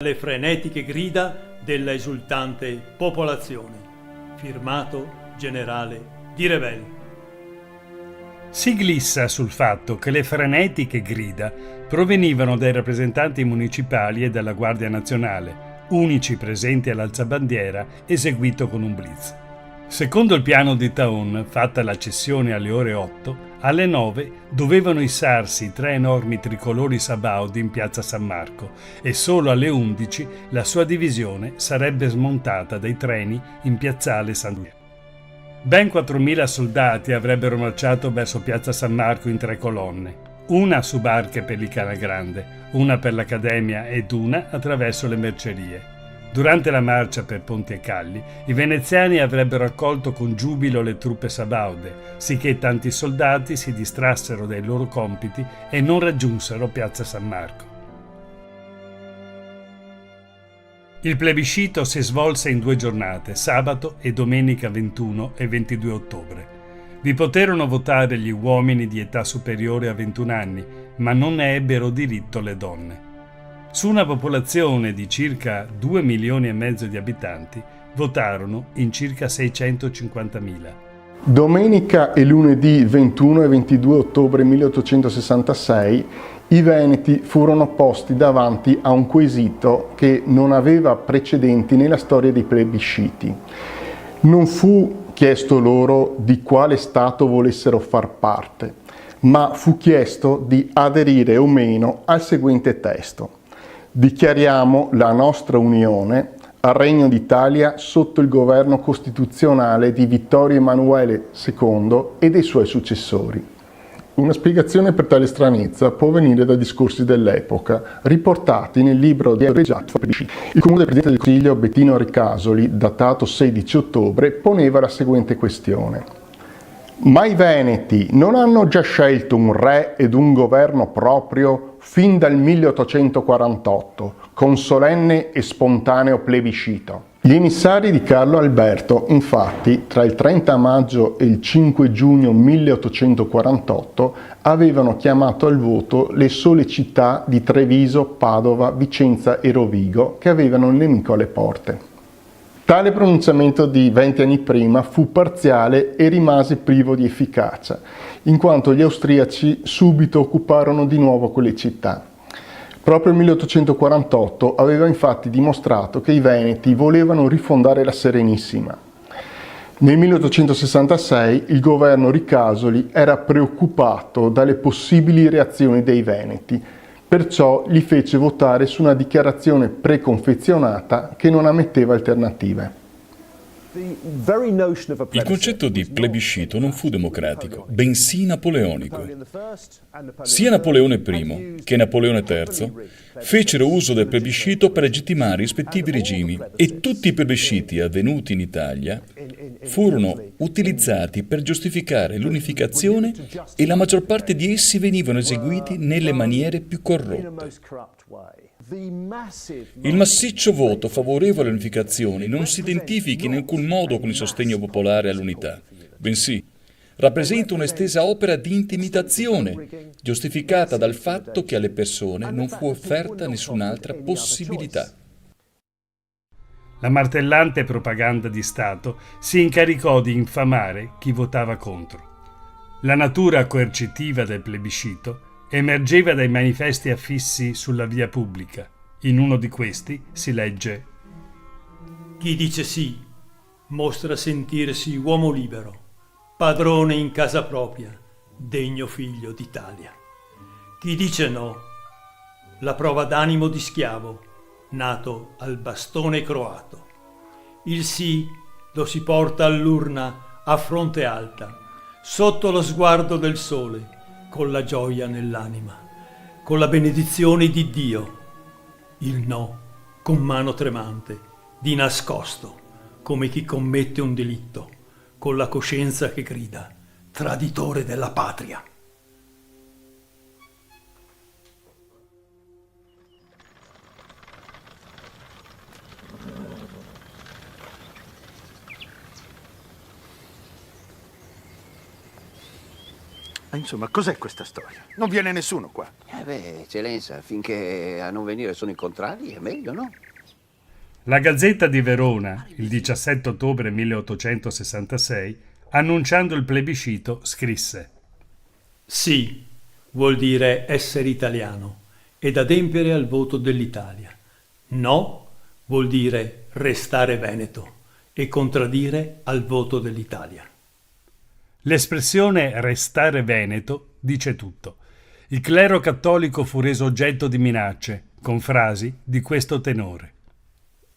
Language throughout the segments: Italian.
Le frenetiche grida della esultante popolazione. Firmato generale Di Revel. Si glissa sul fatto che le frenetiche grida provenivano dai rappresentanti municipali e dalla Guardia Nazionale, unici presenti all'alzabandiera eseguito con un blitz. Secondo il piano di Thaon, fatta la cessione alle ore 8, alle 9 dovevano issarsi 3 enormi tricolori Sabaudi in piazza San Marco e solo alle 11 la sua divisione sarebbe smontata dai treni in piazzale San Luigi. Ben 4.000 soldati avrebbero marciato verso piazza San Marco in 3 colonne, una su barche per il Canal Grande, una per l'Accademia ed una attraverso le mercerie. Durante la marcia per ponti e calli, i veneziani avrebbero accolto con giubilo le truppe sabaude, sicché tanti soldati si distrassero dai loro compiti e non raggiunsero piazza San Marco. Il plebiscito si svolse in 2 giornate, sabato e domenica 21 e 22 ottobre. Vi poterono votare gli uomini di età superiore a 21 anni, ma non ne ebbero diritto le donne. Su una popolazione di circa 2 milioni e mezzo di abitanti, votarono in circa 650.000. Domenica e lunedì 21 e 22 ottobre 1866 i veneti furono posti davanti a un quesito che non aveva precedenti nella storia dei plebisciti. Non fu chiesto loro di quale Stato volessero far parte, ma fu chiesto di aderire o meno al seguente testo. Dichiariamo la nostra unione al Regno d'Italia sotto il governo costituzionale di Vittorio Emanuele II e dei suoi successori. Una spiegazione per tale stranezza può venire da discorsi dell'epoca, riportati nel libro di Regiato. Il comune presidente del Consiglio Bettino Ricasoli, datato 16 ottobre, poneva la seguente questione. Ma i Veneti non hanno già scelto un re ed un governo proprio fin dal 1848, con solenne e spontaneo plebiscito? Gli emissari di Carlo Alberto, infatti, tra il 30 maggio e il 5 giugno 1848, avevano chiamato al voto le sole città di Treviso, Padova, Vicenza e Rovigo, che avevano il nemico alle porte. Tale pronunciamento di 20 anni prima fu parziale e rimase privo di efficacia, in quanto gli austriaci subito occuparono di nuovo quelle città. Proprio il 1848 aveva infatti dimostrato che i veneti volevano rifondare la Serenissima. Nel 1866 il governo Ricasoli era preoccupato dalle possibili reazioni dei veneti, perciò li fece votare su una dichiarazione preconfezionata che non ammetteva alternative. Il concetto di plebiscito non fu democratico, bensì napoleonico. Sia Napoleone I che Napoleone III fecero uso del plebiscito per legittimare i rispettivi regimi e tutti i plebisciti avvenuti in Italia furono utilizzati per giustificare l'unificazione e la maggior parte di essi venivano eseguiti nelle maniere più corrotte. Il massiccio voto favorevole all'unificazione non si identifica in alcun modo con il sostegno popolare all'unità, bensì rappresenta un'estesa opera di intimidazione, giustificata dal fatto che alle persone non fu offerta nessun'altra possibilità. La martellante propaganda di Stato si incaricò di infamare chi votava contro. La natura coercitiva del plebiscito emergeva dai manifesti affissi sulla via pubblica. In uno di questi si legge: Chi dice sì mostra sentirsi uomo libero, padrone in casa propria, degno figlio d'Italia. Chi dice no, la prova d'animo di schiavo, nato al bastone croato. Il sì lo si porta all'urna a fronte alta, sotto lo sguardo del sole, con la gioia nell'anima, con la benedizione di Dio. Il no, con mano tremante, di nascosto, come chi commette un delitto, con la coscienza che grida, traditore della patria. Insomma, cos'è questa storia? Non viene nessuno qua. Eccellenza, finché a non venire sono i contrari è meglio, no? La Gazzetta di Verona, il 17 ottobre 1866, annunciando il plebiscito, scrisse: Sì vuol dire essere italiano ed adempiere al voto dell'Italia. No vuol dire restare veneto e contraddire al voto dell'Italia. L'espressione restare veneto dice tutto. Il clero cattolico fu reso oggetto di minacce, con frasi di questo tenore.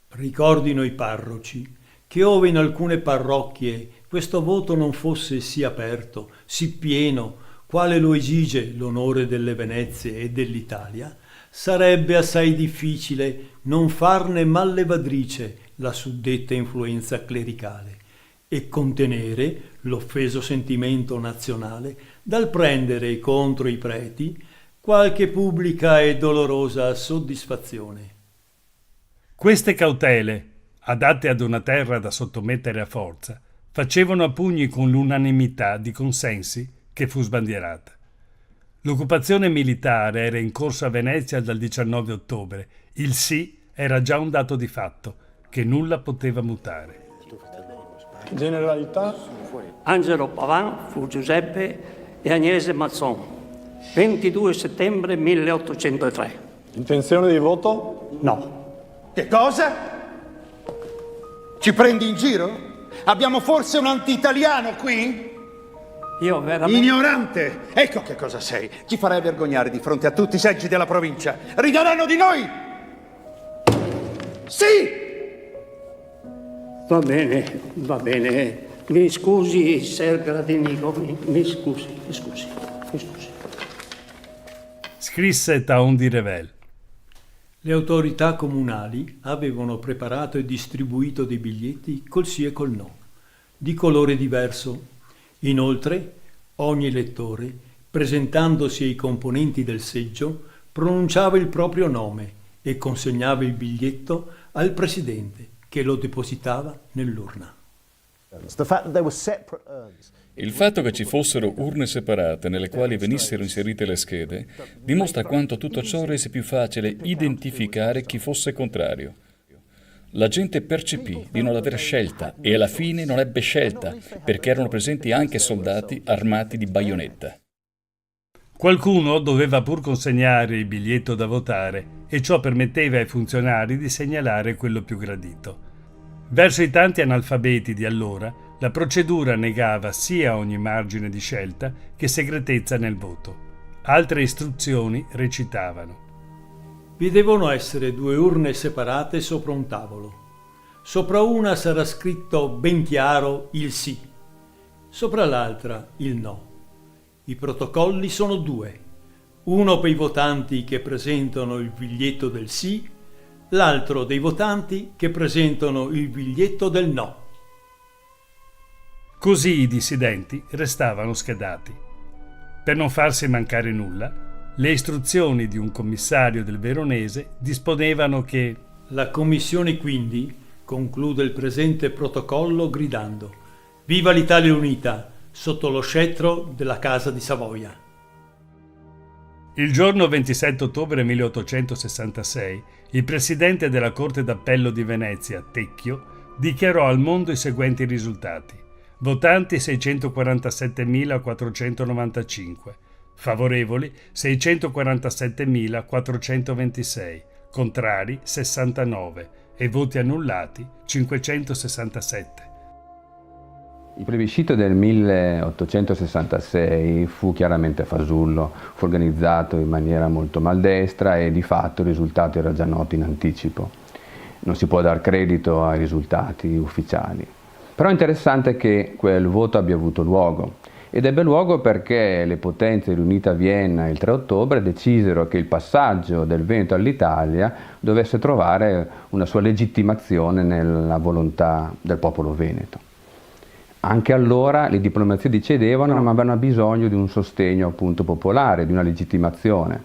Ricordino i parroci che ove in alcune parrocchie questo voto non fosse sì aperto, sì pieno, quale lo esige l'onore delle Venezie e dell'Italia, sarebbe assai difficile non farne mallevadrice la suddetta influenza clericale e contenere l'offeso sentimento nazionale dal prendere contro i preti qualche pubblica e dolorosa soddisfazione. Queste cautele, adatte ad una terra da sottomettere a forza, facevano a pugni con l'unanimità di consensi che fu sbandierata. L'occupazione militare era in corso a Venezia dal 19 ottobre. Il sì era già un dato di fatto, che nulla poteva mutare. Generalità. Angelo Pavan fu Giuseppe e Agnese Mazzon, 22 settembre 1803. Intenzione di voto? No. Che cosa? Ci prendi in giro? Abbiamo forse un anti-italiano qui? Io veramente... Ignorante! Ecco che cosa sei. Ci farai vergognare di fronte a tutti i seggi della provincia. Rideranno di noi! Sì! Va bene. Mi scusi, Ser Gradinigo, mi scusi. Scrisse Taon di Revel. Le autorità comunali avevano preparato e distribuito dei biglietti col sì e col no, di colore diverso. Inoltre, ogni elettore, presentandosi ai componenti del seggio, pronunciava il proprio nome e consegnava il biglietto al presidente, che lo depositava nell'urna. Il fatto che ci fossero urne separate nelle quali venissero inserite le schede dimostra quanto tutto ciò rese più facile identificare chi fosse contrario. La gente percepì di non aver scelta e alla fine non ebbe scelta perché erano presenti anche soldati armati di baionetta. Qualcuno doveva pur consegnare il biglietto da votare e ciò permetteva ai funzionari di segnalare quello più gradito. Verso i tanti analfabeti di allora, la procedura negava sia ogni margine di scelta che segretezza nel voto. Altre istruzioni recitavano: Vi devono essere 2 urne separate sopra un tavolo. Sopra una sarà scritto ben chiaro il sì, sopra l'altra il no. I protocolli sono 2, uno per i votanti che presentano il biglietto del sì, l'altro dei votanti che presentano il biglietto del no. Così i dissidenti restavano schedati. Per non farsi mancare nulla, le istruzioni di un commissario del Veronese disponevano che la commissione quindi conclude il presente protocollo gridando: Viva l'Italia unita sotto lo scettro della Casa di Savoia. il giorno 27 ottobre 1866 il presidente della Corte d'Appello di Venezia, Tecchio, dichiarò al mondo i seguenti risultati: votanti 647.495, favorevoli 647.426, contrari 69 e voti annullati 567. Il plebiscito del 1866 fu chiaramente fasullo, fu organizzato in maniera molto maldestra e di fatto il risultato era già noto in anticipo. Non si può dar credito ai risultati ufficiali. Però è interessante che quel voto abbia avuto luogo, ed ebbe luogo perché le potenze riunite a Vienna il 3 ottobre decisero che il passaggio del Veneto all'Italia dovesse trovare una sua legittimazione nella volontà del popolo veneto. Anche allora le diplomazie decedevano, ma avevano bisogno di un sostegno appunto popolare, di una legittimazione.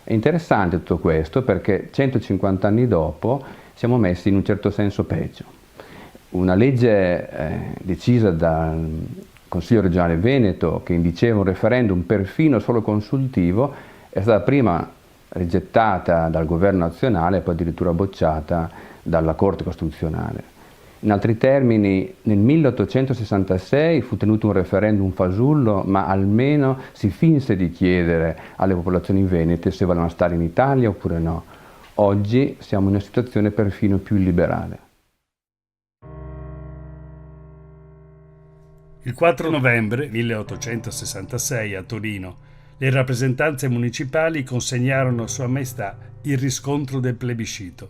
È interessante tutto questo perché 150 anni dopo siamo messi in un certo senso peggio. Una legge decisa dal Consiglio regionale Veneto che indiceva un referendum perfino solo consultivo È stata prima rigettata dal governo nazionale e poi addirittura bocciata dalla Corte Costituzionale. In altri termini, nel 1866 fu tenuto un referendum fasullo, ma almeno si finse di chiedere alle popolazioni venete se volevano stare in Italia oppure no. Oggi siamo in una situazione perfino più illiberale. Il 4 novembre 1866 a Torino, le rappresentanze municipali consegnarono a Sua Maestà il riscontro del plebiscito.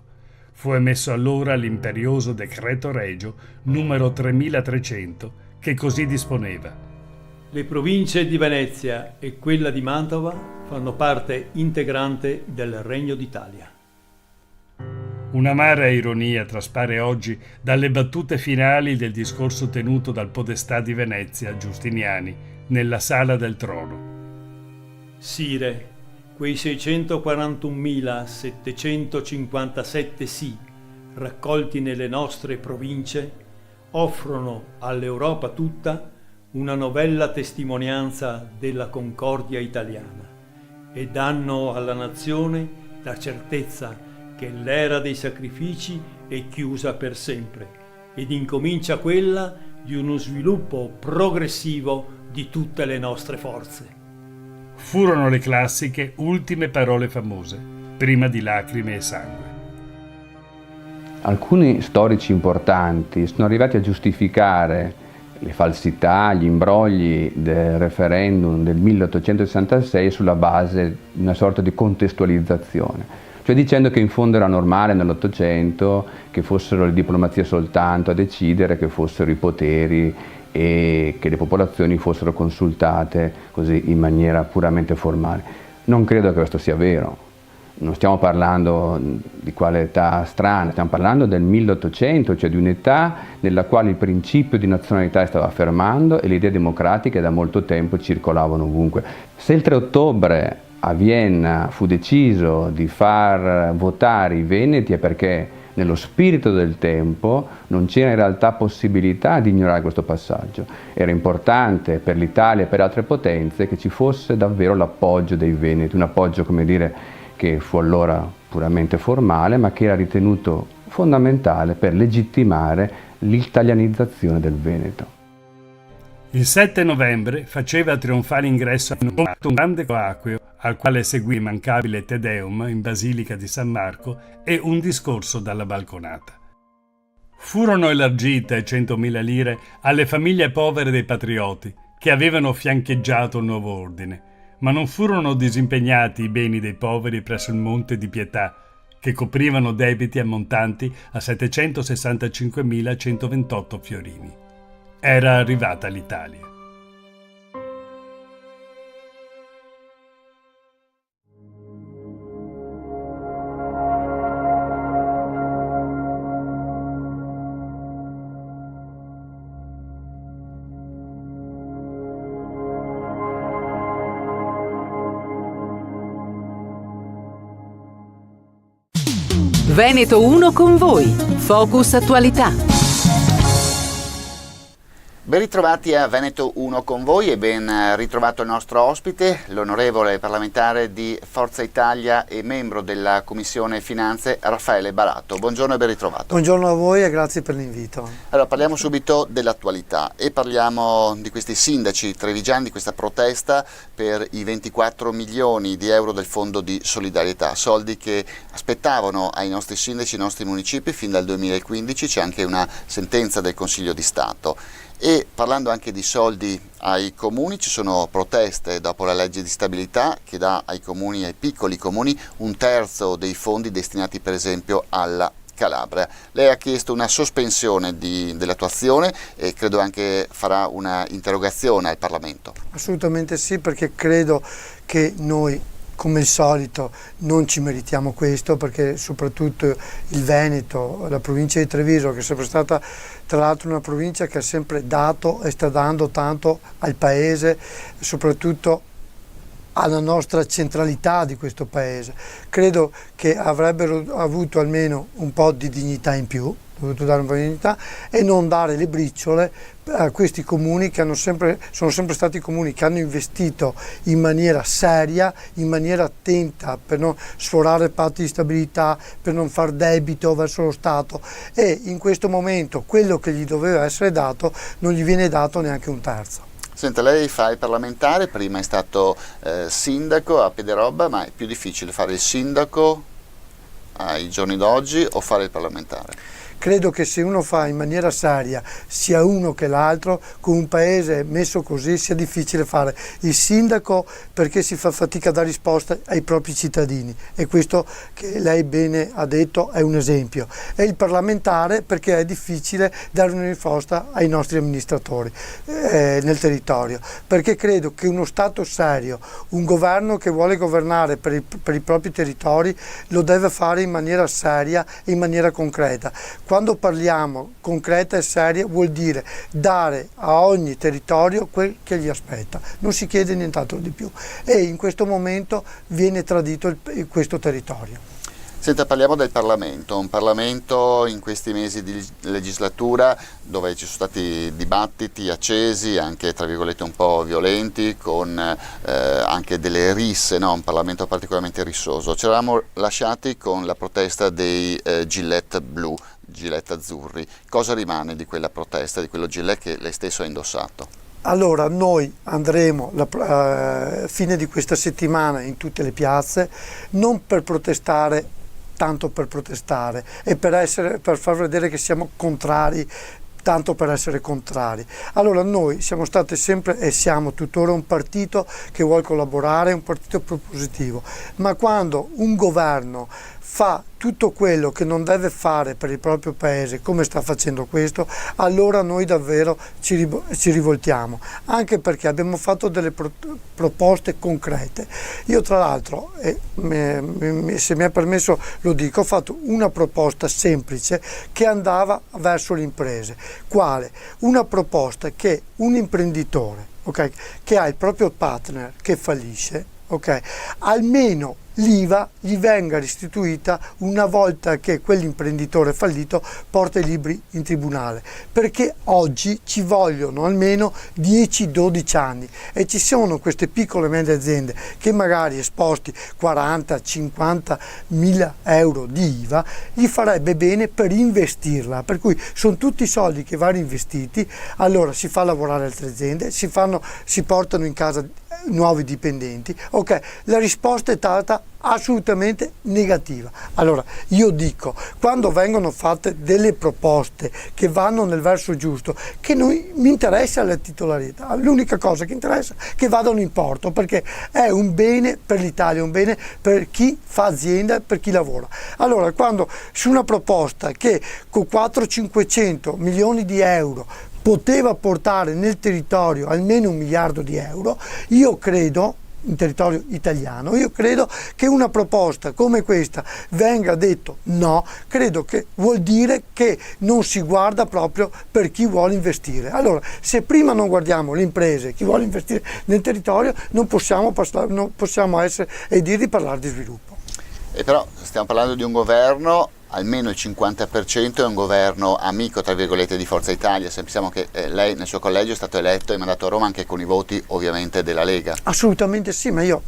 Fu emesso allora l'imperioso decreto regio numero 3300, che così disponeva: le province di Venezia e quella di Mantova fanno parte integrante del Regno d'Italia. Un'amara ironia traspare oggi dalle battute finali del discorso tenuto dal podestà di Venezia, Giustiniani, nella Sala del Trono. Sire, quei 641.757 sì raccolti nelle nostre province offrono all'Europa tutta una novella testimonianza della concordia italiana e danno alla nazione la certezza che l'era dei sacrifici è chiusa per sempre ed incomincia quella di uno sviluppo progressivo di tutte le nostre forze. Furono le classiche ultime parole famose, prima di lacrime e sangue. Alcuni storici importanti sono arrivati a giustificare le falsità, gli imbrogli del referendum del 1866 sulla base di una sorta di contestualizzazione, cioè dicendo che in fondo era normale nell'Ottocento che fossero le diplomazie soltanto a decidere, che fossero i poteri e che le popolazioni fossero consultate così in maniera puramente formale. Non credo che questo sia vero. Non stiamo parlando di quale età strana, stiamo parlando del 1800, cioè di un'età nella quale il principio di nazionalità stava affermando e le idee democratiche da molto tempo circolavano ovunque. Se il 3 ottobre a Vienna fu deciso di far votare i veneti è perché nello spirito del tempo non c'era in realtà possibilità di ignorare questo passaggio. Era importante per l'Italia e per altre potenze che ci fosse davvero l'appoggio dei veneti, un appoggio, come dire, che fu allora puramente formale, ma che era ritenuto fondamentale per legittimare l'italianizzazione del Veneto. Il 7 novembre faceva trionfale ingresso in un grande coacqueo al quale seguì immancabile Te Deum in Basilica di San Marco e un discorso dalla balconata. Furono elargite 100.000 lire alle famiglie povere dei patrioti che avevano fiancheggiato il nuovo ordine, ma non furono disimpegnati i beni dei poveri presso il Monte di Pietà, che coprivano debiti ammontanti a 765.128 fiorini. Era arrivata l'Italia. Veneto 1 con voi. Focus Attualità. Ben ritrovati a Veneto 1 con voi e ben ritrovato il nostro ospite, l'onorevole parlamentare di Forza Italia e membro della Commissione Finanze, Raffaele Barato. Buongiorno e ben ritrovato. Buongiorno a voi e grazie per l'invito. Allora, parliamo subito dell'attualità e parliamo di questi sindaci trevigiani, di questa protesta per i 24 milioni di euro del Fondo di Solidarietà, soldi che aspettavano ai nostri sindaci, ai nostri municipi fin dal 2015, c'è anche una sentenza del Consiglio di Stato. E parlando anche di soldi ai comuni, ci sono proteste dopo la legge di stabilità che dà ai comuni, ai piccoli comuni, un terzo dei fondi destinati per esempio alla Calabria. Lei ha chiesto una sospensione dell'attuazione e credo anche farà una interrogazione al Parlamento. Assolutamente sì, perché credo che noi come al solito non ci meritiamo questo, perché soprattutto il Veneto, la provincia di Treviso, che è sempre stata tra l'altro una provincia che ha sempre dato e sta dando tanto al paese, soprattutto alla nostra centralità di questo paese, credo che avrebbero avuto almeno un po' di dignità in più dovuto dare un po' di dignità e non dare le briciole a questi comuni che sono sempre stati comuni che hanno investito in maniera seria, in maniera attenta per non sforare patti di stabilità, per non far debito verso lo Stato, e in questo momento quello che gli doveva essere dato non gli viene dato neanche un terzo. Senta, lei fa il parlamentare, prima è stato sindaco a Piederobba, ma è più difficile fare il sindaco ai giorni d'oggi o fare il parlamentare? Credo che se uno fa in maniera seria sia uno che l'altro, con un paese messo così sia difficile fare il sindaco, perché si fa fatica a dare risposta ai propri cittadini, e questo che lei bene ha detto è un esempio, e il parlamentare perché è difficile dare una risposta ai nostri amministratori nel territorio, perché credo che uno Stato serio, un governo che vuole governare per i propri territori, lo deve fare in maniera seria e in maniera concreta. Quando parliamo concreta e seria vuol dire dare a ogni territorio quel che gli aspetta, non si chiede nient'altro di più, e in questo momento viene tradito questo territorio. Senta, parliamo del Parlamento, un Parlamento in questi mesi di legislatura dove ci sono stati dibattiti accesi, anche tra virgolette un po' violenti, con anche delle risse, no? Un Parlamento particolarmente rissoso. Ci eravamo lasciati con la protesta dei gilet blu, gilet azzurri. Cosa rimane di quella protesta, di quello gilet che lei stesso ha indossato? Allora, noi andremo la fine di questa settimana in tutte le piazze, non per protestare tanto per protestare e per far vedere che siamo contrari tanto per essere contrari. Allora, noi siamo stati sempre e siamo tuttora un partito che vuole collaborare, un partito propositivo, ma quando un governo fa tutto quello che non deve fare per il proprio paese, come sta facendo questo, allora noi davvero ci rivoltiamo, anche perché abbiamo fatto delle proposte concrete. Io tra l'altro, se mi è permesso lo dico, ho fatto una proposta semplice che andava verso le imprese. Quale? Una proposta che un imprenditore, okay, che ha il proprio partner che fallisce, okay, almeno l'IVA gli venga restituita una volta che quell'imprenditore fallito porta i libri in tribunale, perché oggi ci vogliono almeno 10-12 anni e ci sono queste piccole e medie aziende che magari esposti 40-50 mila euro di IVA gli farebbe bene per investirla, per cui sono tutti soldi che vanno investiti. Allora si fa lavorare altre aziende, si portano in casa nuovi dipendenti. Ok, la risposta è stata assolutamente negativa. Allora io dico, quando vengono fatte delle proposte che vanno nel verso giusto, che mi interessa la titolarità, l'unica cosa che interessa è che vadano in porto, perché è un bene per l'Italia, un bene per chi fa azienda, per chi lavora. Allora, quando su una proposta che con 400-500 milioni di euro poteva portare nel territorio almeno 1 miliardo di euro, io credo, in territorio italiano, io credo che una proposta come questa venga detto no, credo che vuol dire che non si guarda proprio per chi vuole investire. Allora, se prima non guardiamo le imprese, chi vuole investire nel territorio, non possiamo essere e dire di parlare di sviluppo. E però stiamo parlando di un governo, almeno il 50% è un governo amico, tra virgolette, di Forza Italia. Sappiamo che lei nel suo collegio è stato eletto e mandato a Roma anche con i voti ovviamente della Lega. Assolutamente sì, ma io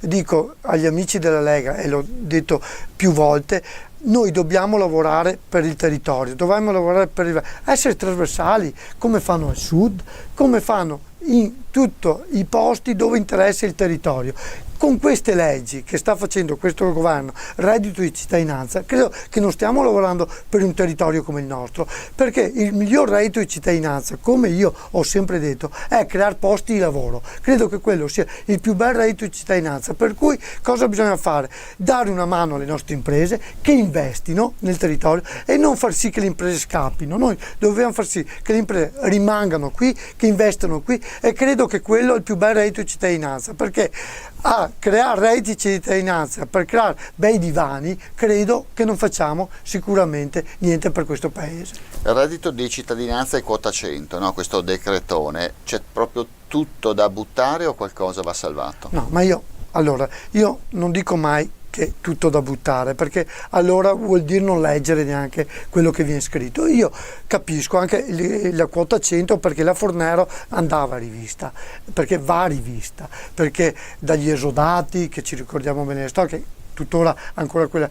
dico agli amici della Lega, e l'ho detto più volte, noi dobbiamo lavorare per il territorio, dobbiamo lavorare essere trasversali, come fanno al sud, come fanno in tutti i posti dove interessa il territorio. Con queste leggi che sta facendo questo governo, reddito di cittadinanza, credo che non stiamo lavorando per un territorio come il nostro, perché il miglior reddito di cittadinanza, come io ho sempre detto, è creare posti di lavoro. Credo che quello sia il più bel reddito di cittadinanza, per cui cosa bisogna fare? Dare una mano alle nostre imprese che investino nel territorio e non far sì che le imprese scappino. Noi dobbiamo far sì che le imprese rimangano qui, che investano qui, e credo che quello è il più bel reddito di cittadinanza, perché creare redditi di cittadinanza per creare bei divani, credo che non facciamo sicuramente niente per questo paese. Il reddito di cittadinanza è quota 100, no? Questo decretone, c'è proprio tutto da buttare o qualcosa va salvato? No, ma io non dico mai che tutto da buttare, perché allora vuol dire non leggere neanche quello che viene scritto. Io capisco anche la quota 100, perché la Fornero andava rivista, perché va rivista, perché dagli esodati, che ci ricordiamo bene le storie, che tuttora ancora quella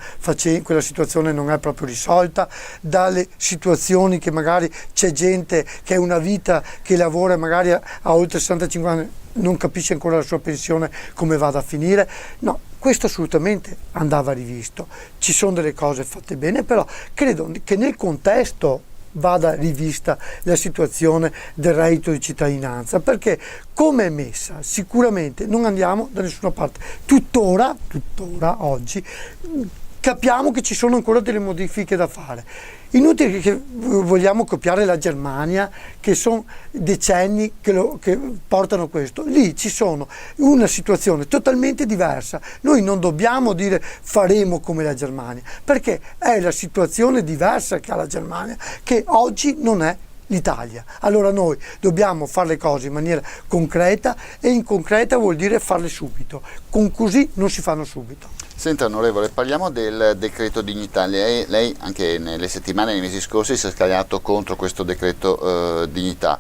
situazione non è proprio risolta, dalle situazioni che magari c'è gente che è una vita che lavora magari a oltre 65 anni, non capisce ancora la sua pensione come vada a finire. No, questo assolutamente andava rivisto. Ci sono delle cose fatte bene, però credo che nel contesto vada rivista la situazione del reddito di cittadinanza, perché come è messa sicuramente non andiamo da nessuna parte. Tuttora oggi capiamo che ci sono ancora delle modifiche da fare. Inutile che vogliamo copiare la Germania, che sono decenni che portano questo. Lì ci sono una situazione totalmente diversa. Noi non dobbiamo dire faremo come la Germania, perché è la situazione diversa che ha la Germania, che oggi non è l'Italia. Allora noi dobbiamo fare le cose in maniera concreta, e in concreta vuol dire farle subito. Così non si fanno subito. Senta onorevole, parliamo del decreto dignità. Lei anche nelle settimane, nei mesi scorsi si è scagliato contro questo decreto dignità.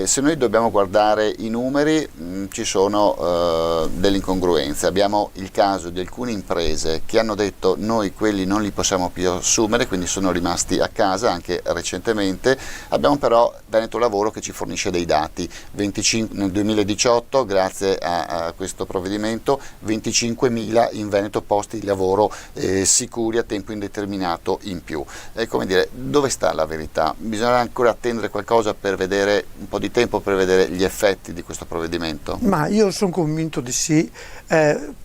Se noi dobbiamo guardare i numeri, ci sono delle incongruenze. Abbiamo il caso di alcune imprese che hanno detto noi quelli non li possiamo più assumere, quindi sono rimasti a casa anche recentemente. Abbiamo però Veneto Lavoro che ci fornisce dei dati. Nel 2018, grazie a questo provvedimento, 25.000 in Veneto posti di lavoro sicuri a tempo indeterminato in più. Come dire, dove sta la verità? Bisognerà ancora attendere qualcosa per vedere, un po' di tempo per vedere gli effetti di questo provvedimento? Ma io sono convinto di sì.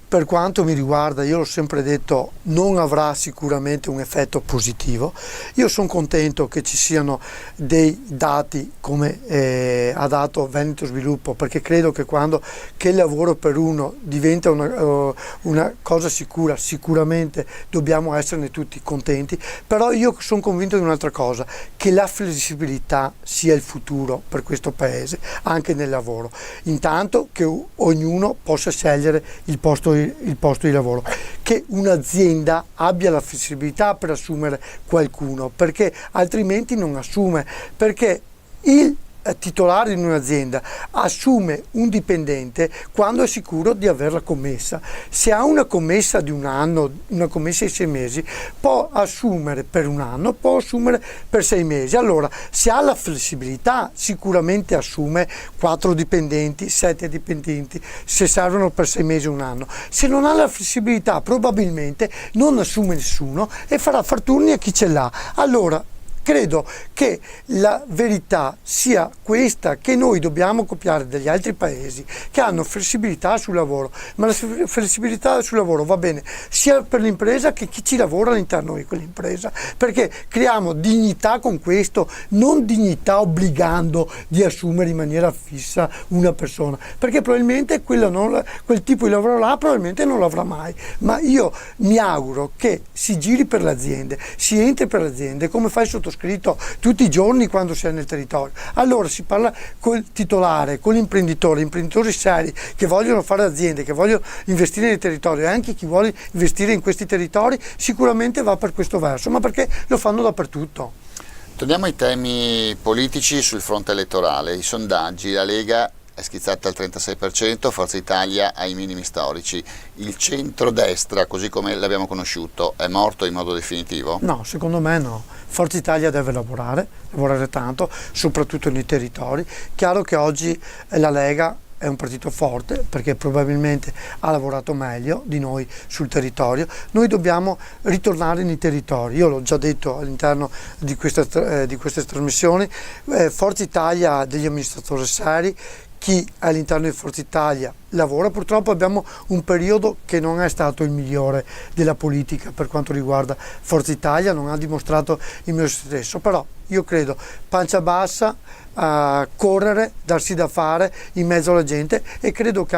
Per quanto mi riguarda, io l'ho sempre detto, non avrà sicuramente un effetto positivo. Io sono contento che ci siano dei dati come ha dato Veneto Sviluppo, perché credo che quando il lavoro per uno diventa una cosa sicura, sicuramente dobbiamo esserne tutti contenti. Però io sono convinto di un'altra cosa, che la flessibilità sia il futuro per questo paese, anche nel lavoro. Intanto che ognuno possa scegliere il posto di lavoro, che un'azienda abbia la flessibilità per assumere qualcuno, perché altrimenti non assume, perché il titolare in un'azienda assume un dipendente quando è sicuro di averla commessa. Se ha una commessa di un anno, una commessa di 6 mesi, può assumere per un anno, può assumere per 6 mesi. Allora, se ha la flessibilità, sicuramente assume 4 dipendenti, 7 dipendenti, se servono per 6 mesi o un anno. Se non ha la flessibilità, probabilmente non assume nessuno e farà far turni a chi ce l'ha. Allora, credo che la verità sia questa, che noi dobbiamo copiare dagli altri paesi che hanno flessibilità sul lavoro, ma la flessibilità sul lavoro va bene sia per l'impresa che chi ci lavora all'interno di quell'impresa, perché creiamo dignità con questo, non dignità obbligando di assumere in maniera fissa una persona, perché probabilmente quel tipo di lavoro là probabilmente non l'avrà mai. Ma io mi auguro che si giri per le aziende, si entri per le aziende, come fa il sottoscritto tutti i giorni quando si è nel territorio. Allora si parla col titolare, con l'imprenditore, imprenditori seri che vogliono fare aziende, che vogliono investire nei territori, e anche chi vuole investire in questi territori sicuramente va per questo verso, ma perché lo fanno dappertutto. Torniamo ai temi politici sul fronte elettorale. I sondaggi, la Lega è schizzata al 36%, Forza Italia ai minimi storici. Il centrodestra, così come l'abbiamo conosciuto, è morto in modo definitivo? No, secondo me no. Forza Italia deve lavorare tanto, soprattutto nei territori. Chiaro che oggi la Lega è un partito forte perché probabilmente ha lavorato meglio di noi sul territorio. Noi dobbiamo ritornare nei territori. Io l'ho già detto all'interno di queste trasmissioni, Forza Italia ha degli amministratori seri. Chi all'interno di Forza Italia lavora, purtroppo abbiamo un periodo che non è stato il migliore della politica per quanto riguarda Forza Italia, non ha dimostrato il meglio stesso, però io credo pancia bassa, correre, darsi da fare in mezzo alla gente, e credo che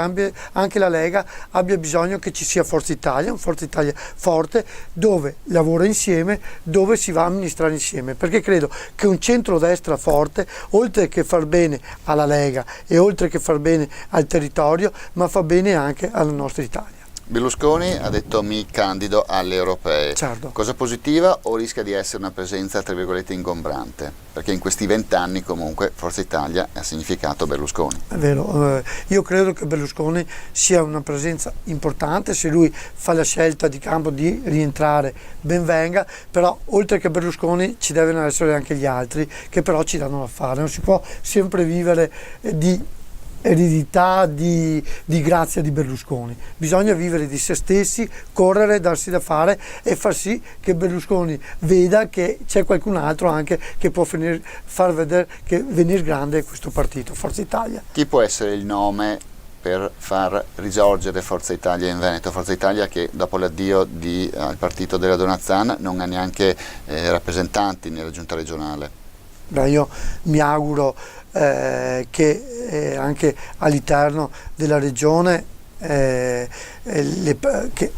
anche la Lega abbia bisogno che ci sia Forza Italia, un Forza Italia forte dove lavora insieme, dove si va a amministrare insieme, perché credo che un centrodestra forte, oltre che far bene alla Lega e oltre che far bene al territorio, ma fa bene anche alla nostra Italia. Berlusconi ha detto mi candido alle europee. Certo. Cosa positiva o rischia di essere una presenza tra virgolette ingombrante? Perché in questi 20 anni comunque Forza Italia ha significato Berlusconi. È vero, io credo che Berlusconi sia una presenza importante, se lui fa la scelta di campo di rientrare ben venga, però oltre che Berlusconi ci devono essere anche gli altri che però ci danno da fare, non si può sempre vivere di eredità, di grazia di Berlusconi, bisogna vivere di se stessi, correre, darsi da fare e far sì che Berlusconi veda che c'è qualcun altro anche che può far vedere che venire grande questo partito, Forza Italia. Chi può essere il nome per far risorgere Forza Italia in Veneto? Forza Italia che dopo l'addio al partito della Donat-Zan non ha neanche rappresentanti nella giunta regionale. Beh, io mi auguro che anche all'interno della regione che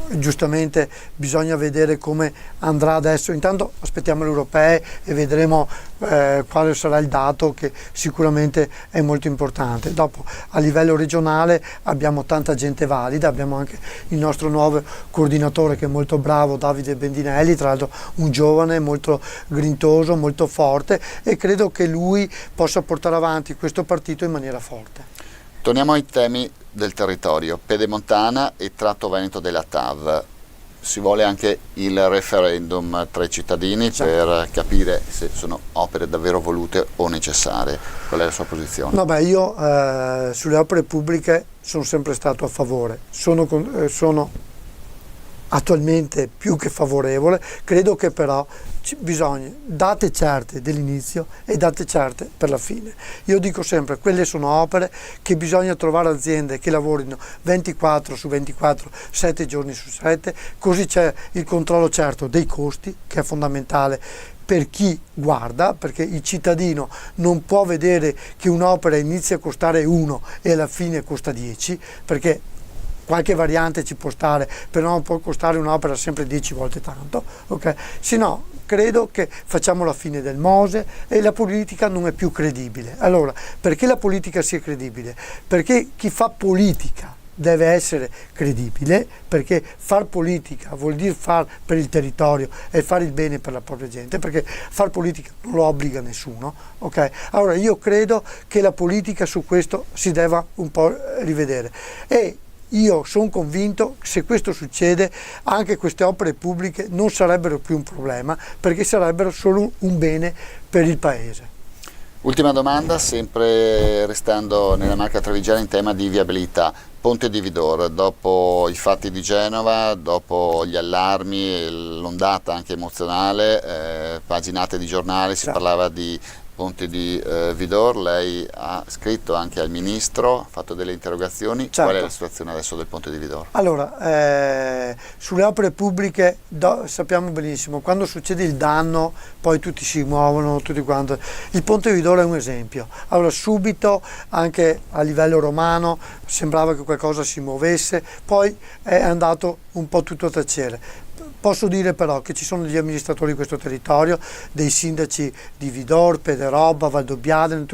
giustamente bisogna vedere come andrà adesso, intanto aspettiamo le europee e vedremo quale sarà il dato che sicuramente è molto importante. Dopo a livello regionale abbiamo tanta gente valida, abbiamo anche il nostro nuovo coordinatore che è molto bravo, Davide Bendinelli, tra l'altro un giovane molto grintoso, molto forte, e credo che lui possa portare avanti questo partito in maniera forte. Torniamo ai temi del territorio, Pedemontana e tratto veneto della TAV. Si vuole anche il referendum tra i cittadini per capire se sono opere davvero volute o necessarie. Qual è la sua posizione? No, beh, io sulle opere pubbliche sono sempre stato a favore, sono attualmente più che favorevole, credo che però bisogna date certe dell'inizio e date certe per la fine. Io dico sempre, quelle sono opere che bisogna trovare aziende che lavorino 24 su 24, 7 giorni su 7, così c'è il controllo certo dei costi, che è fondamentale per chi guarda, perché il cittadino non può vedere che un'opera inizia a costare 1 e alla fine costa 10, perché qualche variante ci può stare, però non può costare un'opera sempre 10 volte tanto, ok? Se no, credo che facciamo la fine del Mose e la politica non è più credibile. Allora, perché la politica sia credibile? Perché chi fa politica deve essere credibile, perché far politica vuol dire far per il territorio e fare il bene per la propria gente, perché far politica non lo obbliga nessuno, ok? Allora io credo che la politica su questo si deve un po' rivedere e io sono convinto che se questo succede anche queste opere pubbliche non sarebbero più un problema, perché sarebbero solo un bene per il paese. Ultima domanda, sempre restando nella Marca Trevigiana in tema di viabilità. Ponte di Vidor, dopo i fatti di Genova, dopo gli allarmi, l'ondata anche emozionale, paginate di giornali, si parlava di Ponte di Vidor, lei ha scritto anche al Ministro, ha fatto delle interrogazioni, certo. Qual è la situazione adesso del Ponte di Vidor? Allora, sulle opere pubbliche sappiamo benissimo, quando succede il danno poi tutti si muovono, tutti quanti. Il Ponte di Vidor è un esempio. Allora subito, anche a livello romano, sembrava che qualcosa si muovesse, poi è andato un po' tutto a tacere. Posso dire però che ci sono degli amministratori di questo territorio, dei sindaci di Vidor, Pederobba, Valdobbiadene,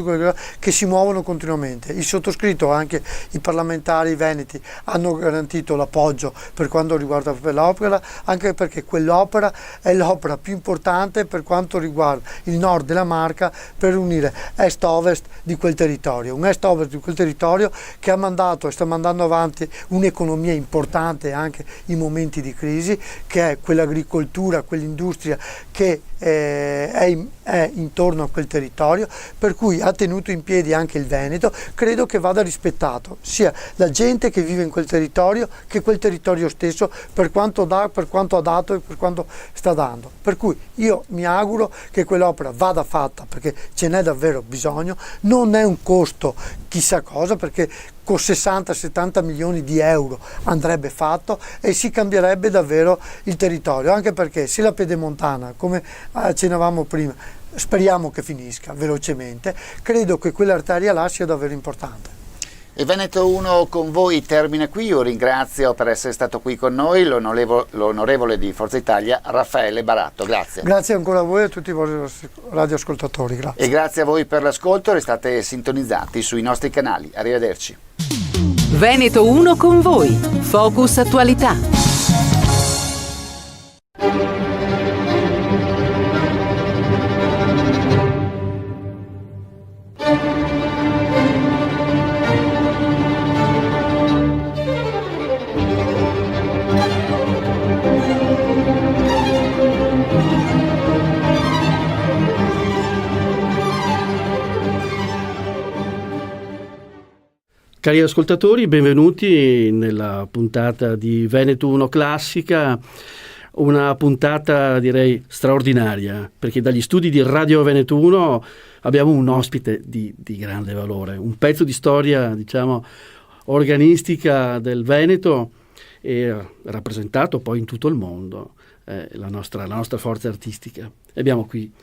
che si muovono continuamente. Il sottoscritto, anche i parlamentari veneti, hanno garantito l'appoggio per quanto riguarda l'opera, anche perché quell'opera è l'opera più importante per quanto riguarda il nord della Marca, per unire est-ovest di quel territorio. Un est-ovest di quel territorio che ha mandato e sta mandando avanti un'economia importante anche in momenti di crisi, che è quell'agricoltura, quell'industria che è intorno a quel territorio, per cui ha tenuto in piedi anche il Veneto. Credo che vada rispettato sia la gente che vive in quel territorio che quel territorio stesso, per quanto dà, per quanto ha dato e per quanto sta dando. Per cui io mi auguro che quell'opera vada fatta, perché ce n'è davvero bisogno. Non è un costo chissà cosa, perché con 60-70 milioni di euro andrebbe fatto e si cambierebbe davvero il territorio, anche perché se la Pedemontana, come accennavamo prima, speriamo che finisca velocemente, credo che quell'arteria là sia davvero importante. E Veneto 1 con voi termina qui. Io ringrazio per essere stato qui con noi l'onorevole di Forza Italia Raffaele Baratto. Grazie. Grazie ancora a voi e a tutti i vostri radioascoltatori. Grazie. E grazie a voi per l'ascolto, restate sintonizzati sui nostri canali. Arrivederci. Veneto 1 con voi. Focus Attualità. Cari ascoltatori, benvenuti nella puntata di Veneto 1 Classica, una puntata direi straordinaria, perché dagli studi di Radio Veneto 1 abbiamo un ospite di grande valore, un pezzo di storia, diciamo, organistica del Veneto e rappresentato poi in tutto il mondo, la nostra forza artistica. Abbiamo qui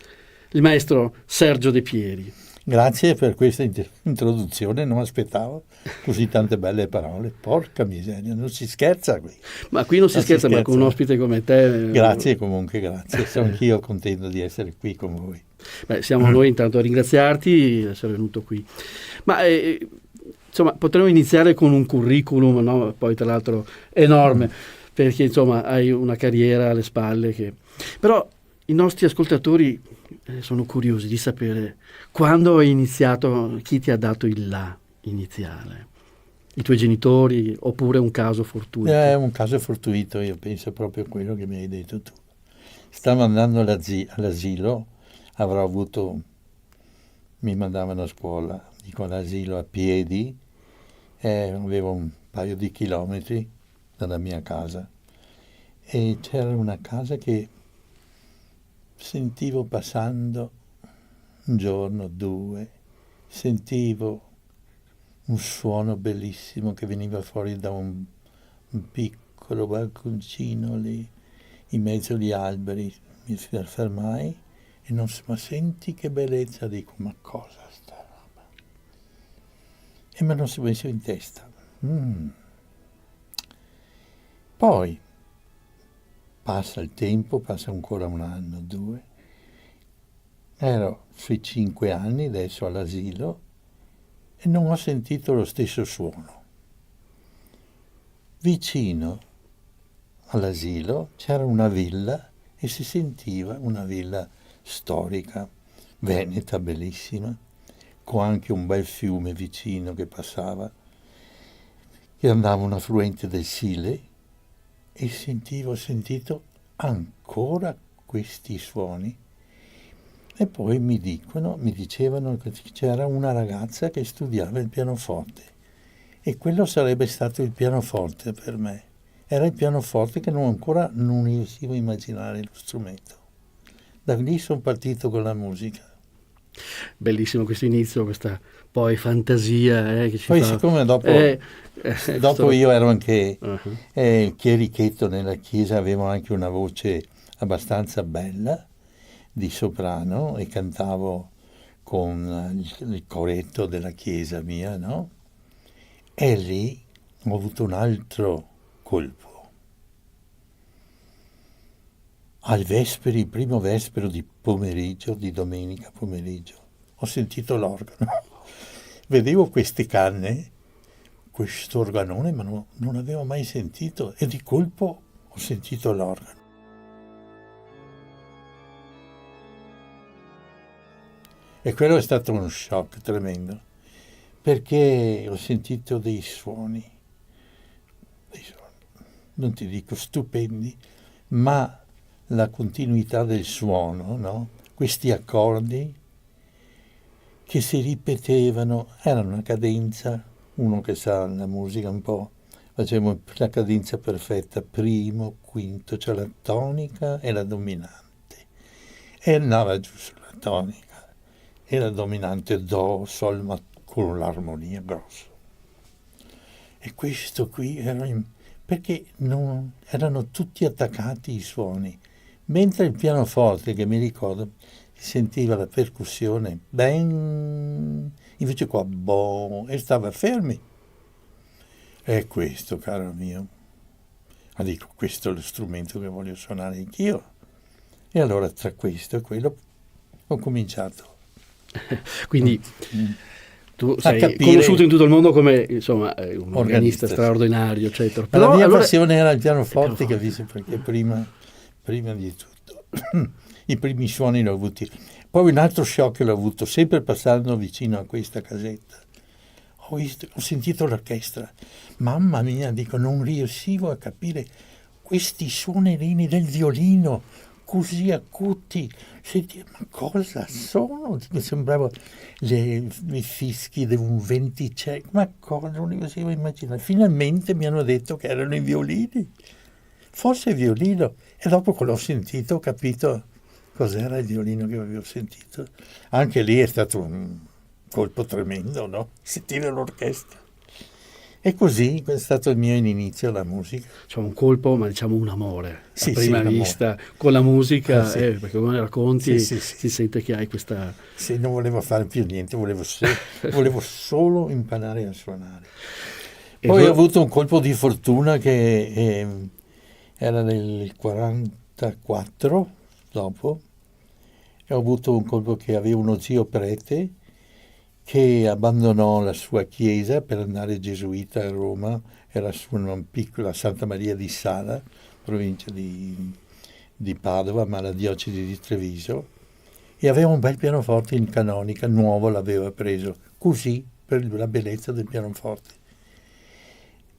il maestro Sergio De Pieri. Grazie per questa introduzione, non aspettavo così tante belle parole. Porca miseria, non si scherza qui. Ma qui non si scherza, ma con un ospite come te... Grazie comunque, grazie. Sono anch'io contento di essere qui con voi. Beh, siamo noi intanto a ringraziarti di essere venuto qui. Ma insomma, potremmo iniziare con un curriculum, no? Poi tra l'altro enorme, perché insomma hai una carriera alle spalle che... Però i nostri ascoltatori sono curiosi di sapere quando hai iniziato, chi ti ha dato il là iniziale? I tuoi genitori oppure un caso fortuito? È un caso fortuito, io penso proprio a quello che mi hai detto tu. Stavo andando all'asilo, avrò avuto, mi mandavano a scuola, dico all'asilo a piedi, avevo un paio di chilometri dalla mia casa e c'era una casa che sentivo passando un giorno, due, sentivo un suono bellissimo che veniva fuori da un piccolo balconcino lì, in mezzo agli alberi. Mi fermai e non so, ma senti che bellezza, dico, ma cosa sta roba? E me lo si messo in testa. Poi passa il tempo, passa ancora un anno, due. Ero sui 5 anni adesso all'asilo e non ho sentito lo stesso suono. Vicino all'asilo c'era una villa e si sentiva una villa storica, veneta, bellissima, con anche un bel fiume vicino che passava, che andava un affluente del Sile. E ho sentito ancora questi suoni. E poi mi dicevano che c'era una ragazza che studiava il pianoforte. E quello sarebbe stato il pianoforte per me. Era il pianoforte che ancora non riuscivo a immaginare lo strumento. Da lì sono partito con la musica. Bellissimo questo inizio, questa poi fantasia che ci poi fa... siccome dopo io ero anche il chierichetto nella chiesa, avevo anche una voce abbastanza bella di soprano e cantavo con il coretto della chiesa mia, no? E lì ho avuto un altro colpo. Il primo vespero di pomeriggio, di domenica pomeriggio, ho sentito l'organo. Vedevo queste canne, questo organone, ma non avevo mai sentito, e di colpo ho sentito l'organo. E quello è stato uno shock tremendo, perché ho sentito dei suoni, non ti dico stupendi, ma la continuità del suono, no? Questi accordi che si ripetevano, era una cadenza, uno che sa la musica un po', facevamo la cadenza perfetta, primo, quinto, cioè la tonica e la dominante, e andava giù sulla tonica, e la dominante do, sol, ma con l'armonia grossa. E questo qui era perché non erano tutti attaccati i suoni, mentre il pianoforte, che mi ricordo, si sentiva la percussione, ben, invece qua, boh, e stava fermi. E questo, caro mio, dico, questo è lo strumento che voglio suonare anch'io. E allora tra questo e quello ho cominciato. Quindi Tu sei conosciuto in tutto il mondo come insomma un organista straordinario, eccetera. Però la mia passione era il pianoforte, capisci? Perché prima di tutto i primi suoni li ho avuti. Poi un altro shock l'ho avuto sempre passando vicino a questa casetta. Ho sentito l'orchestra. Mamma mia, dico, non riuscivo a capire questi suonerini del violino così acuti. Senti, ma cosa sono? Mi sembrava i fischi di un venticello. Ma cosa non riuscivo a immaginare? Finalmente mi hanno detto che erano i violini. Forse il violino. E dopo che l'ho sentito ho capito cos'era il violino che avevo sentito. Anche lì è stato un colpo tremendo, no? Sentire l'orchestra. E così è stato il mio inizio alla musica. Cioè un colpo, ma diciamo un amore sì, a prima vista con la musica, sì. Perché come racconti sì. si sente che hai questa... Sì, non volevo fare più niente, volevo solo imparare a suonare. Poi ho avuto un colpo di fortuna che era nel 44, dopo, e ho avuto un colpo che avevo uno zio prete che abbandonò la sua chiesa per andare gesuita a Roma, era su una piccola Santa Maria di Sala, provincia di Padova, ma la diocesi di Treviso, e aveva un bel pianoforte in canonica, nuovo l'aveva preso, così per la bellezza del pianoforte.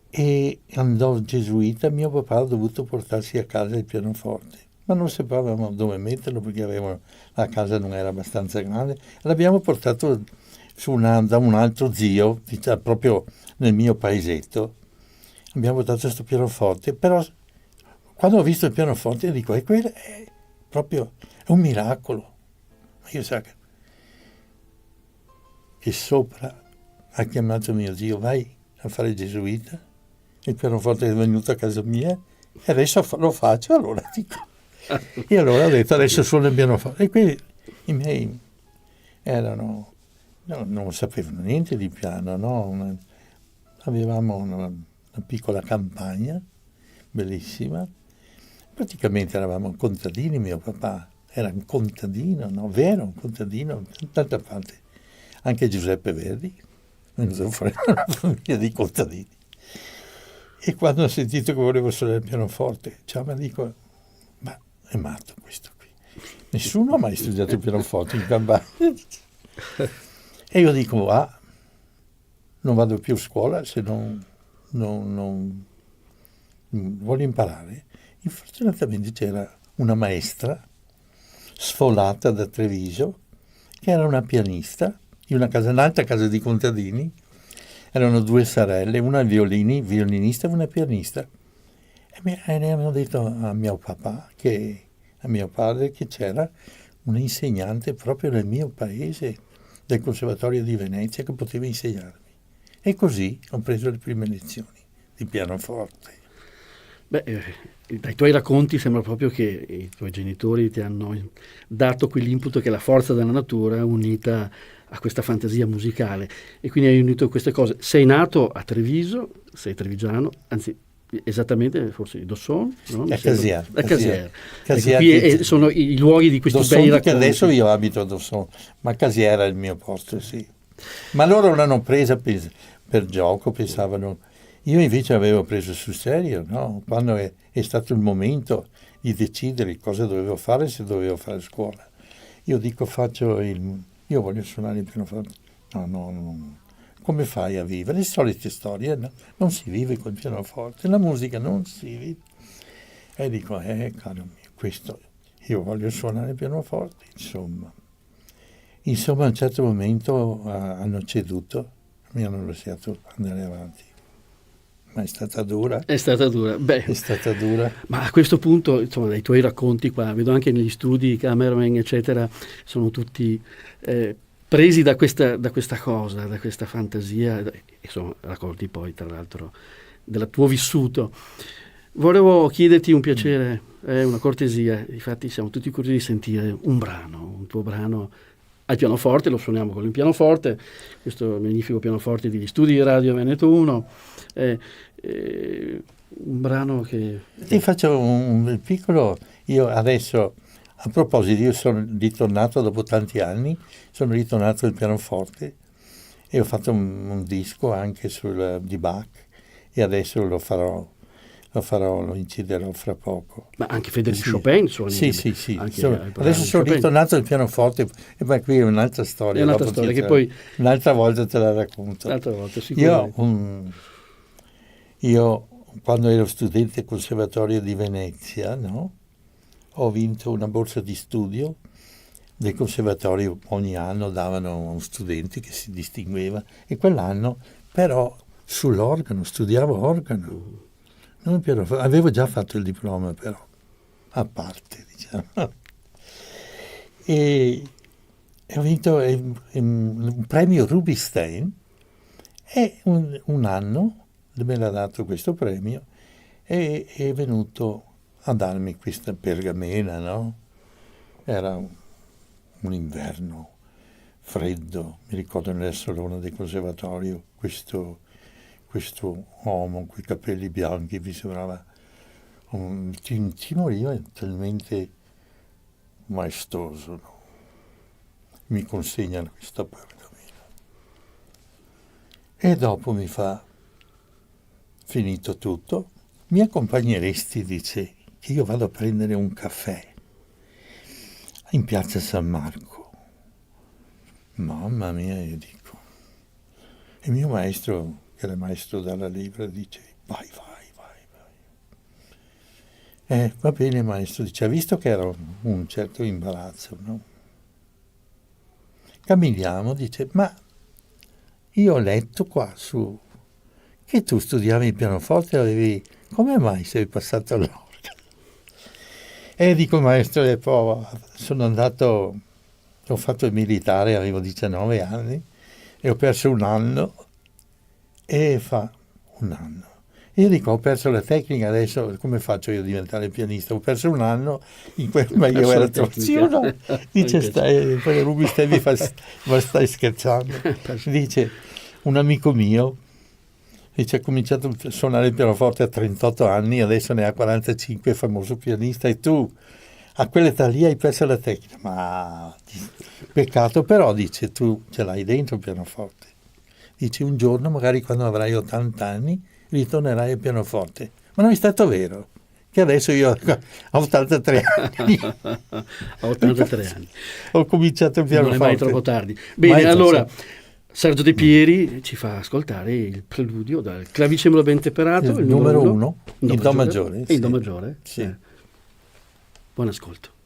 E andò gesuita, mio papà ha dovuto portarsi a casa il pianoforte, ma non sapevamo dove metterlo perché la casa non era abbastanza grande, l'abbiamo portato da un altro zio, proprio nel mio paesetto. Abbiamo portato questo pianoforte, però quando ho visto il pianoforte dico, quello è proprio un miracolo. Io so che sopra ha chiamato mio zio, vai a fare gesuita, il pianoforte è venuto a casa mia e adesso lo faccio, allora dico. E allora ho detto, adesso suono il pianoforte. E qui i miei erano... No, non sapevano niente di piano, no? Avevamo una piccola campagna, bellissima. Praticamente eravamo contadini, mio papà era un contadino, no? Vero, un contadino, d'altra parte. Anche Giuseppe Verdi, venuto fuori una famiglia di contadini. E quando ho sentito che volevo suonare il pianoforte, ma dico, ma è matto questo qui. Nessuno ha mai studiato il pianoforte in campagna. E io dico, non vado più a scuola se non voglio imparare. Fortunatamente c'era una maestra sfolata da Treviso, che era una pianista, in un'altra casa di contadini. Erano due sorelle, una violinista e una pianista. E ne hanno detto a mio padre che c'era un insegnante proprio nel mio paese, del Conservatorio di Venezia, che poteva insegnarmi. E così ho preso le prime lezioni di pianoforte. Dai tuoi racconti sembra proprio che i tuoi genitori ti hanno dato quell'input che è la forza della natura unita a questa fantasia musicale, e quindi hai unito queste cose. Sei nato a Treviso, sei trevigiano, anzi esattamente forse Dosson, no? A Casier. Ecco, qui sono i luoghi di questi bei racconti. Che adesso io abito a Dosson, ma Casier era il mio posto, sì. Ma loro l'hanno presa per gioco, pensavano. Io invece avevo preso sul serio, no? Quando è stato il momento di decidere cosa dovevo fare, se dovevo fare scuola. Io dico, io voglio suonare il pianoforte. No. Come fai a vivere? Le solite storie, no? Non si vive col pianoforte, la musica non si vive. E dico, caro mio, questo, io voglio suonare il pianoforte, insomma. Insomma, a un certo momento hanno ceduto, mi hanno lasciato andare avanti. Ma è stata dura. È stata dura. È stata dura. Ma a questo punto, insomma, dai tuoi racconti qua, vedo anche negli studi, cameraman, eccetera, sono tutti presi da questa cosa, da questa fantasia, e sono racconti poi, tra l'altro, del tuo vissuto. Volevo chiederti un piacere, una cortesia, infatti siamo tutti curiosi di sentire un tuo brano al pianoforte, lo suoniamo con il pianoforte, questo magnifico pianoforte degli studi di Radio Veneto 1, un brano che... Ti faccio un piccolo, io adesso, a proposito, io sono ritornato dopo tanti anni, sono ritornato al pianoforte e ho fatto un disco anche di Bach e adesso lo inciderò fra poco. Ma anche Federico Chopin suoni? Sì. Adesso sono ritornato al pianoforte e poi qui è un'altra storia. È un'altra storia che poi... Un'altra volta te la racconto. Un'altra volta, sicuramente. Io quando ero studente al Conservatorio di Venezia, no? Ho vinto una borsa di studio del Conservatorio, ogni anno davano a uno studente che si distingueva e quell'anno però sull'organo, studiavo organo. Non avevo già fatto il diploma però, a parte diciamo. E ho vinto un premio Rubinstein e un anno me l'ha dato questo premio e è venuto a darmi questa pergamena, no? Era un inverno freddo, mi ricordo nel salone del conservatorio questo uomo con i capelli bianchi mi sembrava ti moriva talmente maestoso, no? Mi consegnano questa pergamena e dopo mi fa: finito tutto, mi accompagneresti, dice, che io vado a prendere un caffè in piazza San Marco. Mamma mia, io dico. Il mio maestro, che era maestro dalla Libra, dice: vai. Va bene maestro, dice, ha visto che era un certo imbarazzo, no? Camminiamo, dice, ma io ho letto qua su che tu studiavi il pianoforte, come mai sei passato all'organo? E dico, maestro, ho fatto il militare, avevo 19 anni e ho perso un anno. E fa un anno. Io dico, ho perso la tecnica, adesso come faccio io a diventare pianista? Ho perso un anno, ma io ero troppo. Dice, poi Rubinstein mi fa, ma stai scherzando? Dice, un amico mio, dice, ha cominciato a suonare il pianoforte a 38 anni, adesso ne ha 45, è famoso pianista, e tu a quell'età lì hai perso la tecnica. Ma peccato, però, dice, tu ce l'hai dentro il pianoforte. Dice, un giorno, magari quando avrai 80 anni, ritornerai al pianoforte. Ma non è stato vero, che adesso io ho 83 anni. Ho 83 anni. Ho cominciato il pianoforte. Non è mai troppo tardi. Bene, allora, Sergio De Pieri ci fa ascoltare il preludio dal clavicembalo ben temperato, il numero 1, in Do maggiore. In Do maggiore? Sì. Buon ascolto.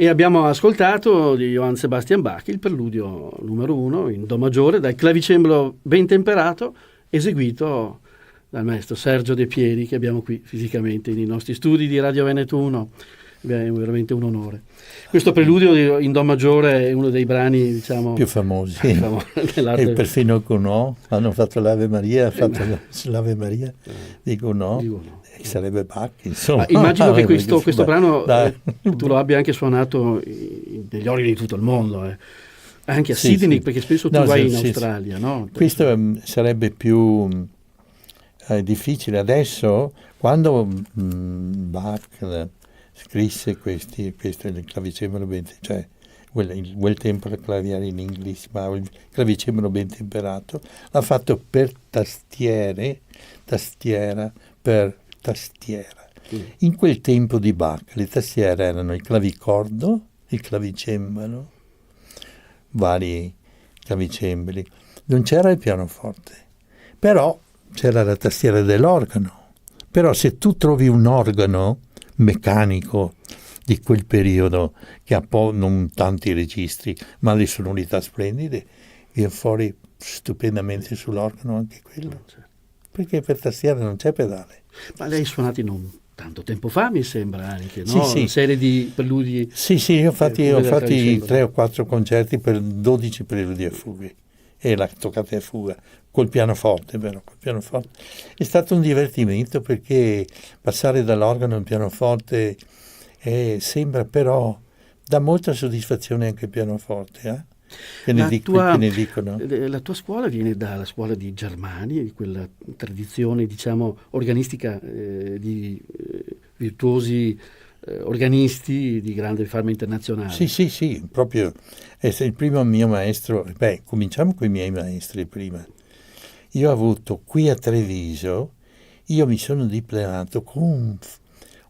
E abbiamo ascoltato di Johann Sebastian Bach il preludio numero 1 in Do maggiore dal clavicembalo ben temperato, eseguito dal maestro Sergio De Pieri, che abbiamo qui fisicamente nei nostri studi di Radio Veneto 1. È veramente un onore. Questo preludio in Do maggiore è uno dei brani, diciamo, più famosi. Nell'arte. E perfino Gounod hanno fatto l'Ave Maria, ha fatto l'Ave Maria di Gounod. Sarebbe Bach, insomma. Immagino che questo brano tu lo abbia anche suonato negli organi di tutto il mondo, anche a Sydney, perché spesso tu vai in Australia. No? Questo sarebbe più difficile adesso, quando Bach scrisse questo il clavicembalo cioè quel tempo il claviere in inglese, ma il clavicembalo ben temperato, l'ha fatto per tastiera per tastiera. In quel tempo di Bach le tastiere erano il clavicordo, il clavicembalo, vari clavicembali, non c'era il pianoforte, però c'era la tastiera dell'organo. Però se tu trovi un organo meccanico di quel periodo che ha non tanti registri ma le sonorità splendide, viene fuori stupendamente sull'organo anche quello, perché per tastiera non c'è pedale. Ma lei ha suonato non tanto tempo fa, mi sembra, anche, no? Sì. Una serie di preludi. Sì, io ho fatti 3 o 4 concerti per 12 preludi a fughe e la toccata a fuga col pianoforte, vero? Col pianoforte. È stato un divertimento, perché passare dall'organo al pianoforte sembra, però dà molta soddisfazione anche il pianoforte, Che ne dicono? La tua scuola viene dalla scuola di Germania, di quella tradizione, diciamo, organistica di virtuosi organisti di grande fama internazionale. Sì, proprio. Il primo mio maestro, cominciamo con i miei maestri prima. Io ho avuto qui a Treviso, io mi sono diplomato con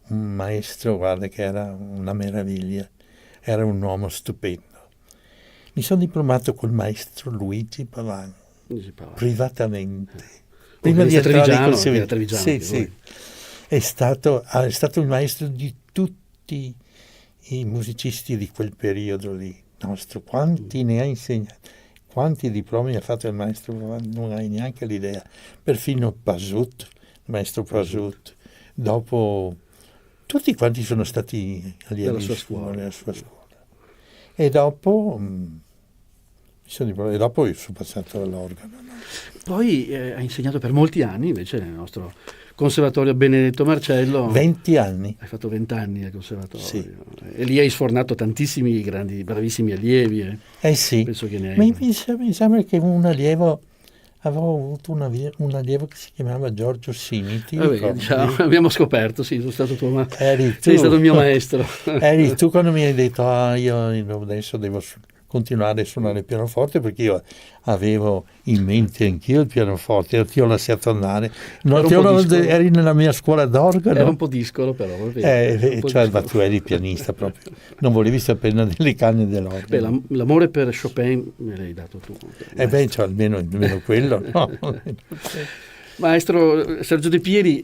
un maestro, guarda, che era una meraviglia, era un uomo stupendo. Mi sono diplomato col maestro Luigi Pavan, privatamente. Prima di entrare in conservatorio. Sì. È stato il maestro di tutti i musicisti di quel periodo lì, nostro. Quanti ne ha insegnati? Quanti diplomi ha fatto il maestro Pavan? Non hai neanche l'idea. Perfino Pasut, il maestro Pasut. Dopo, tutti quanti sono stati allievi nella sua scuola. E dopo io sono passato all'organo. No? Poi ha insegnato per molti anni invece nel nostro Conservatorio Benedetto Marcello. 20 anni. Hai fatto 20 anni al conservatorio. Sì. E lì hai sfornato tantissimi grandi, bravissimi allievi. Sì. Penso che ne hai. Ma mi sembra che avevo avuto un allievo che si chiamava Giorgio Sini. Abbiamo scoperto, sì, sono stato tuo sei stato il mio maestro. Eri tu quando mi hai detto io adesso devo continuare a suonare il pianoforte, perché io avevo in mente anch'io il pianoforte, io ti ho lasciato andare. Eri nella mia scuola d'organo. Era un po' discolo, però. Ma tu eri pianista proprio, non volevi sapere delle canne dell'organo. L'amore per Chopin me l'hai dato tu. Almeno quello. No. Maestro Sergio De Pieri,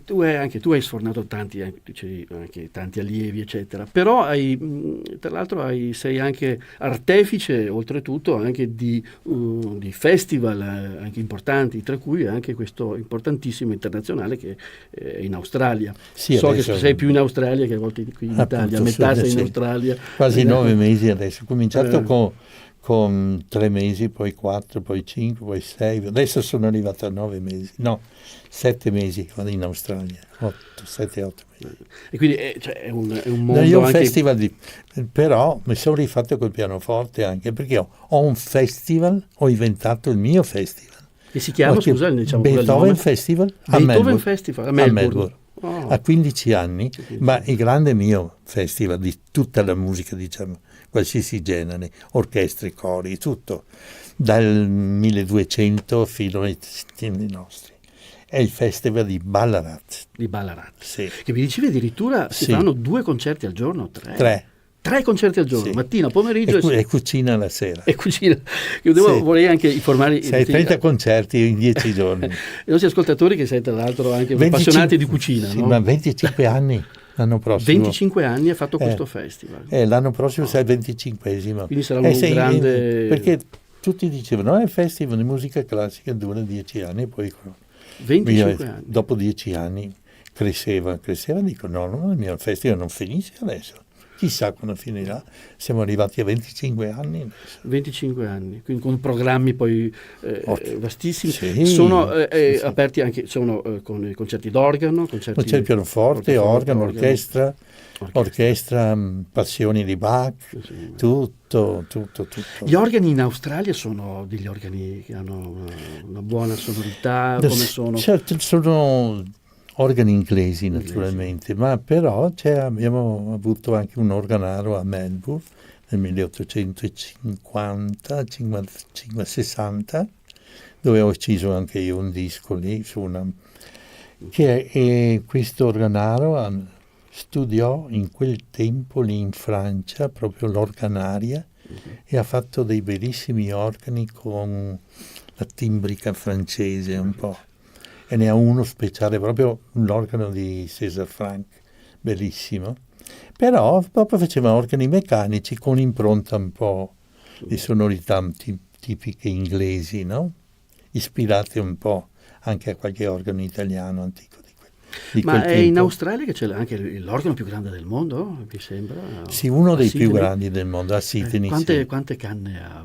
tu hai sfornato tanti allievi, eccetera, però tra l'altro sei anche artefice, oltretutto, anche di festival anche importanti, tra cui anche questo importantissimo internazionale che è in Australia. Sì, so che sei più in Australia che a volte qui in Italia, metà sei in Australia. Quasi 9 mesi adesso, ho cominciato con 3 mesi, poi 4, poi 5, poi 6, adesso sono arrivato a 9 mesi, 7 mesi vado in Australia, 7-8 mesi. E quindi è un mondo io ho un anche... festival però mi sono rifatto col pianoforte, anche perché ho un festival, ho inventato il mio festival. Che si chiama, scusa, diciamo Beethoven Festival a Melbourne. Oh. A 15 anni, ma il grande mio festival di tutta la musica, diciamo, qualsiasi genere, orchestre, cori, tutto, dal 1200 fino ai tempi nostri. È il festival di Ballarat. Sì. Che mi dicevi addirittura si fanno 2 concerti al giorno, 3. 3 concerti al giorno, mattina, pomeriggio e cucina la sera. E cucina. Io vorrei anche informare... 30 concerti in 10 giorni. I nostri ascoltatori, che sei tra l'altro anche appassionati di cucina. Sì, no? ma 25 anni. L'anno prossimo. 25 anni ha fatto questo festival. L'anno prossimo sarà il 25esimo. Quindi sarà un grande... Perché tutti dicevano, il festival di musica classica dura 10 anni, e poi 25 anni. Dopo 10 anni cresceva, dico no, il mio festival non finisce adesso. Chissà quando finirà, siamo arrivati a 25 anni adesso. 25 anni, quindi con programmi poi vastissimi. Sì, sono aperti anche con i concerti d'organo, concerti pianoforte, organo, orchestra, Passioni di Bach, tutto. Gli organi in Australia sono degli organi che hanno una buona sonorità, come sono? Certo, sono organi inglesi naturalmente, ma però abbiamo avuto anche un organaro a Melbourne nel 1850-60, dove ho ucciso anche io un disco lì, questo organaro studiò in quel tempo lì in Francia proprio l'organaria e ha fatto dei bellissimi organi con la timbrica francese un po'. E ne ha uno speciale, proprio l'organo di César Franck, bellissimo. Però proprio faceva organi meccanici con impronta un po' di sonorità tipiche inglesi, no? Ispirate un po' anche a qualche organo italiano antico di Ma quel è tempo. in Australia che c'è anche l'organo più grande del mondo, mi sembra? Sì, uno dei Sydney? più grandi del mondo, a Sydney. Quante canne ha?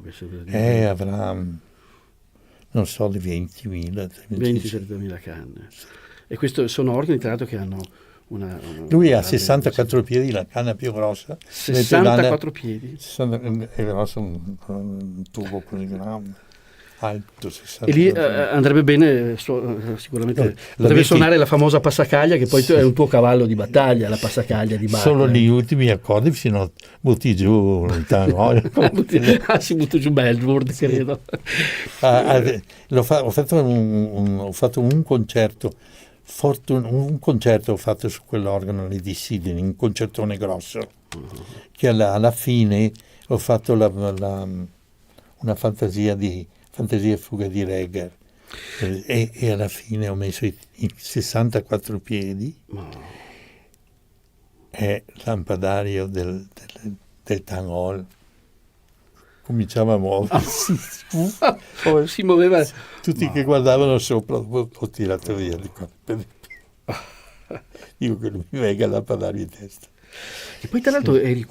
Avrà, non so, di 20.000. 20-30.000 canne. E questi sono organi, tra l'altro, che hanno una lui ha 64 piedi, la canna più grossa. 64 piedi? È grosso, un tubo così grande, alto 60. E lì andrebbe bene, sicuramente, potrebbe suonare la famosa passacaglia, che poi è un tuo cavallo di battaglia, la passacaglia di Bach. Solo gli ultimi accordi, fino butti giù il tango. Si butta giù Melbourne, credo. Ho fatto un concerto, ho fatto su quell'organo lì di Sydney, un concertone grosso, che alla fine ho fatto una fantasia e fuga di Reger, e alla fine ho messo i 64 piedi e lampadario del Town Hall cominciava a muoversi. Si muoveva. Tutti che guardavano sopra, ho tirato via di qua. Dico che non mi venga il lampadario in testa. E poi tra l'altro sei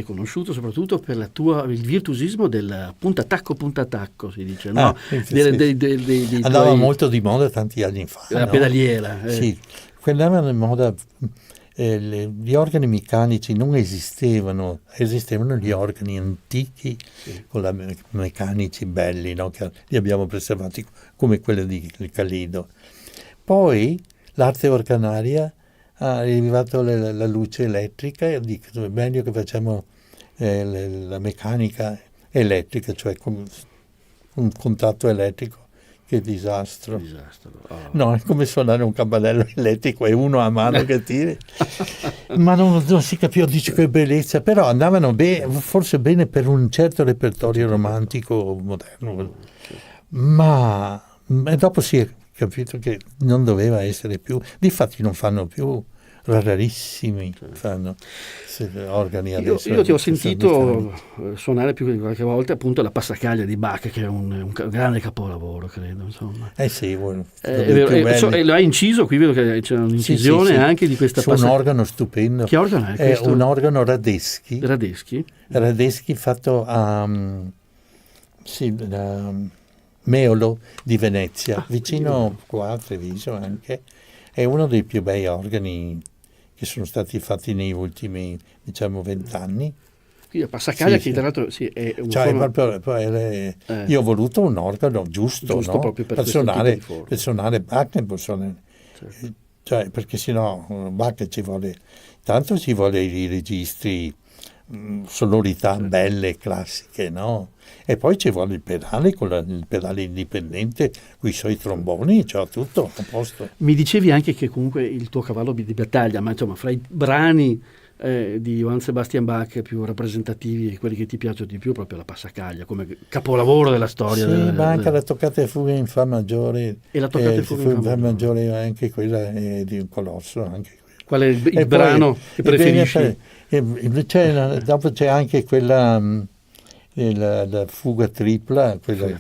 conosciuto soprattutto per il virtuosismo del punta-tacco, si dice, no? Andava molto di moda tanti anni fa. La pedaliera. Sì, andavano in moda, gli organi meccanici non esistevano gli organi antichi, con meccanici belli, no? Che li abbiamo preservati come quello di Calido. Poi l'arte organaria è arrivato la luce elettrica e dico è meglio che facciamo la meccanica elettrica, cioè con un contatto elettrico. Che disastro. No, è come suonare un campanello elettrico e uno a mano che tiri. Ma non si capiva, dice che bellezza, però andavano forse bene per un certo repertorio romantico moderno. Ma dopo si è capito che non doveva essere più, difatti non fanno più, rarissimi fanno organi adesso. Io ti ho sentito suonare più di qualche volta appunto la passacaglia di Bach, che è un grande capolavoro, credo, insomma. Sì, lo hai inciso, qui vedo che c'è un'incisione anche di questa passacaglia. Un organo stupendo. Che organo è questo? È un organo Radetzky fatto a Meolo di Venezia, vicino qua a Treviso anche. È uno dei più bei organi che sono stati fatti nei ultimi, 20 anni. Quindi la passacaglia che tra l'altro è un io ho voluto un organo giusto no? Proprio per suonare Bach, cioè, perché sennò Bach ci vuole i registri, sonorità belle, classiche, no? E poi ci vuole il pedale, il pedale indipendente, con i suoi tromboni, cioè tutto a posto. Mi dicevi anche che comunque il tuo cavallo di battaglia, ma insomma fra i brani di Johann Sebastian Bach più rappresentativi e quelli che ti piacciono di più, proprio la passacaglia come capolavoro della storia. Sì, ma anche la toccata e fuga in fa maggiore. E la toccata e fuga in fa maggiore anche quella è di un colosso, anche Qual è il brano che preferisci? Dopo c'è anche quella, la fuga tripla, quella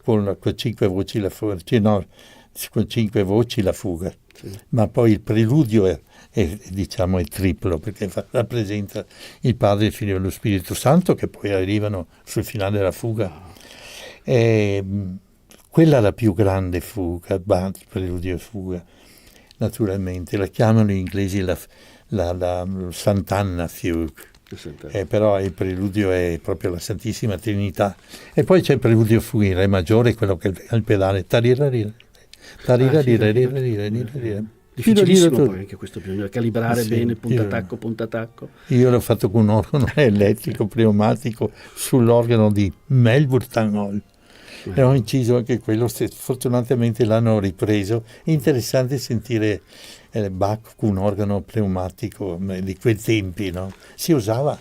con 5 voci la fuga, con 5 voci la fuga, sì. Ma poi il preludio è triplo, perché rappresenta il Padre, il Figlio e lo Spirito Santo, che poi arrivano sul finale della fuga. Quella è la più grande fuga, preludio e fuga, naturalmente. La chiamano gli inglesi la Sant'Anna Fugue. Però il preludio è proprio la Santissima Trinità. E poi c'è il preludio fuga in re maggiore, quello che è il pedale. Difficilissimo poi anche questo, bisogna calibrare bene punta attacco. Io l'ho fatto con un organo elettrico pneumatico sull'organo di Melbourne Town Hall. E ho inciso anche quello, fortunatamente l'hanno ripreso. È interessante sentire Bach con un organo pneumatico di quei tempi, no? Si usava,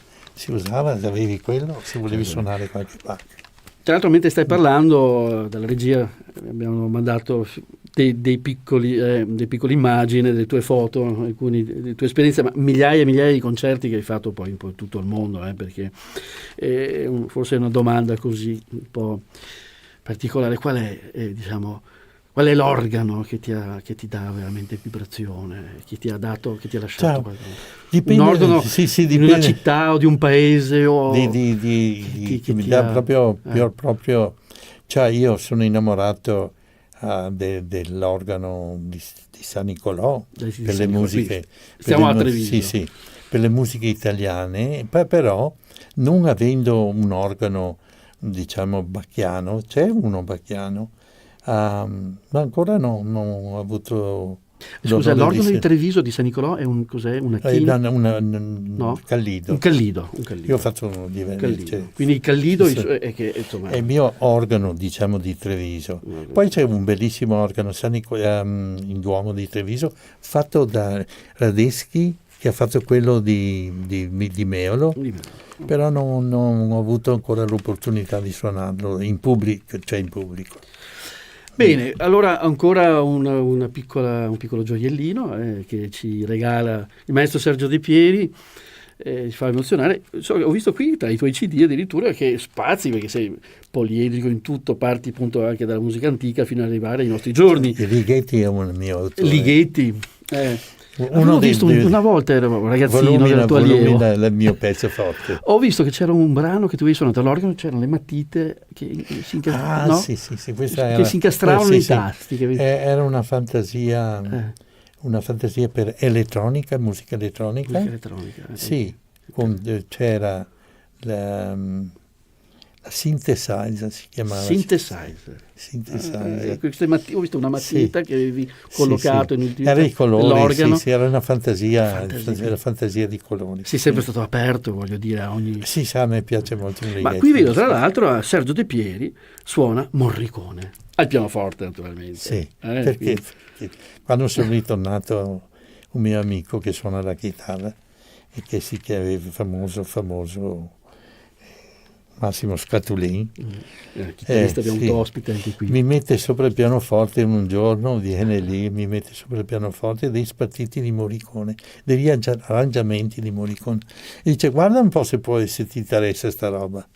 avevi quello, se volevi suonare qualche Bach. Tra l'altro, mentre stai parlando, dalla regia abbiamo mandato dei piccoli immagini delle tue foto, alcune delle tue esperienze, ma migliaia e migliaia di concerti che hai fatto poi in tutto il mondo, perché forse è una domanda così un po' particolare. Qual è l'organo che ti dà veramente vibrazione, che ti ha lasciato dipende, un organo dipende. Di una città o di un paese o che mi dà proprio, cioè io sono innamorato dell'organo di San Nicolò per le musiche, stiamo a Treviso. Sì, per le musiche italiane, però non avendo un organo bacchiano, c'è uno bacchiano, ma ancora non ho avuto. Scusa, l'organo di Treviso di San Nicolò è cos'è? Una china? No? Callido. Un callido. Io ho fatto diversi. Quindi il callido è che insomma è il mio organo, di Treviso. Poi c'è un bellissimo organo in Duomo di Treviso fatto da Radeschi, che ha fatto quello di Meolo. Però non ho avuto ancora l'opportunità di suonarlo in pubblico. Bene, allora ancora un piccolo gioiellino che ci regala il maestro Sergio De Pieri, ci fa emozionare. Ho visto qui tra i tuoi CD addirittura che spazi, perché sei poliedrico in tutto, parti appunto anche dalla musica antica fino ad arrivare ai nostri giorni. Ligeti è un mio autore. Ligeti. Ho visto una volta, ero un ragazzino del tuo allievo. È il mio pezzo forte. Ho visto che c'era un brano che tu avevi suonato all'organo, c'erano le matite che si incastravano, sì, che si incastravano nei tasti. Era una fantasia per elettronica, musica elettronica. Sì, c'era la synthesizer, si chiamava. Synthesizer. Ho visto una matita che avevi collocato era i colori, era una fantasia di colori. Sei sempre stato aperto, voglio dire, a ogni. Sì, a me piace molto. Ma qui vedo tra l'altro Sergio De Pieri suona Morricone al pianoforte, naturalmente. Sì, perché quando sono ritornato, un mio amico che suona la chitarra e che è famoso Massimo Scatulin, chitarrista, abbiamo avuto ospite anche qui. Mi mette sopra il pianoforte un giorno, viene lì, mi mette sopra il pianoforte dei spartiti di Morricone, degli arrangiamenti di Morricone, e dice: guarda un po' se ti interessa sta roba.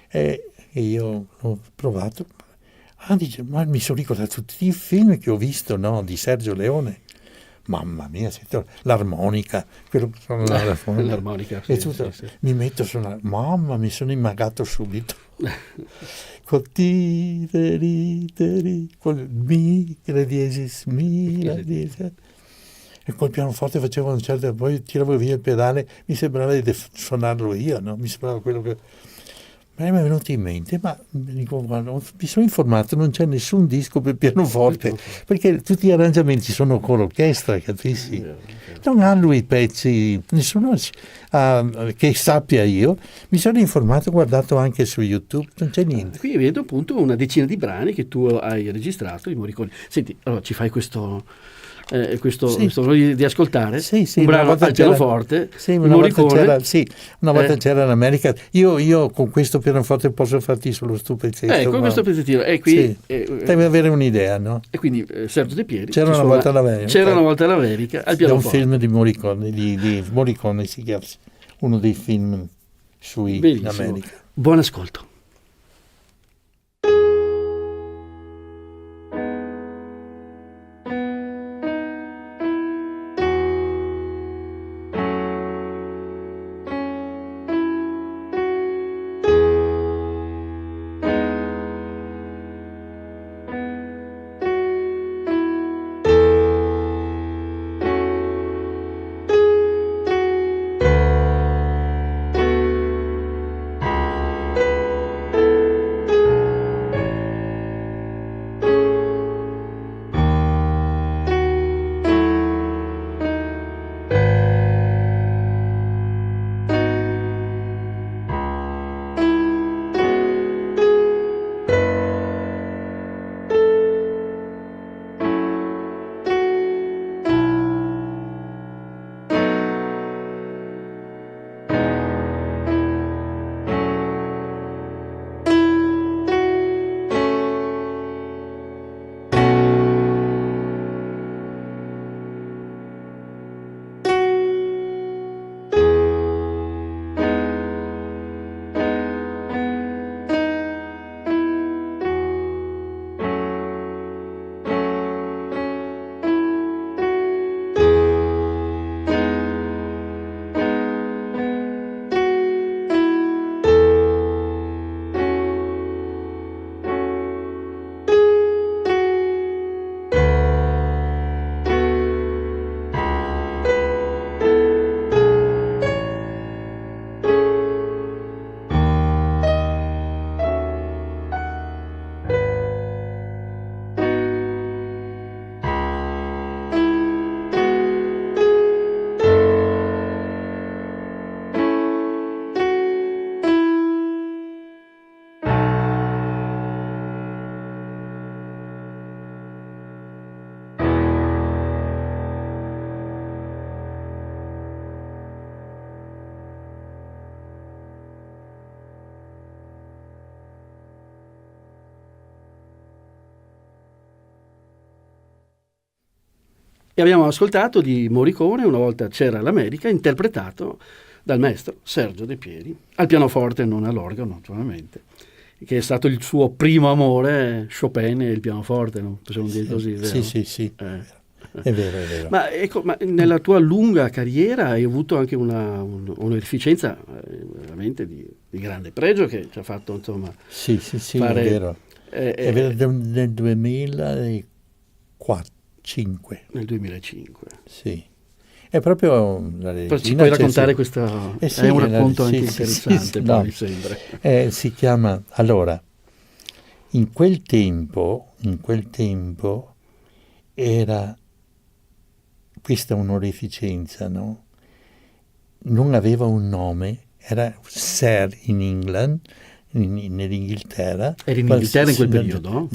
E io ho provato, dice, ma mi sono ricordato tutti i film che ho visto, no, di Sergio Leone. Mamma mia, l'armonica, quello che suona l'armonica, sì. Mi metto a suonare, mamma, mi sono immagato subito. Col mi, la diesis, mi, la diesis. E col pianoforte facevo un certo, poi tiravo via il pedale, mi sembrava di suonarlo io, no? Mi sembrava quello che. Mi è venuto in mente, ma dico, guarda, mi sono informato, non c'è nessun disco per pianoforte, perché tutti gli arrangiamenti sono con l'orchestra, capisci? Non ha lui i pezzi, nessuno che sappia io. Mi sono informato, ho guardato anche su YouTube, non c'è niente. Qui vedo appunto una decina di brani che tu hai registrato di Morricone. Senti, allora ci fai questo questo di ascoltare Sì, un brano al pianoforte. Sì, una volta c'era in America. Io con questo pianoforte posso farti solo sto pezzetto. Con questo pezzettino. E qui devi avere un'idea, no? E quindi Sergio De Pieri. C'era una volta all'America. C'era una volta all'America al pianoforte. È un film di Morricone, di Morricone si chiama, uno dei film sui in America. Buon ascolto. E abbiamo ascoltato di Morricone Una volta c'era l'America, interpretato dal maestro Sergio De Pieri, al pianoforte, non all'organo naturalmente, che è stato il suo primo amore, Chopin e il pianoforte, no? Possiamo dire così, vero? Sì. È vero. Ma ecco, nella tua lunga carriera hai avuto anche un'efficienza veramente di grande pregio, che ci ha fatto, insomma, fare... è vero. È vero, nel 2004. Nel 2005. Sì. È proprio la regina. Ci puoi raccontare questo? È un racconto anche interessante, mi sembra. Si chiama, allora, in quel tempo era questa onorificenza, no? Non aveva un nome, era Sir in England, nell'Inghilterra. Eri in Inghilterra in quel periodo, no?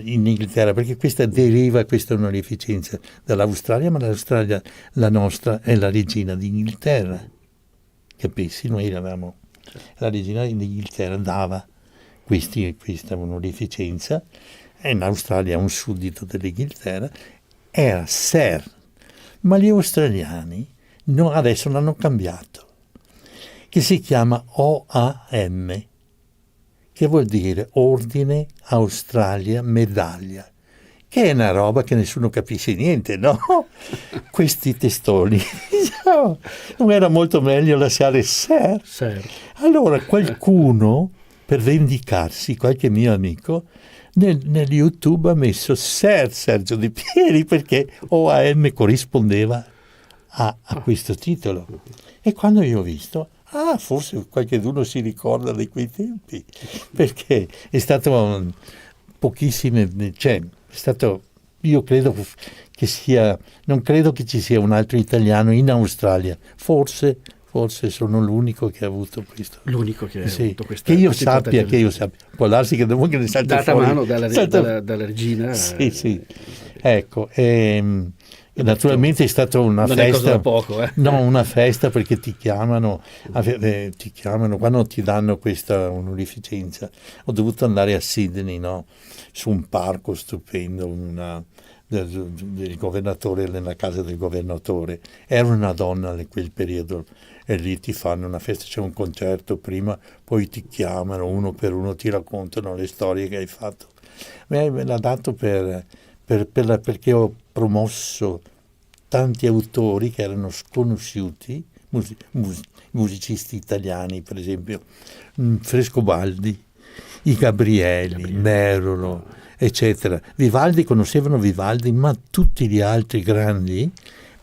In Inghilterra, perché questa onorificenza dall'Australia, ma l'Australia, la nostra, è la regina d'Inghilterra. Capisci? Noi eravamo... La regina d'Inghilterra dava questa onorificenza, e in Australia un suddito dell'Inghilterra, era Sir. Ma gli australiani adesso l'hanno cambiato, che si chiama OAM, che vuol dire Ordine Australia Medaglia, che è una roba che nessuno capisce niente, no? Questi testoni. Non era molto meglio lasciare Sir? Allora qualcuno, per vendicarsi, qualche mio amico, nel YouTube ha messo Sir Sergio De Pieri, perché OAM corrispondeva a questo titolo. E quando io ho visto... forse qualcuno si ricorda di quei tempi, perché è stato io credo che non credo che ci sia un altro italiano in Australia, forse sono l'unico che ha avuto questo. L'unico che ha avuto questa. Che io sappia, può darsi che dopo che ne salta data fuori. Data mano dalla regina. Sì. Ecco, E naturalmente è stata una non festa. è cosa da poco, No, una festa perché ti chiamano quando ti danno questa onorificenza. Ho dovuto andare a Sydney, no? Su un parco stupendo, del governatore, nella casa del governatore. Era una donna in quel periodo e lì ti fanno una festa, c'è un concerto prima, poi ti chiamano uno per uno, ti raccontano le storie che hai fatto. Me l'ha dato perché ho promosso tanti autori che erano sconosciuti, musicisti italiani, per esempio Frescobaldi, i Gabrieli, Merolo, eccetera. Conoscevano Vivaldi, ma tutti gli altri grandi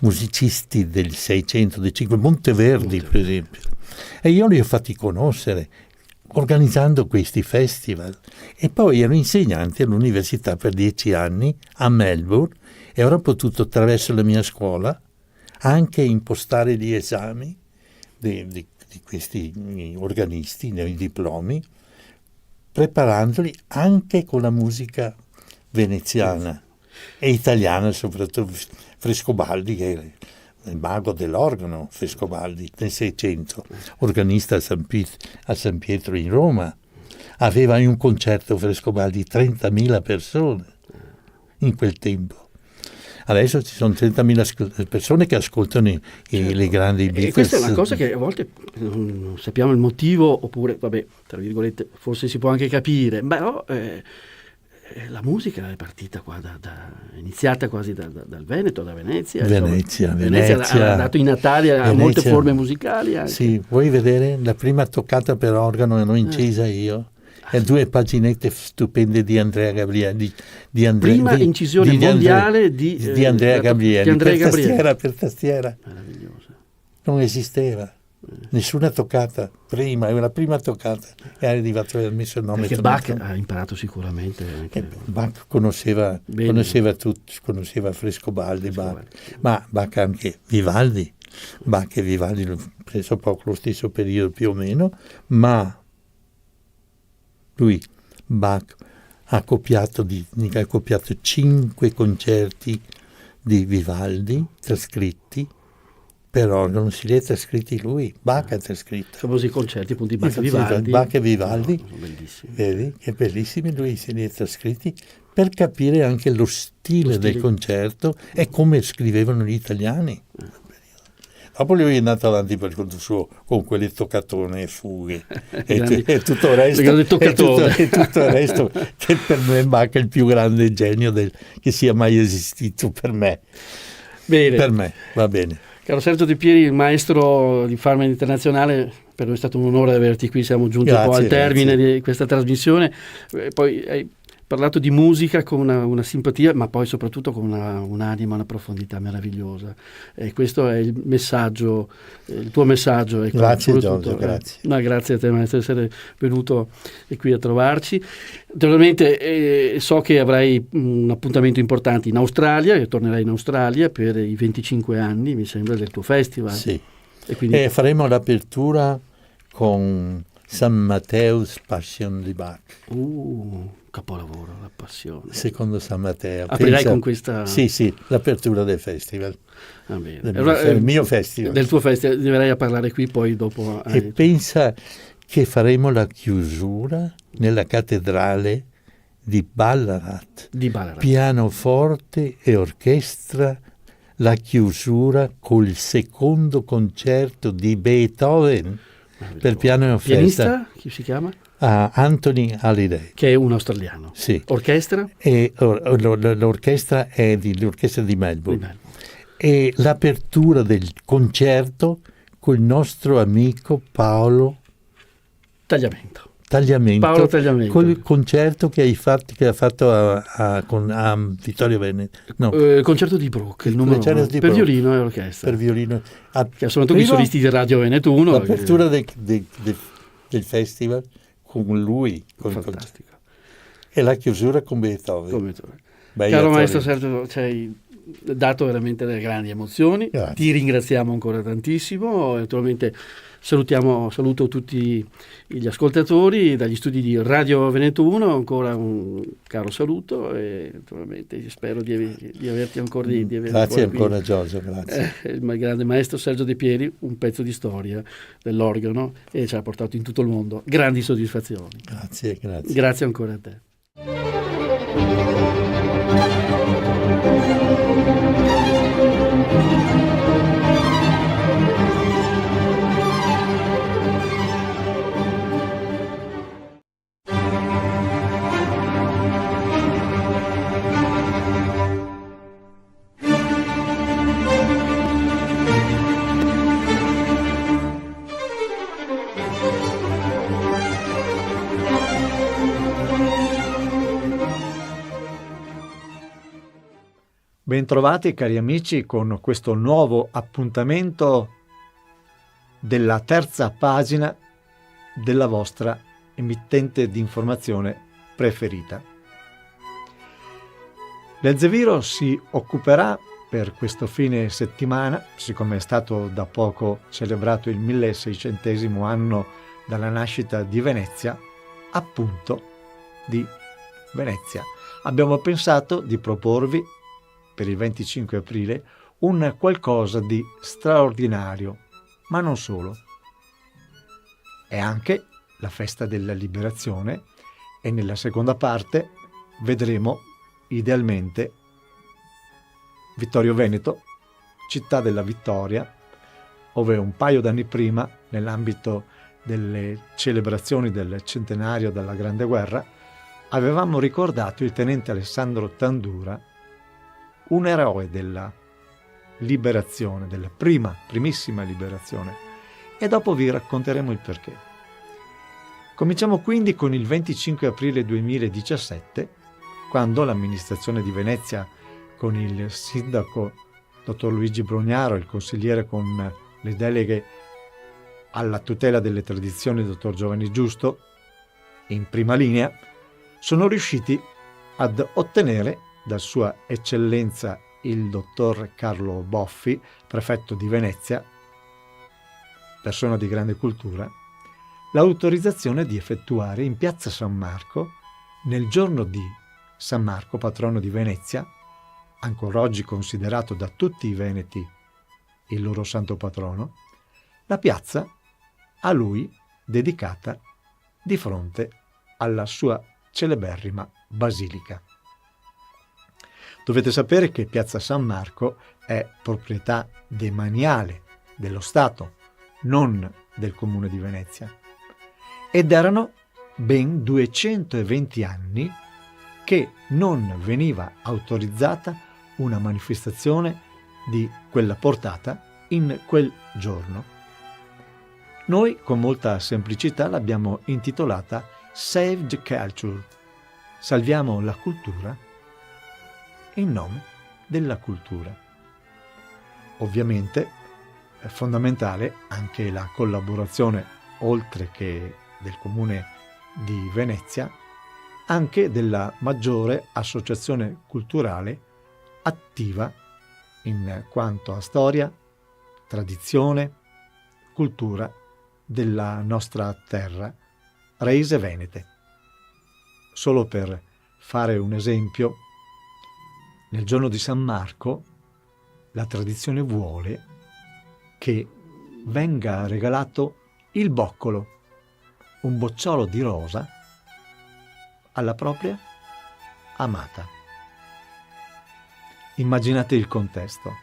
musicisti del 600, del 500, Monteverdi per esempio. E io li ho fatti conoscere organizzando questi festival. E poi ero insegnante all'università per 10 anni a Melbourne e ero potuto attraverso la mia scuola anche impostare gli esami di questi organisti, nei diplomi, preparandoli anche con la musica veneziana e italiana, soprattutto Frescobaldi, che era il mago dell'organo, Frescobaldi, nel 600, organista a San Pietro in Roma. Aveva in un concerto Frescobaldi 30.000 persone in quel tempo. Adesso ci sono 30.000 persone che ascoltano le grandi Beatles. E questa è una cosa che a volte non sappiamo il motivo, oppure, vabbè, tra virgolette, forse si può anche capire, però la musica è partita qua è iniziata quasi dal Veneto, da Venezia. Venezia ha dato i natali a molte forme musicali anche. Sì, vuoi vedere la prima toccata per organo l'ho incisa io? E 2 paginette stupende di Andrea Gabrieli. Prima incisione mondiale di Andrea Gabrieli. Per tastiera. Meravigliosa. Non esisteva. Nessuna toccata prima, è la prima toccata e è arrivato il messo il nome. Perché Bach ha imparato sicuramente anche. Bach conosceva tutti, conosceva Frescobaldi, ma Bach anche Vivaldi. Bach e Vivaldi hanno preso poco lo stesso periodo più o meno, ma lui, Bach, ha copiato 5 concerti di Vivaldi trascritti per organo, si li ha trascritti lui, Bach ha trascritto. Famosi concerti appunto di Bach e Vivaldi. Bach e Vivaldi, sono bellissimi. Vedi, che bellissimi, lui se li ha trascritti per capire anche lo stile del concerto e come scrivevano gli italiani. Dopo lui è andato avanti per conto suo con quelle toccatone e fughe e tutto il resto, che per me Bach è il più grande genio che sia mai esistito per me. Bene. Per me, va bene. Caro Sergio De Pieri, il maestro di Farmen Internazionale, per noi è stato un onore averti qui, siamo giunti un po' al termine di questa trasmissione. Poi hai parlato di musica con una simpatia, ma poi soprattutto con un'anima, una profondità meravigliosa. E questo è il messaggio, il tuo messaggio. Ecco, grazie Giorgio, grazie. No, grazie a te maestro di essere venuto qui a trovarci. Naturalmente so che avrai un appuntamento importante in Australia, che tornerai in Australia per i 25 anni, mi sembra, del tuo festival. Sì, e quindi faremo l'apertura con San Matteo's Passion di Bach. Capolavoro, la passione. Secondo San Matteo. Aprirai con questa... Sì, l'apertura del festival. Va bene. Del mio festival. Del tuo festival, verrai a parlare qui poi dopo. E pensa che faremo la chiusura nella cattedrale di Ballarat. Pianoforte e orchestra, la chiusura col secondo concerto di Beethoven per piano e orchestra. Pianista? Chi si chiama? Anthony Hallyday, che è un australiano. Sì. Orchestra? L'orchestra è l'orchestra di Melbourne. E l'apertura del concerto col nostro amico Paolo Tagliamento. Paolo Tagliamento. Col concerto che ha fatto a Vittorio Veneto. No. Concerto di Bruch, il numero 1, per violino e orchestra. Per violino. Che sono tutti i solisti di Radio Veneto 1. L'apertura del festival con lui. Fantastico. E la chiusura con Beethoven. Caro maestro Sergio, dato veramente delle grandi emozioni. Grazie. Ti ringraziamo ancora tantissimo. Naturalmente saluto tutti gli ascoltatori dagli studi di Radio Veneto 1, ancora un caro saluto e naturalmente spero di averti ancora di averti Grazie ancora qui. Giorgio, grazie. Il grande maestro Sergio De Pieri, un pezzo di storia dell'organo e ci ha portato in tutto il mondo grandi soddisfazioni. Grazie. Grazie ancora a te. Bentrovati cari amici con questo nuovo appuntamento della terza pagina della vostra emittente di informazione preferita. L'Elzeviro si occuperà per questo fine settimana, siccome è stato da poco celebrato il 1600° anno dalla nascita di Venezia, appunto di Venezia. Abbiamo pensato di proporvi per il 25 aprile un qualcosa di straordinario, ma non solo. È anche la festa della liberazione e nella seconda parte vedremo idealmente Vittorio Veneto, città della vittoria, dove un paio d'anni prima, nell'ambito delle celebrazioni del centenario della Grande Guerra, avevamo ricordato il tenente Alessandro Tandura, un eroe della liberazione, della primissima liberazione, e dopo vi racconteremo il perché. Cominciamo quindi con il 25 aprile 2017, quando l'amministrazione di Venezia, con il sindaco dottor Luigi Brugnaro, il consigliere con le deleghe alla tutela delle tradizioni dottor Giovanni Giusto, in prima linea, sono riusciti ad ottenere da Sua Eccellenza il dottor Carlo Boffi, prefetto di Venezia, persona di grande cultura, l'autorizzazione di effettuare in piazza San Marco, nel giorno di San Marco, patrono di Venezia, ancora oggi considerato da tutti i veneti il loro santo patrono, la piazza a lui dedicata di fronte alla sua celeberrima basilica. Dovete sapere che Piazza San Marco è proprietà demaniale dello Stato, non del Comune di Venezia. Ed erano ben 220 anni che non veniva autorizzata una manifestazione di quella portata in quel giorno. Noi con molta semplicità l'abbiamo intitolata Save the Culture, salviamo la cultura in nome della cultura. Ovviamente è fondamentale anche la collaborazione, oltre che del Comune di Venezia, anche della maggiore associazione culturale attiva in quanto a storia, tradizione, cultura della nostra terra, raíces venete. Solo per fare un esempio, nel giorno di San Marco la tradizione vuole che venga regalato il boccolo, un bocciolo di rosa, alla propria amata. Immaginate il contesto.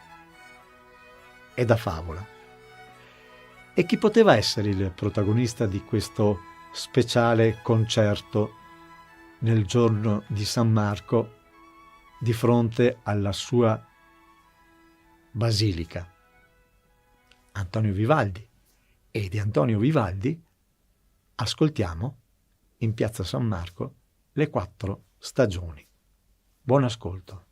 È da favola. E chi poteva essere il protagonista di questo speciale concerto nel giorno di San Marco di fronte alla sua basilica? Antonio Vivaldi. E di Antonio Vivaldi ascoltiamo in Piazza San Marco le 4 stagioni. Buon ascolto.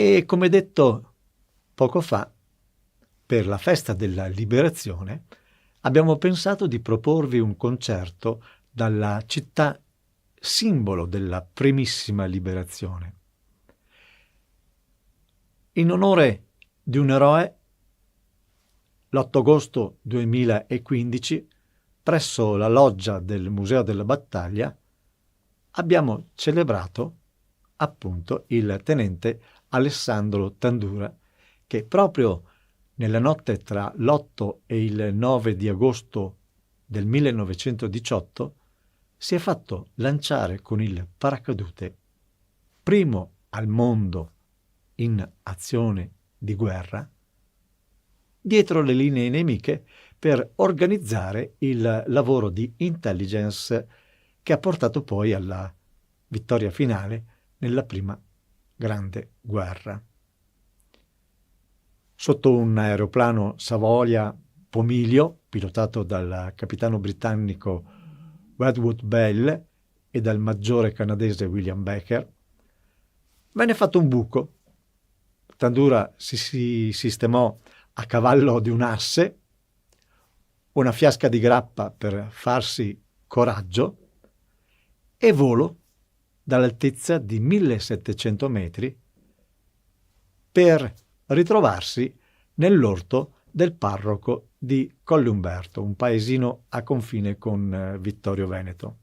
E come detto poco fa, per la festa della liberazione abbiamo pensato di proporvi un concerto dalla città simbolo della primissima liberazione. In onore di un eroe, l'8 agosto 2015, presso la loggia del Museo della Battaglia, abbiamo celebrato appunto il tenente Alessandro Tandura, che proprio nella notte tra l'8 e il 9 di agosto del 1918 si è fatto lanciare con il paracadute, primo al mondo in azione di guerra, dietro le linee nemiche per organizzare il lavoro di intelligence che ha portato poi alla vittoria finale nella prima grande guerra. Sotto un aeroplano Savoia Pomilio, pilotato dal capitano britannico Wedgwood Bell e dal maggiore canadese William Baker, venne fatto un buco. Tandura si sistemò a cavallo di un asse, una fiasca di grappa per farsi coraggio e volò dall'altezza di 1700 metri per ritrovarsi nell'orto del parroco di Colleumberto, un paesino a confine con Vittorio Veneto.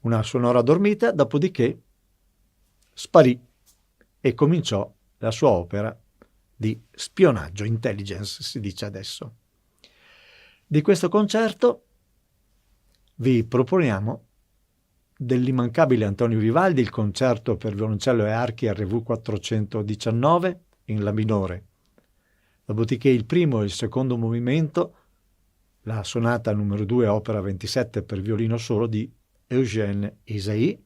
Una sonora dormita, dopodiché sparì e cominciò la sua opera di spionaggio, intelligence si dice adesso. Di questo concerto vi proponiamo dell'immancabile Antonio Vivaldi il concerto per violoncello e archi RV 419 in La minore, dopodiché il primo e il secondo movimento, la sonata numero 2 opera 27 per violino solo di Eugène Isaïe,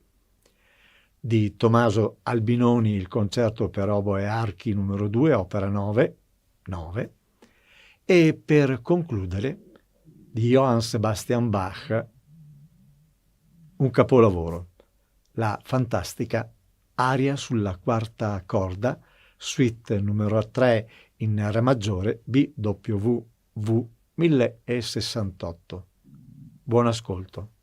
di Tommaso Albinoni il concerto per oboe e archi numero 2 opera 9 e per concludere di Johann Sebastian Bach un capolavoro, la fantastica aria sulla quarta corda, suite numero 3 in Re maggiore BWV 1068. Buon ascolto.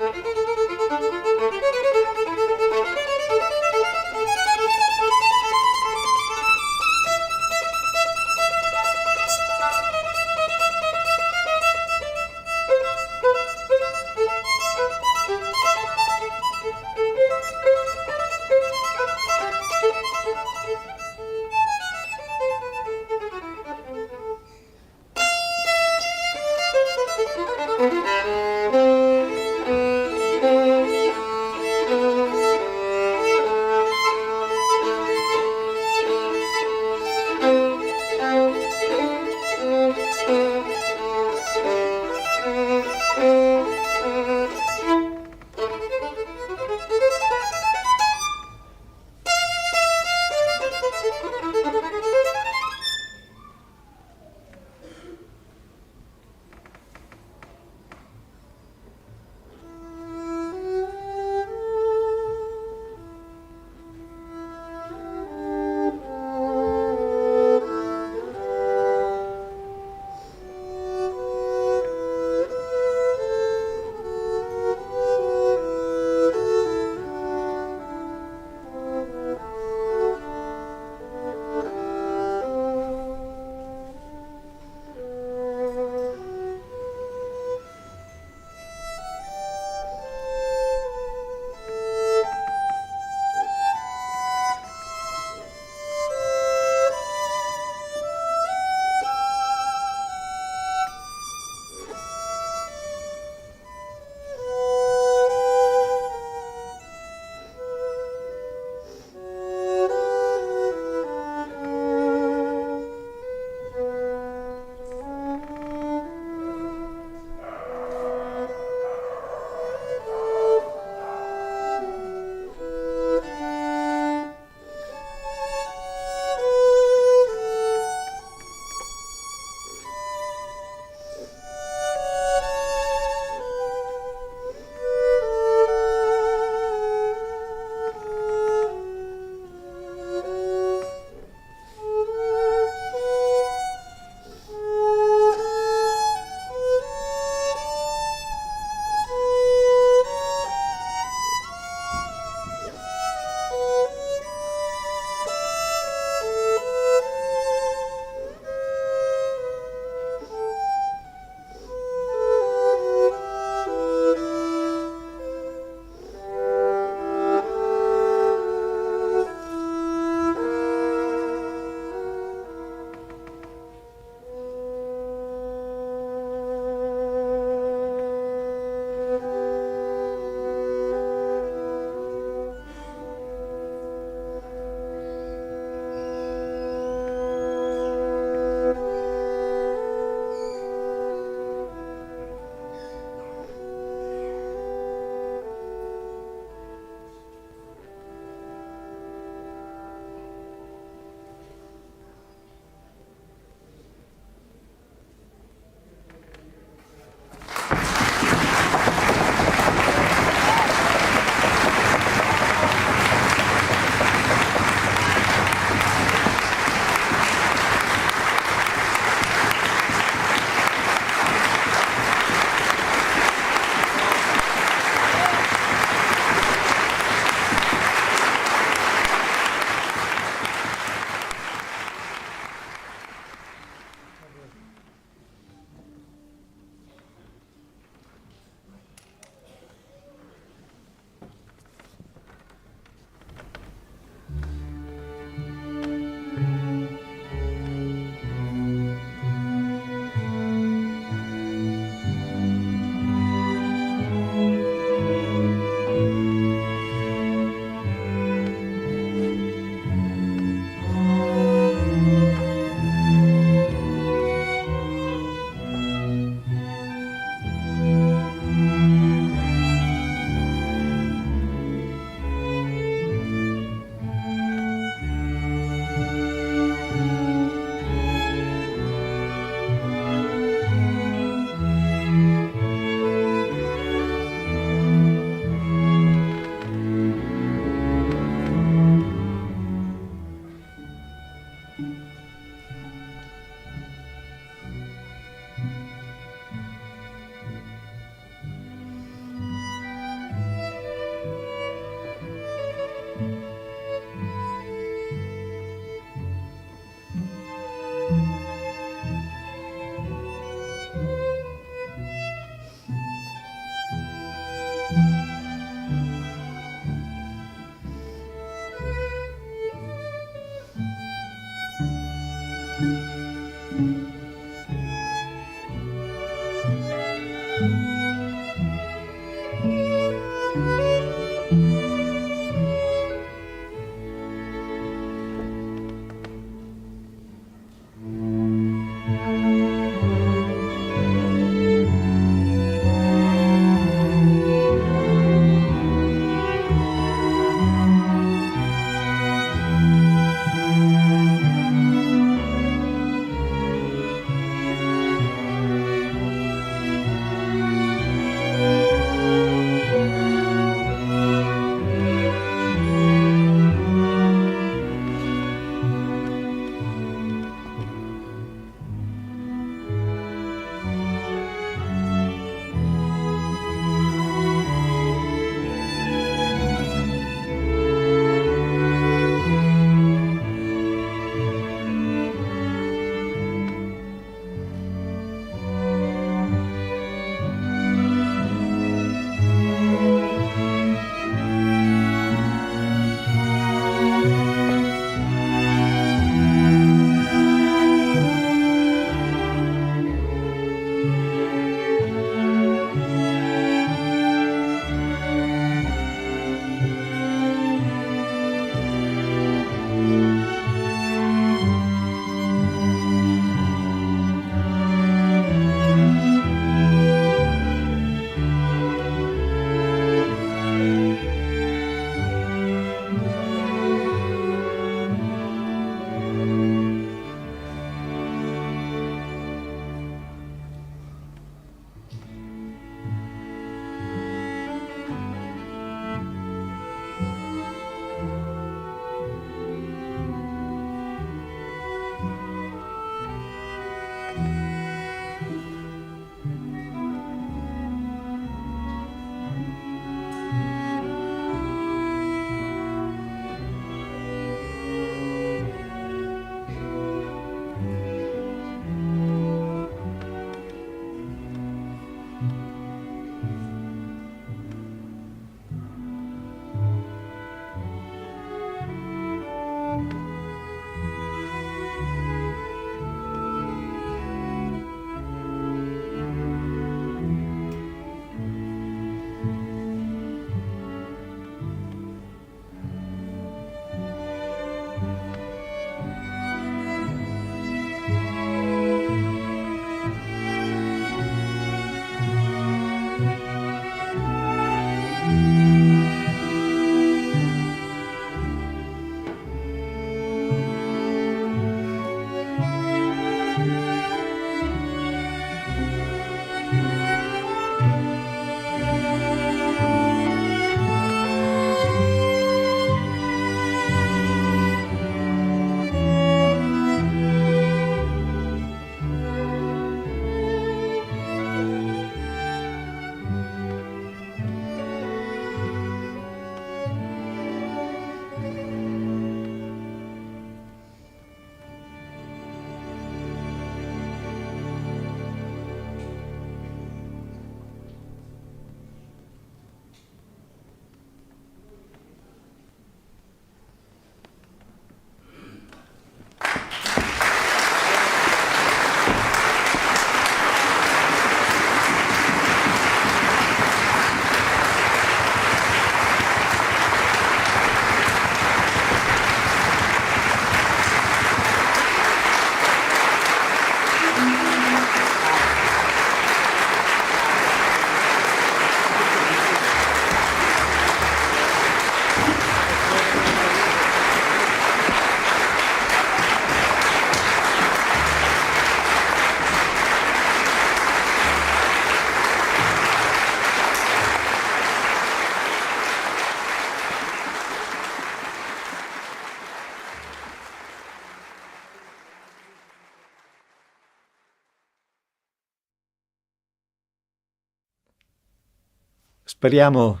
Speriamo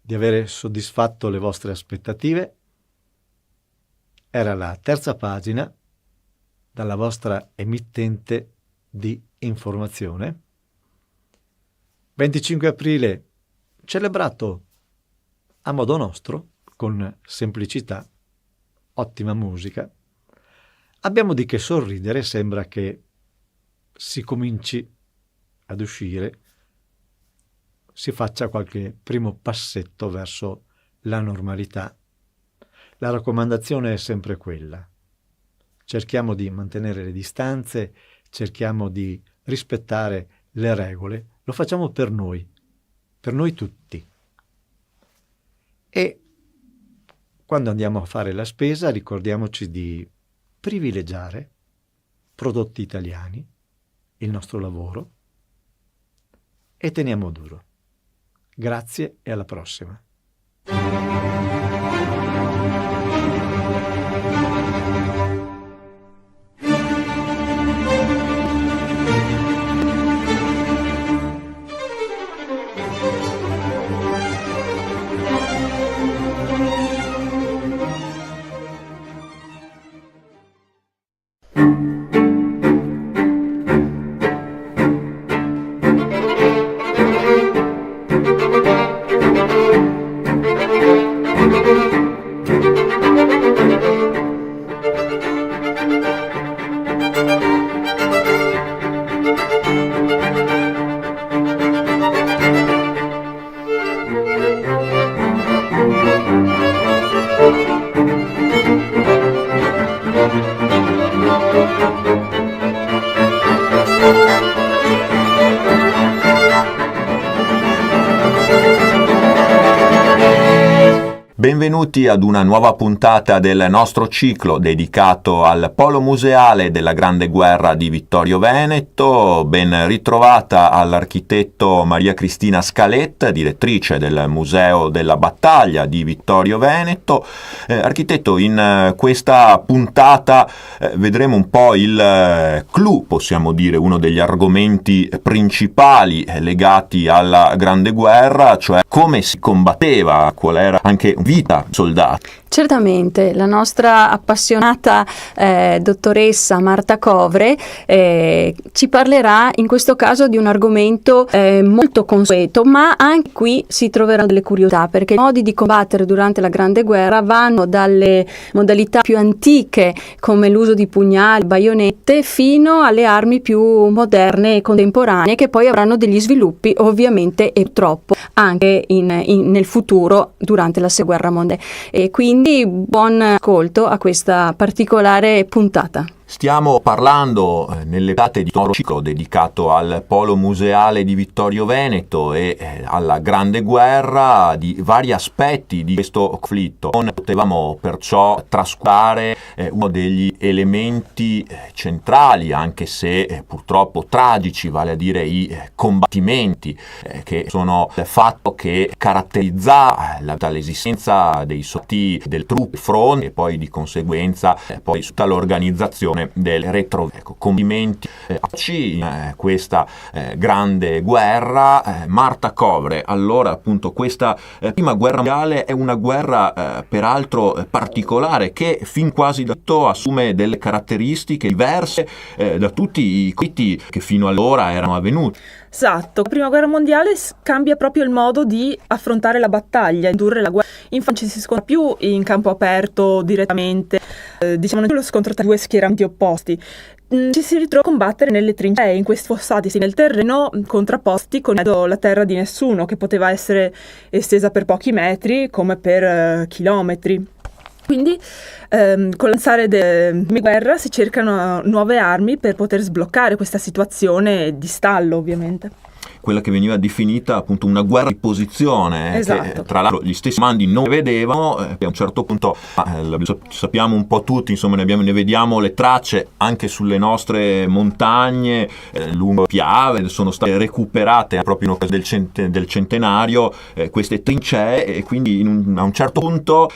di avere soddisfatto le vostre aspettative. Era la terza pagina dalla vostra emittente di informazione. 25 aprile celebrato a modo nostro, con semplicità, ottima musica. Abbiamo di che sorridere, sembra che si cominci ad uscire, si faccia qualche primo passetto verso la normalità. La raccomandazione è sempre quella. Cerchiamo di mantenere le distanze, cerchiamo di rispettare le regole, lo facciamo per noi tutti. E quando andiamo a fare la spesa ricordiamoci di privilegiare prodotti italiani, il nostro lavoro, e teniamo duro. Grazie e alla prossima. Benvenuti ad una nuova puntata del nostro ciclo dedicato al Polo Museale della Grande Guerra di Vittorio Veneto. Ben ritrovata all'architetto Maria Cristina Scaletta, direttrice del Museo della Battaglia di Vittorio Veneto. Architetto, in questa puntata vedremo un po' il clou, possiamo dire, uno degli argomenti principali legati alla Grande Guerra, cioè come si combatteva, qual era anche vita soldati. Certamente, la nostra appassionata dottoressa Marta Covre ci parlerà in questo caso di un argomento molto consueto, ma anche qui si troveranno delle curiosità, perché i modi di combattere durante la Grande Guerra vanno dalle modalità più antiche, come l'uso di pugnali, baionette, fino alle armi più moderne e contemporanee, che poi avranno degli sviluppi ovviamente e purtroppo anche nel futuro durante la Seconda Guerra Mondiale. E quindi buon ascolto a questa particolare puntata. Stiamo parlando nelle puntate di nostro ciclo dedicato al Polo Museale di Vittorio Veneto e alla Grande Guerra di vari aspetti di questo conflitto. Non potevamo perciò trascurare uno degli elementi centrali, anche se purtroppo tragici, vale a dire i combattimenti, che sono il fatto che caratterizza l'esistenza dei soldati del truppe front e poi di conseguenza poi tutta l'organizzazione del retro. Complimenti in questa grande guerra. Marta Covre, allora appunto questa prima guerra mondiale è una guerra peraltro particolare, che fin quasi da tutto assume delle caratteristiche diverse da tutti i conflitti che fino allora erano avvenuti. Esatto, la prima guerra mondiale cambia proprio il modo di affrontare la battaglia, indurre la guerra. Infatti non ci si scontra più in campo aperto direttamente, diciamo non è lo scontro tra due schieramenti opposti. Ci si ritrova a combattere nelle trincee, in questi fossati nel terreno contrapposti con la terra di nessuno, che poteva essere estesa per pochi metri come per chilometri. Quindi con l'avanzare della guerra si cercano nuove armi per poter sbloccare questa situazione di stallo, ovviamente. Quella che veniva definita appunto una guerra di posizione, esatto. Che tra l'altro gli stessi comandi non vedevano, e a un certo punto sappiamo un po' tutti, insomma ne vediamo le tracce anche sulle nostre montagne lungo Piave, sono state recuperate proprio in occasione del centenario queste trincee, e quindi a un certo punto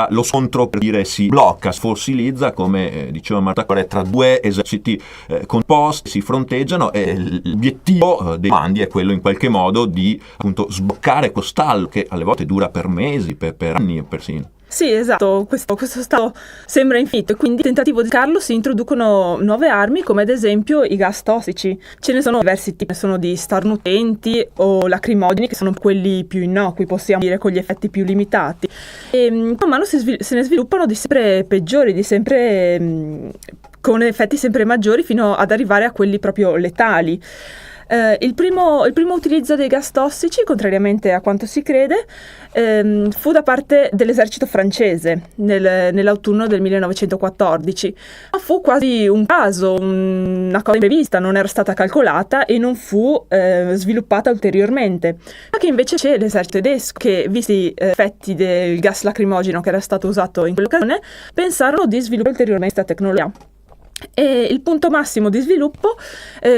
lo scontro, per dire, si blocca, si fossilizza, come diceva Marta Covre, tra due eserciti composti, si fronteggiano, e l'obiettivo dei comandi Normandia è quello in qualche modo di appunto sbloccare questo stallo che alle volte dura per mesi, per anni persino. Sì, esatto, questo stallo sembra infinito e quindi nel tentativo di Carlo si introducono nuove armi come ad esempio i gas tossici. Ce ne sono diversi tipi, sono di starnutenti o lacrimogeni che sono quelli più innocui, possiamo dire, con gli effetti più limitati. E man mano se ne sviluppano di sempre peggiori, di sempre con effetti sempre maggiori fino ad arrivare a quelli proprio letali. Il primo utilizzo dei gas tossici, contrariamente a quanto si crede, fu da parte dell'esercito francese nell'autunno del 1914. Ma fu quasi un caso, una cosa imprevista, non era stata calcolata e non fu sviluppata ulteriormente. Ma che invece c'è l'esercito tedesco che, visti gli effetti del gas lacrimogeno che era stato usato in quell'occasione, pensarono di sviluppare ulteriormente questa tecnologia. E il punto massimo di sviluppo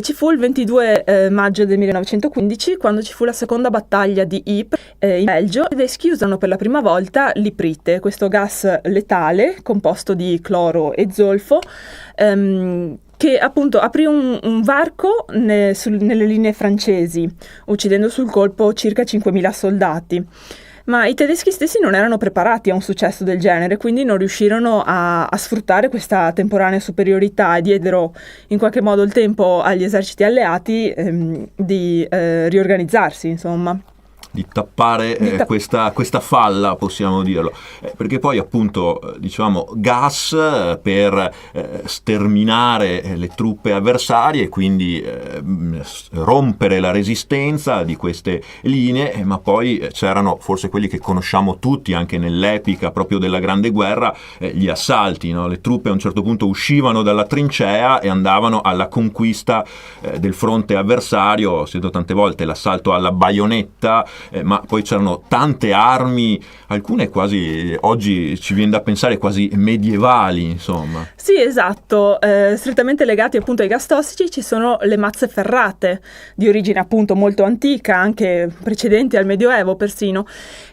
ci fu il 22 maggio del 1915, quando ci fu la seconda battaglia di Ypres in Belgio. I tedeschi usano per la prima volta l'iprite, questo gas letale composto di cloro e zolfo, che appunto aprì un varco nelle linee francesi, uccidendo sul colpo circa 5.000 soldati. Ma i tedeschi stessi non erano preparati a un successo del genere, quindi non riuscirono a sfruttare questa temporanea superiorità e diedero in qualche modo il tempo agli eserciti alleati di riorganizzarsi, insomma. Di tappare questa falla, possiamo dirlo, perché poi appunto diciamo gas per sterminare le truppe avversarie e quindi rompere la resistenza di queste linee, ma poi c'erano forse quelli che conosciamo tutti anche nell'epica proprio della Grande Guerra, gli assalti, no? Le truppe a un certo punto uscivano dalla trincea e andavano alla conquista del fronte avversario. Ho sentito tante volte l'assalto alla baionetta, ma poi c'erano tante armi, alcune quasi oggi ci viene da pensare quasi medievali, insomma. Sì, esatto, strettamente legati appunto ai gas tossici ci sono le mazze ferrate, di origine appunto molto antica, anche precedenti al Medioevo persino,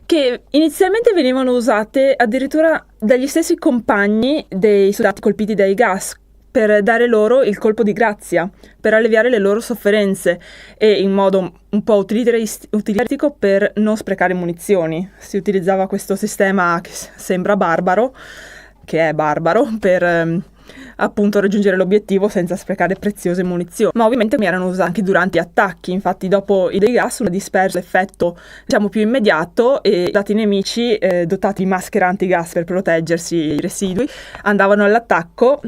che inizialmente venivano usate addirittura dagli stessi compagni dei soldati colpiti dai gas, per dare loro il colpo di grazia, per alleviare le loro sofferenze e in modo un po' utilitaristico per non sprecare munizioni. Si utilizzava questo sistema che sembra barbaro, che è barbaro, per appunto raggiungere l'obiettivo senza sprecare preziose munizioni, ma ovviamente mi erano usati anche durante gli attacchi. Infatti dopo i dei gas una disperso l'effetto diciamo più immediato e i soldati nemici dotati di maschere antigas per proteggersi i residui andavano all'attacco,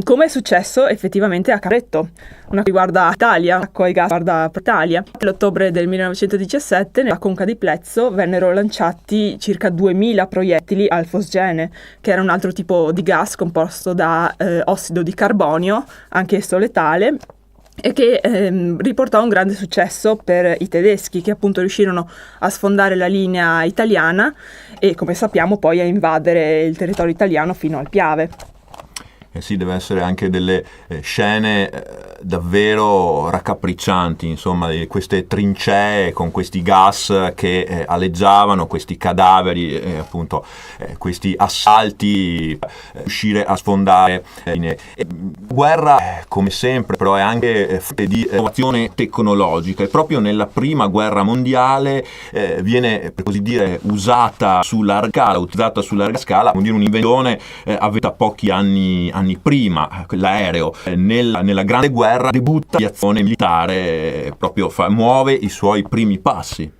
come è successo effettivamente a Capretto, una che riguarda Italia, l'attacco ai gas riguarda Italia. Nell'ottobre del 1917 nella conca di Plezzo vennero lanciati circa 2000 proiettili al fosgene, che era un altro tipo di gas composto da ossido di carbonio, anch'esso letale, e che riportò un grande successo per i tedeschi, che appunto riuscirono a sfondare la linea italiana e, come sappiamo, poi a invadere il territorio italiano fino al Piave. Sì, deve essere anche delle scene davvero raccapriccianti, insomma, di queste trincee con questi gas che aleggiavano, questi cadaveri, appunto questi assalti, riuscire a sfondare. Guerra, come sempre, però è anche di innovazione tecnologica, e proprio nella prima guerra mondiale viene, per così dire, utilizzata su larga scala, vuol dire un'invenzione avvenuta pochi anni prima, l'aereo. Nella Grande Guerra debutta l'aviazione militare, proprio muove i suoi primi passi.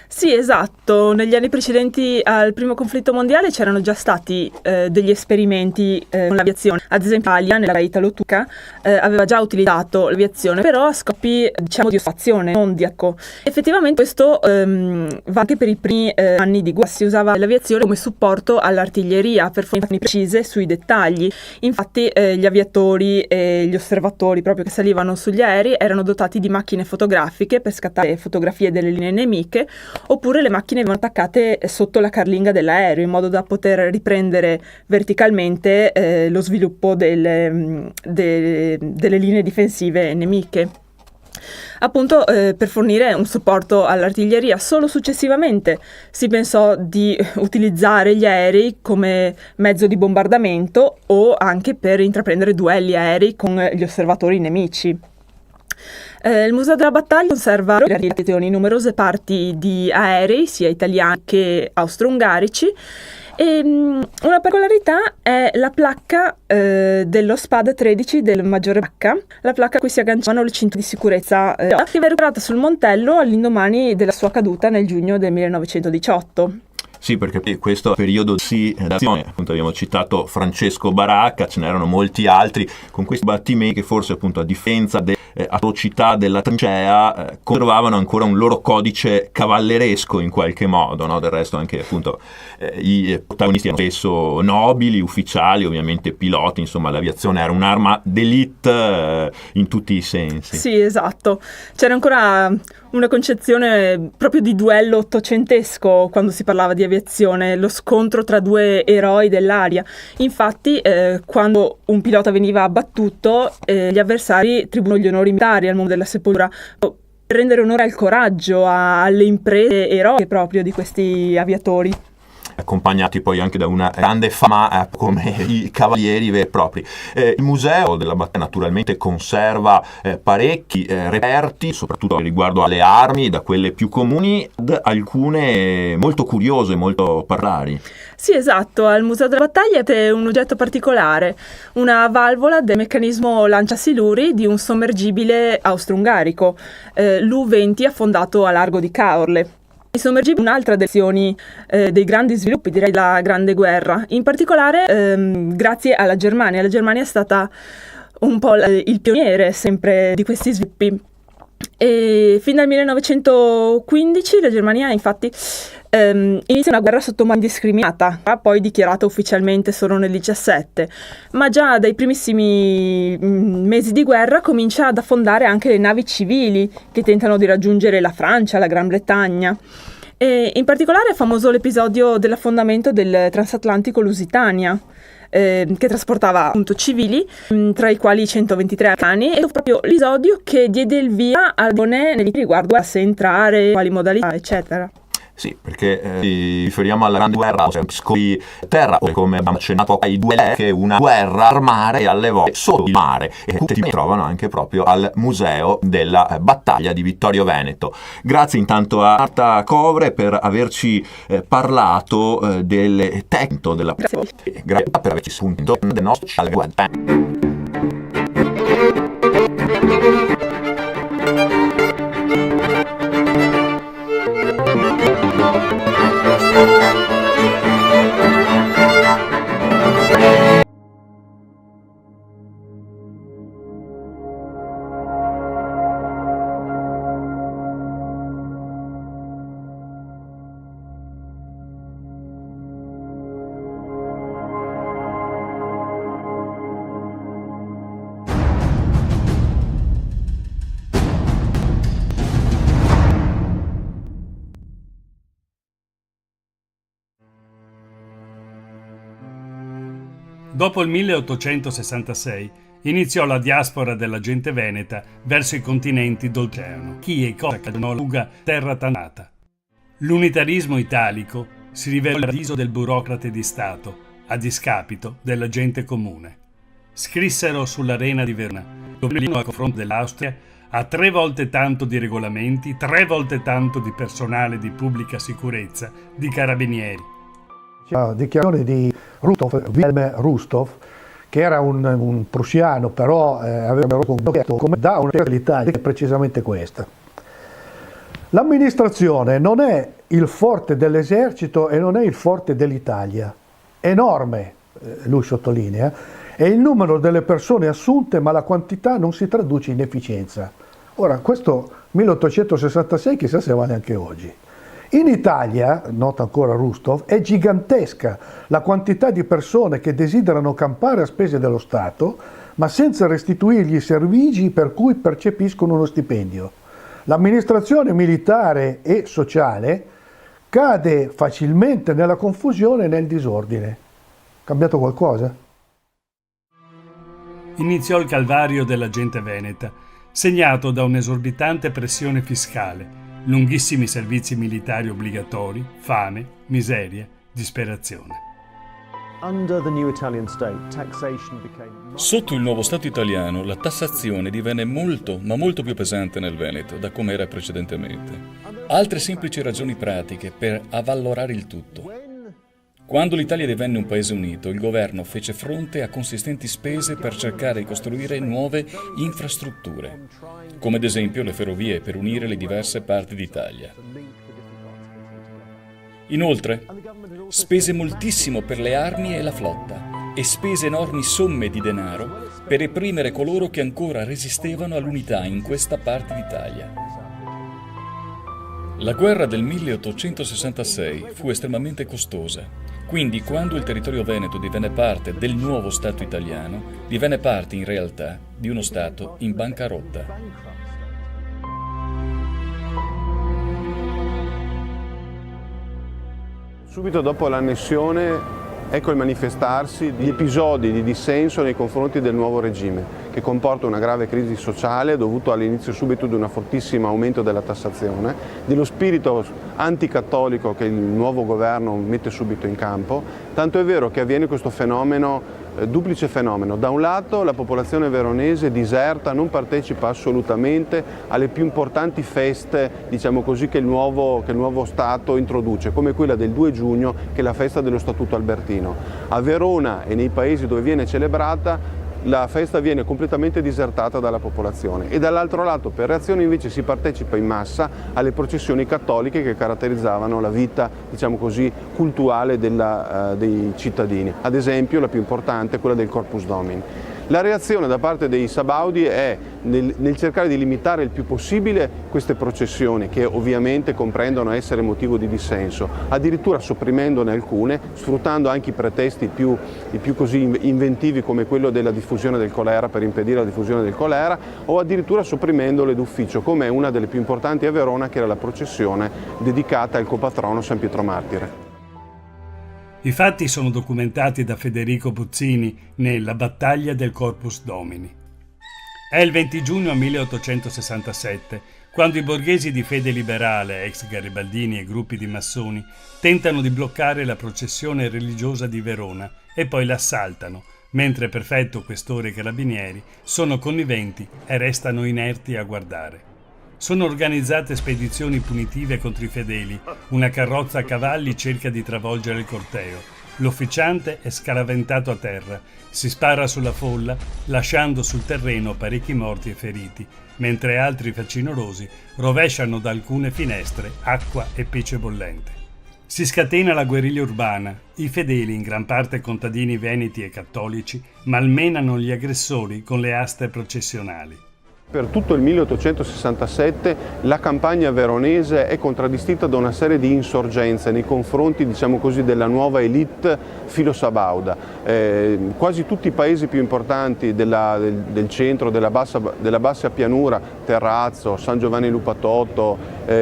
Sì, esatto. Negli anni precedenti al primo conflitto mondiale c'erano già stati degli esperimenti con l'aviazione. Ad esempio l'Italia, nella Italo-Turca, aveva già utilizzato l'aviazione, però a scopi, diciamo, di osservazione, non di attacco. Effettivamente questo va anche per i primi anni di guerra. Si usava l'aviazione come supporto all'artiglieria per fornire precise sui dettagli. Infatti gli aviatori e gli osservatori proprio che salivano sugli aerei erano dotati di macchine fotografiche per scattare fotografie delle linee nemiche, oppure le macchine venivano attaccate sotto la carlinga dell'aereo in modo da poter riprendere verticalmente lo sviluppo delle linee difensive nemiche. Appunto per fornire un supporto all'artiglieria. Solo successivamente si pensò di utilizzare gli aerei come mezzo di bombardamento o anche per intraprendere duelli aerei con gli osservatori nemici. Il Museo della Battaglia conserva in numerose parti di aerei, sia italiani che austro-ungarici, e una particolarità è la placca dello Spada 13 del Maggiore Bacca, la placca a cui si agganciavano le cinture di sicurezza, che venne recuperata sul Montello all'indomani della sua caduta nel giugno del 1918. Sì, perché questo periodo di d'azione, appunto abbiamo citato Francesco Baracca, ce n'erano molti altri, con questi battimenti che forse appunto a differenza delle atrocità della trincea conservavano ancora un loro codice cavalleresco in qualche modo, no? Del resto anche appunto i protagonisti erano spesso nobili, ufficiali, ovviamente piloti, insomma l'aviazione era un'arma d'élite in tutti i sensi. Sì, esatto. C'era ancora una concezione proprio di duello ottocentesco quando si parlava di aviazione, lo scontro tra due eroi dell'aria. Infatti, quando un pilota veniva abbattuto, gli avversari tribunavano gli onori militari al momento della sepoltura, per rendere onore al coraggio, alle imprese eroiche proprio di questi aviatori. Accompagnati poi anche da una grande fama come i cavalieri veri e propri. Il Museo della Battaglia naturalmente conserva parecchi reperti, soprattutto riguardo alle armi, da quelle più comuni ad alcune molto curiose, molto particolari. Sì, esatto, al Museo della Battaglia è un oggetto particolare, una valvola del meccanismo lanciasiluri di un sommergibile austro-ungarico, l'U-20 affondato a largo di Caorle. Il sommergibile è un'altra delle azioni dei grandi sviluppi, direi, della Grande Guerra, in particolare grazie alla Germania. La Germania è stata un po' il pioniere sempre di questi sviluppi. E fin dal 1915 la Germania infatti inizia una guerra sotto mano indiscriminata, poi dichiarata ufficialmente solo nel 17, ma già dai primissimi mesi di guerra comincia ad affondare anche le navi civili che tentano di raggiungere la Francia, la Gran Bretagna. E in particolare è famoso l'episodio dell'affondamento del transatlantico Lusitania, che trasportava appunto civili, tra i quali 123 americani, e proprio l'episodio che diede il via al riguardo a se entrare, quali modalità, eccetera. Sì, perché ci riferiamo alla Grande Guerra di terra, o come abbiamo accennato ai due, che è una guerra al mare e alle volte solo il mare, e tutti si trovano anche proprio al Museo della Battaglia di Vittorio Veneto. Grazie intanto a Marta Covre per averci parlato del tecnico della Grazie per averci spunto del nostro Dopo il 1866 iniziò la diaspora della gente veneta verso i continenti d'oltreoceano. Chi e cosa cadono luga terra tannata. L'unitarismo italico si rivelò il paradiso del burocrate di Stato, a discapito della gente comune. Scrissero sull'arena di Verona, dove a confronto dell'Austria ha 3 volte tanto di regolamenti, 3 volte tanto di personale di pubblica sicurezza, di carabinieri. La dichiarazione di Wilhelm Rustov, che era un prussiano, però aveva detto come da l'Italia, che è precisamente questa. L'amministrazione non è il forte dell'esercito e non è il forte dell'Italia. Enorme, lui sottolinea, è il numero delle persone assunte, ma la quantità non si traduce in efficienza. Ora, questo 1866 chissà se vale anche oggi. In Italia, nota ancora Rustov, è gigantesca la quantità di persone che desiderano campare a spese dello Stato, ma senza restituirgli i servigi per cui percepiscono uno stipendio. L'amministrazione militare e sociale cade facilmente nella confusione e nel disordine. Cambiato qualcosa? Iniziò il calvario della gente veneta, segnato da un'esorbitante pressione fiscale, lunghissimi servizi militari obbligatori, fame, miseria, disperazione. Sotto il nuovo Stato italiano la tassazione divenne molto, ma molto più pesante nel Veneto da come era precedentemente. Altre semplici ragioni pratiche per avvalorare il tutto. Quando l'Italia divenne un paese unito, il governo fece fronte a consistenti spese per cercare di costruire nuove infrastrutture, come ad esempio le ferrovie per unire le diverse parti d'Italia. Inoltre, spese moltissimo per le armi e la flotta e spese enormi somme di denaro per reprimere coloro che ancora resistevano all'unità in questa parte d'Italia. La guerra del 1866 fu estremamente costosa. Quindi, quando il territorio veneto divenne parte del nuovo Stato italiano, divenne parte in realtà di uno Stato in bancarotta. Subito dopo l'annessione, ecco il manifestarsi di episodi di dissenso nei confronti del nuovo regime, che comporta una grave crisi sociale dovuto all'inizio subito di un fortissimo aumento della tassazione, dello spirito anticattolico che il nuovo governo mette subito in campo, tanto è vero che avviene questo fenomeno, duplice fenomeno. Da un lato la popolazione veronese diserta, non partecipa assolutamente alle più importanti feste, diciamo così, che il nuovo Stato introduce, come quella del 2 giugno, che è la festa dello Statuto Albertino. A Verona e nei paesi dove viene celebrata la festa viene completamente disertata dalla popolazione e dall'altro lato per reazione invece si partecipa in massa alle processioni cattoliche che caratterizzavano la vita, diciamo così, cultuale dei cittadini. Ad esempio la più importante è quella del Corpus Domini. La reazione da parte dei sabaudi è nel cercare di limitare il più possibile queste processioni, che ovviamente comprendono essere motivo di dissenso, addirittura sopprimendone alcune, sfruttando anche i pretesti più così inventivi come quello della diffusione del colera, per impedire la diffusione del colera, o addirittura sopprimendole d'ufficio, come una delle più importanti a Verona, che era la processione dedicata al copatrono San Pietro Martire. I fatti sono documentati da Federico Buzzini nella Battaglia del Corpus Domini. È il 20 giugno 1867, quando i borghesi di fede liberale, ex garibaldini e gruppi di massoni, tentano di bloccare la processione religiosa di Verona e poi l'assaltano, mentre prefetto, questore e carabinieri sono conniventi e restano inerti a guardare. Sono organizzate spedizioni punitive contro i fedeli, una carrozza a cavalli cerca di travolgere il corteo, l'officiante è scaraventato a terra, si spara sulla folla lasciando sul terreno parecchi morti e feriti, mentre altri facinorosi rovesciano da alcune finestre acqua e pece bollente. Si scatena la guerriglia urbana, i fedeli, in gran parte contadini veneti e cattolici, malmenano gli aggressori con le aste processionali. Per tutto il 1867 la campagna veronese è contraddistinta da una serie di insorgenze nei confronti, diciamo così, della nuova elite filosabauda. Quasi tutti i paesi più importanti del centro, della bassa pianura, Terrazzo, San Giovanni Lupatotto,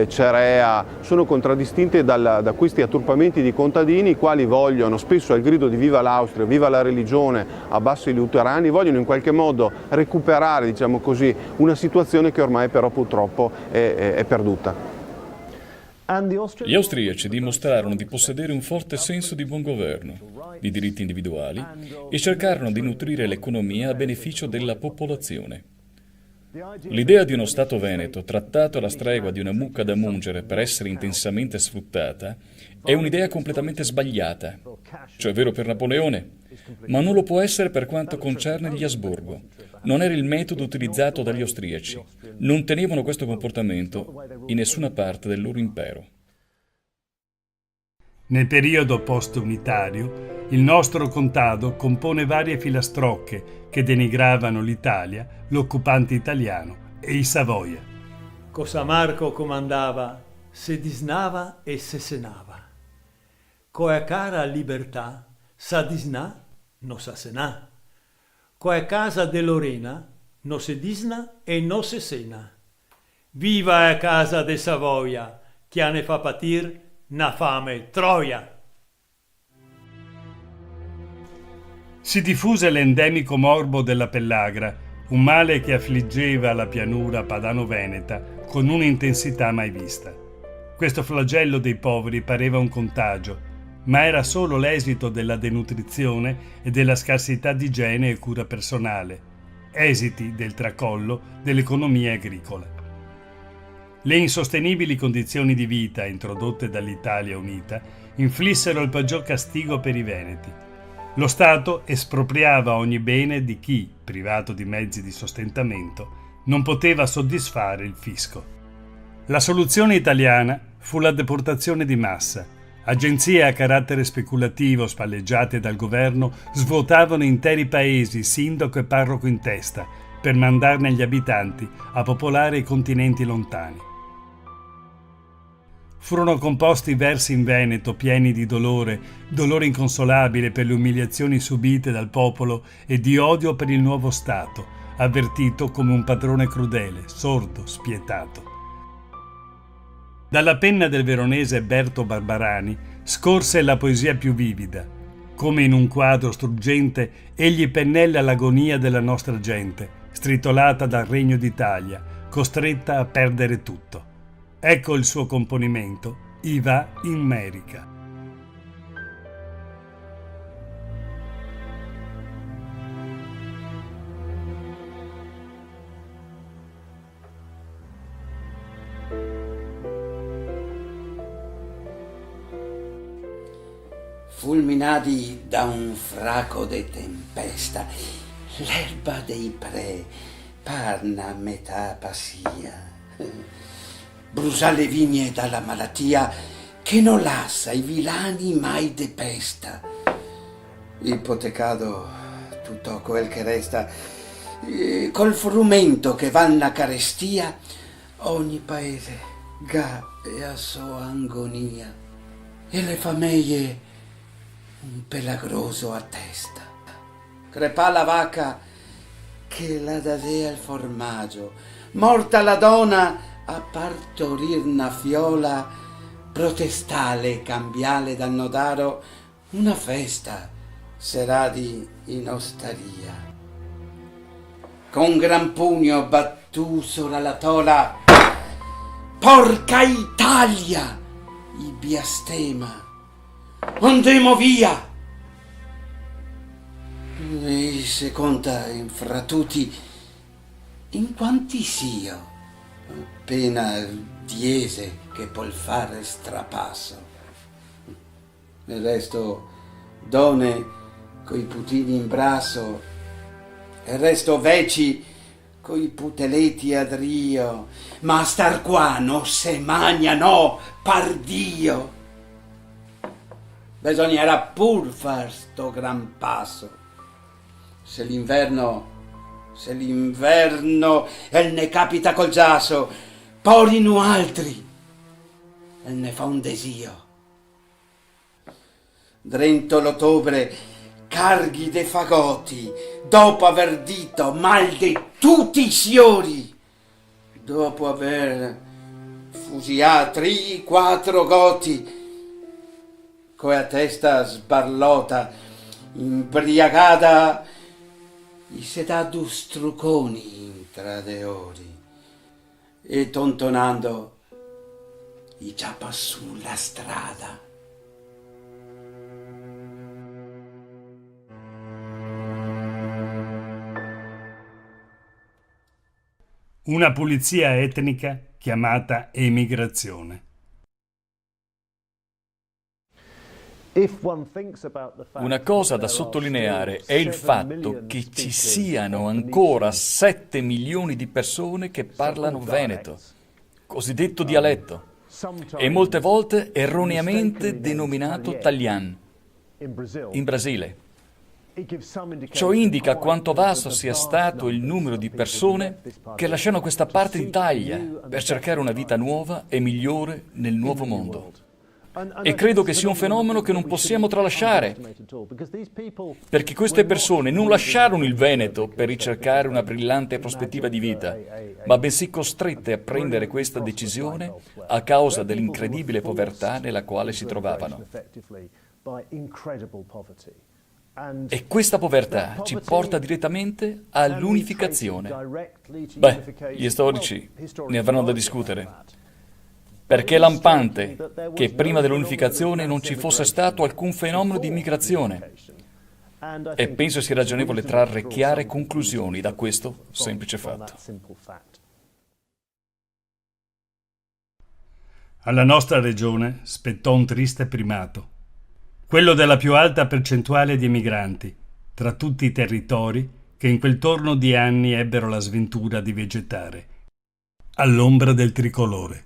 Cerea, sono contraddistinti da questi atturpamenti di contadini, i quali vogliono, spesso al grido di viva l'Austria, viva la religione, abbasso i luterani, vogliono in qualche modo recuperare, diciamo così, una situazione che ormai però purtroppo è perduta. Gli austriaci dimostrarono di possedere un forte senso di buon governo, di diritti individuali e cercarono di nutrire l'economia a beneficio della popolazione. L'idea di uno Stato veneto trattato alla stregua di una mucca da mungere per essere intensamente sfruttata è un'idea completamente sbagliata, cioè è vero per Napoleone, ma non lo può essere per quanto concerne gli Asburgo. Non era il metodo utilizzato dagli austriaci. Non tenevano questo comportamento in nessuna parte del loro impero. Nel periodo post-unitario, il nostro contado compone varie filastrocche che denigravano l'Italia, l'occupante italiano e i Savoia. Cosa Marco comandava, se disnava e se senava. Coe cara libertà, sa disnà, no sa senà. Coe casa de Lorena, no se disna e no se sena. Viva a casa de Savoia, che ne fa patir na fame troia. Si diffuse l'endemico morbo della pellagra, un male che affliggeva la pianura padano-veneta con un'intensità mai vista. Questo flagello dei poveri pareva un contagio. ma era solo l'esito della denutrizione e della scarsità di igiene e cura personale, esiti del tracollo dell'economia agricola. Le insostenibili condizioni di vita introdotte dall'Italia unita inflissero il peggior castigo per i veneti. Lo Stato espropriava ogni bene di chi, privato di mezzi di sostentamento, non poteva soddisfare il fisco. La soluzione italiana fu la deportazione di massa. Agenzie a carattere speculativo spalleggiate dal governo svuotavano interi paesi, sindaco e parroco in testa, per mandarne gli abitanti a popolare i continenti lontani. Furono composti versi in Veneto pieni di dolore inconsolabile per le umiliazioni subite dal popolo e di odio per il nuovo Stato, avvertito come un padrone crudele, sordo, spietato. Dalla penna del veronese Berto Barbarani scorse la poesia più vivida. Come in un quadro struggente, egli pennella l'agonia della nostra gente, stritolata dal Regno d'Italia, costretta a perdere tutto. Ecco il suo componimento, I va in Merica. Fulminati da un fraco de tempesta, l'erba dei pre parna a metà passia. Brusa le vigne dalla malattia che non lascia i vilani mai depesta. Ipotecato tutto quel che resta, col frumento che vanna carestia, ogni paese ga e a sua angonia, e le famiglie un pelagroso a testa. Crepà la vacca che la dadea il formaggio, morta la donna a partorir una fiola, protestale cambiale dal nodaro una festa seradi in osteria. Con gran pugno battù sopra la tola, porca Italia, i biastema, andemo via! E se conta fra tutti in quanti sio, appena diese che può fare strapasso. Il resto donne coi putini in brasso, il resto veci coi puteletti a drio, ma a star qua no se magna no, pardio. Bisognerà pur far sto gran passo. Se l'inverno e ne capita col giasso, porino altri e ne fa un desio. Drento l'ottobre carghi de fagotti, dopo aver dito mal di tutti i siori, dopo aver fusiato 3-4 gotti, coi a testa sbarlota, imbriagata, i sedà strucconi in tradeori, e tontonando i giappa sulla strada. Una pulizia etnica chiamata emigrazione. Una cosa da sottolineare è il fatto che ci siano ancora 7 milioni di persone che parlano veneto, cosiddetto dialetto, e molte volte erroneamente denominato taglian, in Brasile. Ciò indica quanto vasto sia stato il numero di persone che lasciano questa parte d'Italia per cercare una vita nuova e migliore nel nuovo mondo. E credo che sia un fenomeno che non possiamo tralasciare, perché queste persone non lasciarono il Veneto per ricercare una brillante prospettiva di vita, ma bensì costrette a prendere questa decisione a causa dell'incredibile povertà nella quale si trovavano. E questa povertà ci porta direttamente all'unificazione. Beh, gli storici ne avranno da discutere. perché è lampante che prima dell'unificazione non ci fosse stato alcun fenomeno di immigrazione. E penso sia ragionevole trarre chiare conclusioni da questo semplice fatto. Alla nostra regione spettò un triste primato, quello della più alta percentuale di emigranti, tra tutti i territori che in quel torno di anni ebbero la sventura di vegetare all'ombra del tricolore.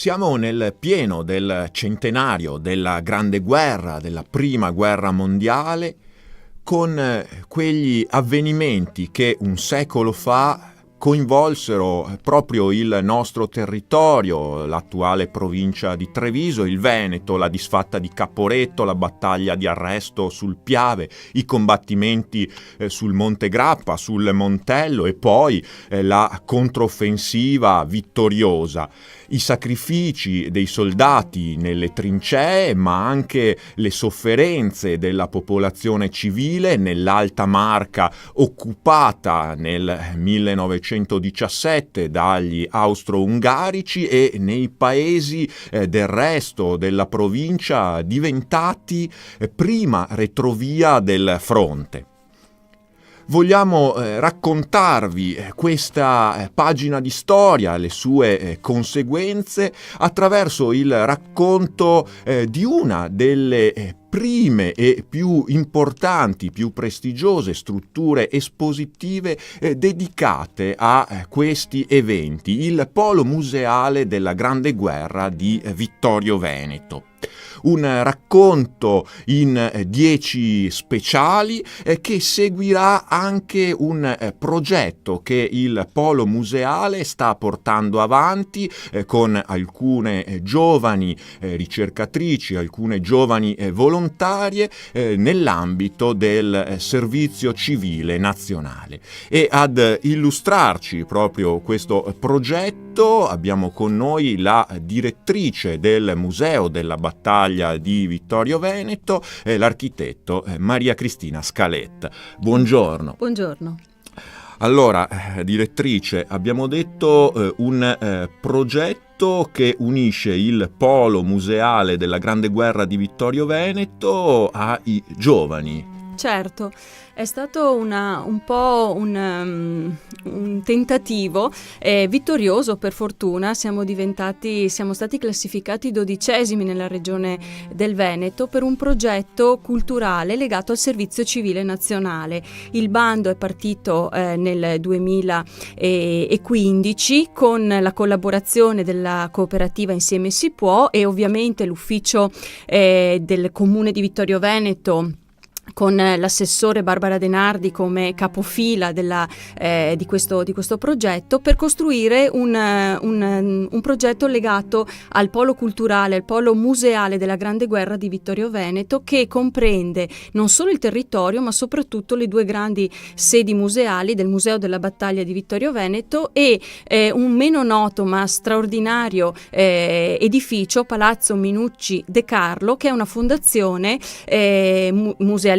Siamo nel pieno del centenario della Grande Guerra, della Prima Guerra Mondiale, con quegli avvenimenti che un secolo fa coinvolsero proprio il nostro territorio, l'attuale provincia di Treviso, il Veneto, la disfatta di Caporetto, la battaglia di Arresto sul Piave, i combattimenti sul Monte Grappa, sul Montello e poi la controffensiva vittoriosa. I sacrifici dei soldati nelle trincee, ma anche le sofferenze della popolazione civile nell'Alta Marca occupata nel 1917 dagli austro-ungarici e nei paesi del resto della provincia diventati prima retrovia del fronte. Vogliamo raccontarvi questa pagina di storia, le sue conseguenze, attraverso il racconto di una delle prime e più importanti, più prestigiose strutture espositive dedicate a questi eventi, il Polo Museale della Grande Guerra di Vittorio Veneto. Un racconto in 10 speciali che seguirà anche un progetto che il Polo Museale sta portando avanti con alcune giovani ricercatrici, alcune giovani volontarie nell'ambito del servizio civile nazionale. E ad illustrarci proprio questo progetto abbiamo con noi la direttrice del Museo della Battaglia di Vittorio Veneto, l'architetto Maria Cristina Scaletta. Buongiorno. Buongiorno. Allora, direttrice, abbiamo detto un progetto che unisce il Polo Museale della Grande Guerra di Vittorio Veneto ai giovani. Certo, è stato un po' un tentativo vittorioso, per fortuna. Siamo stati classificati 12esimi nella regione del Veneto per un progetto culturale legato al servizio civile nazionale. Il bando è partito nel 2015 con la collaborazione della cooperativa Insieme si può e ovviamente l'ufficio del comune di Vittorio Veneto, con l'assessore Barbara Denardi come capofila di questo progetto, per costruire un progetto legato al polo culturale, al polo museale della Grande Guerra di Vittorio Veneto, che comprende non solo il territorio ma soprattutto le due grandi sedi museali del Museo della Battaglia di Vittorio Veneto e un meno noto ma straordinario edificio, Palazzo Minucci De Carlo, che è una fondazione museale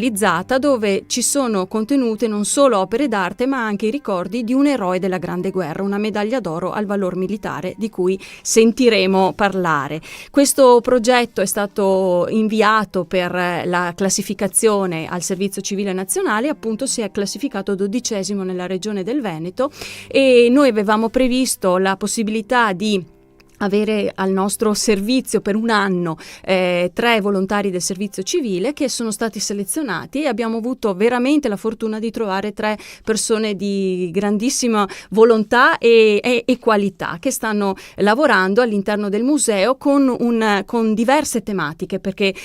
dove ci sono contenute non solo opere d'arte ma anche i ricordi di un eroe della Grande Guerra, una medaglia d'oro al valor militare di cui sentiremo parlare. Questo progetto è stato inviato per la classificazione al Servizio Civile Nazionale, appunto si è classificato 12esimo nella regione del Veneto e noi avevamo previsto la possibilità di avere al nostro servizio per un anno 3 volontari del servizio civile che sono stati selezionati e abbiamo avuto veramente la fortuna di trovare 3 persone di grandissima volontà e qualità che stanno lavorando all'interno del museo con diverse tematiche, perché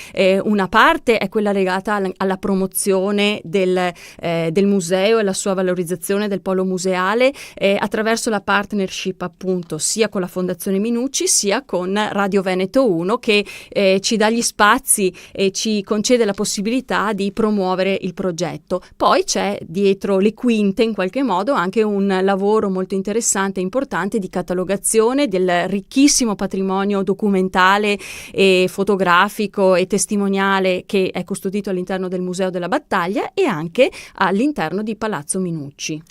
una parte è quella legata alla promozione del museo e la sua valorizzazione del polo museale attraverso la partnership appunto sia con la Fondazione Minucci sia con Radio Veneto 1 che ci dà gli spazi e ci concede la possibilità di promuovere il progetto. Poi c'è dietro le quinte in qualche modo anche un lavoro molto interessante e importante di catalogazione del ricchissimo patrimonio documentale e fotografico e testimoniale che è custodito all'interno del Museo della Battaglia e anche all'interno di Palazzo Minucci.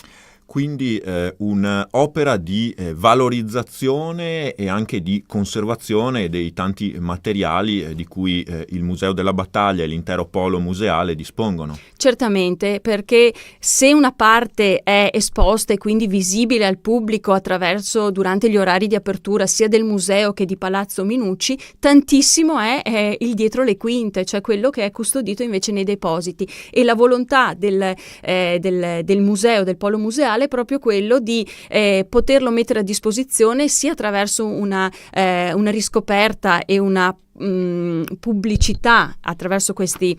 Quindi un'opera di valorizzazione e anche di conservazione dei tanti materiali di cui il Museo della Battaglia e l'intero polo museale dispongono. Certamente, perché se una parte è esposta e quindi visibile al pubblico durante gli orari di apertura sia del museo che di Palazzo Minucci, tantissimo è il dietro le quinte, cioè quello che è custodito invece nei depositi, e la volontà del museo, del polo museale, è proprio quello di poterlo mettere a disposizione sia attraverso una riscoperta e una pubblicità attraverso questi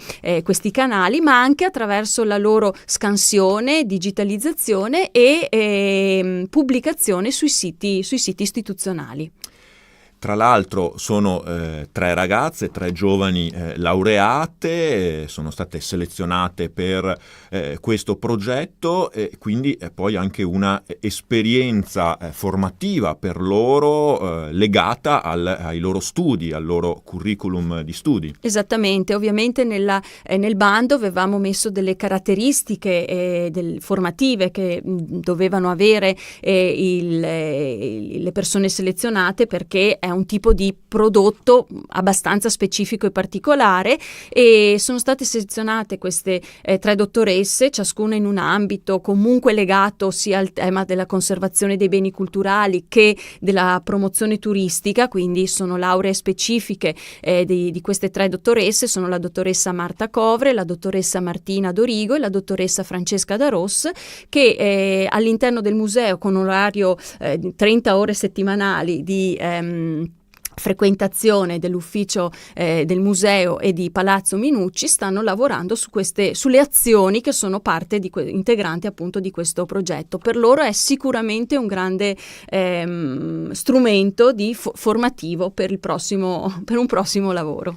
canali, ma anche attraverso la loro scansione, digitalizzazione e pubblicazione sui siti istituzionali. Tra l'altro sono 3 ragazze, 3 giovani laureate, sono state selezionate per questo progetto e quindi poi anche una esperienza formativa per loro legata ai loro studi, al loro curriculum di studi. Esattamente, ovviamente nel bando avevamo messo delle caratteristiche formative che dovevano avere le persone selezionate, perché è un tipo di prodotto abbastanza specifico e particolare, e sono state selezionate queste 3 dottoresse, ciascuna in un ambito comunque legato sia al tema della conservazione dei beni culturali che della promozione turistica, quindi sono lauree specifiche di queste 3 dottoresse, sono la dottoressa Marta Covre, la dottoressa Martina Dorigo e la dottoressa Francesca Daros, che all'interno del museo con un orario 30 ore settimanali di frequentazione dell'ufficio del museo e di Palazzo Minucci stanno lavorando sulle azioni che sono parte integrante appunto di questo progetto. Per loro è sicuramente un grande strumento formativo per un prossimo lavoro.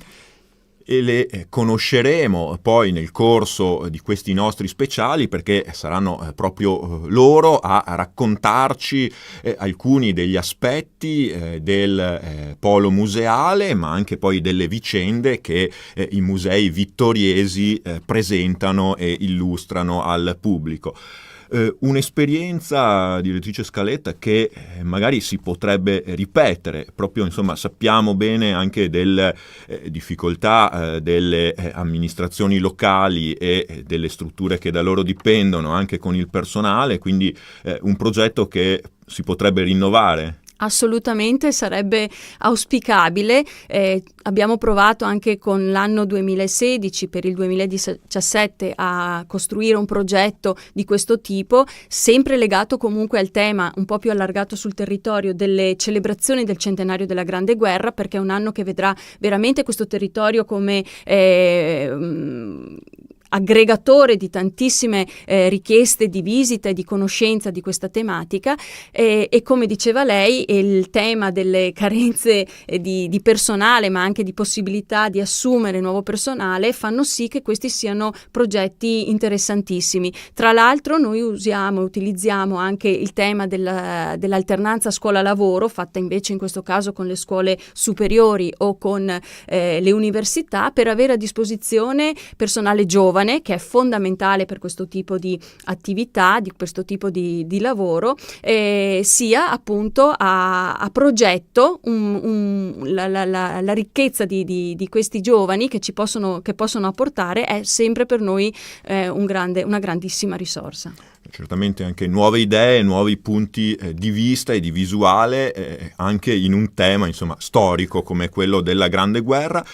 E le conosceremo poi nel corso di questi nostri speciali, perché saranno proprio loro a raccontarci alcuni degli aspetti del polo museale, ma anche poi delle vicende che i musei vittoriesi presentano e illustrano al pubblico. Un'esperienza, direttrice Scaletta, che magari si potrebbe ripetere, proprio insomma sappiamo bene anche delle difficoltà delle amministrazioni locali e delle strutture che da loro dipendono, anche con il personale, quindi un progetto che si potrebbe rinnovare. Assolutamente, sarebbe auspicabile. Abbiamo provato anche con l'anno 2016 per il 2017 a costruire un progetto di questo tipo, sempre legato comunque al tema un po' più allargato sul territorio delle celebrazioni del centenario della Grande Guerra, perché è un anno che vedrà veramente questo territorio come aggregatore di tantissime richieste di visita e di conoscenza di questa tematica, e come diceva lei, il tema delle carenze di personale, ma anche di possibilità di assumere nuovo personale, fanno sì che questi siano progetti interessantissimi. Tra l'altro noi utilizziamo anche il tema dell'alternanza scuola-lavoro, fatta invece in questo caso con le scuole superiori o con le università, per avere a disposizione personale giovane, che è fondamentale per questo tipo di attività, di questo tipo di lavoro, sia appunto a progetto la ricchezza di questi giovani che possono apportare è sempre per noi una grandissima risorsa. Certamente anche nuove idee, nuovi punti di vista e di visuale, anche in un tema insomma storico come quello della Grande Guerra.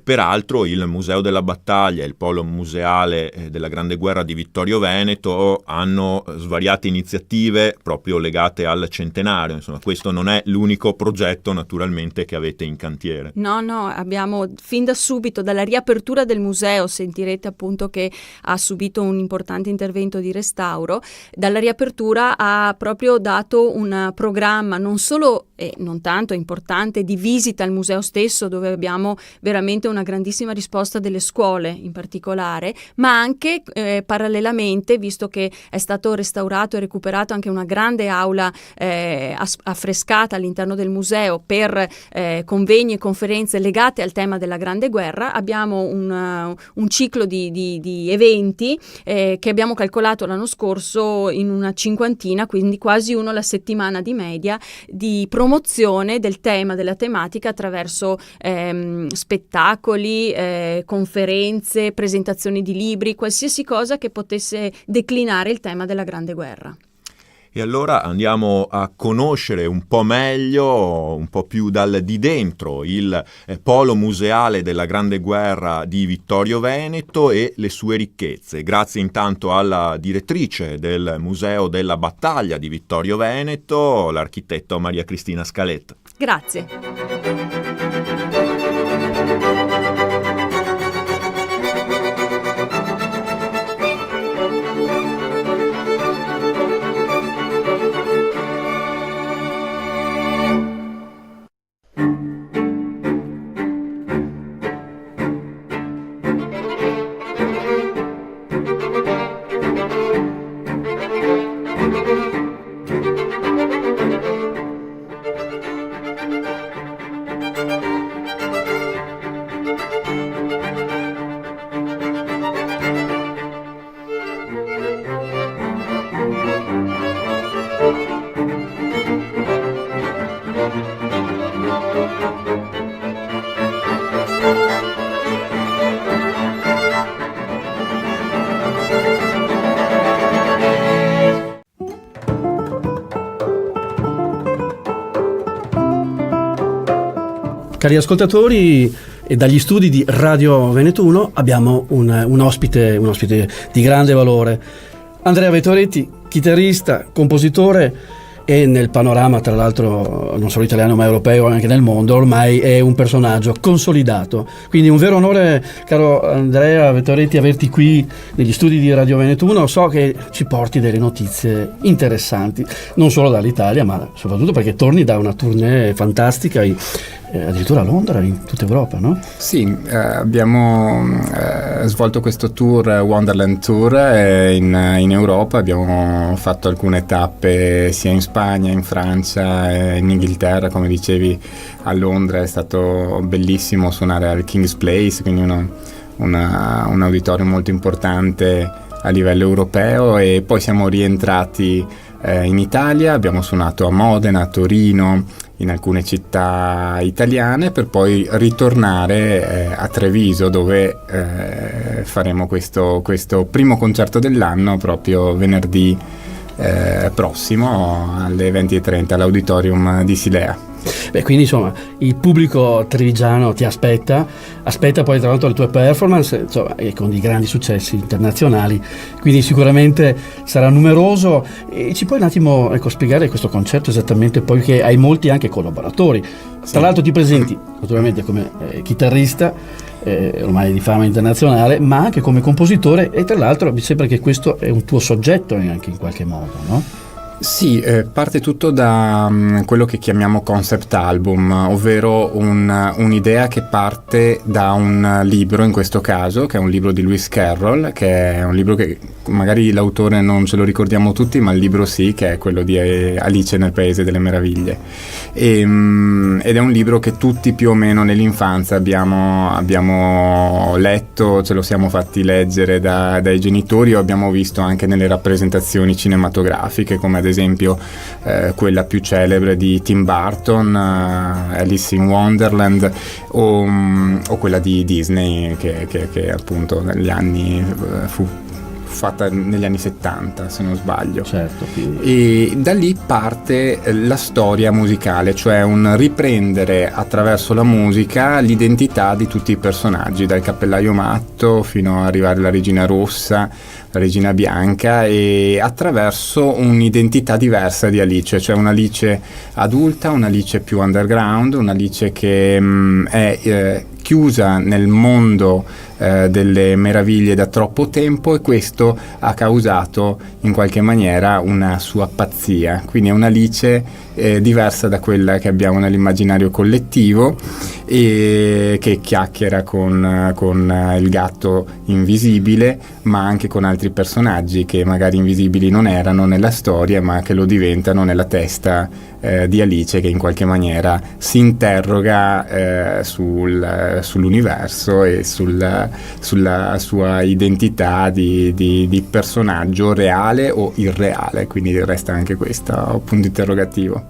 Peraltro il Museo della Battaglia e il Polo Museale della Grande Guerra di Vittorio Veneto hanno svariate iniziative proprio legate al centenario. Insomma, questo non è l'unico progetto naturalmente che avete in cantiere. No, abbiamo fin da subito, dalla riapertura del museo, sentirete appunto che ha subito un importante intervento di restauro. Dalla riapertura ha proprio dato un programma non solo e non tanto importante di visita al museo stesso, dove abbiamo veramente una grandissima risposta delle scuole in particolare, ma anche parallelamente, visto che è stato restaurato e recuperato anche una grande aula affrescata all'interno del museo per convegni e conferenze legate al tema della Grande Guerra, abbiamo un ciclo di eventi che abbiamo calcolato l'anno scorso in una 50, quindi quasi uno alla settimana di media, di promozione del tema, della tematica, attraverso spettacoli, conferenze, presentazioni di libri, qualsiasi cosa che potesse declinare il tema della Grande Guerra. E allora andiamo a conoscere un po' meglio, un po' più di dentro, il polo museale della Grande Guerra di Vittorio Veneto e le sue ricchezze. Grazie intanto alla direttrice del Museo della Battaglia di Vittorio Veneto, l'architetto Maria Cristina Scaletta. Grazie. Cari ascoltatori, e dagli studi di Radio Veneto 1 abbiamo un ospite di grande valore. Andrea Vetoretti, chitarrista, compositore e nel panorama, tra l'altro, non solo italiano ma europeo, anche nel mondo, ormai è un personaggio consolidato. Quindi un vero onore, caro Andrea Vettoretti, averti qui negli studi di Radio Veneto 1. So che ci porti delle notizie interessanti, non solo dall'Italia, ma soprattutto perché torni da una tournée fantastica addirittura a Londra, in tutta Europa, no? Sì, abbiamo svolto questo tour, Wonderland Tour, in Europa. Abbiamo fatto alcune tappe sia in Spagna, in Francia, in Inghilterra, come dicevi a Londra. È stato bellissimo suonare al King's Place, quindi un auditorio molto importante a livello europeo, e poi siamo rientrati in Italia. Abbiamo suonato a Modena, a Torino, in alcune città italiane, per poi ritornare a Treviso, dove faremo questo primo concerto dell'anno proprio venerdì prossimo alle 20:30 all'Auditorium di Silea. Beh, quindi insomma il pubblico trevigiano ti aspetta poi tra l'altro le tue performance, insomma, e con dei grandi successi internazionali, quindi sicuramente sarà numeroso. E ci puoi un attimo spiegare questo concerto esattamente, poi che hai molti anche collaboratori, tra l'altro ti presenti naturalmente come chitarrista ormai di fama internazionale, ma anche come compositore, e tra l'altro mi sembra che questo è un tuo soggetto anche in qualche modo, no? Sì, parte tutto da quello che chiamiamo concept album, ovvero un'idea che parte da un libro, in questo caso, che è un libro di Lewis Carroll, che è un libro che magari l'autore non ce lo ricordiamo tutti, ma il libro sì, che è quello di Alice nel Paese delle Meraviglie. Ed è un libro che tutti più o meno nell'infanzia abbiamo letto, ce lo siamo fatti leggere dai genitori, o abbiamo visto anche nelle rappresentazioni cinematografiche, come ad esempio quella più celebre di Tim Burton, Alice in Wonderland, o quella di Disney che appunto negli anni fu fatta negli anni 70, se non sbaglio. Certo. E da lì parte la storia musicale, cioè un riprendere attraverso la musica l'identità di tutti i personaggi, dal Cappellaio Matto fino ad arrivare alla Regina Rossa, la Regina Bianca, e attraverso un'identità diversa di Alice, cioè un'Alice adulta, un'Alice più underground, un'Alice che è chiusa nel mondo delle meraviglie da troppo tempo, e questo ha causato in qualche maniera una sua pazzia. Quindi è un'Alice diversa da quella che abbiamo nell'immaginario collettivo, e che chiacchiera con il gatto invisibile, ma anche con altri personaggi che magari invisibili non erano nella storia, ma che lo diventano nella testa di Alice, che in qualche maniera si interroga sull'universo e sulla sua identità di personaggio reale o irreale, quindi resta anche questo punto interrogativo.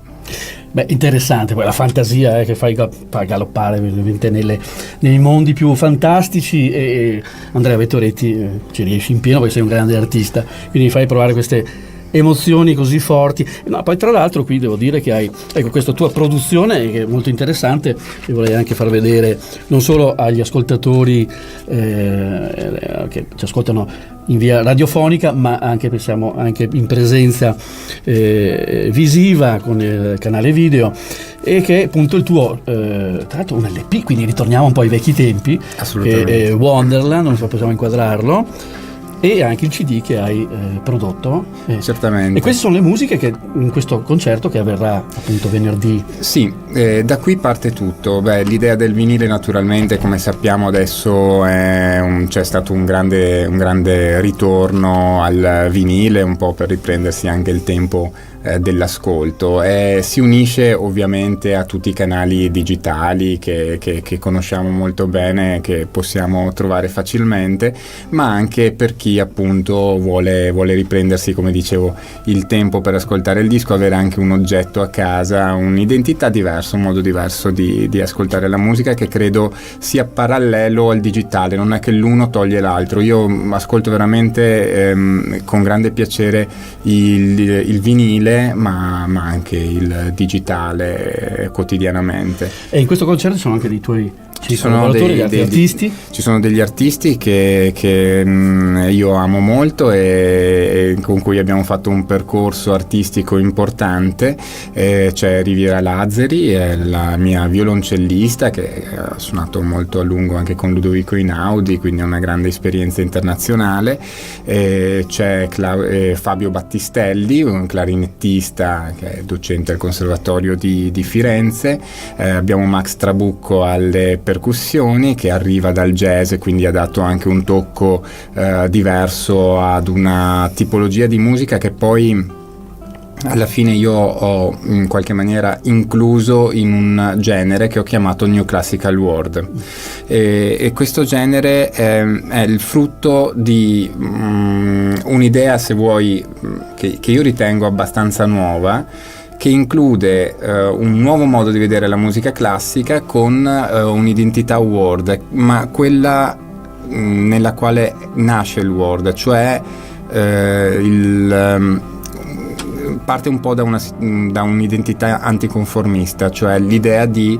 Beh, interessante poi la fantasia che fai galoppare veramente nei mondi più fantastici, e Andrea Vettoretti ci riesci in pieno perché sei un grande artista, quindi fai provare queste emozioni così forti. No, poi tra l'altro qui devo dire che hai questa tua produzione che è molto interessante, e vorrei anche far vedere non solo agli ascoltatori che ci ascoltano in via radiofonica, ma anche pensiamo anche in presenza visiva con il canale video, e che è appunto il tuo tra l'altro un LP, quindi ritorniamo un po' ai vecchi tempi, che è Wonderland, non so, possiamo inquadrarlo, e anche il CD che hai prodotto. Certamente. E queste sono le musiche che in questo concerto che avverrà appunto venerdì. Sì, da qui parte tutto. Beh, l'idea del vinile naturalmente, come sappiamo adesso, c'è stato un grande ritorno al vinile, un po' per riprendersi anche il tempo dell'ascolto, si unisce ovviamente a tutti i canali digitali che conosciamo molto bene, che possiamo trovare facilmente, ma anche per chi appunto vuole riprendersi, come dicevo, il tempo per ascoltare il disco, avere anche un oggetto a casa, un'identità diversa, un modo diverso di ascoltare la musica, che credo sia parallelo al digitale, non è che l'uno toglie l'altro. Io ascolto veramente con grande piacere il vinile, ma anche il digitale quotidianamente. E in questo concerto ci sono anche dei tuoi Ci sono degli artisti? Ci sono degli artisti che io amo molto e con cui abbiamo fatto un percorso artistico importante. C'è Riviera Lazzari, è la mia violoncellista che ha suonato molto a lungo anche con Ludovico Einaudi, quindi ha una grande esperienza internazionale. C'è Fabio Battistelli, un clarinettista che è docente al Conservatorio di Firenze. Abbiamo Max Trabucco alle percussioni, che arriva dal jazz e quindi ha dato anche un tocco diverso ad una tipologia di musica che poi alla fine io ho in qualche maniera incluso in un genere che ho chiamato New Classical World, e questo genere è il frutto di un'idea, se vuoi, che io ritengo abbastanza nuova, che include un nuovo modo di vedere la musica classica con un'identità world, ma quella nella quale nasce il world, cioè parte un po' da un'identità anticonformista, cioè l'idea di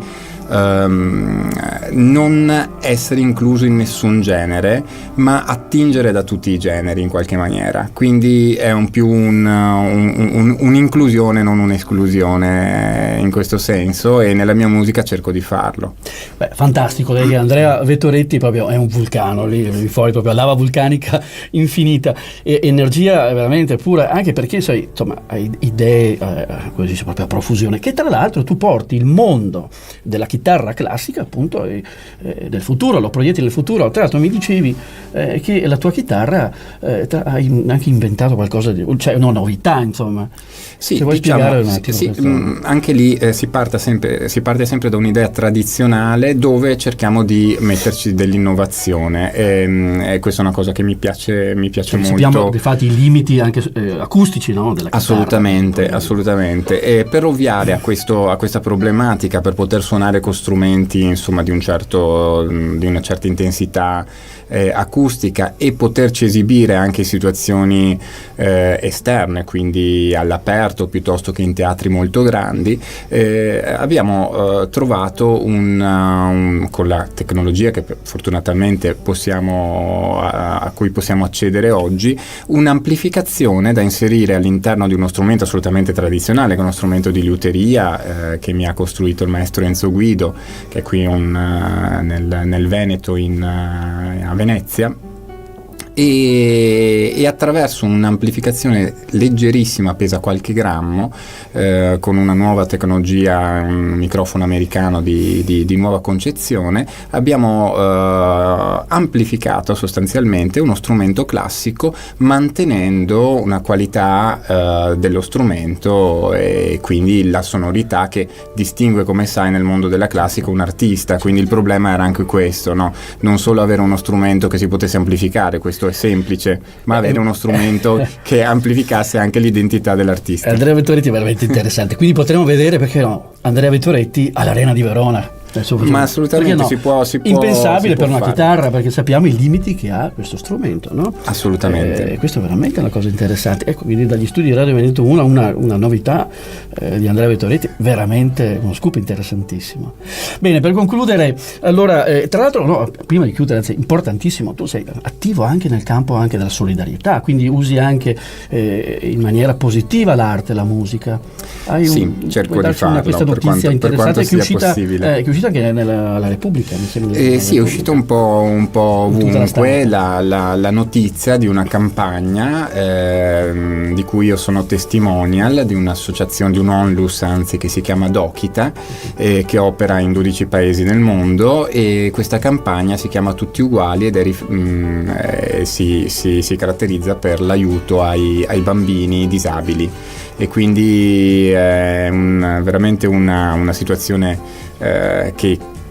non essere incluso in nessun genere, ma attingere da tutti i generi in qualche maniera. Quindi è un'inclusione, non un'esclusione in questo senso, e nella mia musica cerco di farlo. Beh, fantastico, lei, Andrea Vettoretti proprio è un vulcano, lì fuori proprio lava vulcanica infinita, e energia veramente pura, anche perché sai, insomma, hai idee così proprio a profusione, che tra l'altro tu porti il mondo della chitarra classica appunto del futuro, lo proietti nel futuro. Tra l'altro mi dicevi che la tua chitarra hai anche inventato qualcosa di, cioè una novità, insomma. Sì, se vuoi spiegare un attimo. Sì, anche lì si parte sempre da un'idea tradizionale dove cerchiamo di metterci dell'innovazione, e questa è una cosa che mi piace molto. Sappiamo infatti i limiti anche acustici, no, della chitarra. Assolutamente, e per ovviare a questa problematica, per poter suonare con strumenti insomma di una certa intensità acustica e poterci esibire anche in situazioni esterne, quindi all'aperto piuttosto che in teatri molto grandi, abbiamo trovato con la tecnologia che fortunatamente a cui possiamo accedere oggi, un'amplificazione da inserire all'interno di uno strumento assolutamente tradizionale, che è uno strumento di liuteria che mi ha costruito il maestro Enzo Guido, che è qui nel Veneto, a Venezia, e attraverso un'amplificazione leggerissima, pesa qualche grammo, con una nuova tecnologia, un microfono americano di nuova concezione, abbiamo amplificato sostanzialmente uno strumento classico, mantenendo una qualità dello strumento e quindi la sonorità che distingue, come sai, nel mondo della classica un artista. Quindi il problema era anche questo, no? Non solo avere uno strumento che si potesse amplificare, questo è semplice, ma avere uno strumento che amplificasse anche l'identità dell'artista. Andrea Vettoretti è veramente interessante, quindi potremo vedere, perché no, Andrea Vettoretti all'Arena di Verona. Ma assolutamente, no? si può impensabile per una fare. Chitarra, perché sappiamo i limiti che ha questo strumento, no? Assolutamente. Questo è veramente una cosa interessante. Ecco, quindi dagli studi di Radio Veneto una novità di Andrea Vettoretti, veramente uno scoop interessantissimo. Bene, per concludere, allora, tra l'altro, prima di chiudere, anzi, importantissimo, tu sei attivo anche nel campo anche della solidarietà, quindi usi anche in maniera positiva l'arte, la musica. Cerco di farlo questa notizia per quanto interessante sia possibile. Che è uscita anche alla Repubblica, mi sembra. Sì, è uscita un po' ovunque la notizia di una campagna di cui io sono testimonial, di un'associazione, di un onlus anzi, che si chiama Dokita, che opera in 12 paesi nel mondo, e questa campagna si chiama Tutti Uguali ed si caratterizza per l'aiuto ai bambini disabili, e quindi è veramente una situazione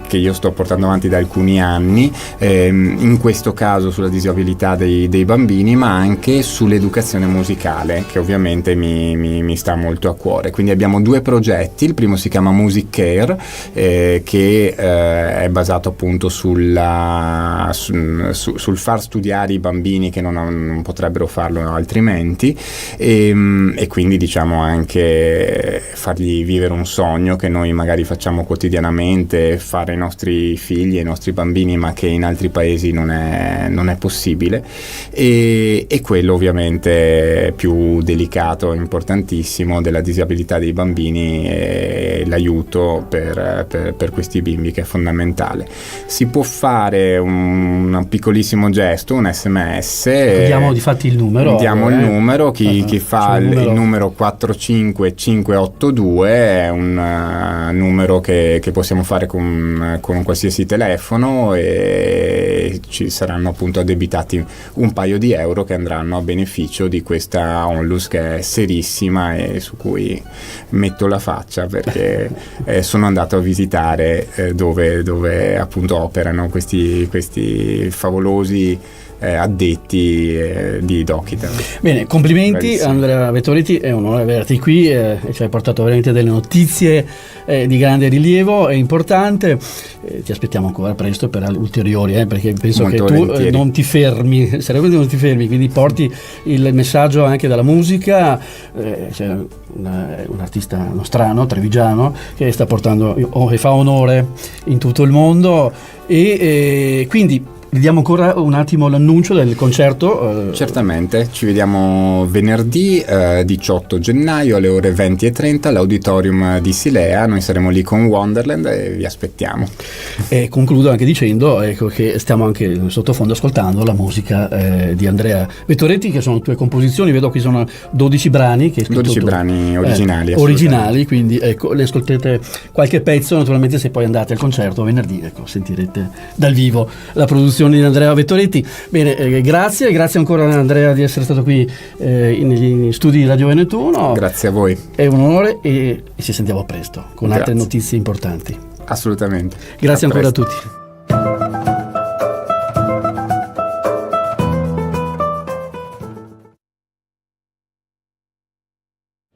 che io sto portando avanti da alcuni anni, in questo caso sulla disabilità dei bambini, ma anche sull'educazione musicale, che ovviamente mi sta molto a cuore. Quindi abbiamo 2 progetti. Il primo si chiama Music Care, che è basato appunto sul far studiare i bambini che non potrebbero farlo altrimenti, e quindi diciamo anche fargli vivere un sogno che noi magari facciamo quotidianamente, fare ai nostri figli, ai nostri bambini, ma che in altri paesi non è possibile, e quello ovviamente più delicato, importantissimo, della disabilità dei bambini e l'aiuto per questi bimbi, che è fondamentale. Si può fare un piccolissimo gesto, un SMS. Diamo difatti il numero. Diamo il numero, chi fa il numero 45582 è un numero che possiamo fare con un qualsiasi telefono, e ci saranno appunto addebitati un paio di euro che andranno a beneficio di questa onlus, che è serissima e su cui metto la faccia, perché sono andato a visitare dove appunto operano questi favolosi addetti di Dokita. Bene, complimenti. Bravissimo. Andrea Vettoretti, è un onore averti qui, ci hai portato veramente delle notizie di grande rilievo, è importante. Ti aspettiamo ancora presto per ulteriori, perché penso Molto che tu volentieri. non ti fermi, sarebbe non ti fermi, quindi porti il messaggio anche dalla musica. C'è un artista nostrano, trevigiano, che sta portando che fa onore in tutto il mondo, e quindi diamo ancora un attimo l'annuncio del concerto. Certamente, ci vediamo venerdì 18 gennaio alle ore 20:30 all'Auditorium di Silea. Noi saremo lì con Wonderland e vi aspettiamo. E concludo anche dicendo che stiamo anche sottofondo ascoltando la musica di Andrea Vettoretti, che sono tue composizioni. Vedo qui sono 12 brani che hai scritto 12 tu. brani originali, Originali, quindi ecco, le ascoltete qualche pezzo. Naturalmente, se poi andate al concerto venerdì, sentirete dal vivo la produzione di Andrea Vettoretti. Bene, grazie ancora Andrea di essere stato qui negli studi di Radio Venetuno. Grazie a voi. È un onore, e ci sentiamo presto con altre notizie importanti. Assolutamente. Grazie ancora a tutti.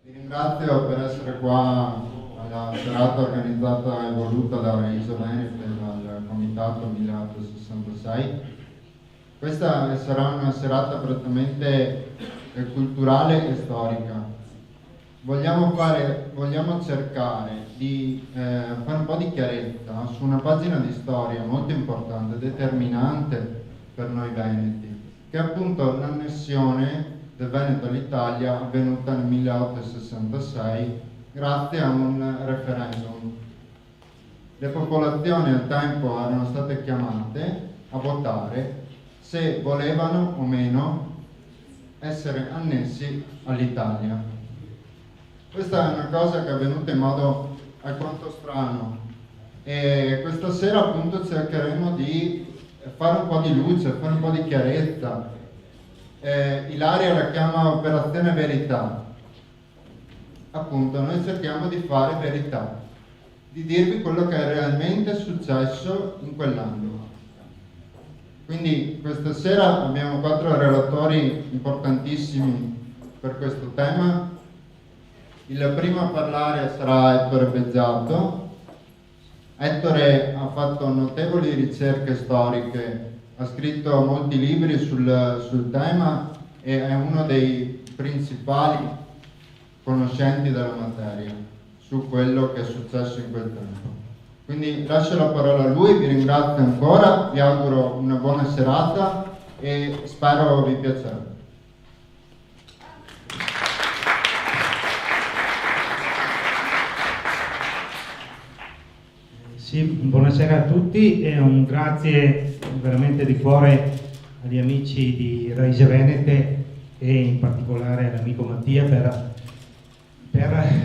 Vi ringrazio per essere qua alla serata organizzata e voluta da Iso Venete, dal Comitato 1866. Questa sarà una serata prettamente culturale e storica. Vogliamo cercare di fare un po' di chiarezza su una pagina di storia molto importante, determinante per noi veneti, che è appunto l'annessione del Veneto all'Italia, avvenuta nel 1866 grazie a un referendum. Le popolazioni al tempo erano state chiamate a votare se volevano o meno essere annessi all'Italia. Questa è una cosa che è avvenuta in modo alquanto strano, e questa sera appunto cercheremo di fare un po' di luce, fare un po' di chiarezza. Ilaria la chiama Operazione Verità. Appunto, noi cerchiamo di fare verità, di dirvi quello che è realmente successo in quell'anno. Quindi questa sera abbiamo 4 relatori importantissimi per questo tema. Il primo a parlare sarà Ettore Beggiato. Ettore ha fatto notevoli ricerche storiche, ha scritto molti libri sul tema e è uno dei principali conoscenti della materia su quello che è successo in quel tempo. Quindi lascio la parola a lui, vi ringrazio ancora, vi auguro una buona serata e spero vi piacerà. Sì, buonasera a tutti e un grazie veramente di cuore agli amici di Raise Venete e in particolare all'amico Mattia per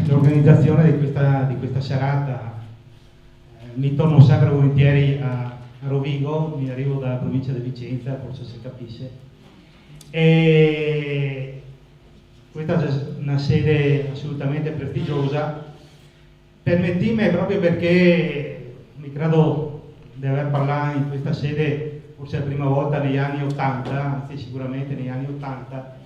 l'organizzazione di questa serata. Mi torno sempre volentieri a Rovigo, mi arrivo dalla provincia di Vicenza, forse si capisce, e questa è una sede assolutamente prestigiosa. Permettimi, proprio perché mi credo di aver parlato in questa sede forse la prima volta negli anni 80, anzi sicuramente negli anni 80,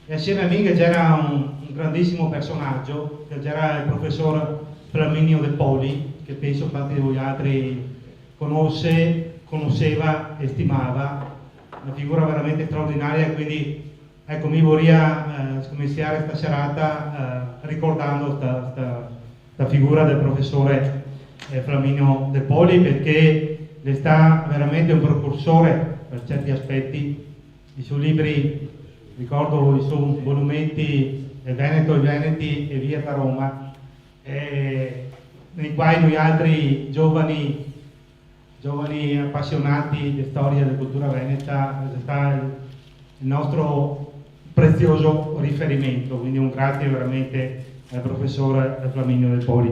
e assieme a me che c'era un grandissimo personaggio, che c'era il professor Flaminio De Poli, che penso tanti di voi altri conosceva e stimava, una figura veramente straordinaria. Quindi ecco, mi vorrei iniziare questa serata ricordando questa figura del professore Flaminio Del Poli, perché le sta veramente un precursore per certi aspetti. I suoi libri, ricordo i suoi monumenti Il Veneto, i Veneti e Via da Roma, nei quali noi altri giovani appassionati di storia e di cultura veneta sta il nostro prezioso riferimento, quindi un grazie veramente al professore Flaminio Del Poli.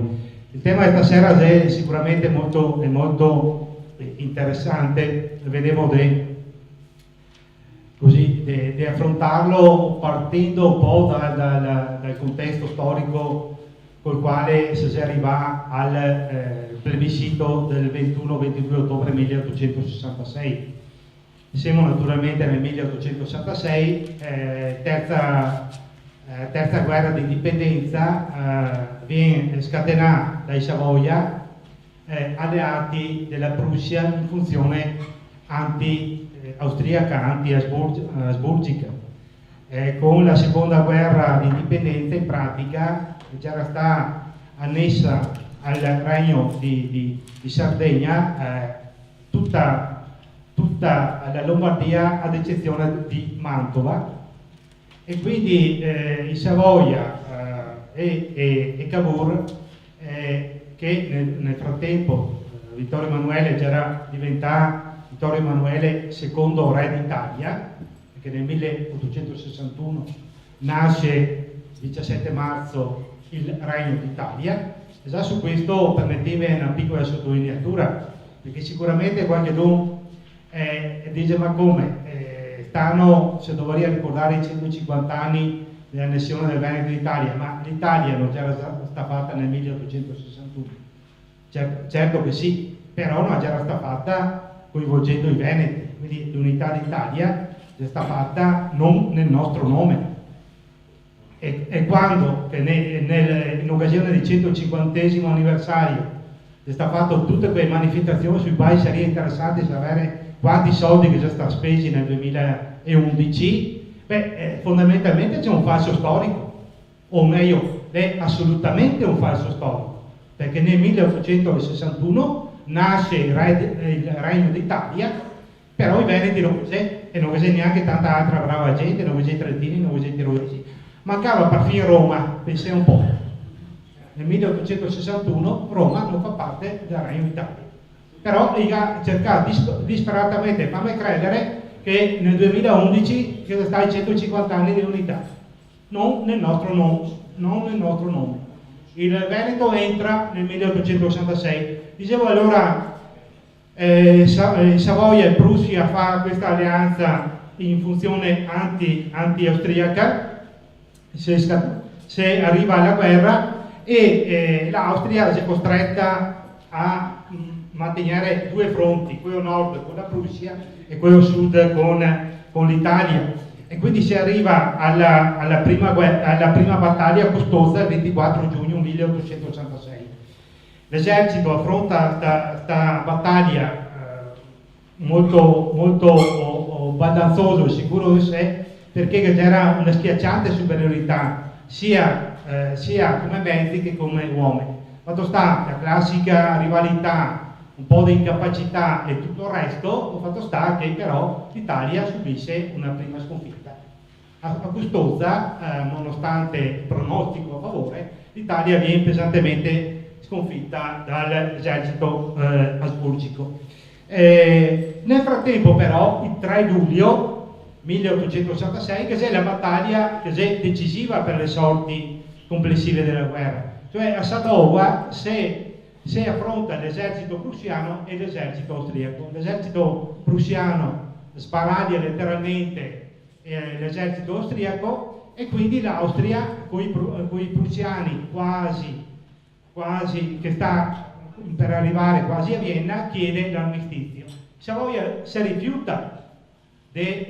Il tema di stasera è sicuramente molto interessante, vedevo di affrontarlo partendo un po' dal contesto storico col quale si arriva al plebiscito del 21-22 ottobre 1866. Siamo naturalmente nel 1866, terza guerra di indipendenza, viene scatenata dai Savoia, alleati della Prussia in funzione austriaca, anti-asburgica. Con la seconda guerra di indipendenza in pratica già era stata annessa al regno di Sardegna tutta la Lombardia ad eccezione di Mantova, e quindi i Savoia e Cavour, che nel frattempo Vittorio Emanuele già era diventato Vittorio Emanuele II re d'Italia, perché nel 1861 nasce il 17 marzo il Regno d'Italia. E già su questo permettimi una piccola sottolineatura, perché sicuramente qualcuno dice ma come stanno, se dovrei ricordare i 150 anni dell'annessione del Veneto d'Italia, ma l'Italia non era stata fatta nel 1861. Certo che sì, però non era stata fatta coinvolgendo i Veneti, quindi l'unità d'Italia è stata fatta non nel nostro nome. E quando in occasione del 150° anniversario è stato fatto tutte quelle manifestazioni sui quali sarebbe interessante sapere quanti soldi che sono stati spesi nel 2011, fondamentalmente c'è un falso storico, o meglio, è assolutamente un falso storico, perché nel 1861 nasce il Regno d'Italia, però i Veneti non c'è, e non c'è neanche tanta altra brava gente, non c'è i Trentini, non c'è i Tirolesi. Mancava perfino Roma, pensate un po'. Nel 1861 Roma non fa parte del Regno d'Italia. Però ha cercato disperatamente di farmi credere che nel 2011 ci sono stati 150 anni di unità. Non nel nostro nome. Il Veneto entra nel 1866. Dicevo allora, Savoia e Prussia fa questa alleanza in funzione anti-austriaca, se arriva alla guerra, e l'Austria è costretta a mantenere due fronti, quello nord con la Prussia e quello sud con l'Italia, e quindi si arriva alla prima battaglia costosa il 24 giugno 1886. L'esercito affronta questa battaglia molto baldanzoso e sicuro di sé, perché c'era una schiacciante superiorità sia come mezzi che come uomini. Fatto sta la classica rivalità, un po' di incapacità e tutto il resto, fatto sta che però l'Italia subisce una prima sconfitta. A Custoza, nonostante il pronostico a favore, l'Italia viene pesantemente sconfitta dall'esercito asburgico. Nel frattempo però, il 3 luglio 1866, che è la battaglia che è decisiva per le sorti complessive della guerra. Cioè a Sadova se affronta l'esercito prussiano e l'esercito austriaco. L'esercito prussiano sparaglia letteralmente l'esercito austriaco, e quindi l'Austria con i prussiani quasi che sta per arrivare quasi a Vienna chiede l'armistizio. Savoia si rifiuta di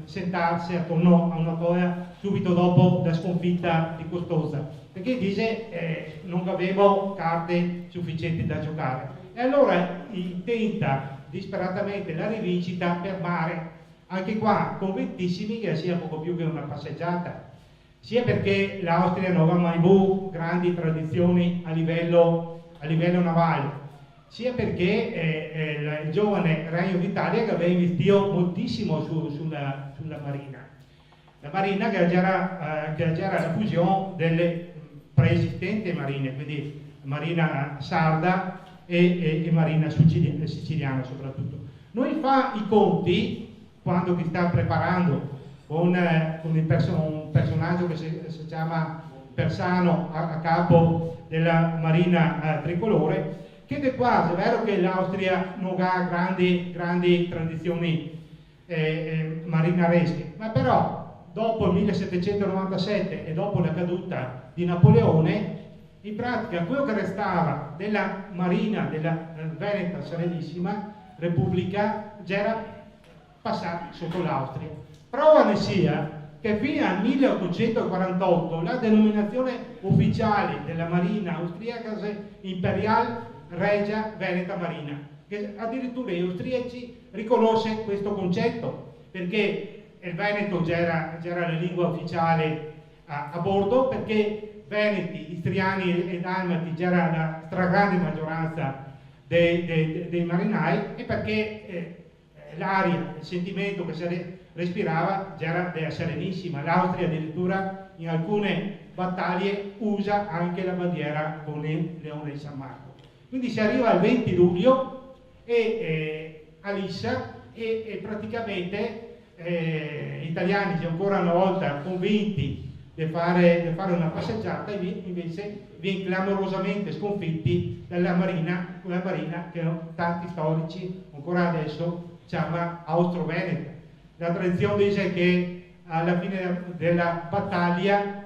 sentarsi attorno a una tavola subito dopo la sconfitta di Custoza, perché dice non avevo carte sufficienti da giocare, e allora tenta disperatamente la rivincita per mare, anche qua convintissimi che sia poco più che una passeggiata, sia perché l'Austria non aveva mai avuto grandi tradizioni a livello a livello navale, sia perché il giovane Regno d'Italia che aveva investito moltissimo sulla marina. La marina che era la fusione delle preesistenti marine, quindi marina sarda e marina siciliana soprattutto. Noi fa i conti, quando ti sta preparando con un personaggio che si chiama Persano a capo della marina tricolore, che è quasi, è vero che l'Austria non ha grandi tradizioni marinaresche, ma però dopo il 1797 e dopo la caduta di Napoleone, in pratica quello che restava della marina della Veneta Serenissima Repubblica era passato sotto l'Austria. Prova ne sia che fino al 1848 la denominazione ufficiale della marina austriaca Imperial Regia Veneta Marina, che addirittura gli austriaci riconosce questo concetto, perché il Veneto già era la lingua ufficiale a bordo, perché veneti, istriani e dalmati già era la stragrande maggioranza dei marinai, e perché l'aria, il sentimento che si respirava già era della Serenissima. L'Austria addirittura in alcune battaglie usa anche la bandiera con il leone di San Marco. Quindi si arriva al 20 luglio a Lissa e praticamente gli italiani sono ancora una volta convinti di fare una passeggiata, e invece viene clamorosamente sconfitti dalla marina, una marina che tanti storici ancora adesso chiama Austro-Veneta. La tradizione dice che alla fine della battaglia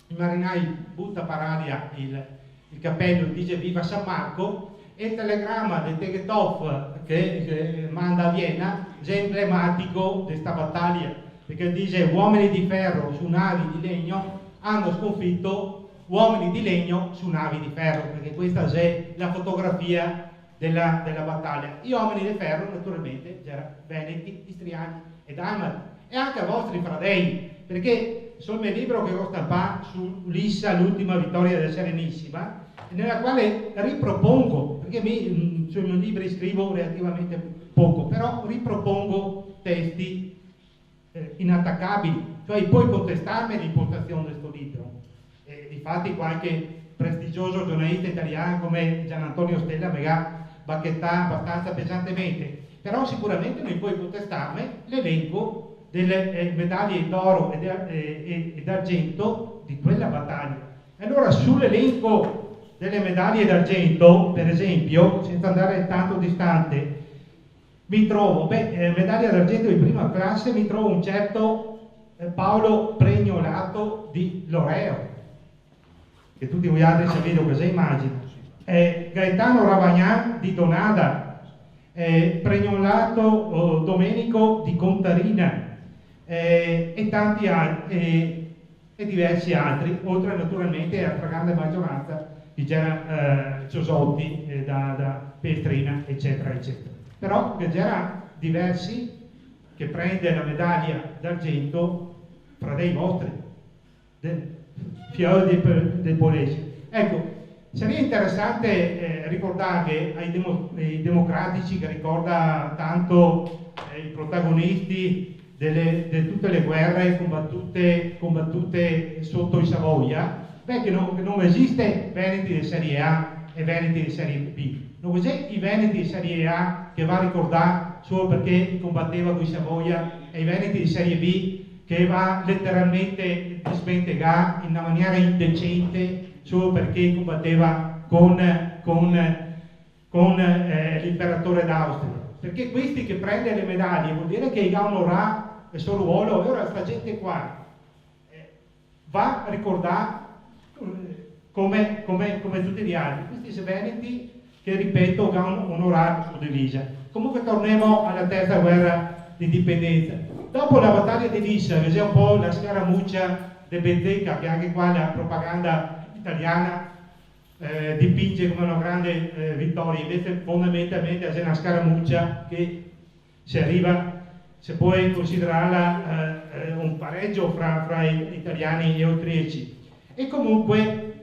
il marinai butta per aria il cappello, dice viva San Marco, e il telegramma del Tegethoff che manda a Vienna è emblematico di questa battaglia, perché dice uomini di ferro su navi di legno hanno sconfitto uomini di legno su navi di ferro, perché questa è la fotografia della battaglia. Gli uomini di ferro naturalmente erano veneti, istriani e dalmati, e anche a vostri fradei, perché sul mio libro che ho stampato su Lissa, l'ultima vittoria della Serenissima, nella quale ripropongo, perché sui miei libri scrivo relativamente poco, però ripropongo testi inattaccabili, cioè puoi contestarmi l'impostazione di questo libro. Difatti qualche prestigioso giornalista italiano come Gian Antonio Stella mi ha bacchettato abbastanza pesantemente, però sicuramente non puoi contestarmi l'elenco delle medaglie d'oro e d'argento di quella battaglia. Allora sull'elenco delle medaglie d'argento, per esempio, senza andare tanto distante, mi trovo, medaglia d'argento di prima classe, mi trovo un certo Paolo Pregnolato di Loreo, che tutti voi altri sapete cosa immagino, Gaetano Ravagnan di Donada, Pregnolato Domenico di Contarina, e tanti altri, e diversi altri, oltre naturalmente alla grande maggioranza di Ciosotti, da Pestrina, eccetera, eccetera. Però che c'era diversi che prende la medaglia d'argento fra dei vostri, Fiori del Polese. Ecco, sarebbe interessante ricordare ai democratici, che ricorda tanto i protagonisti di tutte le guerre combattute sotto i Savoia, che non esiste Veneti di Serie A e Veneti di Serie B. Non c'è i Veneti di Serie A che va a ricordare solo perché combatteva con i Savoia, e i Veneti di Serie B che va letteralmente a spentegare in una maniera indecente solo perché combatteva con l'imperatore d'Austria. Perché questi che prende le medaglie vuol dire che ha onorato il suo ruolo, e ora questa gente qua va a ricordare come tutti gli altri. Questi veneti che, ripeto, hanno onorato la sua divisa. Comunque torniamo alla terza guerra d'indipendenza. Dopo la battaglia di Lissa, che è un po' la scaramuccia di Benteca, che anche qua la propaganda italiana dipinge come una grande vittoria, invece fondamentalmente è una scaramuccia che se puoi considerarla un pareggio fra italiani e austriaci. E comunque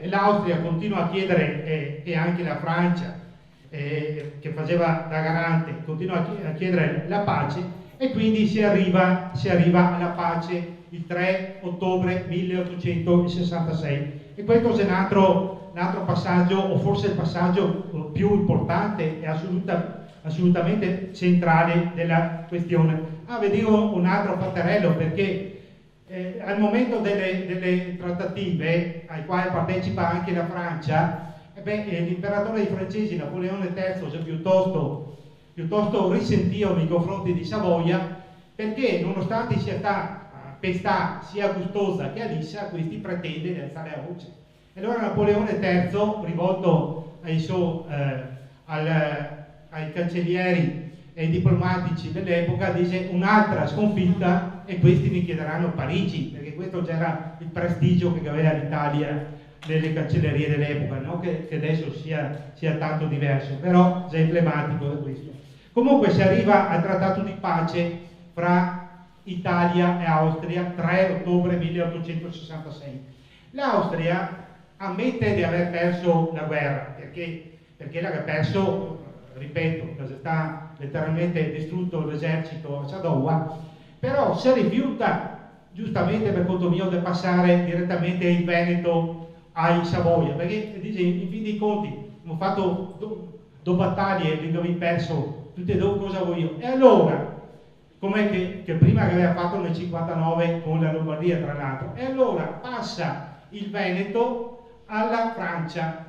l'Austria continua a chiedere, e anche la Francia, che faceva da garante, continua a chiedere la pace, e quindi si arriva alla pace il 3 ottobre 1866. E questo è un altro passaggio, o forse il passaggio più importante e assolutamente centrale della questione. Vi dico un altro fatterello, perché al momento delle trattative, ai quali partecipa anche la Francia, l'imperatore dei francesi, Napoleone III, si è piuttosto risentito nei confronti di Savoia, perché nonostante sia stata pestà sia gustosa che a Lissa, questi pretende di alzare la voce. E allora Napoleone III, rivolto ai cancellieri e ai diplomatici dell'epoca, dice: un'altra sconfitta e questi mi chiederanno Parigi, perché questo già era il prestigio che aveva l'Italia nelle cancellerie dell'epoca, non che adesso sia tanto diverso, però già emblematico di questo. Comunque si arriva al trattato di pace fra Italia e Austria, 3 ottobre 1866. L'Austria ammette di aver perso la guerra, perché l'ha perso, ripeto, sta letteralmente distrutto l'esercito a Sadowa, però si rifiuta, giustamente per conto mio, di passare direttamente il Veneto ai Savoia, perché dice, in fin dei conti, abbiamo fatto due battaglie e abbiamo perso tutte e due, cosa vuoi io? E allora, come che prima che aveva fatto nel 59 con la Lombardia, tra l'altro, e allora passa il Veneto alla Francia,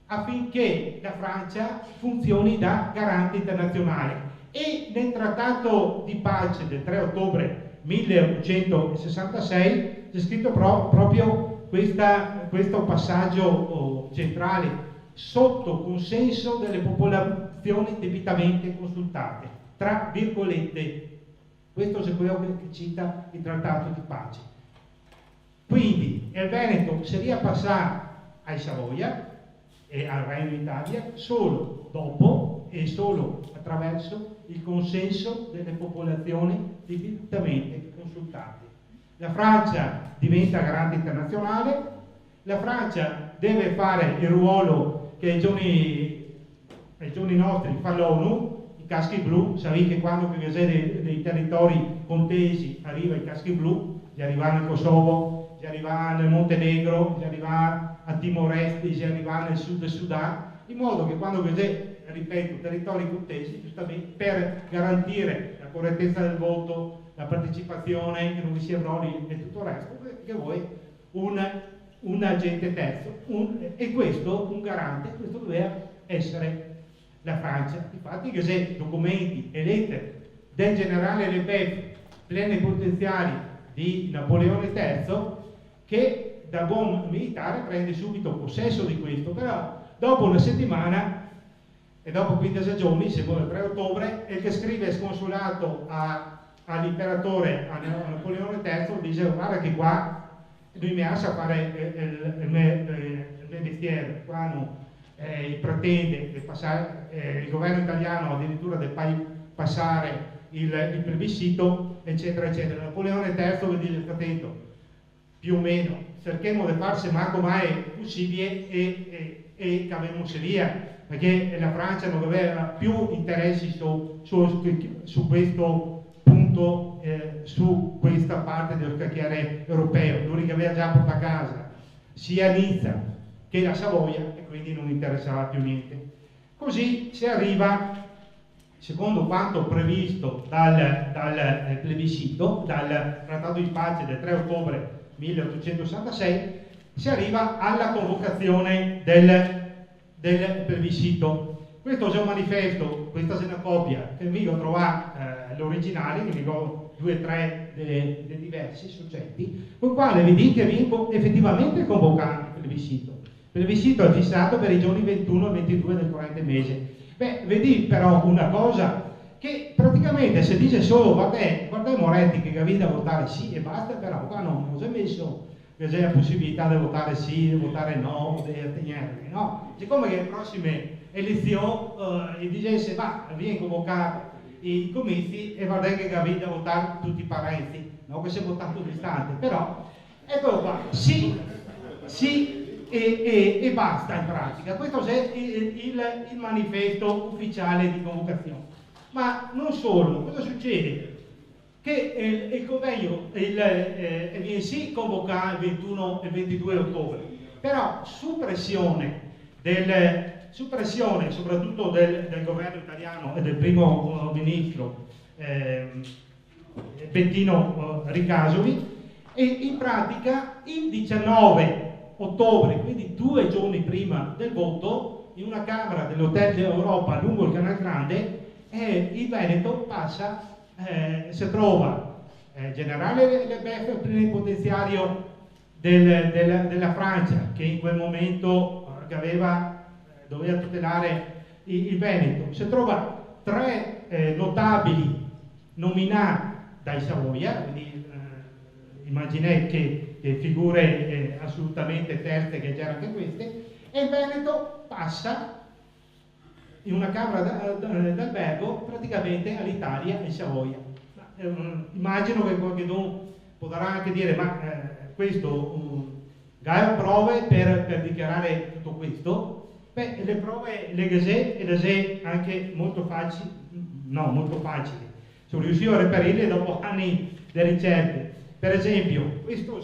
affinché la Francia funzioni da garante internazionale. E nel trattato di pace del 3 ottobre 1866 c'è scritto proprio questo passaggio centrale: sotto consenso delle popolazioni debitamente consultate, tra virgolette. Questo è quello che cita il trattato di pace. Quindi il Veneto si riappassa ai Savoia e al Regno d'Italia solo dopo e solo attraverso il consenso delle popolazioni debitamente consultate. La Francia diventa garante internazionale, la Francia deve fare il ruolo che ai giorni nostri fa l'ONU, i caschi blu. Sapete che quando dei territori contesi arriva i caschi blu, si arriva al Kosovo, si arriva nel Montenegro, si arriva a Timor-Est, si arriva nel sud del Sudan, in modo che quando ripeto, territori contesi, giustamente per garantire la correttezza del voto, la partecipazione, che non vi sia brogli e tutto il resto, che vuoi un agente terzo, e questo, un garante, questo doveva essere la Francia. Infatti che se documenti e lettere del generale Lefebvre, plenipotenziari di Napoleone III, che da buon militare prende subito possesso di questo, però dopo una settimana e dopo 15 giorni, secondo il 3 ottobre, il che scrive sconsolato all'imperatore, a Napoleone III, dice: guarda che qua lui mi lascia fare il mio mestiere, qua pretende di passare, il governo italiano addirittura deve passare il plebiscito, eccetera eccetera. Napoleone III dice: attento, più o meno cerchiamo di farsi manco mai possibile e caviamoci via, perché la Francia non aveva più interessi su questo punto, su questa parte dello scacchiere europeo. Lui che aveva già portato a casa sia Nizza che la Savoia, e quindi non interessava più niente. Così si arriva, secondo quanto previsto dal plebiscito, dal trattato di pace del 3 ottobre 1866, si arriva alla convocazione del plebiscito. Questo è un manifesto, questa è una copia che mi ho trovato l'originale, che mi ho 2 o 3 dei diversi soggetti, con il quale vi dico che vengo effettivamente convocato il plebiscito. Il plebiscito è fissato per i giorni 21 e 22 del corrente mese. Vedi però una cosa, che praticamente se dice solo guarda Moretti che avete da votare sì e basta, però qua non si è messo che c'è la possibilità di votare sì, di votare no, di attenervi, no? Siccome che le prossime elezioni dice viene convocato i comizi e guarda che avete da votare tutti i parenti, no? Che si è votato distante, però eccolo qua, sì e basta in pratica. Questo è il manifesto ufficiale di convocazione. Ma non solo, cosa succede? Che il convegno viene sì convocato il 21 e il 22 ottobre, però su pressione soprattutto del governo italiano e del primo ministro Bettino Ricasoli, e in pratica il 19 ottobre, quindi 2 giorni prima del voto, in una camera dell'Hotel Europa lungo il Canal Grande, il Veneto passa, si trova generale Lebeuf, plenipotenziario della Francia, che in quel momento doveva tutelare il Veneto, si trova 3 notabili nominati dai Savoia, quindi immaginate che figure assolutamente terze, che c'erano anche queste, e il Veneto passa in una camera d'albergo praticamente all'Italia e Savoia. Immagino che qualcuno potrà anche dire, ma questo ha prove per dichiarare tutto questo? Beh, le prove le sé anche molto facili, sono riuscito a reperirle dopo anni di ricerche. Per esempio, questo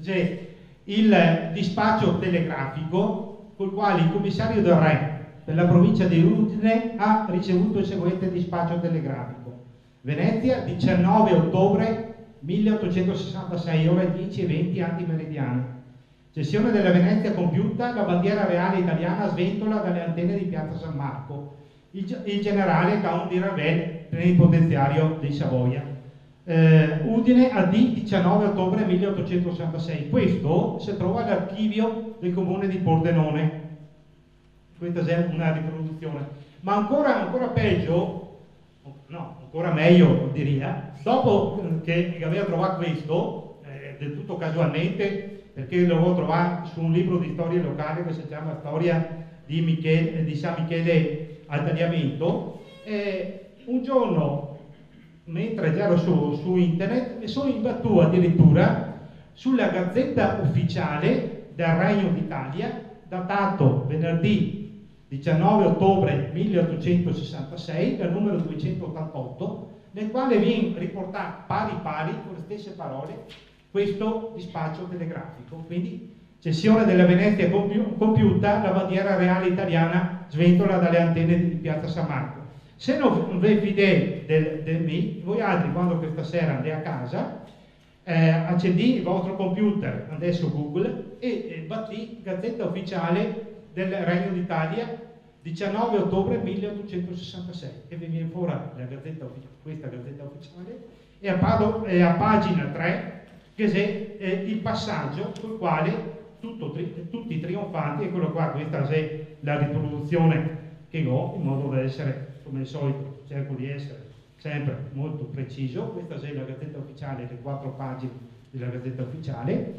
è il dispaccio telegrafico col quale il commissario del Re per la provincia di Udine ha ricevuto il seguente dispaccio telegrafico. Venezia, 19 ottobre 1866, ore 10:20 antimeridiano. Cessione della Venezia compiuta, la bandiera reale italiana sventola dalle antenne di Piazza San Marco. Il generale Count di Ravel, plenipotenziario dei Savoia. Udine AD 19 ottobre 1866. Questo si trova all'archivio del comune di Pordenone. Questa è una riproduzione. Ma ancora peggio, no, ancora meglio direi, dopo che aveva trovato questo, del tutto casualmente, perché lo avevo trovato su un libro di storia locale che si chiama Storia di San Michele al Tagliamento, un giorno, mentre ero su internet, mi sono imbattuto addirittura sulla Gazzetta Ufficiale del Regno d'Italia, datato venerdì 19 ottobre 1866, dal numero 288, nel quale viene riportato pari con le stesse parole questo dispaccio telegrafico. Quindi, cessione della Venezia compiuta, la bandiera reale italiana sventola dalle antenne di Piazza San Marco. Se non vi fidate di me, voi altri, quando questa sera andate a casa, accendi il vostro computer, andate su Google e batti Gazzetta Ufficiale del Regno d'Italia 19 ottobre 1866 e vi viene fuori questa Gazzetta Ufficiale, e a pagina 3 che è il passaggio col quale tutti trionfanti, eccolo qua, questa è la riproduzione che ho, in modo da essere, come al solito, cerco di essere sempre molto preciso. Questa è la Gazzetta Ufficiale, le 4 pagine della Gazzetta Ufficiale.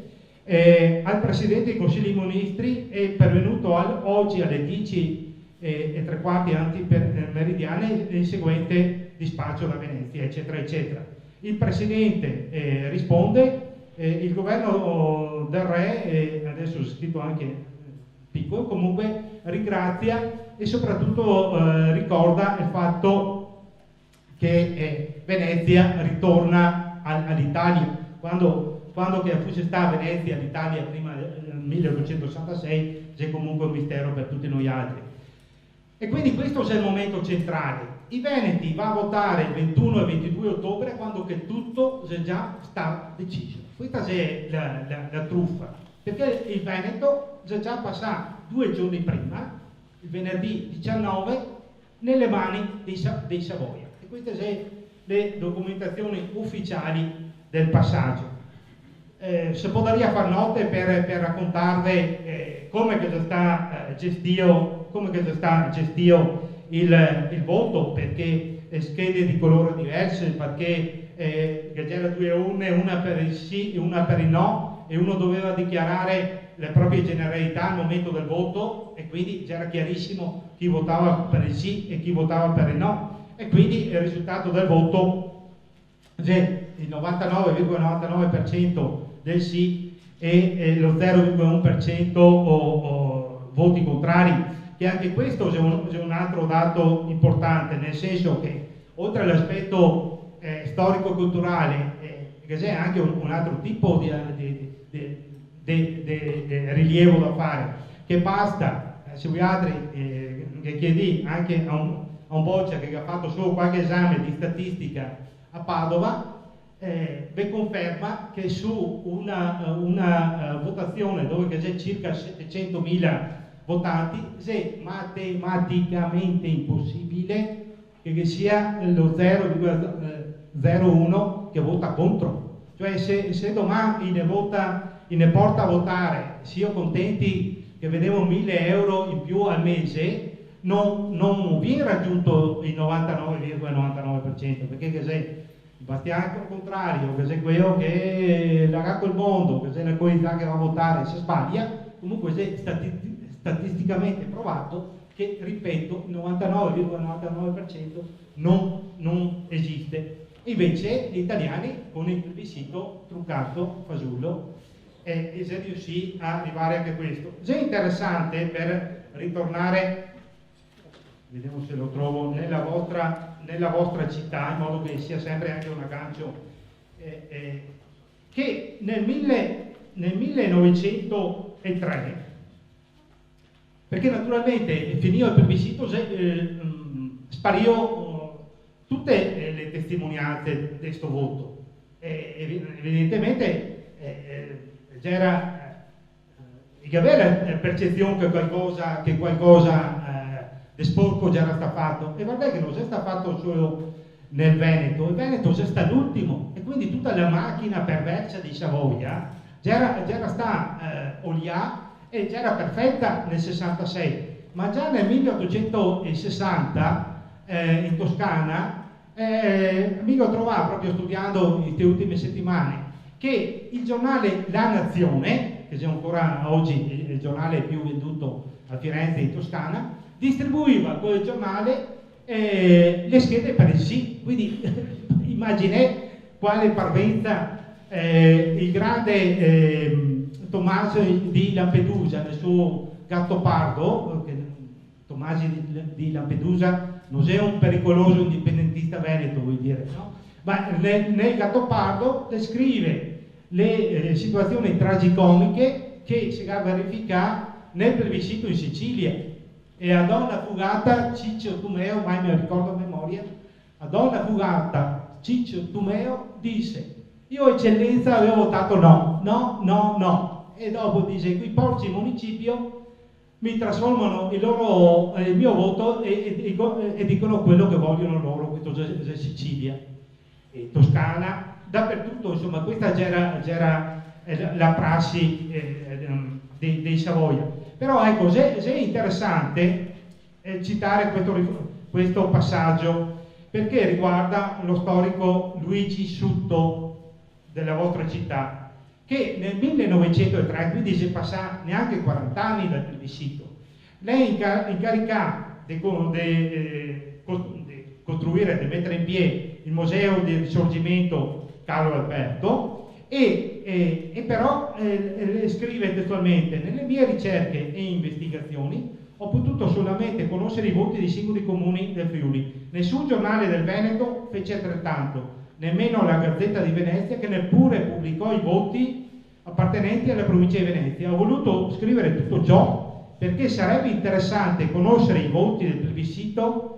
Al Presidente del Consiglio dei Ministri è pervenuto oggi alle 10:03 antimeridiane il seguente dispaccio da Venezia, eccetera, eccetera. Il Presidente risponde, il governo del Re, adesso è scritto anche piccolo, comunque ringrazia e soprattutto ricorda il fatto che Venezia ritorna all'Italia. Quando che fosse stata Venezia all'Italia prima del 1866 c'è comunque un mistero per tutti noi altri. E quindi questo è il momento centrale. I Veneti va a votare il 21 e 22 ottobre, quando che tutto già sta deciso. Questa è la truffa, perché il Veneto già passato 2 giorni prima, il venerdì 19, nelle mani dei Savoia. E queste sono le documentazioni ufficiali del passaggio. Se potrebbe far note per raccontarvi come che sta gestito il voto, perché schede di colore diverse, perché c'era 2 urne, una per il sì e una per il no, e uno doveva dichiarare le proprie generalità al momento del voto, e quindi c'era chiarissimo chi votava per il sì e chi votava per il no, e quindi il risultato del voto, il 99,99% del sì e lo 0,1% o voti contrari, che anche questo è un altro dato importante, nel senso che oltre all'aspetto storico-culturale c'è anche un altro tipo di rilievo da fare, che basta, se voi altri che chiedi anche a un Boccia che ha fatto solo qualche esame di statistica a Padova, vi conferma che su una votazione dove c'è circa 700.000 votanti è matematicamente impossibile che sia lo 0,01 che vota contro. Cioè se domani ne porta a votare, siamo contenti che vediamo 1.000 euro in più al mese, non viene raggiunto il 99,99%, perché se Bastiano al contrario, che se quello che la col mondo, che se la comunità che va a votare se sbaglia, comunque è statisticamente provato che, ripeto, il 99,99% non esiste. Invece gli italiani con il plebiscito truccato, fasullo, si riuscì a arrivare anche a questo. È interessante, per ritornare, vediamo se lo trovo, nella vostra città, in modo che sia sempre anche un aggancio, che nel 1903, perché naturalmente finito il plebiscito, spariò tutte le testimonianze di questo voto. Evidentemente c'era la percezione che qualcosa di sporco già era stato fatto, e guardate che non è stato fatto solo nel Veneto, il Veneto è stato l'ultimo, e quindi tutta la macchina perversa di Savoia già era stata oliata e già era perfetta nel 66, ma già nel 1860 in Toscana mi ho trovato proprio studiando queste ultime settimane che il giornale La Nazione, che è ancora oggi il giornale più venduto a Firenze in Toscana, distribuiva quel giornale le schede per il sì, quindi immaginate quale parvenza il grande Tommaso di Lampedusa nel suo Gattopardo, che Tommaso di Lampedusa non è un pericoloso indipendentista veneto, vuol dire, no? Ma nel Gattopardo descrive le situazioni tragicomiche che si verificano nel plebiscito in Sicilia. E a donna fugata Ciccio Tumeo, mai me lo ricordo a memoria, a donna fugata Ciccio Tumeo disse: io eccellenza avevo votato no, e dopo dice: quei porci municipio mi trasformano il mio voto e dicono quello che vogliono loro. Questo è Sicilia e Toscana, dappertutto, insomma, questa già era la prassi dei Savoia. Però ecco, è interessante citare questo passaggio, perché riguarda lo storico Luigi Sutto della vostra città, che nel 1903, quindi si passa neanche 40 anni dal plebiscito, lei incarica di costruire, di mettere in piedi il Museo del Risorgimento Carlo Alberto, e però scrive testualmente: nelle mie ricerche e investigazioni ho potuto solamente conoscere i voti dei singoli comuni del Friuli. Nessun giornale del Veneto fece altrettanto, nemmeno la Gazzetta di Venezia, che neppure pubblicò i voti appartenenti alla provincia di Venezia. Ho voluto scrivere tutto ciò perché sarebbe interessante conoscere i voti del plebiscito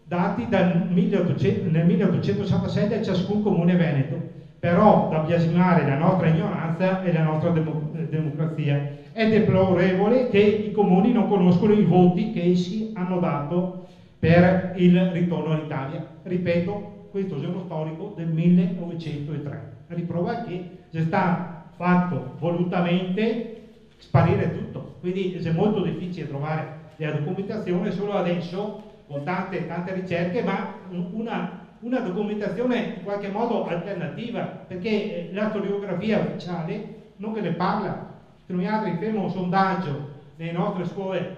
dati nel 1867 a ciascun comune veneto, però da biasimare la nostra ignoranza e la nostra democrazia. È deplorevole che i comuni non conoscono i voti che essi hanno dato per il ritorno all'Italia. Ripeto, questo è uno storico del 1903, a riprova che c'è stato fatto volutamente sparire tutto, quindi è molto difficile trovare la documentazione solo adesso, con tante ricerche, ma una documentazione in qualche modo alternativa, perché la storiografia ufficiale non che ne parla. Noi altri fermo un sondaggio nelle nostre scuole,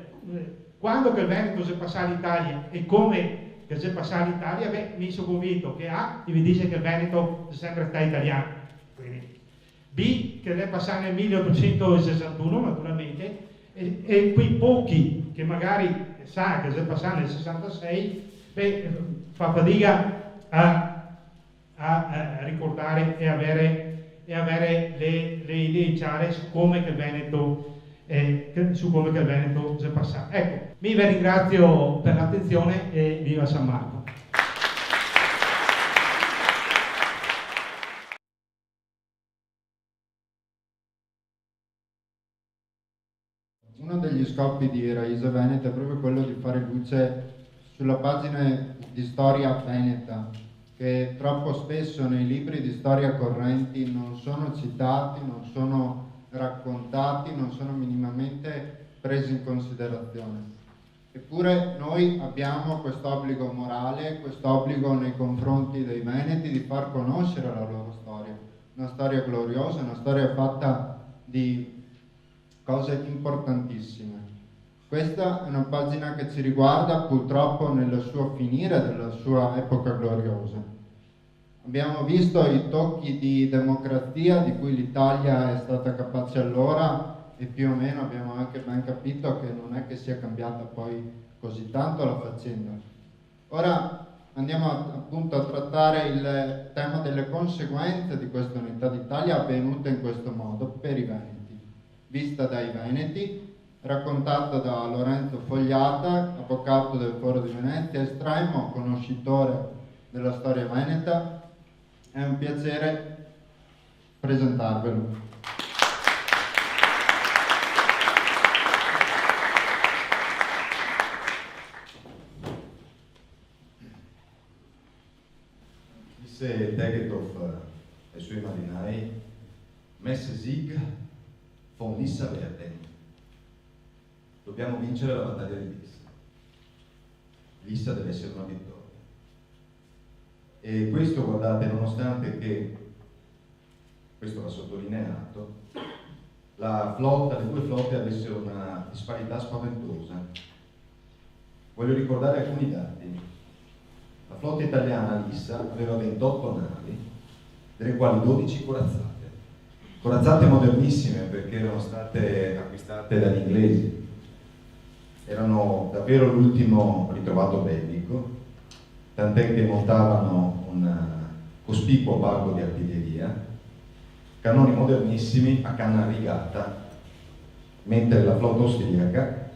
quando che il Veneto si passa all'Italia e come che si passa all'Italia, mi sono convinto che vi dice che il Veneto è sempre stato italiano. Quindi, B che è passato nel 1861 naturalmente, e quei pochi che magari sa che è passato nel 66, fa fatica a ricordare e avere le idee chiare su come che il Veneto è passato. Ecco, vi ringrazio per l'attenzione e viva San Marco. Uno degli scopi di Raízen Veneta è proprio quello di fare luce sulla pagina di storia veneta, che troppo spesso nei libri di storia correnti non sono citati, non sono raccontati, non sono minimamente presi in considerazione. Eppure noi abbiamo quest'obbligo morale, quest'obbligo nei confronti dei veneti di far conoscere la loro storia, una storia gloriosa, una storia fatta di cose importantissime. Questa è una pagina che ci riguarda purtroppo nel suo finire della sua epoca gloriosa. Abbiamo visto i tocchi di democrazia di cui l'Italia è stata capace allora e più o meno abbiamo anche ben capito che non è che sia cambiata poi così tanto la faccenda. Ora andiamo appunto a trattare il tema delle conseguenze di questa unità d'Italia avvenuta in questo modo per i Veneti, vista dai Veneti, raccontata da Lorenzo Fogliata, avvocato del Foro di Venezia, estremo conoscitore della storia veneta. È un piacere presentarvelo. Disse Tegethoff ai suoi marinai: Messe Sieg von Lissa werden. Dobbiamo vincere la battaglia di Lissa. Lissa deve essere una vittoria. E questo, guardate, nonostante che, questo va sottolineato, le due flotte avessero una disparità spaventosa. Voglio ricordare alcuni dati. La flotta italiana a Lissa aveva 28 navi, delle quali 12 corazzate modernissime perché erano state acquistate dagli inglesi. Erano davvero l'ultimo ritrovato bellico, tant'è che montavano un cospicuo parco di artiglieria, cannoni modernissimi a canna rigata, mentre la flotta austriaca,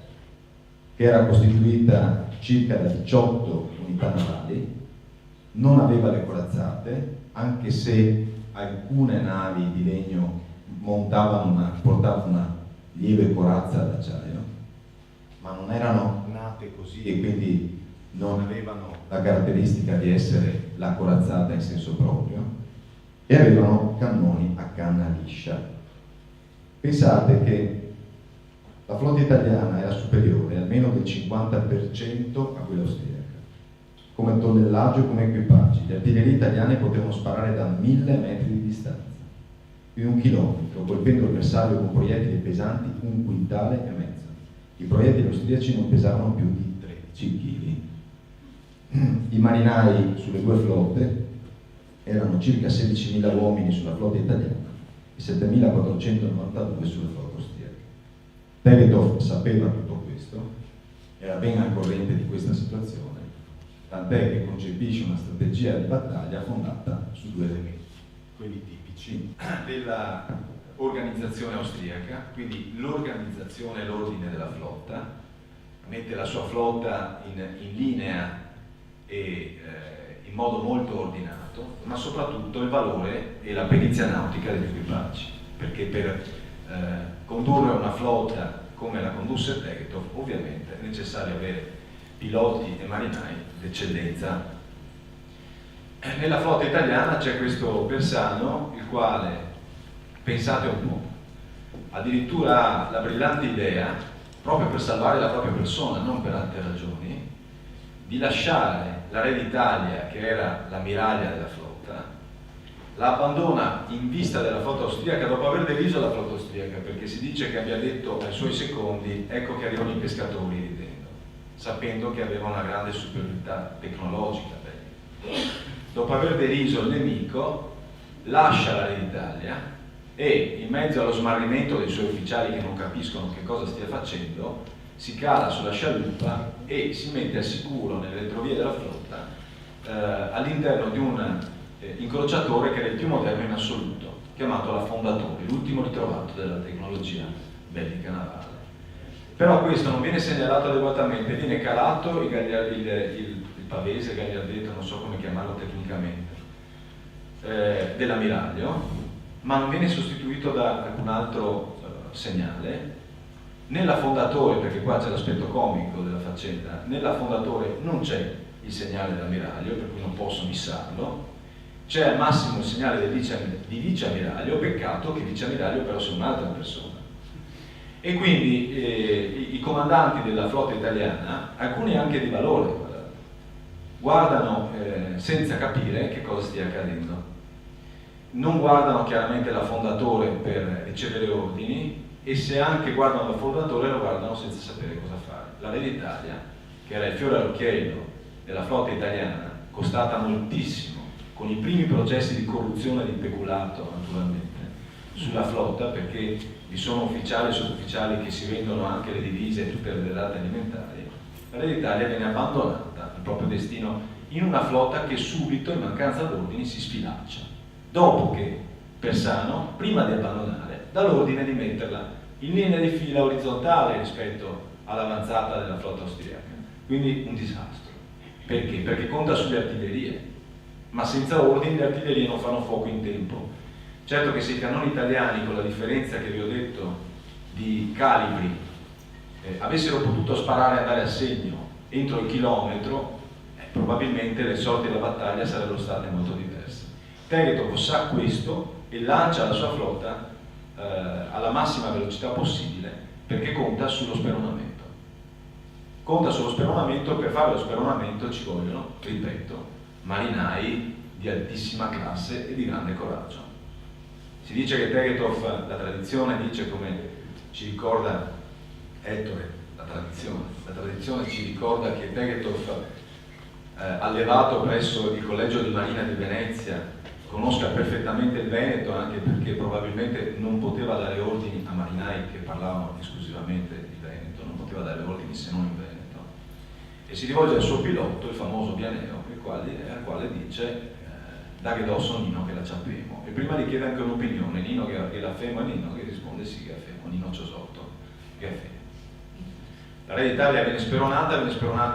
che era costituita circa da 18 unità navali, non aveva le corazzate, anche se alcune navi di legno portavano una lieve corazza d'acciaio, ma non erano nate così e quindi non avevano la caratteristica di essere la corazzata in senso proprio, e avevano cannoni a canna liscia. Pensate che la flotta italiana era superiore almeno del 50% a quella austriaca, come tonnellaggio, come equipaggi. Le artiglierie italiane potevano sparare da 1000 metri di distanza, più di 1 chilometro, colpendo il bersaglio con proiettili pesanti 1,5 quintali. I proiettili austriaci non pesavano più di 13 kg. I marinai sulle due flotte erano circa 16.000 uomini sulla flotta italiana e 7.492 sulla flotta austriaca. Tegethoff sapeva tutto questo, era ben al corrente di questa situazione, tant'è che concepisce una strategia di battaglia fondata su 2 elementi, quelli tipici della organizzazione austriaca, quindi l'organizzazione e l'ordine della flotta, mette la sua flotta in linea e in modo molto ordinato, ma soprattutto il valore e la perizia nautica degli equipaggi, perché per condurre una flotta come la condusse Tegethoff ovviamente è necessario avere piloti e marinai d'eccellenza. Nella flotta italiana c'è questo Persano, il quale, pensate un po', addirittura ha la brillante idea, proprio per salvare la propria persona, non per altre ragioni, di lasciare la Re d'Italia, che era l'ammiraglia della flotta, la abbandona in vista della flotta austriaca dopo aver deriso la flotta austriaca, perché si dice che abbia detto ai suoi secondi: ecco che arrivano i pescatori, ridendo, sapendo che aveva una grande superiorità tecnologica. Dopo aver deriso il nemico, lascia la Re d'Italia e in mezzo allo smarrimento dei suoi ufficiali che non capiscono che cosa stia facendo, si cala sulla scialuppa e si mette al sicuro nelle retrovie della flotta all'interno di un incrociatore che era il più moderno in assoluto, chiamato la Fondatore, l'ultimo ritrovato della tecnologia bellica navale. Però questo non viene segnalato adeguatamente, viene calato il pavese, gagliardetto, non so come chiamarlo tecnicamente, dell'ammiraglio, ma non viene sostituito da alcun altro segnale. Nella Fondatore, perché qua c'è l'aspetto comico della faccenda, nella Fondatore non c'è il segnale dell'ammiraglio, per cui non posso missarlo, c'è al massimo il segnale di viceammiraglio, peccato che viceammiraglio però sia un'altra persona. E quindi i comandanti della flotta italiana, alcuni anche di valore, guardano senza capire che cosa stia accadendo. Non guardano chiaramente la Fondatore per ricevere ordini, e se anche guardano la Fondatore lo guardano senza sapere cosa fare. La Re d'Italia, che era il fiore all'occhiello della flotta italiana, costata moltissimo, con i primi processi di corruzione e di peculato naturalmente sulla flotta, perché vi sono ufficiali e sottufficiali che si vendono anche le divise e tutte le derrate alimentari, la Re d'Italia viene abbandonata al proprio destino in una flotta che subito, in mancanza d'ordini, si sfilaccia, dopo che Persano, prima di abbandonare, dà l'ordine di metterla in linea di fila orizzontale rispetto all'avanzata della flotta austriaca. Quindi un disastro. Perché? Perché conta sulle artiglierie, ma senza ordini le artiglierie non fanno fuoco in tempo. Certo che se i cannoni italiani, con la differenza che vi ho detto di calibri, avessero potuto sparare e andare a segno entro il chilometro, probabilmente le sorti della battaglia sarebbero state molto diverse. Tegetov sa questo e lancia la sua flotta alla massima velocità possibile, perché conta sullo speronamento. Conta sullo speronamento. Per fare lo speronamento ci vogliono, ripeto, marinai di altissima classe e di grande coraggio. Si dice che Tegetov, la tradizione dice, come ci ricorda Ettore, la tradizione ci ricorda che Tegetov, allevato presso il Collegio di Marina di Venezia, conosca perfettamente il Veneto, anche perché probabilmente non poteva dare ordini a marinai che parlavano esclusivamente di Veneto, non poteva dare ordini se non in Veneto, e si rivolge al suo pilota, il famoso Pianeo, al quale dice daghe dosso Nino che la ciappemo, e prima gli chiede anche un'opinione, Nino che la femo, e Nino che risponde sì che la femo, Nino Ciosotto che la femo. La Re d'Italia viene speronata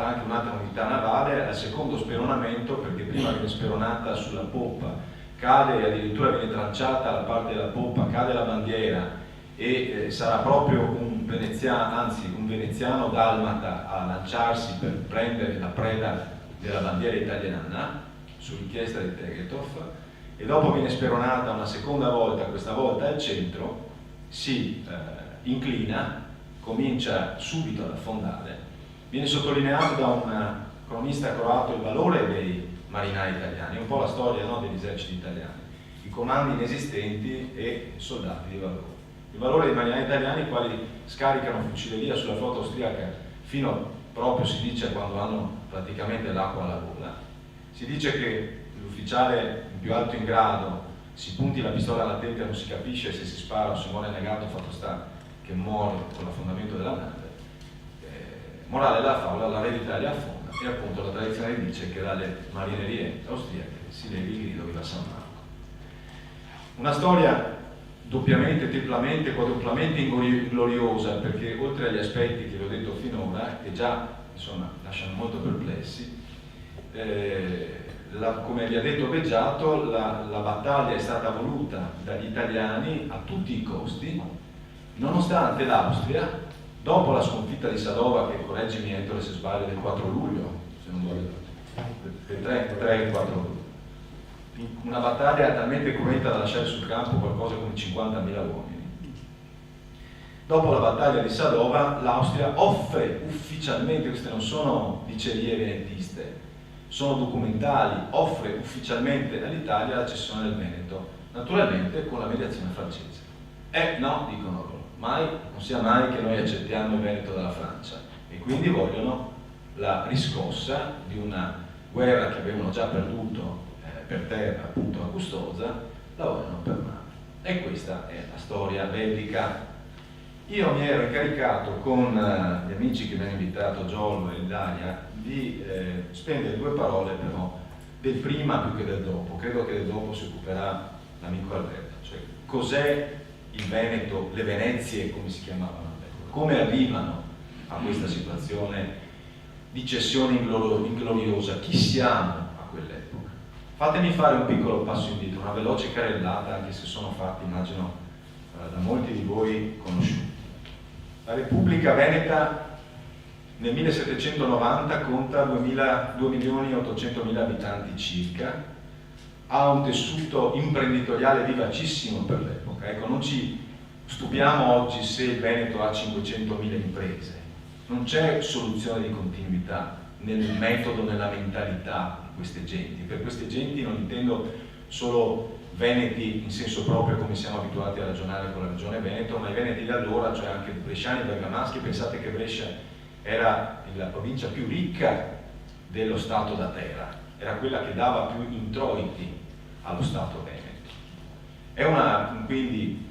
anche un'altra unità navale al secondo speronamento, perché prima viene speronata sulla poppa, cade, addirittura viene tranciata la parte della poppa, cade la bandiera e sarà proprio un veneziano dalmata a lanciarsi per prendere la preda della bandiera italiana su richiesta di Tegetov, e dopo viene speronata una seconda volta, questa volta al centro, si inclina, comincia subito ad affondare. Viene sottolineato da un cronista croato il valore dei marinai italiani, un po' la storia, no, degli eserciti italiani, i comandi inesistenti e soldati di valore. Il valore dei marinai italiani, i quali scaricano fucileria sulla flotta austriaca fino proprio, si dice, quando hanno praticamente l'acqua alla gola. Si dice che l'ufficiale più alto in grado si punti la pistola alla tempia, non si capisce se si spara o se muore negato, fatto sta che muore con l'affondamento della nave. Morale della favola, la Re d'Italia affonda, e appunto la tradizione dice che dalle marinerie austriache si levi il grido Viva San Marco. Una storia doppiamente, triplamente, quadruplamente ingloriosa, perché oltre agli aspetti che vi ho detto finora, che già insomma lasciano molto perplessi, come vi ha detto Beggiato, la battaglia è stata voluta dagli italiani a tutti i costi, nonostante l'Austria, dopo la sconfitta di Sadova, che correggimi Ettore se sbaglio, del 4 luglio, se non voglio, del 3 e 4 luglio, una battaglia talmente cruenta da lasciare sul campo qualcosa come 50.000 uomini. Dopo la battaglia di Sadova, l'Austria offre ufficialmente, queste non sono dicerie venetiste, sono documentali, offre ufficialmente all'Italia la cessione del Veneto, naturalmente con la mediazione francese. No, dicono loro, non sia mai che noi accettiamo il Veneto dalla Francia, e quindi vogliono la riscossa di una guerra che avevano già perduto per terra, appunto a Custoza, la vogliono per mare. E questa è la storia bellica. Io mi ero incaricato con gli amici che mi hanno invitato, Giollo e Ilaria, di spendere 2 parole però del prima più che del dopo. Credo che del dopo si occuperà l'amico Alberto. Cioè, cos'è il Veneto, le Venezie, come si chiamavano all'epoca? Come arrivano a questa situazione di cessione ingloriosa? Chi siamo a quell'epoca? Fatemi fare un piccolo passo indietro, una veloce carrellata, anche se sono fatti, immagino, da molti di voi conosciuti. La Repubblica Veneta nel 1790 conta 2.800.000 abitanti circa, ha un tessuto imprenditoriale vivacissimo per l'epoca. Ecco, non ci stupiamo oggi se il Veneto ha 500.000 imprese, non c'è soluzione di continuità nel metodo, nella mentalità di queste genti. Per queste genti non intendo solo veneti in senso proprio come siamo abituati a ragionare con la regione Veneto, ma i veneti di allora, cioè anche bresciani e bergamaschi. Pensate che Brescia era la provincia più ricca dello Stato da terra, era quella che dava più introiti allo Stato Veneto. È una quindi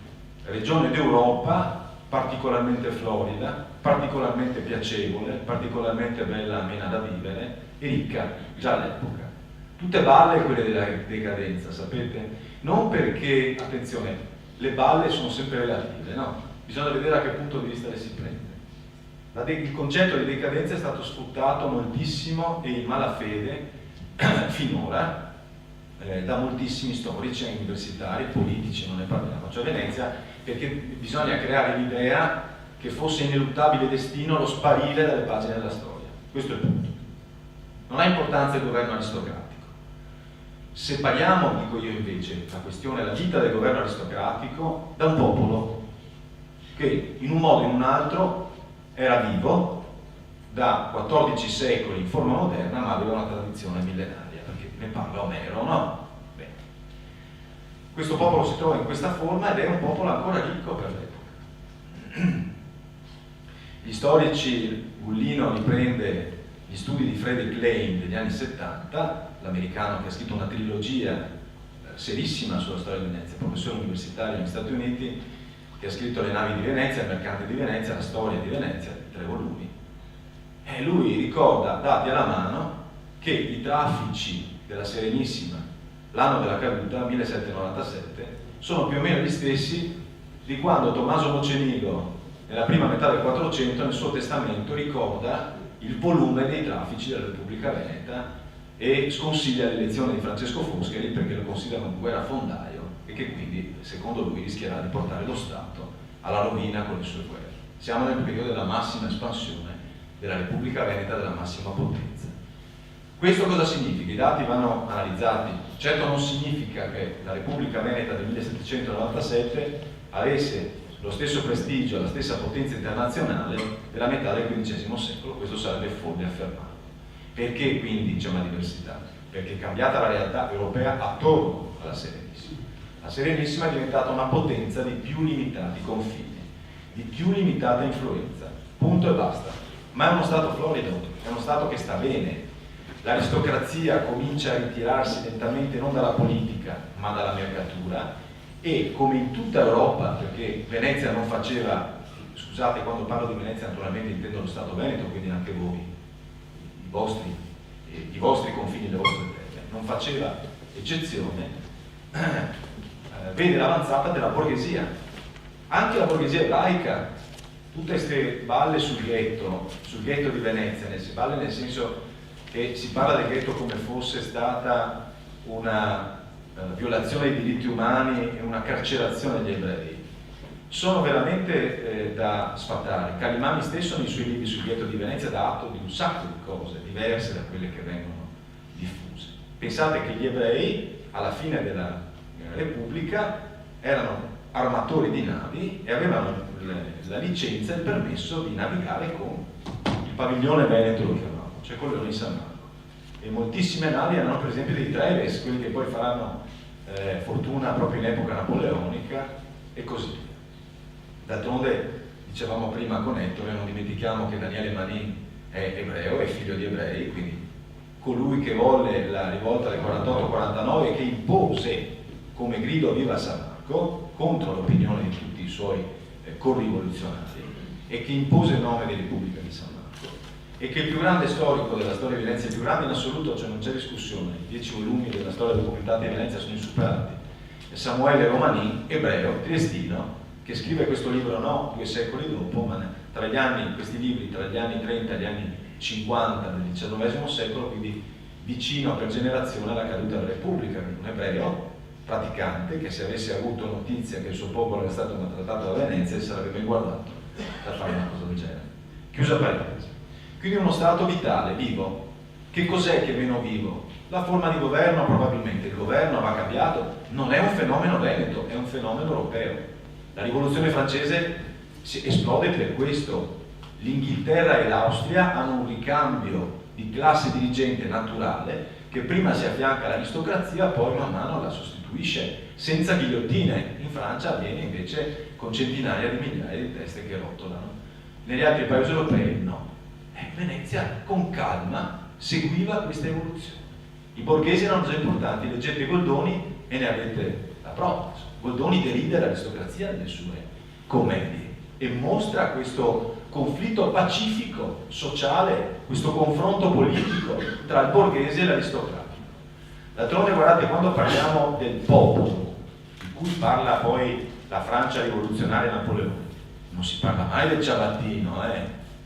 regione d'Europa particolarmente florida, particolarmente piacevole, particolarmente bella, amena da vivere e ricca già all'epoca. Tutte balle quelle della decadenza, sapete? Non perché, attenzione, le balle sono sempre relative, no? Bisogna vedere a che punto di vista le si prende. Il concetto di decadenza è stato sfruttato moltissimo e in malafede finora da moltissimi storici, universitari, politici, non ne parliamo. Cioè Venezia, perché bisogna creare l'idea che fosse ineluttabile destino lo sparire dalle pagine della storia. Questo è il punto. Non ha importanza il governo aristocratico. Separiamo, dico io invece, la questione della vita del governo aristocratico da un popolo che in un modo o in un altro era vivo da 14 secoli in forma moderna, ma aveva una tradizione millenaria, perché ne parla Omero, no? Bene. Questo popolo si trova in questa forma ed è un popolo ancora ricco per l'epoca. Gli storici, Gullino riprende gli studi di Frederick Lane degli anni 70, l'americano che ha scritto una trilogia serissima sulla storia di Venezia, professore universitario negli Stati Uniti, che ha scritto Le navi di Venezia, Il mercante di Venezia, La storia di Venezia, 3 volumi. E lui ricorda, dati alla mano, che i traffici della Serenissima, l'anno della caduta, 1797, sono più o meno gli stessi di quando Tommaso Mocenigo, nella prima metà del 400, nel suo testamento ricorda il volume dei traffici della Repubblica Veneta e sconsiglia l'elezione di Francesco Foscari perché lo considera un guerrafondaio e che quindi, secondo lui, rischierà di portare lo Stato alla rovina con le sue guerre. Siamo nel periodo della massima espansione della Repubblica Veneta, della massima potenza. Questo cosa significa? I dati vanno analizzati. Certo non significa che la Repubblica Veneta del 1797 avesse lo stesso prestigio, la stessa potenza internazionale della metà del XV secolo. Questo sarebbe folle affermarlo. Perché quindi c'è una diversità? Perché è cambiata la realtà europea attorno alla Serenissima. La Serenissima è diventata una potenza di più limitati confini, di più limitata influenza, punto e basta. Ma è uno Stato florido, è uno Stato che sta bene. L'aristocrazia comincia a ritirarsi lentamente non dalla politica, ma dalla mercatura, e come in tutta Europa, perché Venezia non faceva, scusate, quando parlo di Venezia naturalmente intendo lo Stato Veneto, quindi anche voi, i vostri confini, le vostre terre, non faceva eccezione, vede l'avanzata della borghesia, anche la borghesia ebraica, tutte queste balle sul ghetto di Venezia, balle nel senso che si parla del ghetto come fosse stata una violazione dei diritti umani e una carcerazione degli ebrei, sono veramente da sfatare. Calimani stesso nei suoi libri sul ghetto di Venezia dà atto di un sacco di cose diverse da quelle che vengono diffuse. Pensate che gli ebrei alla fine della Repubblica erano armatori di navi e avevano la licenza e il permesso di navigare con il padiglione veneto, lo chiamavano, cioè con Leone di San Marco. E moltissime navi erano per esempio dei Treves, quelli che poi faranno fortuna proprio in epoca napoleonica e così via. D'altronde, dicevamo prima con Ettore, non dimentichiamo che Daniele Manin è ebreo, è figlio di ebrei, quindi colui che volle la rivolta del 48-49 e che impose come grido viva San Marco Marco contro l'opinione di tutti i suoi corrivoluzionari e che impose il nome di Repubblica di San Marco, e che il più grande storico della storia di Venezia, il più grande in assoluto, cioè non c'è discussione, i 10 volumi della storia documentata di Venezia sono insuperati, è Samuele Romanin, ebreo, triestino, che scrive questo libro 2 secoli dopo, ma tra gli anni, questi libri tra gli anni 30 e gli anni 50 del XIX secolo, quindi vicino per generazione alla caduta della Repubblica, un ebreo praticante che, se avesse avuto notizia che il suo popolo era stato maltrattato da Venezia, si sarebbe ben guardato da fare una cosa del genere. Chiusa parentesi. Quindi uno Stato vitale, vivo. Che cos'è che è meno vivo? La forma di governo, probabilmente. Il governo va cambiato. Non è un fenomeno veneto, è un fenomeno europeo. La rivoluzione francese esplode per questo. L'Inghilterra e l'Austria hanno un ricambio di classe dirigente naturale che prima si affianca all'aristocrazia, poi man mano la sostituisce, senza ghigliottine. In Francia avviene invece con centinaia di migliaia di teste che rotolano. Negli altri paesi europei no. Venezia con calma seguiva questa evoluzione. I borghesi erano già importanti, leggete Goldoni e ne avete la prova. Goldoni deride l'aristocrazia nelle sue commedie e mostra questo conflitto pacifico, sociale, questo confronto politico tra il borghese e l'aristocratico. D'altronde, guardate, quando parliamo del popolo, di cui parla poi la Francia rivoluzionaria Napoleone, non si parla mai del ciabattino,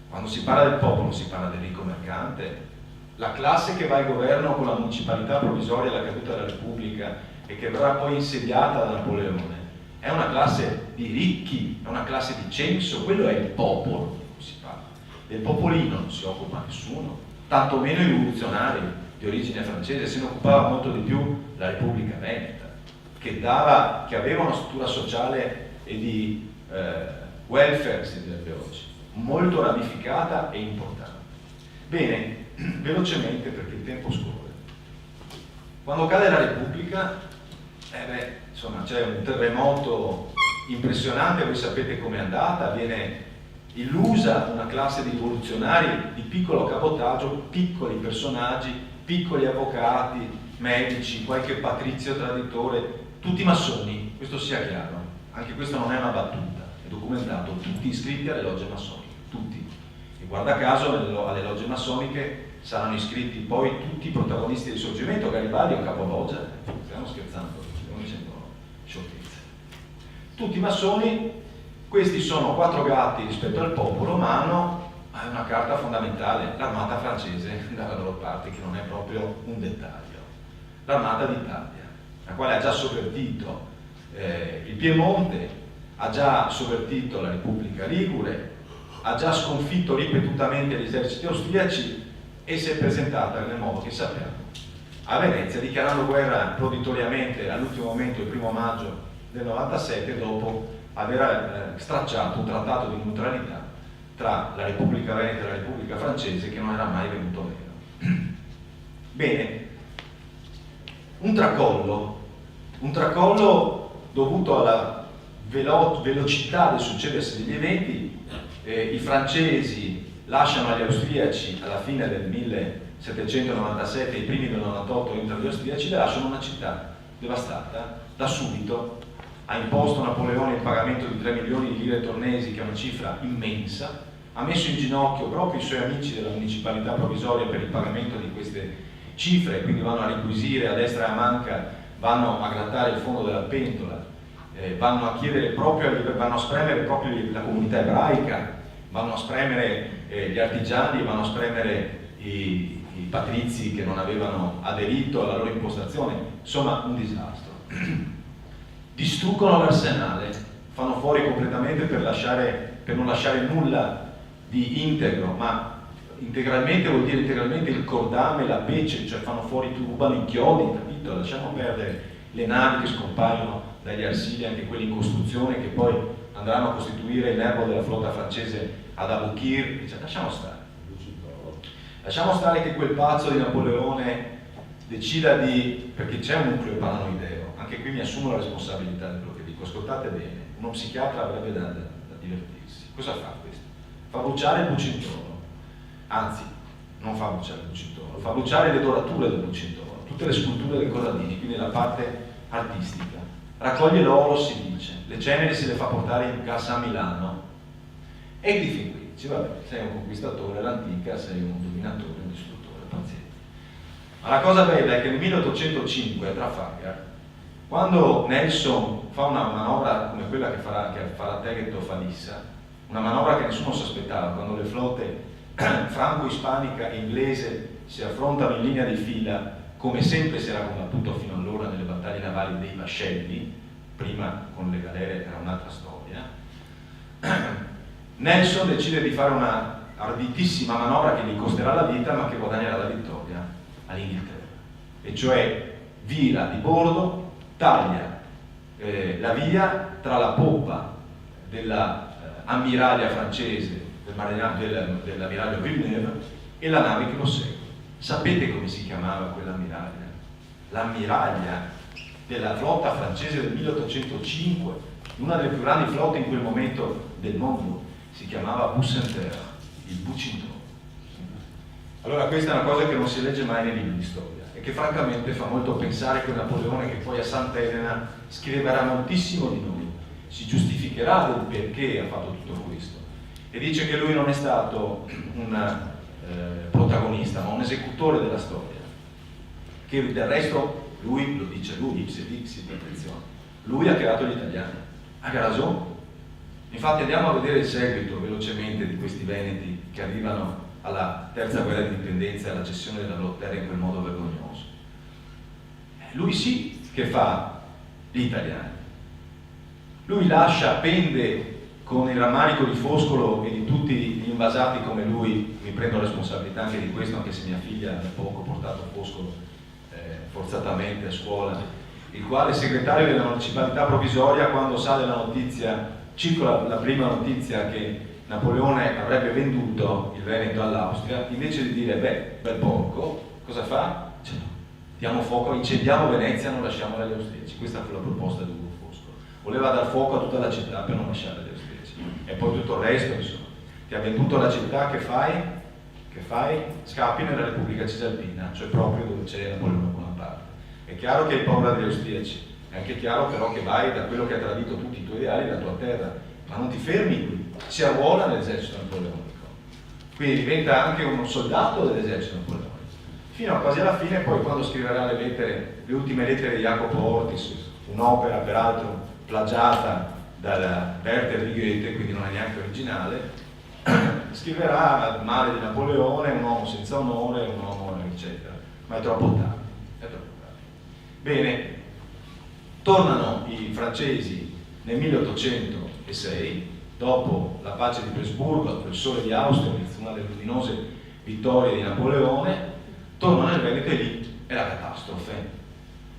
Quando si parla del popolo si parla del ricco mercante, la classe che va al governo con la municipalità provvisoria alla caduta della Repubblica e che verrà poi insediata da Napoleone, è una classe di ricchi, è una classe di censo, quello è il popolo. Si parla del popolino, non si occupa nessuno, tantomeno i rivoluzionari di origine francese, se ne occupava molto di più la Repubblica Veneta, che aveva una struttura sociale e di welfare, si direbbe oggi, molto ramificata e importante. Bene, velocemente perché il tempo scorre. Quando cade la Repubblica, insomma, c'è un terremoto impressionante, voi sapete com'è andata, viene illusa una classe di rivoluzionari di piccolo cabotaggio, piccoli personaggi, piccoli avvocati, medici, qualche patrizio traditore, tutti massoni, questo sia chiaro, anche questa non è una battuta, è documentato, tutti iscritti alle logge massoniche, tutti. E guarda caso alle logge massoniche saranno iscritti poi tutti i protagonisti del Risorgimento. Garibaldi è un capologgia, stiamo scherzando, stiamo dicendo sciocchezze. Tutti massoni, questi sono 4 gatti rispetto al popolo, ma hanno una carta fondamentale, l'armata francese dalla loro parte, che non è proprio un dettaglio. L'armata d'Italia, la quale ha già sovvertito il Piemonte, ha già sovvertito la Repubblica Ligure, ha già sconfitto ripetutamente gli eserciti austriaci e si è presentata nel modo che sappiamo a Venezia, dichiarando guerra proditoriamente all'ultimo momento, il 1° maggio del 97, dopo aver stracciato un trattato di neutralità tra la Repubblica Veneta e la Repubblica Francese che non era mai venuto meno. Bene, un tracollo dovuto alla velocità del succedersi degli eventi. I francesi lasciano agli austriaci alla fine del 1797, i primi del 98 entrano gli austriaci, le lasciano una città devastata. Da subito ha imposto Napoleone il pagamento di 3 milioni di lire tornesi, che è una cifra immensa, ha messo in ginocchio proprio i suoi amici della municipalità provvisoria per il pagamento di queste cifre, quindi vanno a riquisire a destra e a manca, vanno a grattare il fondo della pentola, vanno a chiedere proprio, vanno a spremere proprio la comunità ebraica, vanno a spremere gli artigiani, vanno a spremere i patrizi che non avevano aderito alla loro impostazione, insomma un disastro. Distruggono l'arsenale, fanno fuori completamente per non lasciare nulla di integro, ma integralmente vuol dire integralmente il cordame, la pece, cioè fanno fuori, rubano i chiodi, capito? Lasciamo perdere le navi che scompaiono dagli arsili, anche quelli in costruzione, che poi andranno a costituire il nervo della flotta francese ad Aboukir, cioè, lasciamo stare che quel pazzo di Napoleone decida di, perché c'è un nucleo paranoideo, anche qui mi assumo la responsabilità di quello che dico, ascoltate bene, uno psichiatra avrebbe da divertirsi. Cosa fa questo? Fa bruciare il Bucintoro, anzi non fa bruciare il Bucintoro, fa bruciare le dorature del Bucintoro, tutte le sculture del Corradini, quindi la parte artistica, raccoglie l'oro, si dice, le ceneri se le fa portare in cassa a Milano, e di fin qui dice, vabbè, sei un conquistatore all'antica, sei un dominatore, un distruttore, paziente. Ma la cosa bella è che nel 1805 a Trafalgar, quando Nelson fa una manovra come quella che farà Tegetto a Falissa, una manovra che nessuno si aspettava, quando le flotte franco-ispanica e inglese si affrontano in linea di fila, come sempre si era combattuto fino allora nelle battaglie navali dei vascelli, prima con le galere era un'altra storia, Nelson decide di fare una arditissima manovra che gli costerà la vita ma che guadagnerà la vittoria all'Inghilterra, e cioè vira di bordo, taglia la via tra la poppa dell'ammiraglia francese, dell'ammiraglio Villeneuve, e la nave che lo segue. Sapete come si chiamava quell'ammiraglia? L'ammiraglia della flotta francese del 1805, una delle più grandi flotte in quel momento del mondo, si chiamava Bucentaure, il Bucintro. Allora questa è una cosa che non si legge mai nei libri di storia e che francamente fa molto pensare che Napoleone, che poi a Sant'Elena scriverà moltissimo di noi, si giustificherà del perché ha fatto tutto questo e dice che lui non è stato un protagonista ma un esecutore della storia, che del resto lui, lo dice lui, ipse dixit, attenzione, lui ha creato gli italiani, ha ragione. Infatti andiamo a vedere il seguito velocemente di questi veneti che arrivano alla terza guerra di indipendenza e alla cessione della Volterra in quel modo vergognoso. Lui sì che fa gli italiani, lui lascia, pende con il rammarico di Foscolo e di tutti gli invasati come lui, mi prendo responsabilità anche di questo, anche se mia figlia da poco ha portato Foscolo forzatamente a scuola, il quale segretario della municipalità provvisoria, quando sale la notizia, circola la prima notizia che Napoleone avrebbe venduto il Veneto all'Austria, invece di dire beh, bel porco, cosa fa? Cioè, diamo fuoco, incendiamo Venezia, non lasciamo agli austriaci. Questa fu la proposta di Ugo Foscolo. Voleva dar fuoco a tutta la città per non lasciare agli austriaci. E poi tutto il resto, insomma. Ti ha venduto la città, che fai? Che fai? Scappi nella Repubblica Cisalpina, cioè proprio dove c'è Napoleone Bonaparte. È chiaro che hai paura degli austriaci, è anche chiaro però che vai da quello che ha tradito tutti i tuoi ideali, la tua terra, ma non ti fermi qui, si arruola nell'esercito napoleonico, quindi diventa anche un soldato dell'esercito napoleonico, fino a quasi alla fine. Poi quando scriverà le ultime lettere di Jacopo Ortis, un'opera peraltro plagiata da Werther di Goethe, quindi non è neanche originale, scriverà il male di Napoleone, un uomo senza onore, un uomo eccetera, ma è troppo tardi, è troppo tardi. Bene, tornano i francesi nel 1806, dopo la pace di Presburgo, il sole di Austerlitz, una delle luminose vittorie di Napoleone, tornano nel Veneto e lì è la catastrofe.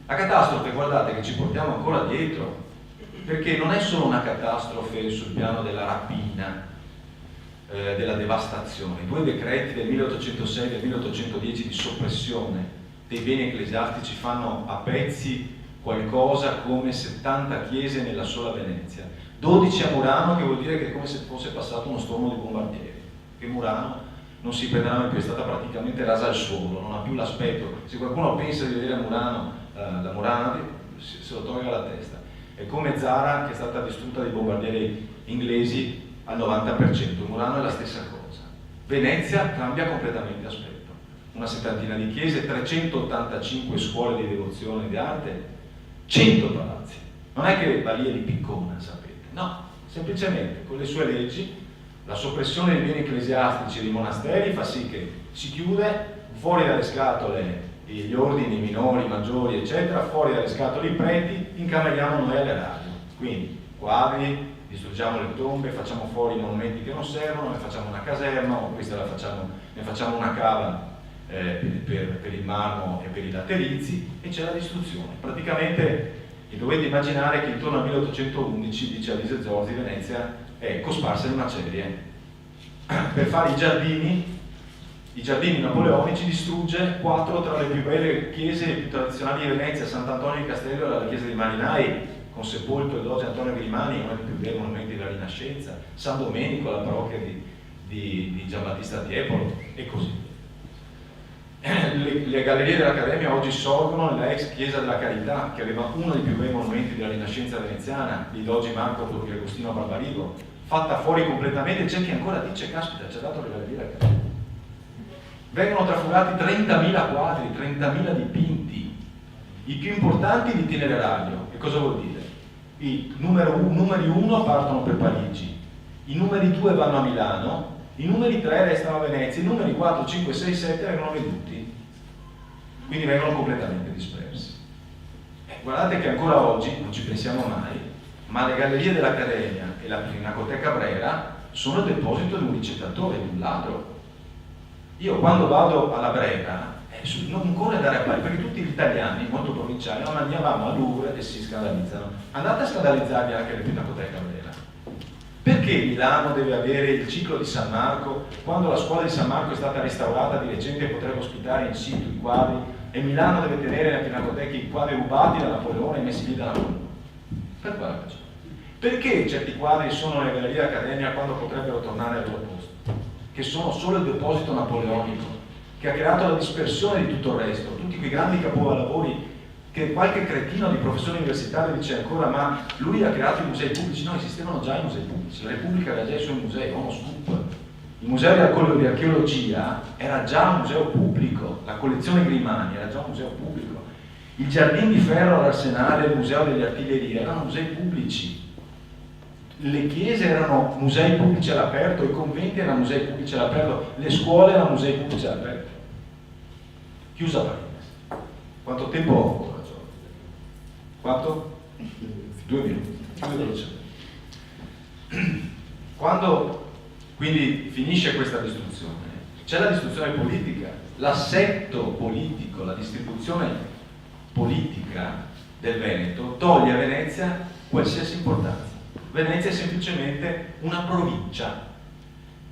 La catastrofe, guardate che ci portiamo ancora dietro, perché non è solo una catastrofe sul piano della rapina, della devastazione. I due decreti del 1806 e del 1810 di soppressione dei beni ecclesiastici fanno a pezzi qualcosa come 70 chiese nella sola Venezia, 12 a Murano, che vuol dire che è come se fosse passato uno stormo di bombardieri, che Murano non si prenderà mai più, è stata praticamente rasa al suolo, non ha più l'aspetto. Se qualcuno pensa di vedere Murano, la Murano se lo toglie dalla testa. È come Zara, che è stata distrutta dai bombardieri inglesi al 90%, Murano è la stessa cosa. Venezia cambia completamente aspetto, una settantina di chiese, 385 scuole di devozione e di arte, 100 palazzi. Non è che Balia di Piccona, sapete, no, semplicemente con le sue leggi la soppressione dei beni ecclesiastici e dei monasteri fa sì che si chiude, fuori dalle scatole gli ordini minori, maggiori, eccetera, fuori dalle scatole i preti, incameriamo noi alle radio. Quindi quadri, distruggiamo le tombe, facciamo fuori i monumenti che non servono, ne facciamo una caserma, o questa ne facciamo una cava per il marmo e per i laterizi, e c'è la distruzione. Praticamente dovete immaginare che intorno al 1811, dice Alise Zorzi, Venezia è cosparsa di macerie. Per fare i giardini napoleonici distrugge 4 tra le più belle chiese e più tradizionali di Venezia, Sant'Antonio di Castello e la chiesa dei Marinai, con sepolto e doge Antonio Grimani, uno dei più bei monumenti della Rinascenza, San Domenico, la parrocchia di Giambattista Tiepolo, e così via. le gallerie dell'Accademia oggi sorgono nella ex chiesa della Carità, che aveva uno dei più bei monumenti della Rinascenza veneziana, di Dogi Marco di Agostino Barbarigo, fatta fuori completamente. C'è chi ancora dice, caspita, ci ha dato le gallerie dell'Accademia. Vengono trafugati 30.000 quadri, 30.000 dipinti, i più importanti di Itinerarario. E cosa vuol dire? I numeri 1 partono per Parigi, i numeri 2 vanno a Milano, i numeri 3 restano a Venezia, i numeri 4, 5, 6, 7 vengono veduti, quindi vengono completamente dispersi. Guardate che ancora oggi, non ci pensiamo mai, ma le gallerie dell'Accademia e la Pinacoteca Brera sono il deposito di un ricettatore, di un ladro. Io quando vado alla Brera, non corre andare a Parigi, perché tutti gli italiani, molto provinciali, non andiamo al Louvre e si scandalizzano. Andate a scandalizzarvi anche le Pinacoteca Brera. Perché Milano deve avere il ciclo di San Marco, quando la scuola di San Marco è stata restaurata di recente e potrebbe ospitare in situ i quadri, e Milano deve tenere nella Pinacoteca i quadri rubati da Napoleone e messi lì da Napoleone? Per quale ragione? Perché certi quadri sono nelle gallerie dell'Accademia quando potrebbero tornare al loro posto? Che sono solo il deposito napoleonico, che ha creato la dispersione di tutto il resto, tutti quei grandi capolavori che qualche cretino di professore universitario dice ancora ma lui ha creato i musei pubblici. No, esistevano già i musei pubblici, la Repubblica aveva già i suoi musei, uno scoop. Il museo di archeologia era già un museo pubblico, la collezione Grimani era già un museo pubblico, il Giardino di Ferro all'Arsenale, il museo delle artiglierie erano musei pubblici, le chiese erano musei pubblici all'aperto, i conventi erano musei pubblici all'aperto, le scuole erano musei pubblici all'aperto. Chiusa parentesi. Quanto tempo ho ancora? Quanto? 2 minuti. Quando quindi finisce questa distruzione, c'è la distruzione politica, l'assetto politico, la distribuzione politica del Veneto toglie a Venezia qualsiasi importanza. Venezia è semplicemente una provincia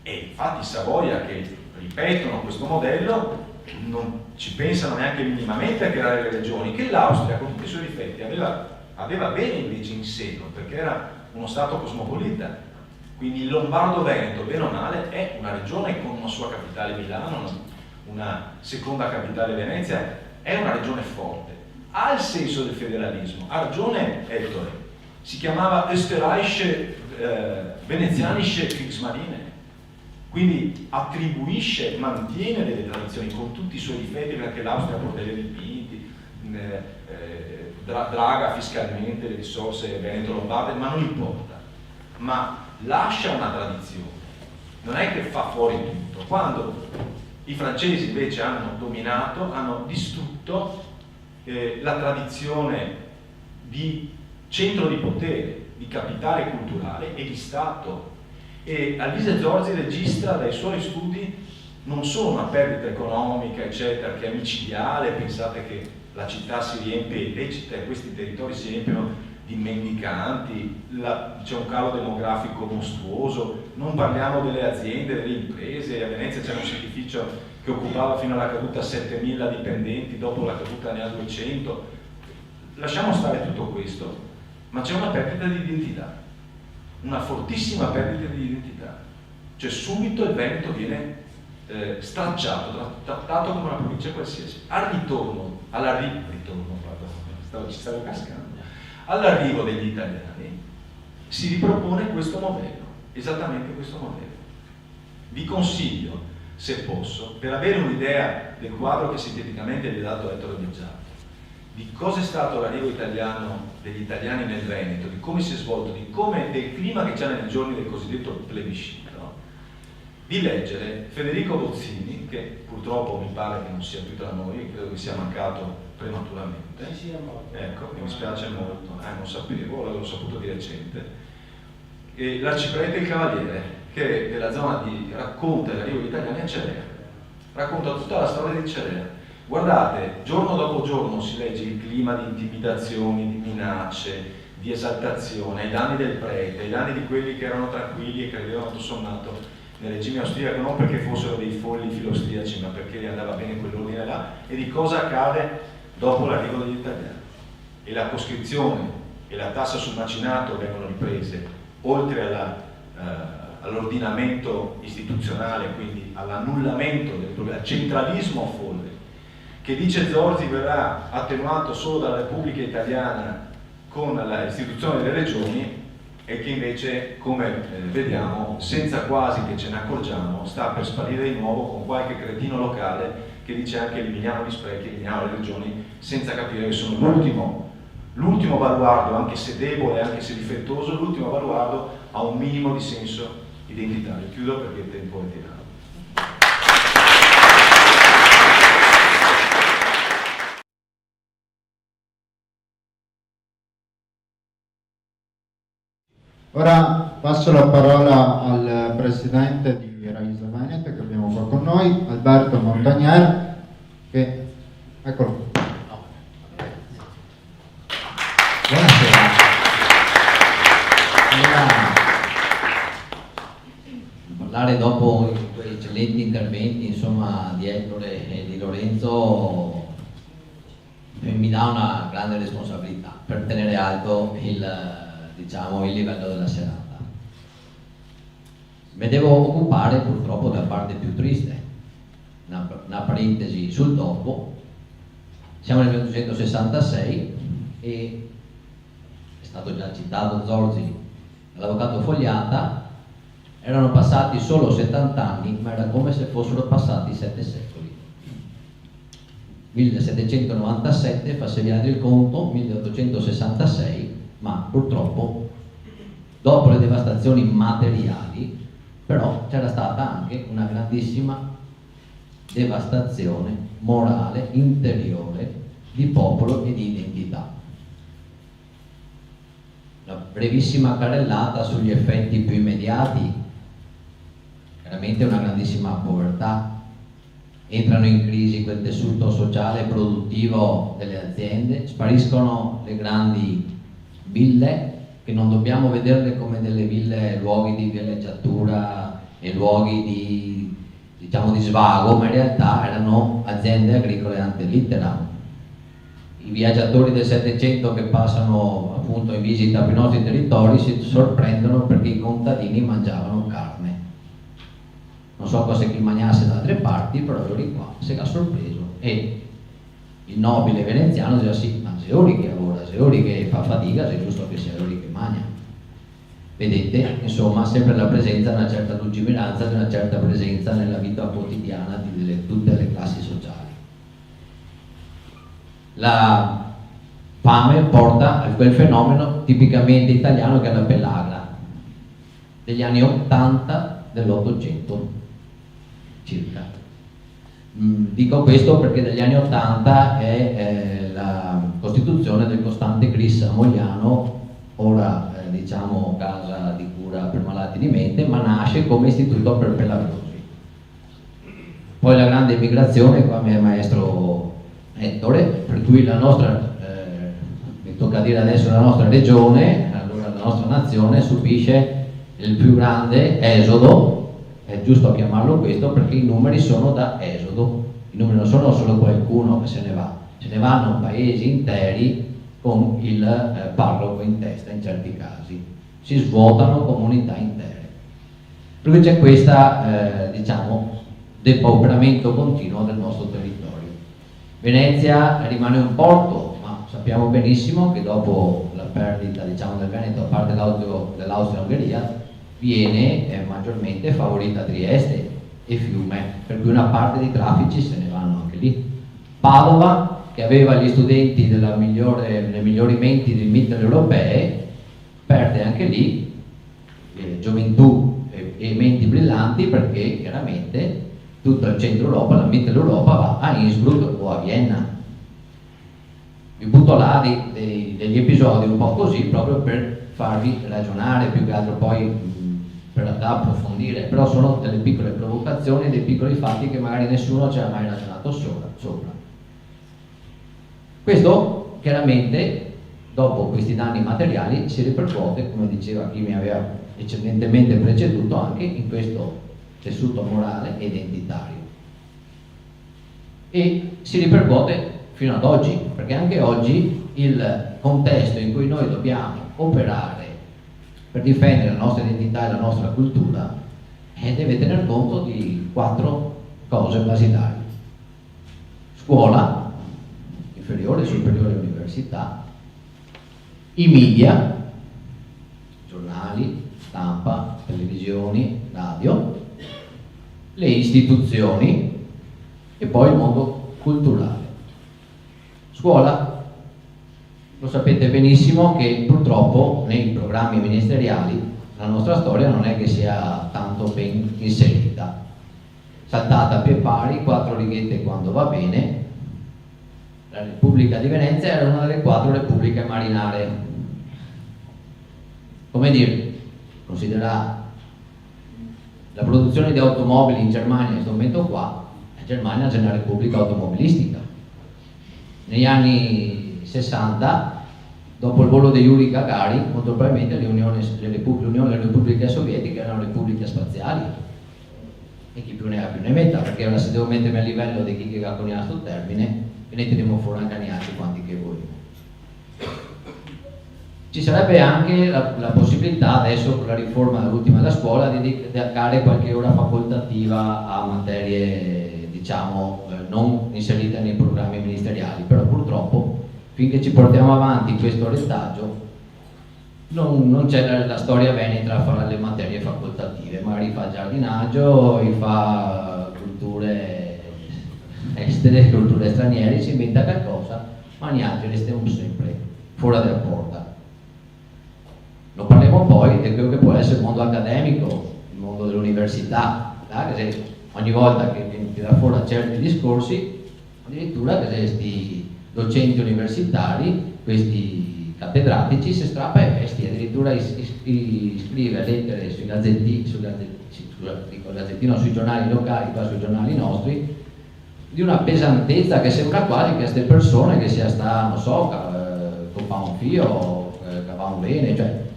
e infatti Savoia, che ripetono questo modello, non ci pensano neanche minimamente a creare le regioni, che l'Austria con tutti i suoi difetti aveva bene invece in seno, perché era uno stato cosmopolita. Quindi il Lombardo-Veneto, bene o male, è una regione con una sua capitale Milano, una seconda capitale Venezia, è una regione forte, ha il senso del federalismo, ha ragione Ettore, si chiamava Österreichische Venezianische Kriegsmarine, quindi attribuisce, mantiene delle tradizioni con tutti i suoi difetti, perché l'Austria ha portato dei dipinti, draga fiscalmente le risorse veneto-lombarde, ma non importa, ma lascia una tradizione, non è che fa fuori tutto. Quando i francesi invece hanno dominato, hanno distrutto la tradizione di centro di potere, di capitale culturale e di Stato. E Alvise Zorzi registra dai suoi studi non solo una perdita economica, eccetera, che è micidiale, pensate che la città si riempie, le città, questi territori si riempiono di mendicanti, c'è un calo demografico mostruoso, non parliamo delle aziende, delle imprese. A Venezia c'era un sanificio che occupava fino alla caduta 7.000 dipendenti, dopo la caduta ne ha 200. Lasciamo stare tutto questo, ma c'è una perdita di identità, una fortissima perdita di identità, cioè subito il Veneto viene stracciato, trattato come una provincia qualsiasi. Stavo cascando. All'arrivo degli italiani si ripropone questo modello, esattamente questo modello. Vi consiglio, se posso, per avere un'idea del quadro che sinteticamente vi ha dato Ettore Bigiato, di cosa è stato l'arrivo italiano degli italiani nel Veneto, di come si è svolto, del clima che c'è nei giorni del cosiddetto plebiscito, di leggere Federico Bozzini, che purtroppo mi pare che non sia più tra noi, credo che sia mancato prematuramente. Ecco, mi spiace molto, non sapevo, l'avevo saputo di recente. E L'Arciprete e il Cavaliere, che della zona racconta l'arrivo degli italiani a Cerera, racconta tutta la storia di Cerera. Guardate, giorno dopo giorno si legge il clima di intimidazioni, di minacce, di esaltazione, ai danni del prete, ai danni di quelli che erano tranquilli e credevano tutto sommato nel regime austriaco, non perché fossero dei folli filostriaci, ma perché gli andava bene quell'ordine là, e di cosa accade dopo l'arrivo degli italiani. E la coscrizione e la tassa sul macinato vengono riprese, oltre all'ordinamento istituzionale, quindi all'annullamento al centralismo folle che dice Zorzi verrà attenuato solo dalla Repubblica Italiana con l'istituzione delle regioni, e che invece, come vediamo, senza quasi che ce ne accorgiamo, sta per sparire di nuovo con qualche cretino locale che dice anche eliminiamo gli sprechi, eliminiamo le regioni, senza capire che sono l'ultimo baluardo, anche se debole, anche se difettoso, l'ultimo baluardo ha un minimo di senso identitario. Chiudo perché il tempo è tirato. Ora passo la parola al presidente di Raisa Veneto che abbiamo qua con noi, Alberto Montagnier, che eccolo. Buonasera. Parlare dopo quei eccellenti interventi, insomma, di Ettore e di Lorenzo mi dà una grande responsabilità per tenere alto il livello della serata. Me devo occupare purtroppo della parte più triste, una parentesi sul dopo. Siamo nel 1866 e è stato già citato Zorzi, l'avvocato Fogliata, erano passati solo 70 anni, ma era come se fossero passati 7 secoli. 1797, facevi il conto, 1866, ma purtroppo dopo le devastazioni materiali però c'era stata anche una grandissima devastazione morale, interiore, di popolo e di identità. Una brevissima carrellata sugli effetti più immediati: veramente una grandissima povertà, entrano in crisi quel tessuto sociale e produttivo delle aziende, spariscono le grandi ville, che non dobbiamo vederle come delle ville luoghi di villeggiatura e luoghi di, di svago, ma in realtà erano aziende agricole ante litteram. I viaggiatori del Settecento che passano appunto in visita per i nostri territori si sorprendono perché i contadini mangiavano carne. Non so cosa chi mangiasse da altre parti, però ero qua, se l'ha sorpreso, e il nobile veneziano diceva sì, ma se ora che lavora, se ora che fa fatica, se è giusto che sia ora che mangia. Vedete, insomma, sempre la presenza di una certa lungimiranza, di una certa presenza nella vita quotidiana di tutte le classi sociali. La fame porta a quel fenomeno tipicamente italiano che è la pellagra, degli anni 80 dell'800 circa. Dico questo perché negli anni 80 è la costituzione del Costante Cris a Mogliano, ora casa di cura per malati di mente, ma nasce come istituto per pellagrosi. Poi la grande emigrazione, qua mi è maestro Ettore, per cui la nostra, mi tocca dire adesso la nostra regione, allora la nostra nazione subisce il più grande esodo. È giusto chiamarlo questo perché i numeri sono da esodo, i numeri non sono solo qualcuno che se ne va, se ne vanno paesi interi con il parroco in testa in certi casi, si svuotano comunità intere. Per cui c'è questa depauperamento continuo del nostro territorio. Venezia rimane un porto, ma sappiamo benissimo che dopo la perdita del Veneto, a parte dell'Austria-Ungheria, viene maggiormente favorita Trieste e Fiume, per cui una parte dei traffici se ne vanno anche lì. Padova, che aveva gli studenti delle migliori menti dei mitteleuropee, perde anche lì gioventù e menti brillanti, perché chiaramente tutto il centro Europa, la Mitteleuropa, va a Innsbruck o a Vienna. Vi butto là degli episodi un po' così proprio per farvi ragionare, più che altro poi per approfondire, però sono delle piccole provocazioni, dei piccoli fatti che magari nessuno ci ha mai ragionato sopra. Questo chiaramente, dopo questi danni materiali, si ripercuote, come diceva chi mi aveva eccellentemente preceduto, anche in questo tessuto morale e identitario. E si ripercuote fino ad oggi, perché anche oggi il contesto in cui noi dobbiamo operare per difendere la nostra identità e la nostra cultura deve tener conto di 4 cose basilari: scuola, inferiore e superiore università, i media, giornali, stampa, televisioni, radio, le istituzioni e poi il mondo culturale. Scuola, lo sapete benissimo che purtroppo nei programmi ministeriali la nostra storia non è che sia tanto ben inserita, saltata a pie pari, 4 righette quando va bene. La Repubblica di Venezia era una delle 4 repubbliche marinare. Come dire, considera la produzione di automobili in Germania in questo momento qua, in Germania c'è una repubblica automobilistica. Negli anni 60, dopo il volo di Yuri Gagarin, molto probabilmente le repubbliche sovietiche erano repubbliche spaziali, e chi più ne ha più ne metta, perché ora se devo mettermi a livello di chi che ha coniato sto termine, e ne teniamo fuori anche neanche quanti che vogliono. Ci sarebbe anche la possibilità adesso con la riforma dell'ultima della scuola di dedicare qualche ora facoltativa a materie diciamo non inserite nei programmi ministeriali, però purtroppo finché ci portiamo avanti questo retaggio non c'è la storia veneta a fare le materie facoltative, magari fa giardinaggio, fa culture estere, culture straniere, si inventa qualcosa, ma neanche restiamo sempre fuori dalla porta. Non parliamo poi di quello che può essere il mondo accademico, il mondo dell'università, che ogni volta che tira fuori certi discorsi, addirittura che questi docenti universitari, questi cattedratici, si strappa i vesti, addirittura scrive lettere sui gazzettino, sui giornali locali, qua sui giornali nostri, di una pesantezza che sembra quasi che queste persone che sia sta, non so, con un fio, che va bene, cioè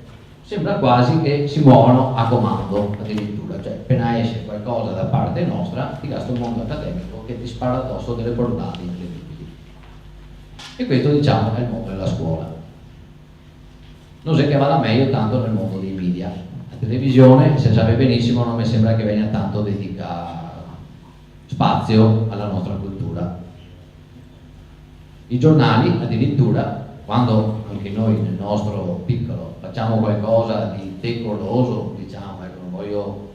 sembra quasi che si muovono a comando addirittura, cioè appena esce qualcosa da parte nostra ti gasta un mondo accademico che ti spara addosso delle portate incredibili. E questo diciamo è il mondo della scuola. Non so che vada meglio tanto nel mondo dei media. La televisione, se sape benissimo, non mi sembra che venga tanto dedica spazio alla nostra cultura. I giornali addirittura, quando anche noi nel nostro piccolo facciamo qualcosa di decoroso, diciamo, ecco, non voglio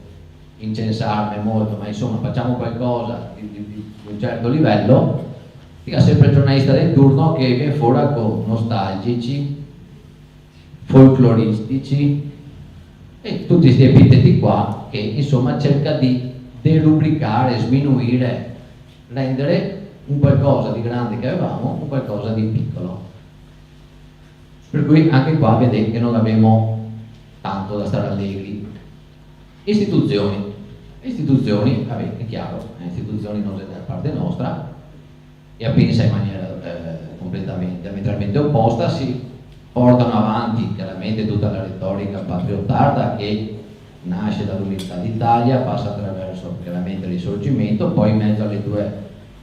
incensarmi molto, ma insomma facciamo qualcosa di un certo livello, dica sempre il giornalista del turno che viene fuori con nostalgici, folcloristici e tutti questi epiteti qua che insomma cerca di derubricare, sminuire, rendere un qualcosa di grande che avevamo un qualcosa di piccolo. Per cui anche qua vedete che non abbiamo tanto da stare allegri. Istituzioni, vabbè, è chiaro, le istituzioni non sono da parte nostra e a pensa in maniera completamente, diametralmente opposta, si portano avanti chiaramente tutta la retorica patriottarda che nasce dall'Unità d'Italia, passa attraverso chiaramente il Risorgimento, poi in mezzo alle 2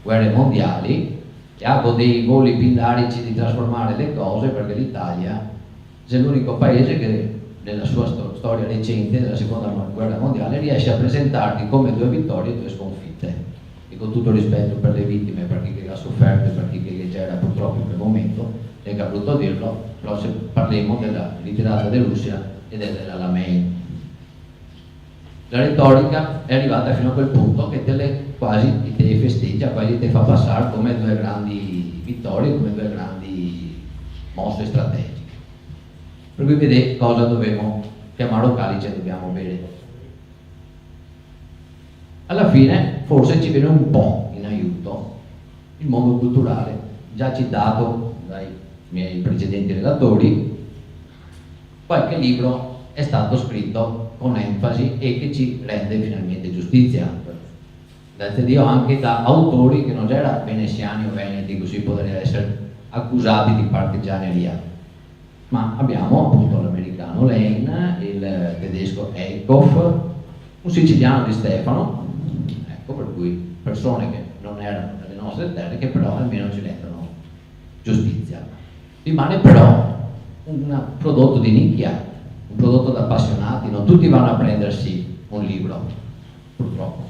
guerre mondiali, e ha dei voli pindarici di trasformare le cose, perché l'Italia è l'unico paese che nella sua storia recente della seconda guerra mondiale riesce a presentarti come 2 vittorie e 2 sconfitte, e con tutto rispetto per le vittime, per chi che ha sofferto e per chi che c'era purtroppo in quel momento, è brutto dirlo, però se parliamo della ritirata di Russia e dell'Alamein. La retorica è arrivata fino a quel punto che quasi te festeggia, quasi te fa passare come 2 grandi vittorie, come 2 grandi mosse strategiche. Per cui vedete cosa dobbiamo chiamare calice e dobbiamo bere. Alla fine forse ci viene un po' in aiuto il mondo culturale, già citato dai miei precedenti relatori. Qualche libro è stato scritto con enfasi e che ci rende finalmente giustizia, grazie a Dio, anche da autori che non erano veneziani o veneti, così potrebbero essere accusati di partigianeria, ma abbiamo appunto l'americano Lane, il tedesco Eickhoff, un siciliano di Stefano, ecco, per cui persone che non erano delle nostre terre che però almeno ci rendono giustizia. Rimane però un prodotto di nicchia, un prodotto da appassionati, non tutti vanno a prendersi un libro, purtroppo.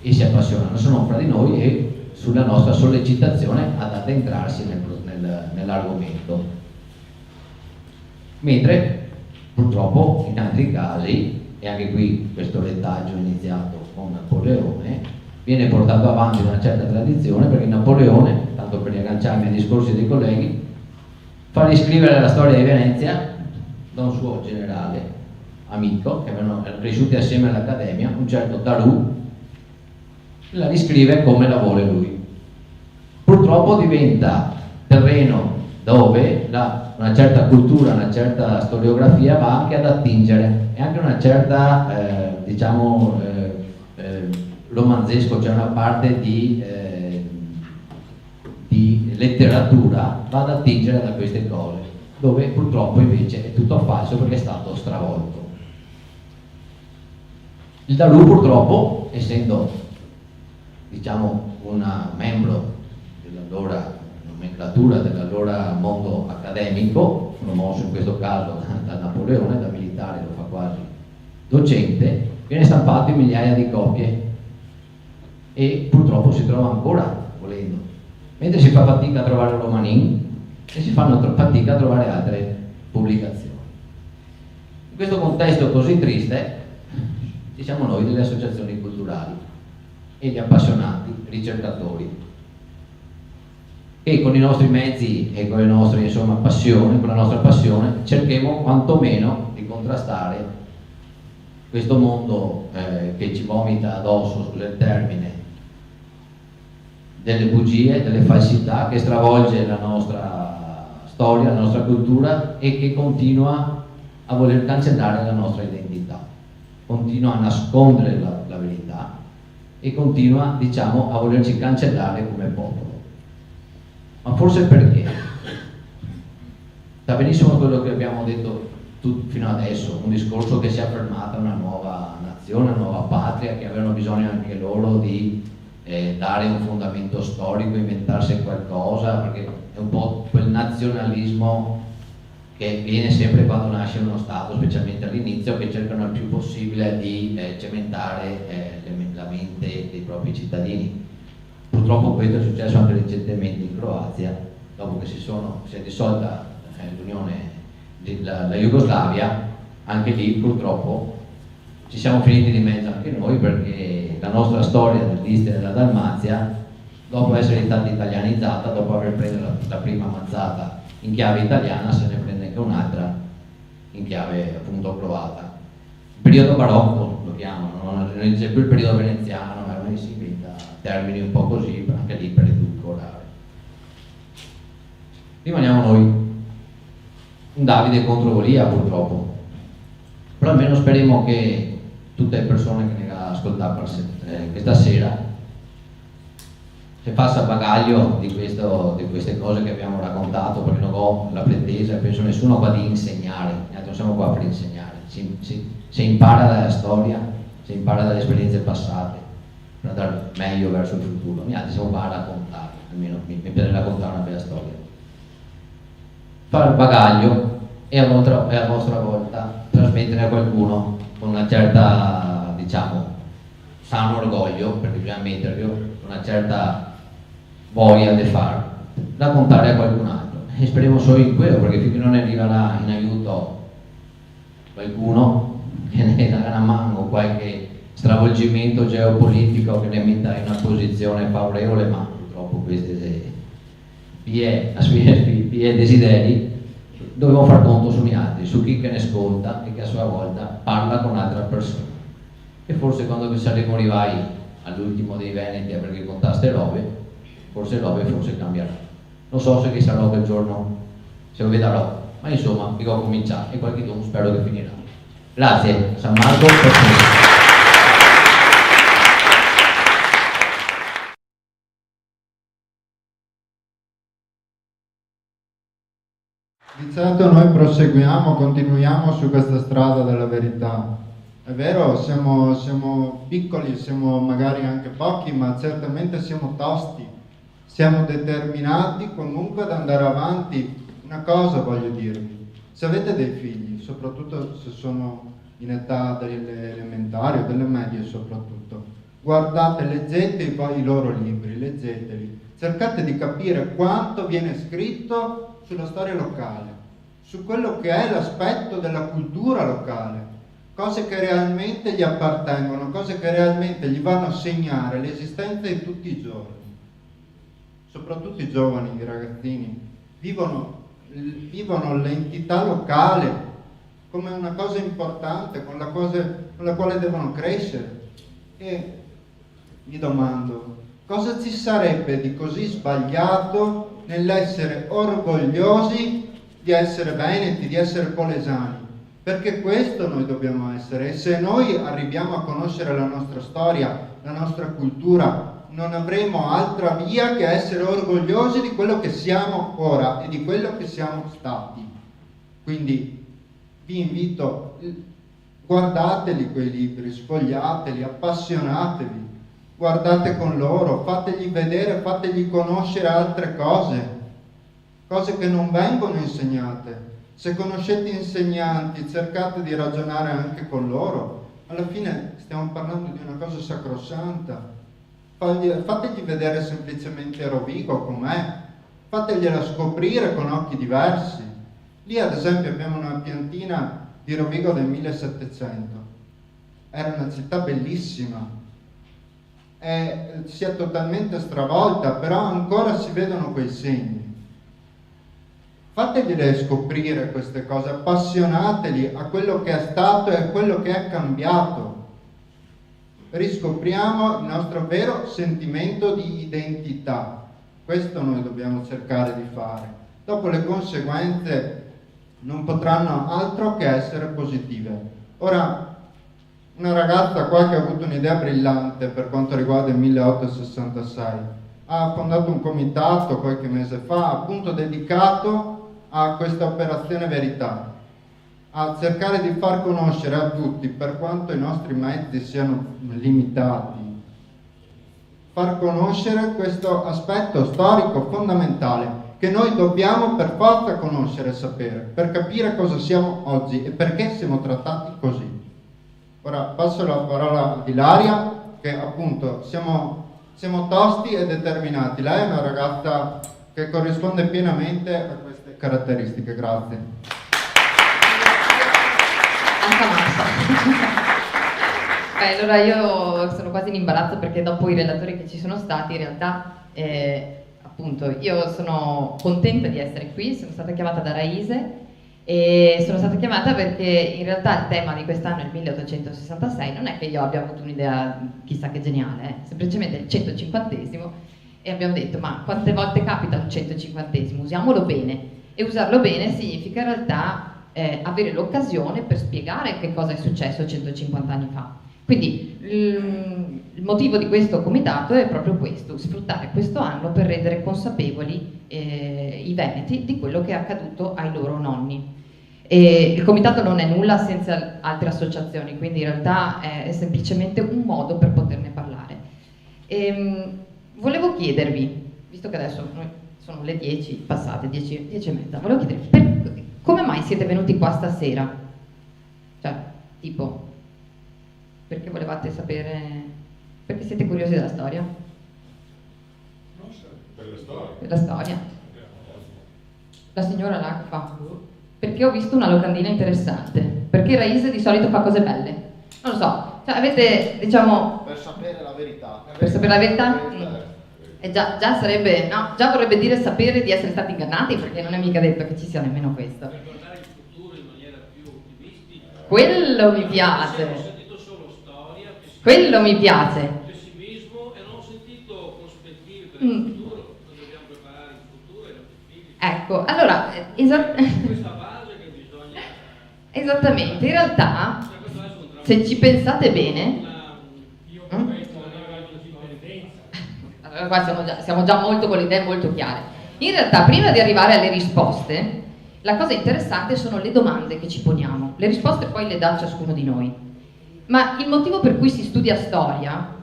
e si appassionano, se non fra di noi e sulla nostra sollecitazione ad addentrarsi nell'argomento. Mentre purtroppo in altri casi, e anche qui questo retaggio iniziato con Napoleone, viene portato avanti una certa tradizione, perché Napoleone, tanto per riagganciarmi ai discorsi dei colleghi, fa riscrivere la storia di Venezia da un suo generale amico, che erano cresciuti assieme all'Accademia, un certo Darù, la riscrive come la vuole lui. Purtroppo diventa terreno dove una certa cultura, una certa storiografia va anche ad attingere, e anche una certa, romanzesco, cioè una parte di letteratura va ad attingere da queste cose, dove purtroppo invece è tutto falso perché è stato stravolto. Il Darù purtroppo, essendo un membro dell'allora nomenclatura dell'allora mondo accademico, promosso in questo caso da Napoleone, da militare lo fa quasi docente, viene stampato in migliaia di copie e purtroppo si trova ancora volendo, mentre si fa fatica a trovare Romanin e si fanno fatica a trovare altre pubblicazioni. In questo contesto così triste ci siamo noi delle associazioni culturali e gli appassionati ricercatori, e con i nostri mezzi e con le nostre passioni, con la nostra passione cerchiamo quantomeno di contrastare questo mondo che ci vomita addosso, scusa il termine, delle bugie, delle falsità, che stravolge la nostra storia, la nostra cultura e che continua a voler cancellare la nostra identità, continua a nascondere la verità e continua, a volerci cancellare come popolo. Ma forse perché? Sa benissimo quello che abbiamo detto fino adesso, un discorso che si è affermata una nuova nazione, una nuova patria, che avevano bisogno anche loro di dare un fondamento storico, inventarsi qualcosa, perché è un po' quel nazionalismo che viene sempre quando nasce uno Stato, specialmente all'inizio, che cercano il più possibile di cementare la mente dei propri cittadini. Purtroppo questo è successo anche recentemente in Croazia, dopo che si è dissolta l'Unione la Jugoslavia. Anche lì purtroppo ci siamo finiti di mezzo anche noi, perché la nostra storia dell'Istria e della Dalmazia, dopo essere stata italianizzata, dopo aver preso la prima mazzata in chiave italiana, se ne prende anche un'altra in chiave appunto croata. Il periodo barocco lo chiamano, non dice più il periodo veneziano, ma si inventa termini un po' così, anche lì per edulcorare. Rimaniamo noi, un Davide contro Golia purtroppo, però almeno speriamo che tutte le persone che ne ascoltano questa sera se passa bagaglio di queste cose che abbiamo raccontato, perché non ho la pretesa, penso nessuno qua di insegnare, non siamo qua per insegnare, si impara dalla storia, si impara dalle esperienze passate per andare meglio verso il futuro. Noi altri siamo qua a raccontare, almeno mi piace raccontare una bella storia. Fare bagaglio e a vostra volta trasmettere a qualcuno con una certa, sano orgoglio, perché bisogna metterlo, una certa voglia di raccontare a qualcun altro. E speriamo solo in quello, perché finché non arriverà in aiuto qualcuno che ne dà una mano, qualche stravolgimento geopolitico che ne metta in una posizione favorevole, ma purtroppo questi desideri, dobbiamo far conto sugli altri, su chi che ne ascolta e che a sua volta parla con altra persona. E forse quando saremo arrivati all'ultimo dei Veneti, perché contaste robe, forse cambierà. Non so se che sarà quel giorno, se lo vedrò, ma insomma dico cominciare e qualche giorno spero che finirà. Grazie San Marco per tutto. Iniziato, noi proseguiamo, continuiamo su questa strada della verità. È vero, siamo piccoli, siamo magari anche pochi, ma certamente siamo tosti, siamo determinati comunque ad andare avanti. Una cosa voglio dirvi: se avete dei figli, soprattutto se sono in età delle elementari o delle medie soprattutto, Guardate, leggete i loro libri, leggeteli, cercate di capire quanto viene scritto sulla storia locale, su quello che è l'aspetto della cultura locale, cose che realmente gli appartengono, cose che realmente gli vanno a segnare l'esistenza di tutti i giorni. Soprattutto i giovani, i ragazzini, vivono l'entità locale come una cosa importante, con la quale devono crescere. E mi domando, cosa ci sarebbe di così sbagliato nell'essere orgogliosi di essere veneti, di essere polesani? Perché questo noi dobbiamo essere, e se noi arriviamo a conoscere la nostra storia, la nostra cultura, non avremo altra via che essere orgogliosi di quello che siamo ora e di quello che siamo stati. Quindi vi invito, guardateli quei libri, sfogliateli, appassionatevi, guardate con loro, fategli vedere, fategli conoscere altre cose che non vengono insegnate. Se conoscete insegnanti, cercate di ragionare anche con loro. Alla fine stiamo parlando di una cosa sacrosanta. Fategli vedere semplicemente Rovigo com'è, fategliela scoprire con occhi diversi. Lì ad esempio abbiamo una piantina di Rovigo del 1700, era una città bellissima, si è totalmente stravolta, però ancora si vedono quei segni. Fategliele scoprire queste cose, appassionateli a quello che è stato e a quello che è cambiato. Riscopriamo il nostro vero sentimento di identità. Questo noi dobbiamo cercare di fare. Dopo le conseguenze non potranno altro che essere positive. Ora, una ragazza qua che ha avuto un'idea brillante per quanto riguarda il 1866 ha fondato un comitato qualche mese fa appunto dedicato a questa operazione verità, a cercare di far conoscere a tutti, per quanto i nostri mezzi siano limitati, far conoscere questo aspetto storico fondamentale che noi dobbiamo per forza conoscere e sapere, per capire cosa siamo oggi e perché siamo trattati così. Ora passo la parola ad Ilaria, che appunto siamo tosti e determinati. Lei è una ragazza che corrisponde pienamente a queste caratteristiche. Grazie. Beh, allora io sono quasi in imbarazzo perché dopo i relatori che ci sono stati, in realtà, appunto, io sono contenta di essere qui, sono stata chiamata da Raise e sono stata chiamata perché in realtà il tema di quest'anno è il 1866, non è che io abbia avuto un'idea chissà che geniale, semplicemente il 150esimo e abbiamo detto ma quante volte capita un 150esimo, usiamolo bene, e usarlo bene significa in realtà avere l'occasione per spiegare che cosa è successo 150 anni fa. Quindi il motivo di questo comitato è proprio questo, sfruttare questo anno per rendere consapevoli i veneti di quello che è accaduto ai loro nonni. E il comitato non è nulla senza altre associazioni, quindi in realtà è semplicemente un modo per poterne parlare. Volevo chiedervi, visto che adesso sono le 10 passate, 10 e mezza, volevo chiedervi come mai siete venuti qua stasera? Cioè, tipo, perché volevate sapere, perché siete curiosi della storia? Per la storia. Per la storia. La signora là fa, perché ho visto una locandina interessante, perché Raise di solito fa cose belle. Non lo so, cioè avete, diciamo... Per sapere la verità. Per sapere la verità? E già sarebbe, no, già vorrebbe dire sapere di essere stati ingannati, perché non è mica detto che ci sia nemmeno questo. Per guardare il futuro in maniera più ottimistica. Quello mi piace. Ho sentito solo storia, quello mi piace. Pessimismo, e non ho sentito prospettive per il futuro, dobbiamo preparare il futuro e i nostri figli. Ecco, allora, Questa base che bisogna... esattamente, in realtà, se ci pensate bene... Allora, qua siamo già molto con le idee molto chiare. In realtà, prima di arrivare alle risposte, la cosa interessante sono le domande che ci poniamo. Le risposte poi le dà ciascuno di noi. Ma il motivo per cui si studia storia,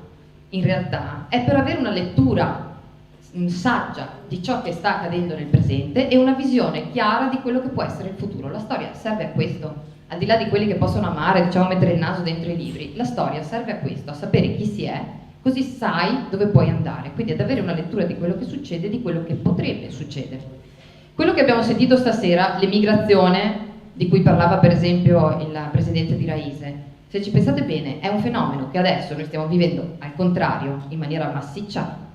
in realtà, è per avere una lettura saggia di ciò che sta accadendo nel presente e una visione chiara di quello che può essere il futuro. La storia serve a questo, al di là di quelli che possono amare, diciamo, mettere il naso dentro i libri. La storia serve a questo, a sapere chi si è così sai dove puoi andare, quindi ad avere una lettura di quello che succede e di quello che potrebbe succedere. Quello che abbiamo sentito stasera, l'emigrazione, di cui parlava per esempio il presidente di Raise, se ci pensate bene è un fenomeno che adesso noi stiamo vivendo al contrario, in maniera massiccia.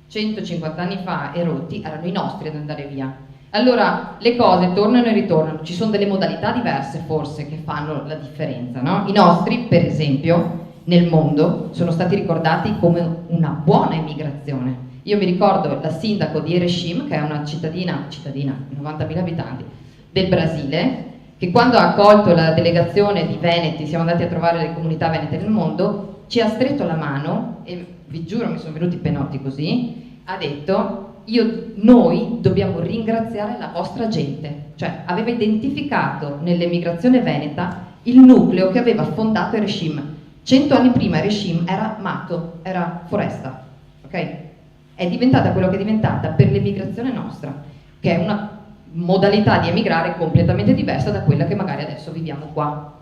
150 anni fa e rotti erano i nostri ad andare via. Allora le cose tornano e ritornano, ci sono delle modalità diverse forse che fanno la differenza, no? I nostri, per esempio, nel mondo sono stati ricordati come una buona immigrazione. Io mi ricordo la sindaco di Erechim, che è una cittadina, 90.000 abitanti, del Brasile, che quando ha accolto la delegazione di Veneti, siamo andati a trovare le comunità venete nel mondo, ci ha stretto la mano e vi giuro mi sono venuti i penotti così, ha detto noi dobbiamo ringraziare la vostra gente, cioè aveva identificato nell'emigrazione veneta il nucleo che aveva fondato Erechim. 100 anni prima Erechim era mato, era foresta, ok? È diventata quello che è diventata per l'emigrazione nostra, che è una modalità di emigrare completamente diversa da quella che magari adesso viviamo qua.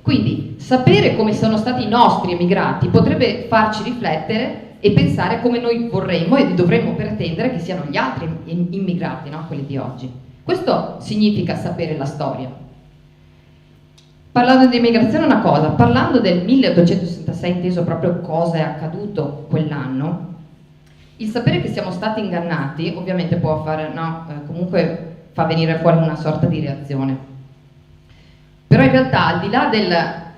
Quindi sapere come sono stati i nostri emigrati potrebbe farci riflettere e pensare come noi vorremmo e dovremmo pretendere che siano gli altri immigrati, no? Quelli di oggi. Questo significa sapere la storia. Parlando di immigrazione una cosa, parlando del 1866, inteso proprio cosa è accaduto quell'anno, il sapere che siamo stati ingannati ovviamente può fare, no, comunque fa venire fuori una sorta di reazione. Però in realtà al di là del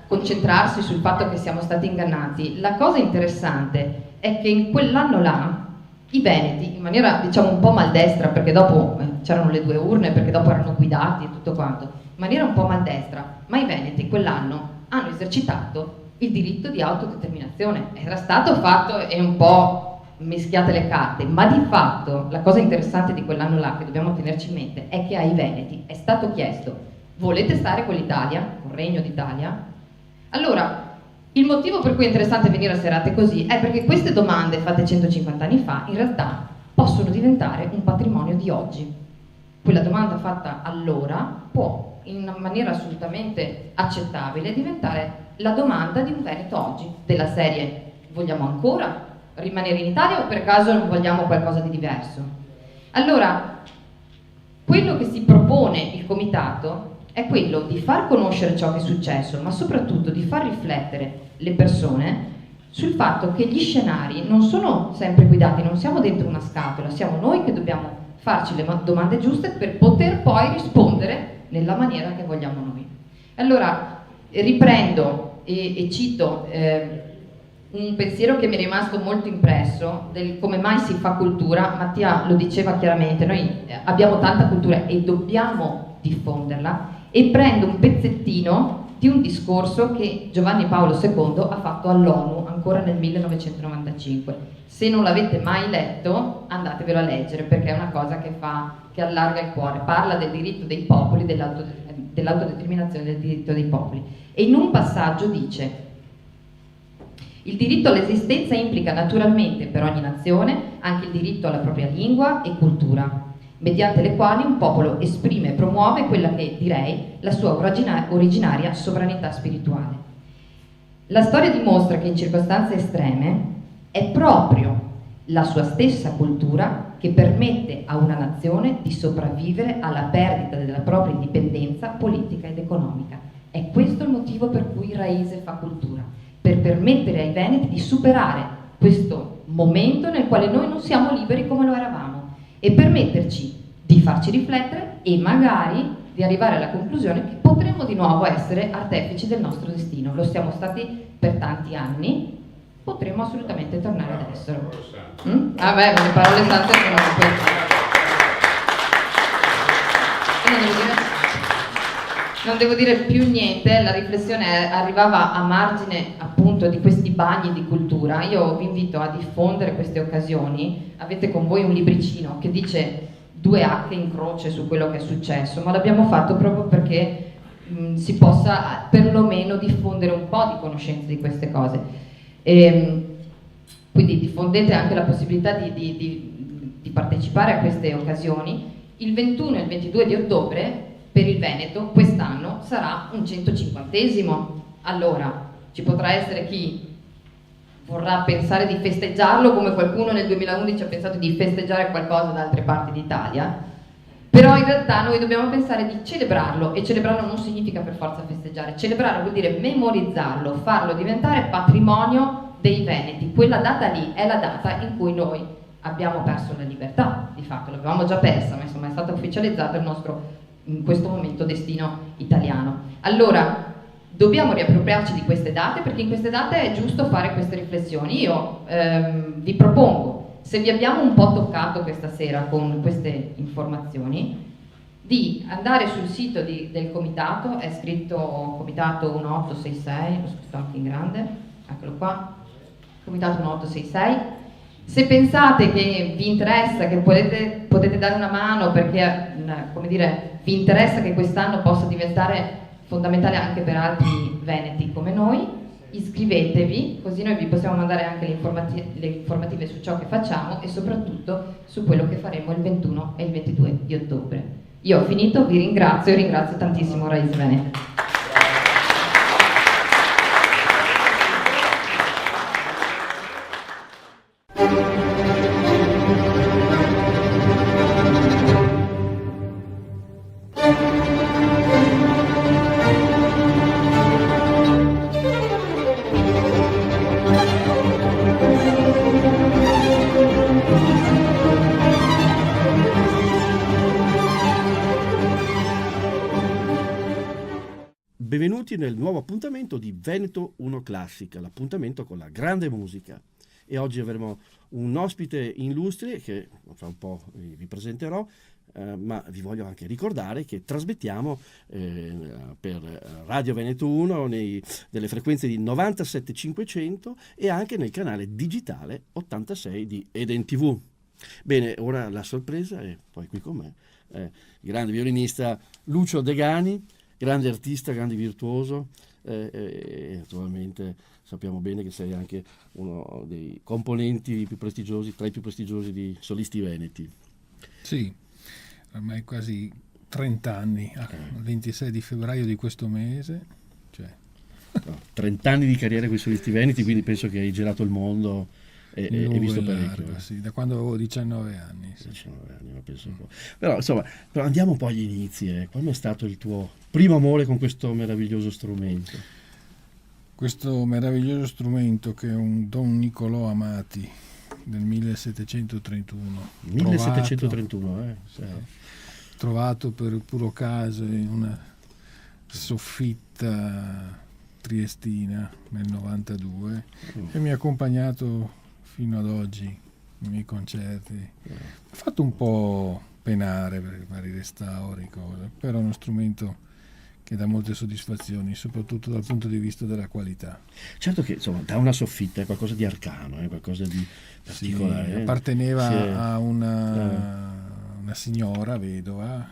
concentrarsi sul fatto che siamo stati ingannati, la cosa interessante è che in quell'anno là i veneti, in maniera diciamo un po' maldestra, perché dopo c'erano le 2 urne, perché dopo erano guidati e tutto quanto, in maniera un po' maldestra, ma i veneti quell'anno hanno esercitato il diritto di autodeterminazione. Era stato fatto e un po' mischiate le carte, ma di fatto la cosa interessante di quell'anno là che dobbiamo tenerci in mente è che ai veneti è stato chiesto: volete stare con l'Italia, con il Regno d'Italia? Allora, il motivo per cui è interessante venire a serate così è perché queste domande fatte 150 anni fa in realtà possono diventare un patrimonio di oggi. Quella domanda fatta allora può in una maniera assolutamente accettabile diventare la domanda di un Veneto oggi, della serie: vogliamo ancora rimanere in Italia o per caso non vogliamo qualcosa di diverso? Allora, quello che si propone il comitato è quello di far conoscere ciò che è successo, ma soprattutto di far riflettere le persone sul fatto che gli scenari non sono sempre guidati, non siamo dentro una scatola, siamo noi che dobbiamo farci le domande giuste per poter poi rispondere nella maniera che vogliamo noi. Allora, riprendo e cito un pensiero che mi è rimasto molto impresso del come mai si fa cultura. Mattia lo diceva chiaramente, noi abbiamo tanta cultura e dobbiamo diffonderla, e prendo un pezzettino di un discorso che Giovanni Paolo II ha fatto all'ONU ancora nel 1995. Se non l'avete mai letto, andatevelo a leggere, perché è una cosa che allarga il cuore. Parla del diritto dei popoli, dell'autodeterminazione del diritto dei popoli, e in un passaggio dice: il diritto all'esistenza implica naturalmente per ogni nazione anche il diritto alla propria lingua e cultura, mediante le quali un popolo esprime e promuove quella che direi la sua originaria sovranità spirituale. La storia dimostra che in circostanze estreme è proprio la sua stessa cultura che permette a una nazione di sopravvivere alla perdita della propria indipendenza politica ed economica. È questo il motivo per cui Raise fa cultura, per permettere ai veneti di superare questo momento nel quale noi non siamo liberi come lo eravamo, e permetterci di farci riflettere e magari di arrivare alla conclusione che potremmo di nuovo essere artefici del nostro destino. Lo siamo stati per tanti anni, potremmo assolutamente tornare ad esserlo. Vabbè, ma le parole sante sono non devo dire più niente. La riflessione arrivava a margine appunto di questi bagni di cultura. Io vi invito a diffondere queste occasioni. Avete con voi un libricino che dice 2H in croce su quello che è successo, ma l'abbiamo fatto proprio perché si possa perlomeno diffondere un po' di conoscenza di queste cose. Quindi diffondete anche la possibilità di partecipare a queste occasioni. Il 21 e il 22 di ottobre per il Veneto quest'anno sarà un 150esimo. Allora ci potrà essere chi vorrà pensare di festeggiarlo come qualcuno nel 2011 ha pensato di festeggiare qualcosa da altre parti d'Italia, però in realtà noi dobbiamo pensare di celebrarlo, e celebrarlo non significa per forza festeggiare, celebrarlo vuol dire memorizzarlo, farlo diventare patrimonio dei veneti. Quella data lì è la data in cui noi abbiamo perso la libertà, di fatto l'avevamo già persa, ma insomma è stato ufficializzato il nostro in questo momento destino italiano. Allora dobbiamo riappropriarci di queste date, perché in queste date è giusto fare queste riflessioni. Io vi propongo, se vi abbiamo un po' toccato questa sera con queste informazioni, di andare sul sito del comitato, è scritto comitato 1866, l'ho scritto anche in grande, eccolo qua, comitato 1866. Se pensate che vi interessa, che potete dare una mano perché, come dire, vi interessa che quest'anno possa diventare fondamentale anche per altri veneti come noi, iscrivetevi, così noi vi possiamo mandare anche le informative su ciò che facciamo e soprattutto su quello che faremo il 21 e il 22 di ottobre. Io ho finito, vi ringrazio e ringrazio tantissimo Raiz Veneto. Benvenuti nel nuovo appuntamento di Veneto 1 Classica, l'appuntamento con la grande musica. E oggi avremo un ospite illustre che fra un po' vi presenterò, ma vi voglio anche ricordare che trasmettiamo per Radio Veneto 1 delle frequenze di 97.500 e anche nel canale digitale 86 di Eden TV. Bene, ora la sorpresa, e poi qui con me, il grande violinista Lucio Degani, grande artista, grande virtuoso, e naturalmente sappiamo bene che sei anche uno dei componenti più prestigiosi, tra i più prestigiosi di solisti veneti. Sì, ormai quasi 30 anni, il 26 di febbraio di questo mese. 30 anni di carriera con i solisti veneti, quindi penso che hai girato il mondo e visto parecchio. Largo, sì, da quando avevo 19 anni. Sì. 19 anni, ma penso un po'. Però insomma, andiamo un po' agli inizi. Qual è stato il tuo primo amore con questo meraviglioso strumento? Questo meraviglioso strumento che è un Don Niccolò Amati del 1731. 1731, trovato per puro caso in una soffitta triestina nel 92 e mi ha accompagnato fino ad oggi nei miei concerti. Ha fatto un po' penare per vari restauri, però è uno strumento che dà molte soddisfazioni, soprattutto dal punto di vista della qualità. Certo che insomma da una soffitta è qualcosa di arcano, è qualcosa di particolare. Sì, apparteneva a una signora vedova,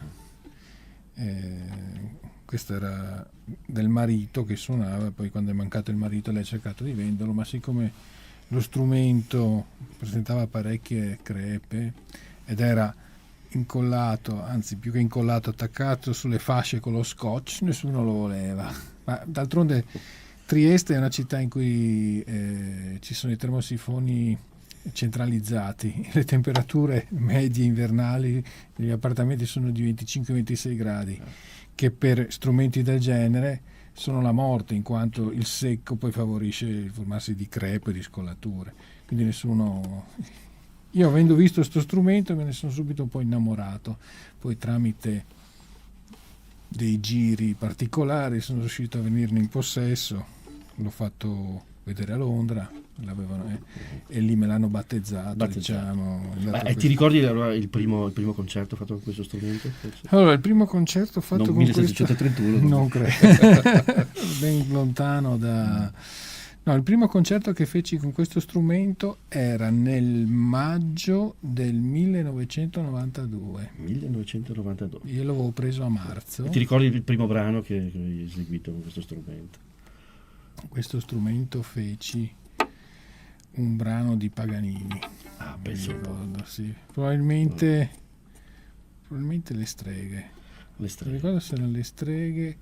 questo era del marito che suonava, poi quando è mancato il marito lei ha cercato di venderlo, ma siccome lo strumento presentava parecchie crepe ed era incollato, anzi più che incollato, attaccato sulle fasce con lo scotch, nessuno lo voleva. Ma d'altronde Trieste è una città in cui ci sono i termosifoni centralizzati, le temperature medie invernali negli appartamenti sono di 25-26 gradi, che per strumenti del genere sono la morte, in quanto il secco poi favorisce il formarsi di crepe e di scollature. Quindi io avendo visto questo strumento me ne sono subito un po' innamorato, poi tramite dei giri particolari sono riuscito a venirne in possesso, l'ho fatto vedere a Londra, e lì me l'hanno battezzato. Diciamo. E ti ricordi il primo concerto fatto con questo strumento? Allora, il primo concerto fatto con 1731 questo... Non credo, ben lontano da... No, il primo concerto che feci con questo strumento era nel maggio del 1992. 1992. Io l'avevo preso a marzo. E ti ricordi il primo brano che hai eseguito con questo strumento? Questo strumento feci un brano di Paganini. Ah, penso ricordo, sì. Probabilmente le streghe. Le streghe. Non ricordo se erano le streghe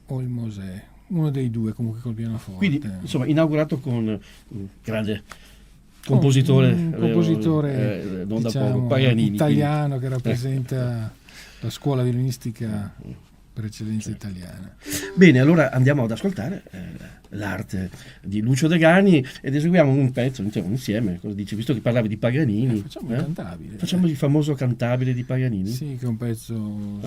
o il Mosè. Uno dei due comunque col pianoforte. Quindi, insomma, inaugurato con un grande compositore, un compositore non da diciamo, poco, Paganini. Italiano, che rappresenta la scuola violinistica per eccellenza italiana. Bene, allora andiamo ad ascoltare l'arte di Lucio Degani ed eseguiamo un pezzo insieme. Cosa dici? Visto che parlavi di Paganini, facciamo il cantabile. Facciamo il famoso cantabile di Paganini. Sì, che è un pezzo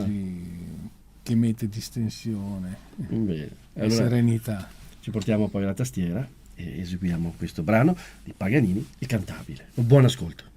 che mette distensione e allora, serenità. Ci portiamo poi alla tastiera e eseguiamo questo brano di Paganini, il cantabile. Un buon ascolto.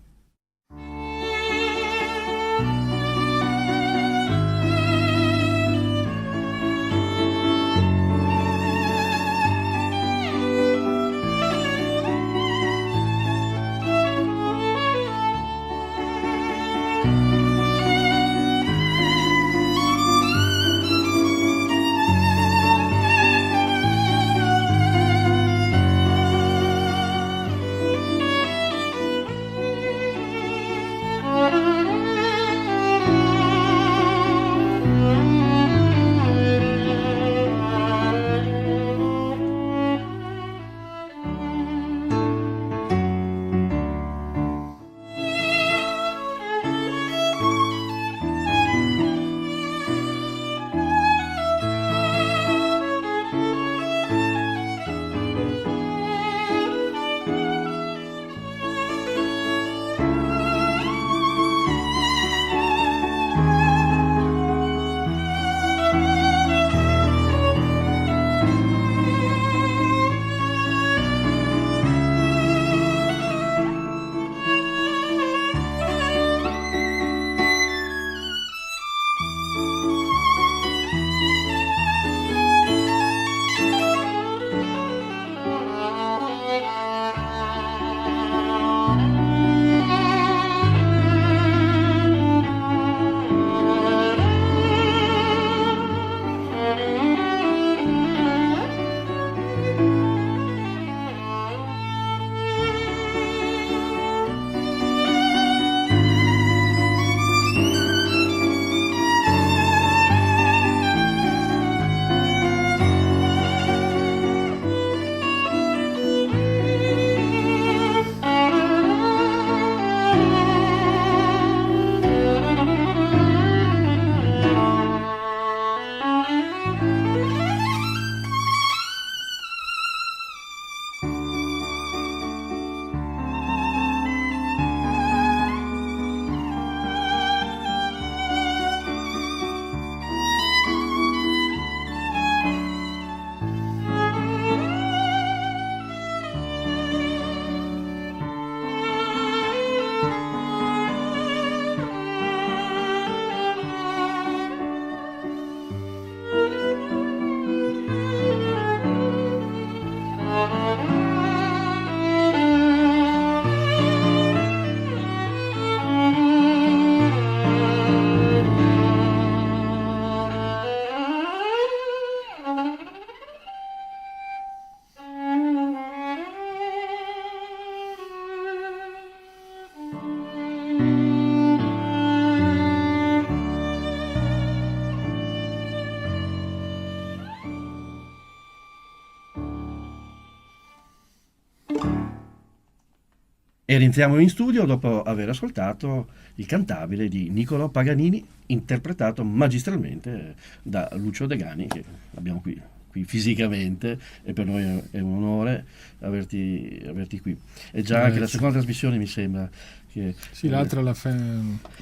E rientriamo in studio dopo aver ascoltato il cantabile di Niccolò Paganini, interpretato magistralmente da Lucio Degani, che abbiamo qui fisicamente, e per noi è un onore averti qui. È già anche la seconda trasmissione, mi sembra. Che, sì, l'altra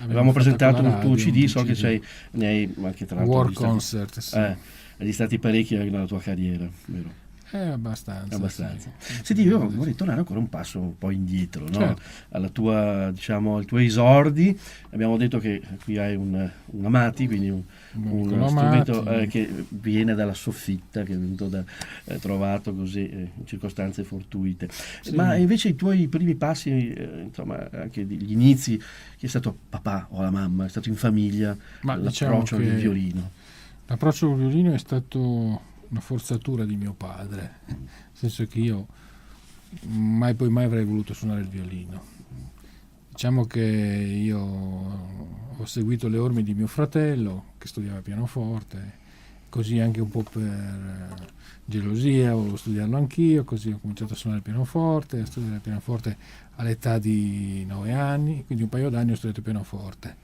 avevamo presentato un tuo CD, so che ne hai anche tra l'altro War Concert, sì. Agli stati parecchi nella tua carriera, vero? Abbastanza. Sì. Senti, io vorrei tornare ancora un passo un po' indietro, no? Certo. Alla tua, ai tuoi esordi. Abbiamo detto che qui hai un Amati, quindi uno strumento che viene dalla soffitta, che è venuto trovato così in circostanze fortuite. Sì. Ma invece i tuoi primi passi, anche gli inizi, chi è stato papà o la mamma? È stato in famiglia? L'approccio al violino? L'approccio al violino è stato una forzatura di mio padre, nel senso che io mai avrei voluto suonare il violino. Diciamo che io ho seguito le orme di mio fratello che studiava pianoforte così anche un po' per gelosia, volevo studiarlo anch'io, così ho cominciato a suonare il pianoforte, a studiare il pianoforte all'età di 9 anni, quindi un paio d'anni ho studiato il pianoforte.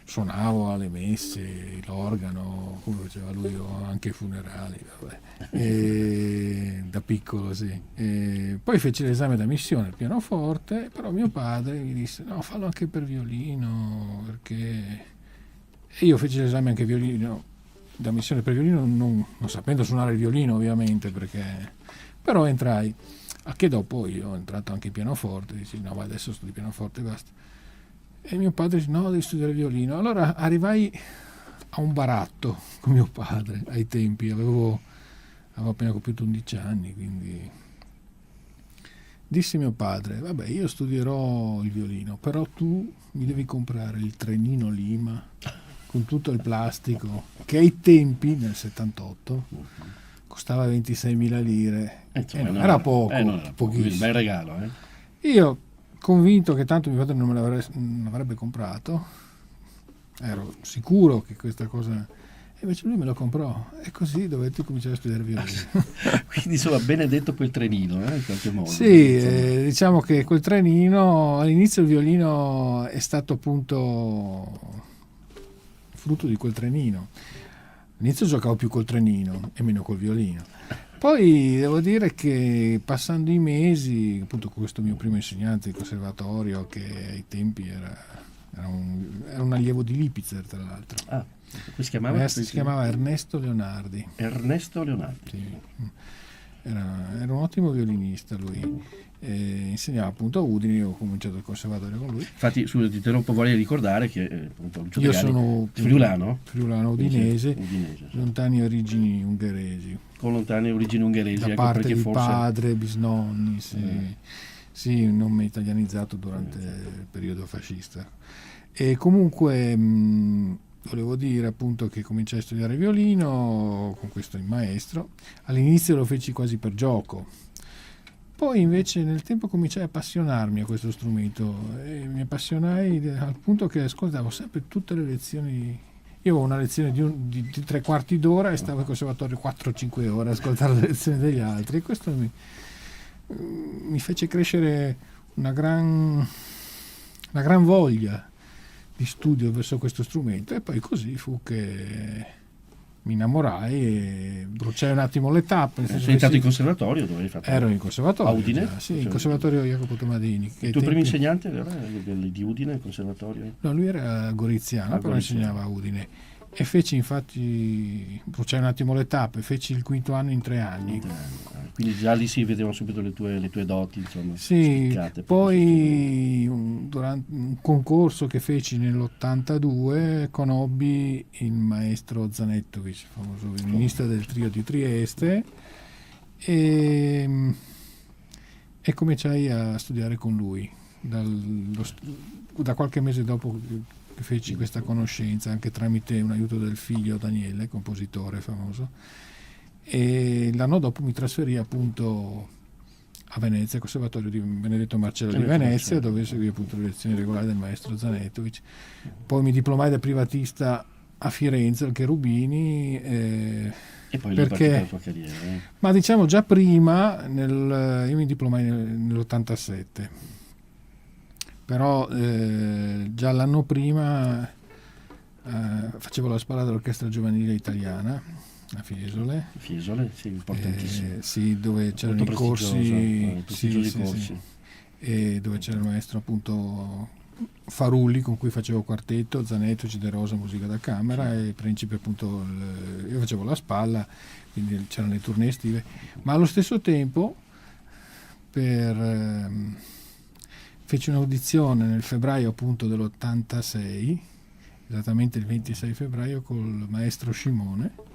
Suonavo alle messe, l'organo, come faceva lui, o anche ai funerali, da piccolo, sì. Poi feci l'esame d'ammissione al pianoforte, però mio padre mi disse no, fallo anche per violino, perché... E io feci l'esame anche violino, d'ammissione per violino, non sapendo suonare il violino ovviamente, però entrai, a che dopo io ho entrato anche in pianoforte, dici no, ma adesso studi pianoforte e basta. E mio padre dice no, devi studiare violino. Allora arrivai a un baratto con mio padre ai tempi, avevo appena compiuto 11 anni, quindi disse mio padre vabbè, io studierò il violino, però tu mi devi comprare il trenino Lima con tutto il plastico, che ai tempi nel 78 costava 26.000 lire, era poco, pochissimo. Un bel regalo, Io, convinto che tanto mio padre non me l'avrebbe comprato, ero sicuro che questa cosa, e invece lui me lo comprò, e così dovetti cominciare a studiare violino. Quindi insomma, benedetto quel trenino, in qualche modo. Sì, diciamo che quel trenino, all'inizio il violino è stato appunto frutto di quel trenino. All'inizio giocavo più col trenino e meno col violino. Poi devo dire che passando i mesi, appunto con questo mio primo insegnante di conservatorio, che ai tempi era un allievo di Lipitzer, tra l'altro. Ah, si chiamava? Si chiamava Ernesto Leonardi. Ernesto Leonardi. Sì. Era un ottimo violinista lui. Insegnava appunto a Udine, io ho cominciato il conservatorio con lui. Infatti, ti interrompo, vorrei ricordare che appunto, io sono friulano udinese, lontani origini ungheresi. Con lontane origini ungheresi, da ecco parte di forse... padre, bisnonni, sì, un nome italianizzato durante il periodo fascista. E comunque volevo dire appunto che cominciai a studiare violino con questo maestro. All'inizio lo feci quasi per gioco. Poi invece nel tempo cominciai a appassionarmi a questo strumento e mi appassionai al punto che ascoltavo sempre tutte le lezioni. Io avevo una lezione di 3/4 d'ora e stavo al conservatorio 4-5 ore a ascoltare le lezioni degli altri, e questo mi fece crescere una gran voglia di studio verso questo strumento, e poi così fu che mi innamorai e bruciai un attimo le tappe. Sei entrato in conservatorio? Dove hai fatto? Ero in conservatorio. A Udine? Sì, in conservatorio Jacopo Tomadini. Il tuo primo insegnante era di Udine, il conservatorio? No, lui era goriziano, però insegnava a Udine. E feci infatti, bruciai un attimo le tappe, feci il quinto anno in 3 anni. Quindi già lì si vedevano subito le tue doti, insomma. Sì, spiccate, poi durante un concorso che feci nell'82 conobbi il maestro Zanettovic, famoso violinista del trio di Trieste, e cominciai a studiare con lui. Da qualche mese dopo che feci questa conoscenza, anche tramite un aiuto del figlio Daniele, compositore famoso, e l'anno dopo mi trasferì appunto a Venezia, al Conservatorio di Benedetto Marcello di Venezia, dove seguì appunto le lezioni regolari del maestro Zanettovic. Poi mi diplomai da privatista a Firenze, al Cherubini, e poi perché la tua carriera, ma diciamo già prima, io mi diplomai nell'87, però già l'anno prima facevo la spalla dell'orchestra giovanile italiana a Fiesole. Fiesole, sì, importantissimo. Sì, dove c'erano i corsi, sì, e dove c'era il maestro appunto Farulli, con cui facevo quartetto, Zanettovic, De Rosa, musica da camera, e Principe appunto, io facevo la spalla, quindi c'erano le tournée estive, ma allo stesso tempo feci un'audizione nel febbraio appunto dell'86, esattamente il 26 febbraio, col maestro Scimone.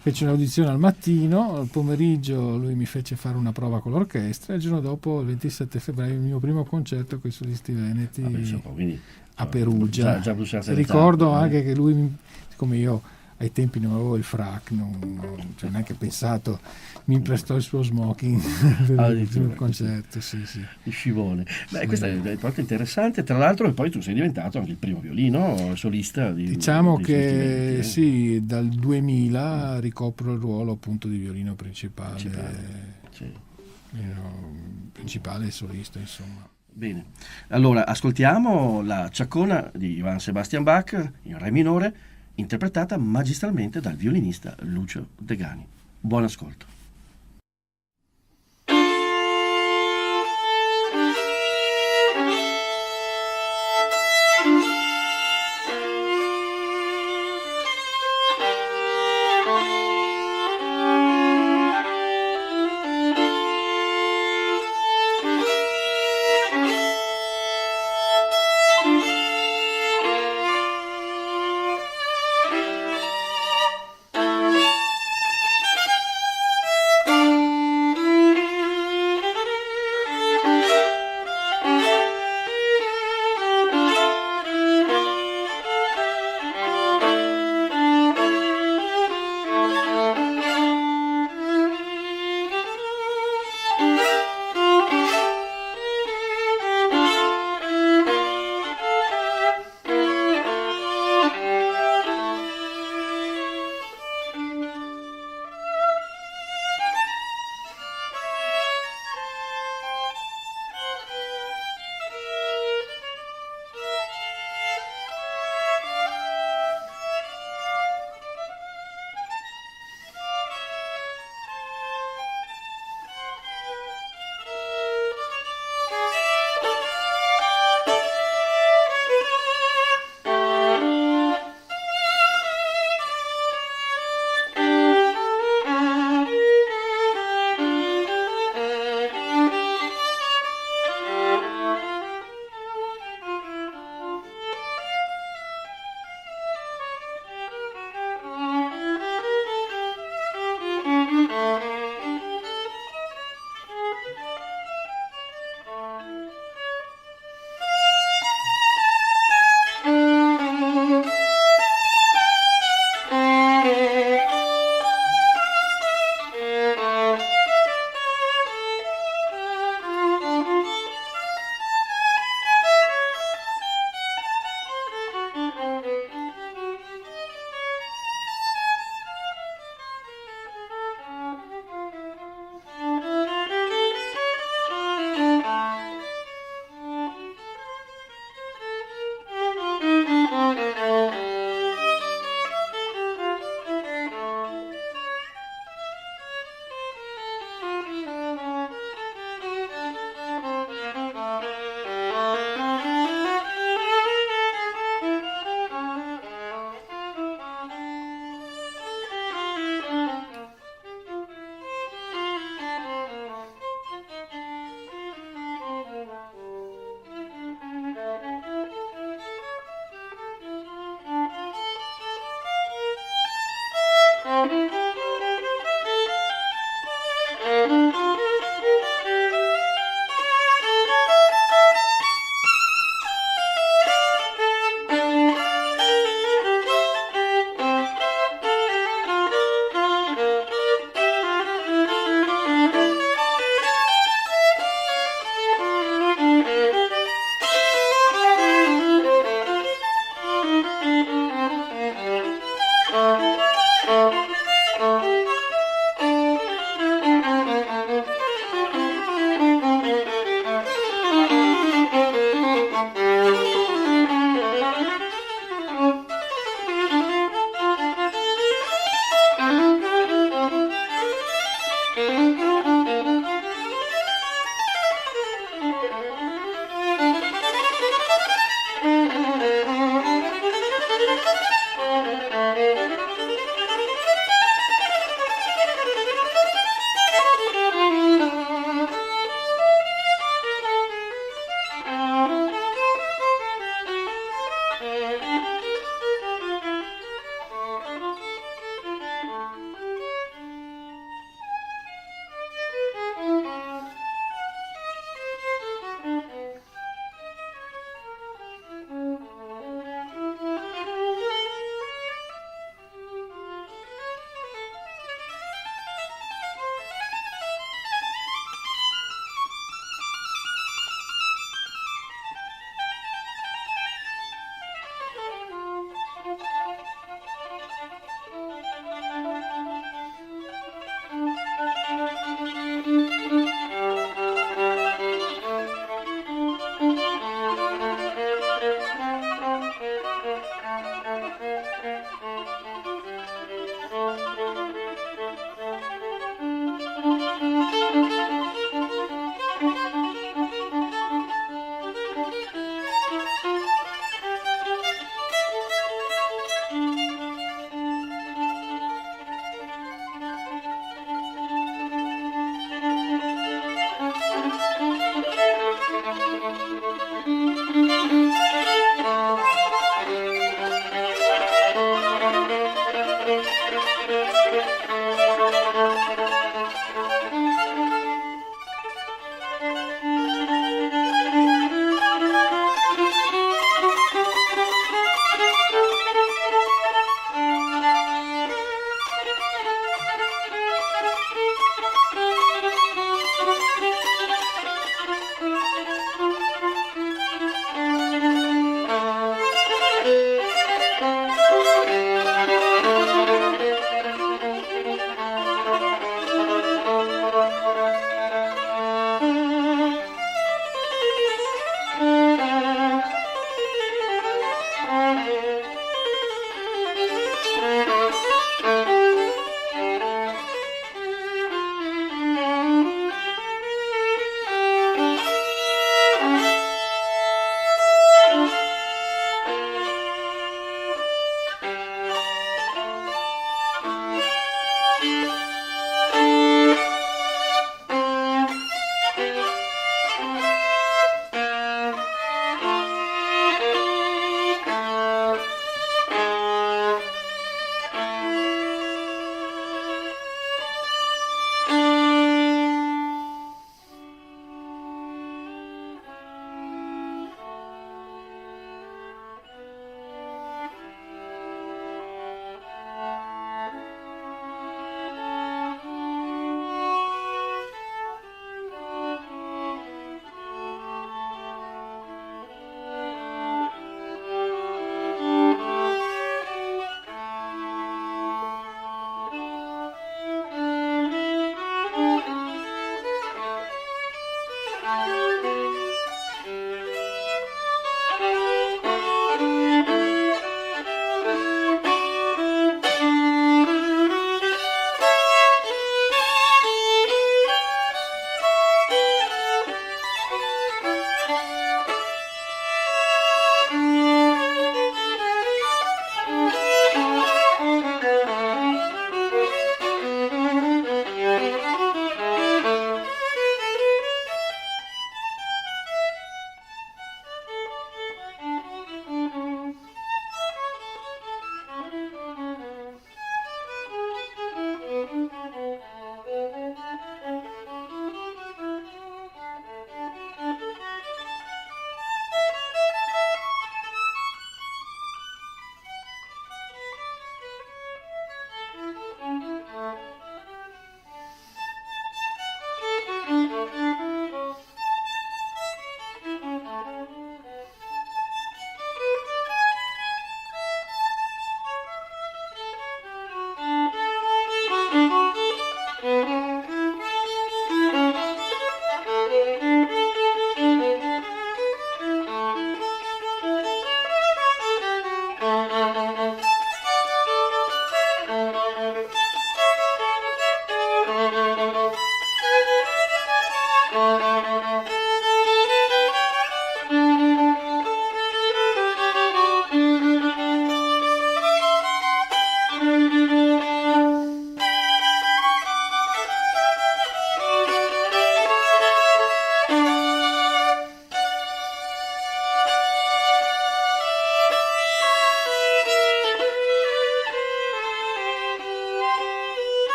Feci un'audizione al mattino, al pomeriggio lui mi fece fare una prova con l'orchestra, e il giorno dopo, il 27 febbraio, il mio primo concerto con i solisti veneti a Perugia. Già Ricordo anche che lui, siccome io ai tempi non avevo il frac, cioè neanche pensato, mi prestò il suo smoking per il concerto, sì. Il scivone. Beh, Sì. questo è proprio interessante, tra l'altro, e poi tu sei diventato anche il primo violino solista Diciamo dei suoi che studenti, sì, dal 2000 ricopro il ruolo appunto di violino principale. Principale e solista, insomma. Bene, allora ascoltiamo la Ciaccona di Johann Sebastian Bach in re minore, interpretata magistralmente dal violinista Lucio Degani. Buon ascolto.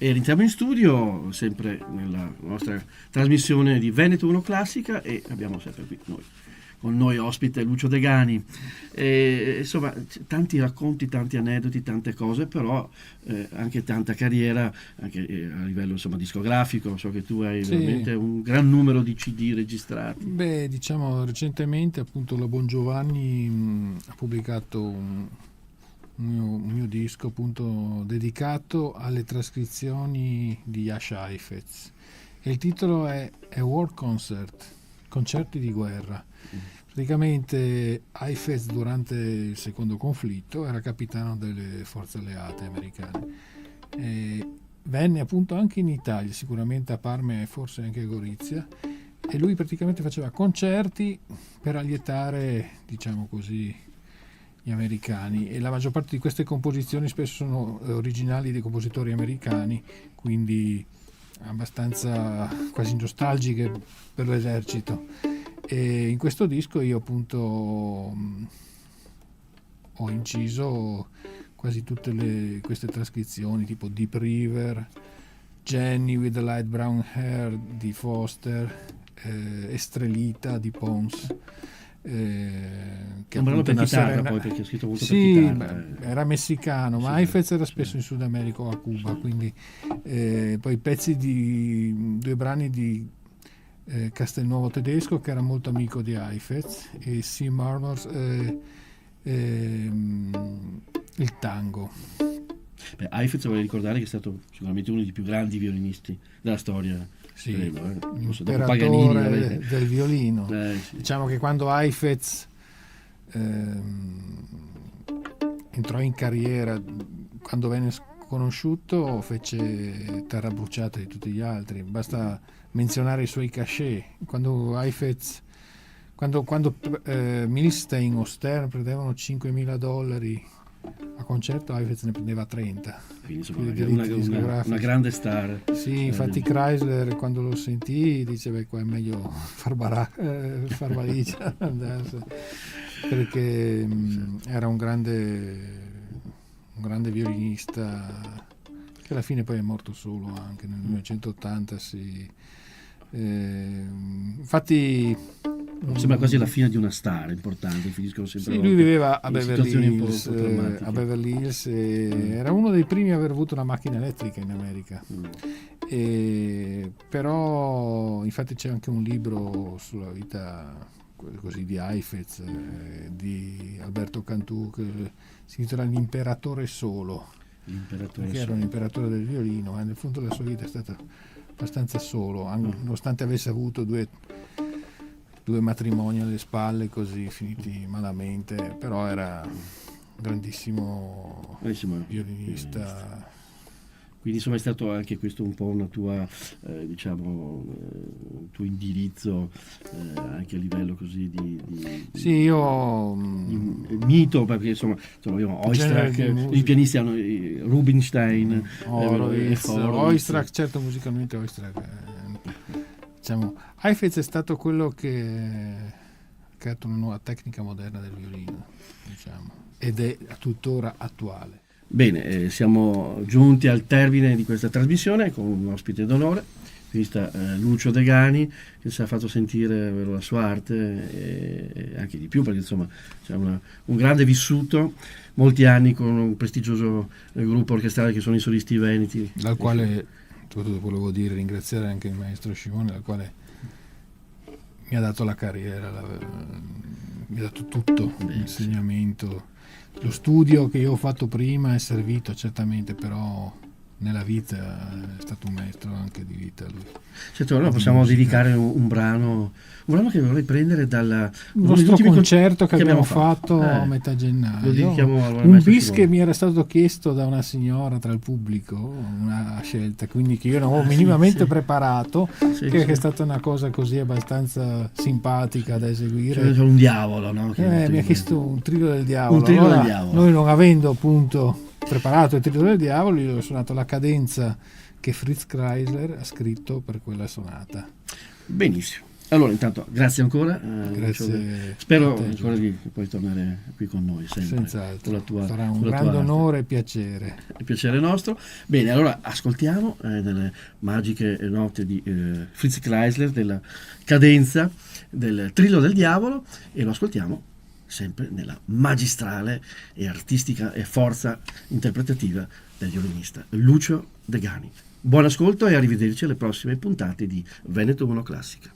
E rientriamo in studio, sempre nella nostra trasmissione di Veneto 1 Classica, e abbiamo sempre qui con noi ospite Lucio Degani. Insomma, tanti racconti, tanti aneddoti, tante cose, però anche tanta carriera, anche a livello insomma discografico. So che tu hai veramente un gran numero di CD registrati. Beh, diciamo recentemente appunto la Bongiovanni ha pubblicato un mio disco appunto dedicato alle trascrizioni di Jascha Heifetz, e il titolo è A War Concert, concerti di guerra. Praticamente Heifetz durante il secondo conflitto era capitano delle forze alleate americane e venne appunto anche in Italia, sicuramente a Parma e forse anche a Gorizia, e lui praticamente faceva concerti per allietare, diciamo così, gli americani, e la maggior parte di queste composizioni spesso sono originali dei compositori americani, quindi abbastanza quasi nostalgiche per l'esercito. E in questo disco io appunto ho inciso quasi tutte queste trascrizioni, tipo Deep River, Jenny with the Light Brown Hair di Foster, Estrelita di Pons, che un brano per chitarra, serena... poi, perché ha scritto molto per chitarra. Era messicano, ma Heifetz era spesso in Sud America o a Cuba, quindi poi pezzi di 2 brani di Castelnuovo Tedesco, che era molto amico di Heifetz, e C. Marmors, il tango. Heifetz, vorrei ricordare che è stato sicuramente uno dei più grandi violinisti della storia. Sì, dopo Paganini del violino. Sì. Diciamo che quando Heifetz entrò in carriera, quando venne conosciuto, fece Terra bruciata di tutti gli altri. Basta menzionare i suoi cachet. Quando Heifetz, quando Milstein o Stern prendevano $5.000 a concerto, Heifetz ne prendeva 30. Quindi una grande star. Sì, infatti Chrysler quando lo sentì dice qua è meglio far valigia, perché era un grande violinista che alla fine poi è morto solo anche nel 1980. Infatti sembra quasi la fine di una star importante, finiscono sempre. Sì, lui viveva a Beverly Hills, era uno dei primi a aver avuto una macchina elettrica in America. Però infatti c'è anche un libro sulla vita così di Heifetz, di Alberto Cantù, che si intitola L'imperatore solo, perché era un imperatore del violino, ma nel fondo della sua vita è stato abbastanza solo, nonostante avesse avuto due matrimoni alle spalle così finiti malamente, però era un grandissimo violinista. Quindi insomma è stato anche questo un po' una tua tuo indirizzo anche a livello così di mito, perché insomma abbiamo Oistrakh, i pianisti hanno Rubinstein, Oistrakh, certo, musicalmente Oistrakh. Diciamo, Heifetz è stato quello che ha creato una nuova tecnica moderna del violino, diciamo, ed è tuttora attuale. Bene, siamo giunti al termine di questa trasmissione con un ospite d'onore, Lucio Degani, che ci ha fatto sentire la sua arte e anche di più, perché insomma c'è un grande vissuto, molti anni con un prestigioso gruppo orchestrale che sono i Solisti Veneti, dal quale volevo ringraziare anche il maestro Scimone, dal quale mi ha dato la carriera, mi ha dato tutto, l'insegnamento. Lo studio che io ho fatto prima è servito certamente, però nella vita è stato un maestro anche di vita lui. Certo, allora possiamo dedicare un brano che vorrei prendere dal nostro concerto che abbiamo fatto a metà gennaio. Lo dedichiamo un bis che mi era stato chiesto da una signora tra il pubblico, una scelta quindi che io non avevo minimamente preparato, che è stata una cosa così abbastanza simpatica da eseguire. Cioè, un diavolo, no? Mi ha chiesto un trillo del diavolo. Noi non avendo appunto preparato il trillo del diavolo, io ho suonato la cadenza che Fritz Kreisler ha scritto per quella sonata. Benissimo. Allora, intanto, grazie ancora. Grazie. Spero ancora di poi tornare qui con noi sempre. Senz'altro. Con la Sarà un con la grande tua arte. onore e piacere. Il piacere nostro. Bene, allora ascoltiamo delle magiche note di Fritz Kreisler, della cadenza del Trillo del Diavolo, e lo ascoltiamo sempre nella magistrale e artistica e forza interpretativa del violinista Lucio Degani. Buon ascolto e arrivederci alle prossime puntate di Veneto 1 Classica.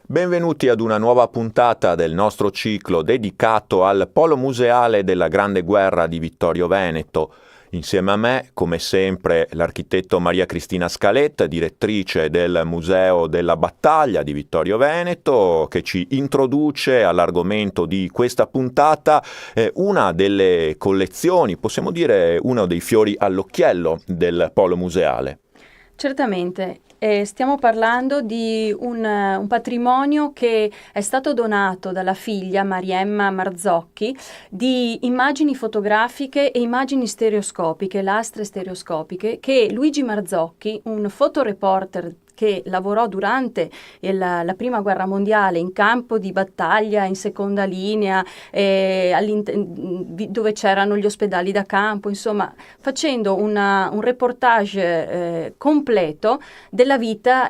Benvenuti ad una nuova puntata del nostro ciclo dedicato al Polo Museale della Grande Guerra di Vittorio Veneto. Insieme a me, come sempre, l'architetto Maria Cristina Scaletta, direttrice del Museo della Battaglia di Vittorio Veneto, che ci introduce all'argomento di questa puntata, una delle collezioni, possiamo dire uno dei fiori all'occhiello del Polo Museale. Certamente. Stiamo parlando di un patrimonio che è stato donato dalla figlia Mariemma Marzocchi di immagini fotografiche e immagini stereoscopiche, lastre stereoscopiche, che Luigi Marzocchi, un fotoreporter che lavorò durante la prima guerra mondiale in campo di battaglia, in seconda linea, dove c'erano gli ospedali da campo, insomma, facendo un reportage completo della vita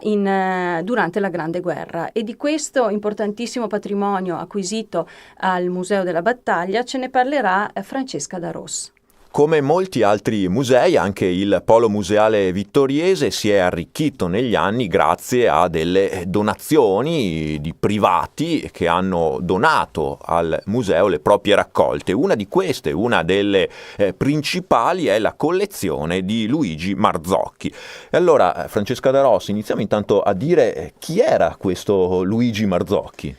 durante la Grande Guerra. E di questo importantissimo patrimonio acquisito al Museo della Battaglia ce ne parlerà Francesca D'Aros. Come molti altri musei, anche il Polo Museale Vittoriese si è arricchito negli anni grazie a delle donazioni di privati che hanno donato al museo le proprie raccolte. Una di queste, una delle principali, è la collezione di Luigi Marzocchi. E allora, Francesca D'Aros, iniziamo intanto a dire chi era questo Luigi Marzocchi.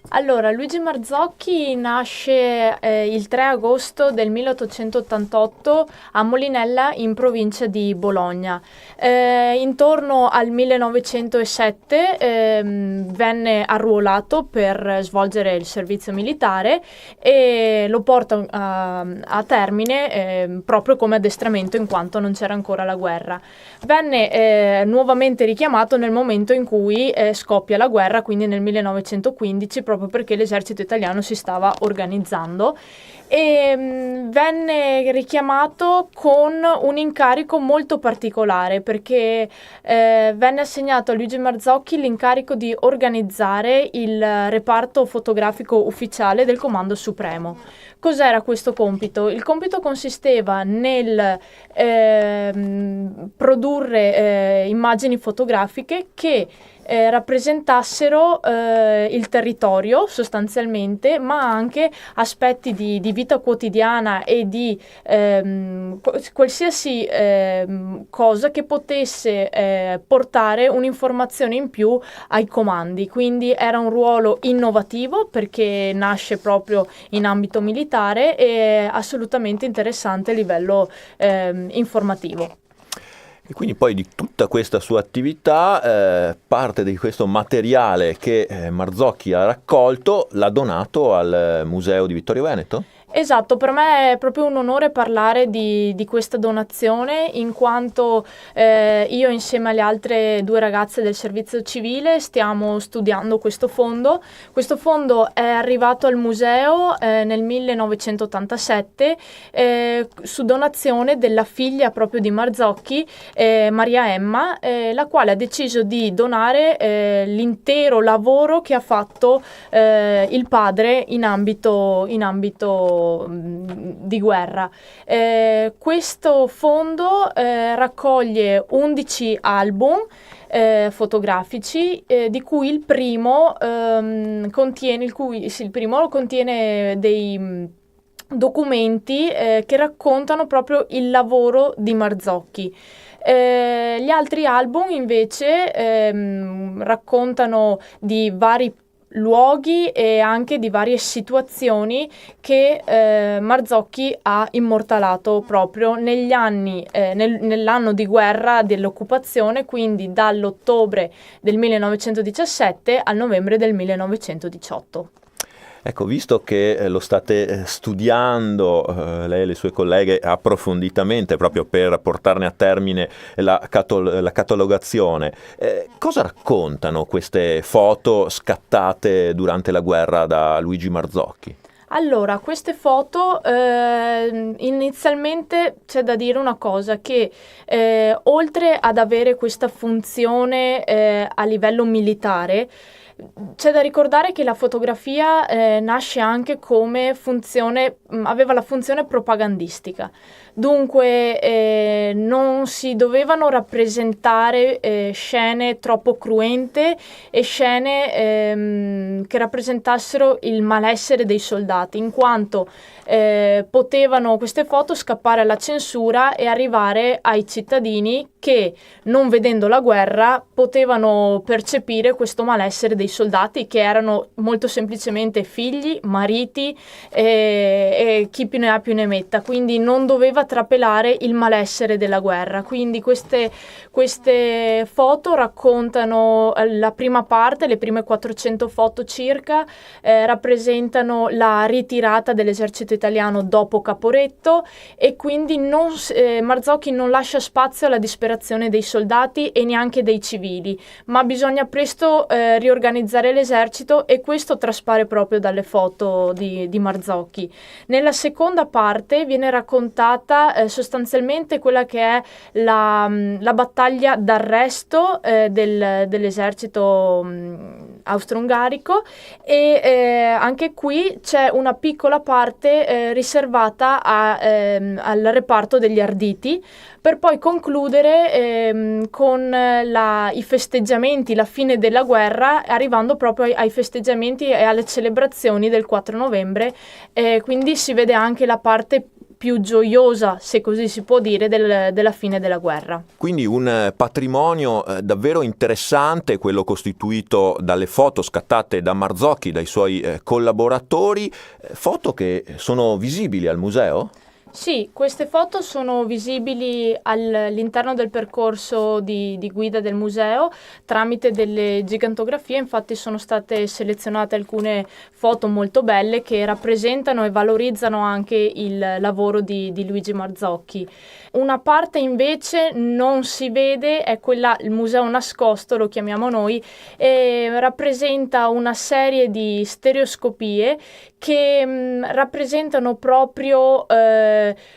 Allora, Luigi Marzocchi nasce il 3 agosto del 1888 a Molinella, in provincia di Bologna. Intorno al 1907 venne arruolato per svolgere il servizio militare e lo porta a termine proprio come addestramento, in quanto non c'era ancora la guerra. Venne nuovamente richiamato nel momento in cui scoppia la guerra, quindi nel 1915, proprio perché l'esercito italiano si stava organizzando, e venne richiamato con un incarico molto particolare, perché venne assegnato a Luigi Marzocchi l'incarico di organizzare il reparto fotografico ufficiale del Comando Supremo. Cos'era questo compito? Il compito consisteva nel produrre immagini fotografiche che rappresentassero il territorio sostanzialmente, ma anche aspetti di vita quotidiana e di qualsiasi cosa che potesse portare un'informazione in più ai comandi. Quindi era un ruolo innovativo perché nasce proprio in ambito militare e assolutamente interessante a livello informativo. E quindi poi di tutta questa sua attività, parte di questo materiale che Marzocchi ha raccolto l'ha donato al Museo di Vittorio Veneto? Esatto, per me è proprio un onore parlare di questa donazione, in quanto io insieme alle altre 2 ragazze del servizio civile stiamo studiando questo fondo. Questo fondo è arrivato al museo nel 1987 su donazione della figlia proprio di Marzocchi, Maria Emma, la quale ha deciso di donare l'intero lavoro che ha fatto il padre in ambito di guerra. Questo fondo raccoglie 11 album fotografici, di cui il primo contiene dei documenti che raccontano proprio il lavoro di Marzocchi. Gli altri album invece raccontano di vari luoghi e anche di varie situazioni che Marzocchi ha immortalato proprio negli anni, nell'anno di guerra dell'occupazione, quindi dall'ottobre del 1917 al novembre del 1918. Ecco, visto che lo state studiando, lei e le sue colleghe, approfonditamente proprio per portarne a termine la catalogazione, cosa raccontano queste foto scattate durante la guerra da Luigi Marzocchi? Allora, queste foto, inizialmente c'è da dire una cosa, che oltre ad avere questa funzione a livello militare, c'è da ricordare che la fotografia nasce anche come funzione, aveva la funzione propagandistica. Dunque non si dovevano rappresentare scene troppo cruente e scene che rappresentassero il malessere dei soldati, in quanto potevano queste foto scappare alla censura e arrivare ai cittadini che, non vedendo la guerra, potevano percepire questo malessere dei dei soldati che erano molto semplicemente figli, mariti e chi più ne ha più ne metta, quindi non doveva trapelare il malessere della guerra. Quindi queste foto raccontano la prima parte, le prime 400 foto circa, rappresentano la ritirata dell'esercito italiano dopo Caporetto, e quindi Marzocchi non lascia spazio alla disperazione dei soldati e neanche dei civili, ma bisogna presto riorganizzare l'esercito, e questo traspare proprio dalle foto di Marzocchi. Nella seconda parte viene raccontata sostanzialmente quella che è la battaglia d'arresto dell'esercito austro-ungarico, e anche qui c'è una piccola parte riservata al reparto degli arditi, per poi concludere con i festeggiamenti, la fine della guerra, arrivando proprio ai festeggiamenti e alle celebrazioni del 4 novembre, quindi si vede anche la parte più gioiosa, se così si può dire, della fine della guerra. Quindi un patrimonio davvero interessante, quello costituito dalle foto scattate da Marzocchi, dai suoi collaboratori, foto che sono visibili al museo? Sì, queste foto sono visibili all'interno del percorso di guida del museo tramite delle gigantografie. Infatti sono state selezionate alcune foto molto belle che rappresentano e valorizzano anche il lavoro di Luigi Marzocchi. Una parte invece non si vede, è quella, il museo nascosto lo chiamiamo noi, e rappresenta una serie di stereoscopie che rappresentano proprio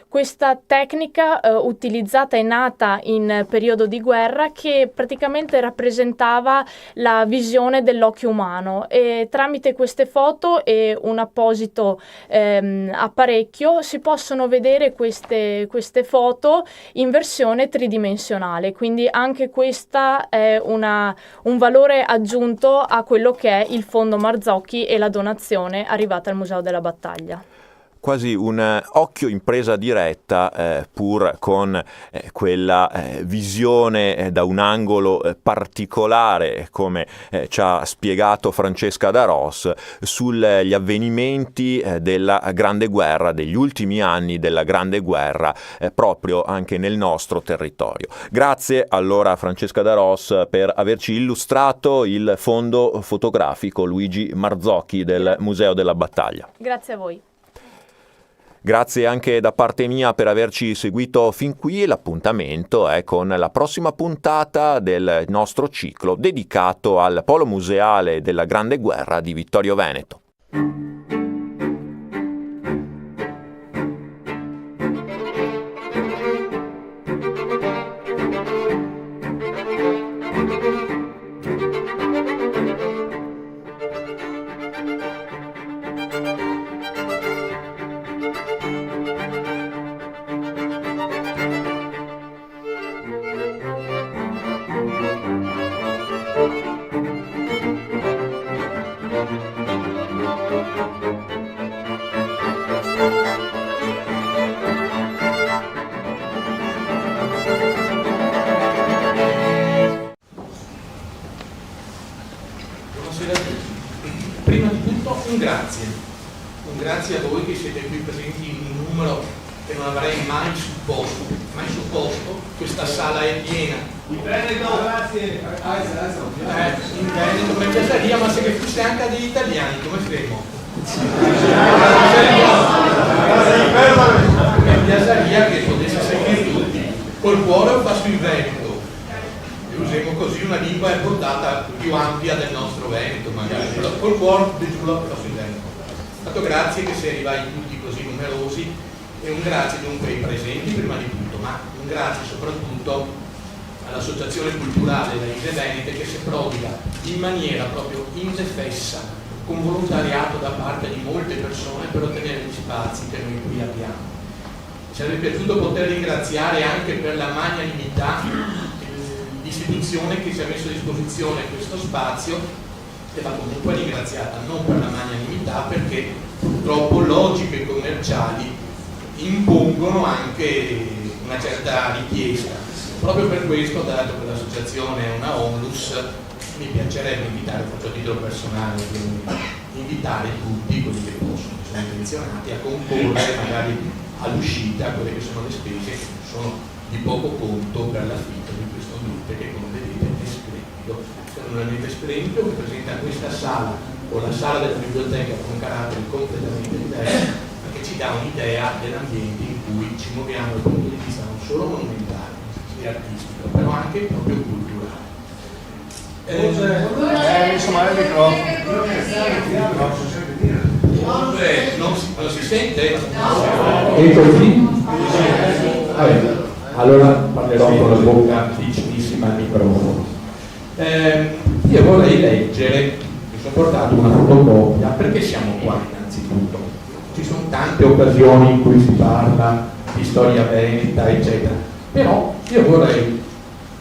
questa tecnica utilizzata e nata in periodo di guerra, che praticamente rappresentava la visione dell'occhio umano, e tramite queste foto e un apposito apparecchio si possono vedere queste foto in versione tridimensionale, quindi anche questa è un valore aggiunto a quello che è il fondo Marzocchi e la donazione arrivata al Museo della Battaglia. Quasi un occhio in presa diretta, pur con quella visione da un angolo particolare, come ci ha spiegato Francesca Darós, sugli avvenimenti della Grande Guerra, degli ultimi anni della Grande Guerra, proprio anche nel nostro territorio. Grazie allora Francesca Darós per averci illustrato il fondo fotografico Luigi Marzocchi del Museo della Battaglia. Grazie a voi. Grazie anche da parte mia per averci seguito fin qui. L'appuntamento è con la prossima puntata del nostro ciclo dedicato al Polo Museale della Grande Guerra di Vittorio Veneto. Prima di tutto un grazie a voi che siete qui presenti in un numero che non avrei mai supposto. Questa sala è piena. In Veneto, grazie. In Veneto, mi piaceria, ma se che fosse anche degli italiani, come faremo? Mi piaceria che potesse seguire tutti. Col cuore lo passo in Veneto. Usiamo così una lingua portata più ampia del nostro Veneto, magari, però col cuore lo passo in Veneto. Tanto grazie che si arrivai tutti così numerosi, e un grazie dunque ai presenti prima di tutto, ma un grazie soprattutto all'Associazione Culturale Raise Venete, che si prodiga in maniera proprio indefessa, con volontariato da parte di molte persone, per ottenere gli spazi che noi qui abbiamo. Ci sarebbe piaciuto poter ringraziare anche per la magnanimità l'istituzione che ci ha messo a disposizione questo spazio, che va comunque ringraziata non per la magnanimità, perché purtroppo logiche commerciali impongono anche una certa richiesta. Proprio per questo, dato che l'associazione è una onlus, mi piacerebbe invitare, faccio a titolo personale, invitare tutti quelli che possono, che sono intenzionati a concorrere magari all'uscita, quelle che sono le spese che sono di poco conto per l'affitto di questo ambiente che, come vedete, è splendido. È un ambiente splendido che presenta questa sala o la sala della biblioteca con carattere completamente diverso, ma che ci dà un'idea dell'ambiente in cui ci muoviamo dal punto di vista non solo monumentale e artistico, però anche proprio culturale. Insomma, il microfono. Non si sente? E così? Allora parlerò con la bocca vicinissima al microfono. Io vorrei leggere, mi sono portato una fotocopia, perché siamo qua innanzitutto. Ci sono tante occasioni in cui si parla di storia veneta, eccetera, però io vorrei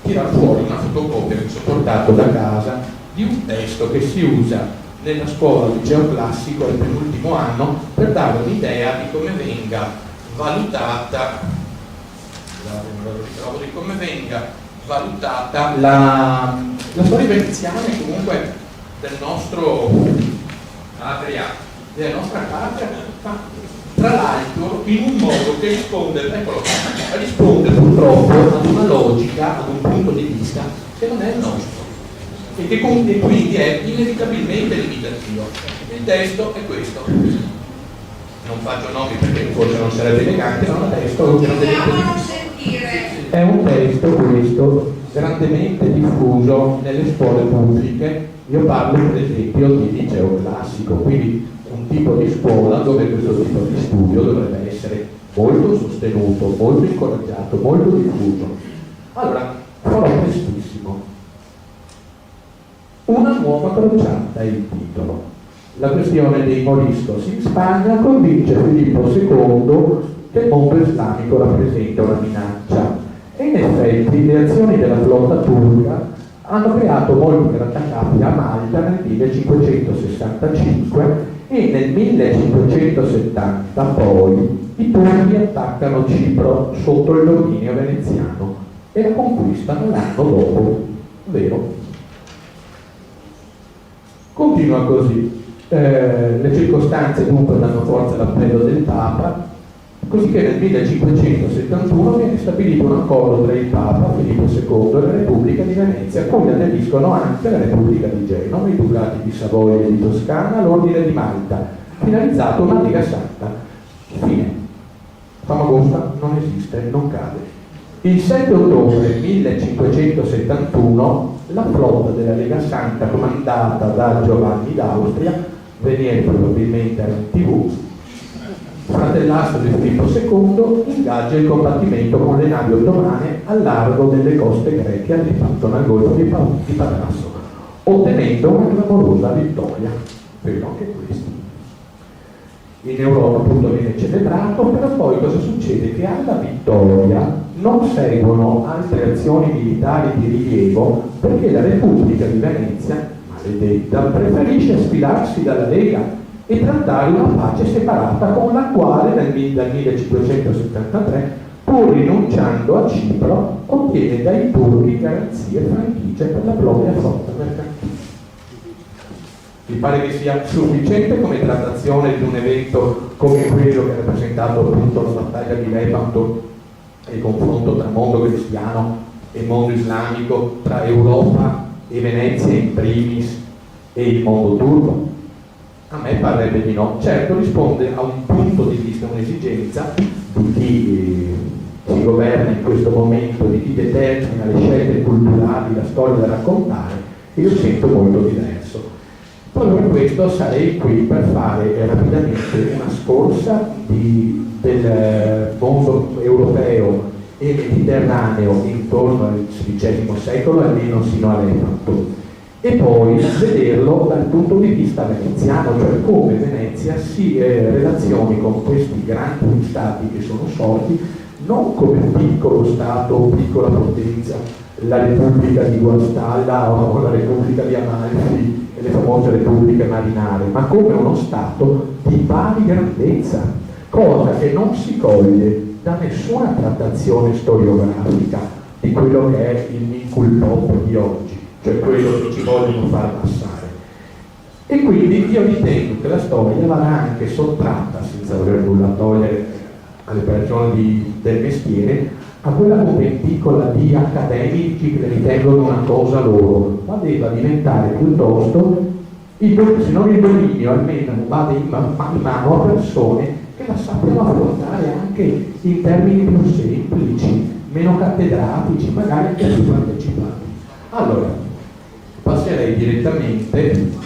tirare fuori una fotocopia che mi sono portato da casa di un testo che si usa nella scuola liceo classico al penultimo anno per dare un'idea di come venga valutata la storia veneziana e comunque del nostro della nostra patria, tra l'altro in un modo che risponde purtroppo ad una logica, ad un punto di vista che non è il nostro e che quindi è inevitabilmente limitativo. Il testo è questo. Non faccio nomi perché forse non sarebbe elegante, ma è un testo questo grandemente diffuso nelle scuole pubbliche. Io parlo per esempio di liceo classico, quindi un tipo di scuola dove questo tipo di studio dovrebbe essere molto sostenuto, molto incoraggiato, molto diffuso. Allora, farò prestissimo. Una nuova crociata è il titolo. La questione dei moriscos in Spagna convince Filippo II che il mondo islamico rappresenta una minaccia e in effetti le azioni della flotta turca hanno creato molti grattacapi a Malta nel 1565 e nel 1570 poi i turchi attaccano Cipro sotto il dominio veneziano e la conquistano l'anno dopo, vero? Continua così. Le circostanze dunque danno forza all'appello del Papa, così che nel 1571 viene stabilito un accordo tra il Papa Filippo II e la Repubblica di Venezia, a cui aderiscono anche la Repubblica di Genova, i Ducati di Savoia e di Toscana, l'Ordine di Malta, finalizzato a una Lega Santa. Fine. Famagosta non esiste, non cade. Il 7 ottobre 1571 la flotta della Lega Santa, comandata da Giovanni d'Austria, Venieri probabilmente era in TV, fratellastro di Filippo II, ingaggia il combattimento con le navi ottomane al largo delle coste greche arrivato nel golfo di Patrasso, ottenendo una clamorosa vittoria. Però anche questo. In Europa appunto viene celebrato, però poi cosa succede? Che alla vittoria non seguono altre azioni militari di rilievo perché la Repubblica di Venezia, maledetta, preferisce sfilarsi dalla Lega e trattare una pace separata con la quale dal 1573, pur rinunciando a Cipro, ottiene dai turchi garanzie e franchigie per la propria flotta mercantile. Mi pare che sia sufficiente come trattazione di un evento come quello che ha rappresentato appunto la battaglia di Lepanto e il confronto tra mondo cristiano e mondo islamico, tra Europa e Venezia in primis e il mondo turco? A me parrebbe di no. Certo risponde a un punto di vista, un'esigenza di chi si governa in questo momento, di chi determina le scelte culturali, la storia da raccontare, e io sento molto diverso. Proprio per questo sarei qui per fare rapidamente una scorsa del mondo europeo e mediterraneo intorno al XVI secolo, almeno sino a Lepanto, e poi vederlo dal punto di vista veneziano, cioè come Venezia si relazioni con questi grandi stati che sono sorti non come piccolo stato o piccola potenza, la Repubblica di Guastalla o la Repubblica di Amalfi e le famose repubbliche marinare, ma come uno stato di pari grandezza, cosa che non si coglie da nessuna trattazione storiografica di quello che è il Minkul Pop di oggi, cioè quello che ci vogliono far passare. E quindi io ritengo che la storia vada anche sottratta, senza voler nulla togliere alle persone del mestiere, a quella piccola di accademici che ritengono una cosa loro, ma debba diventare piuttosto, se non il dominio, almeno vada in mano a persone che la sappiano affrontare anche in termini più semplici, meno cattedratici, magari anche più partecipanti. Allora, passerei direttamente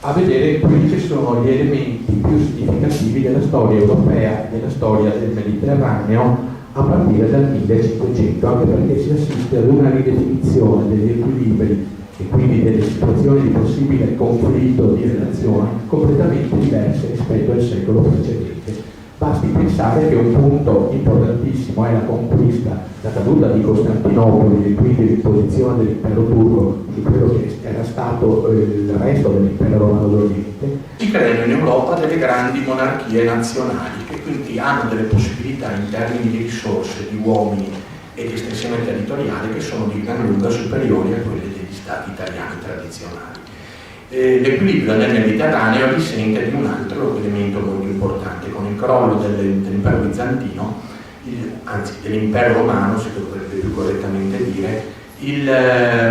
a vedere quelli che sono gli elementi più significativi della storia europea e della storia del Mediterraneo a partire dal 1500, anche perché si assiste ad una ridefinizione degli equilibri e quindi delle situazioni di possibile conflitto di relazioni completamente diverse rispetto al secolo precedente. Basti pensare che un punto importantissimo è la conquista, la caduta di Costantinopoli e quindi l'imposizione dell'impero turco di quello che era stato il resto dell'impero romano d'Oriente. Si creano in Europa delle grandi monarchie nazionali che quindi hanno delle possibilità in termini di risorse, di uomini e di estensione territoriale che sono di gran lunga superiori a quelle degli stati italiani tradizionali. L'equilibrio nel Mediterraneo risente di un altro elemento molto importante. Con il crollo dell'impero bizantino, anzi dell'impero romano si dovrebbe più correttamente dire, il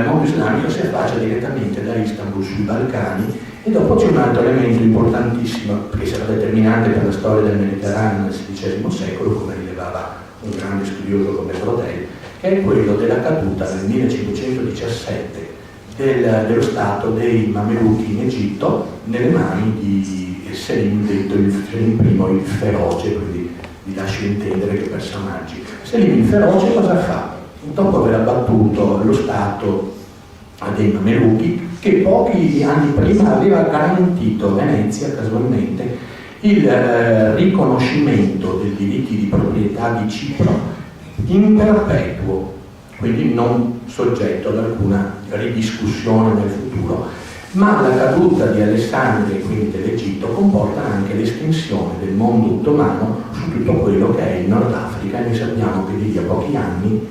mondo islamico si affaccia direttamente da Istanbul sui Balcani. E dopo c'è un altro elemento importantissimo che sarà determinante per la storia del Mediterraneo nel XVI secolo, come rilevava un grande studioso come Brodel, che è quello della caduta nel 1517 dello stato dei Mameluchi in Egitto nelle mani di Selim, detto Selim I il feroce, quindi vi lascio intendere che personaggi. Selim il feroce cosa fa? Dopo aver abbattuto lo stato dei Mameluchi, che pochi anni prima aveva garantito a Venezia casualmente il riconoscimento dei diritti di proprietà di Cipro in perpetuo, quindi non soggetto ad alcuna ridiscussione nel futuro. Ma la caduta di Alessandria e quindi dell'Egitto comporta anche l'estensione del mondo ottomano su tutto quello che è il Nord Africa, e noi sappiamo che di lì a pochi anni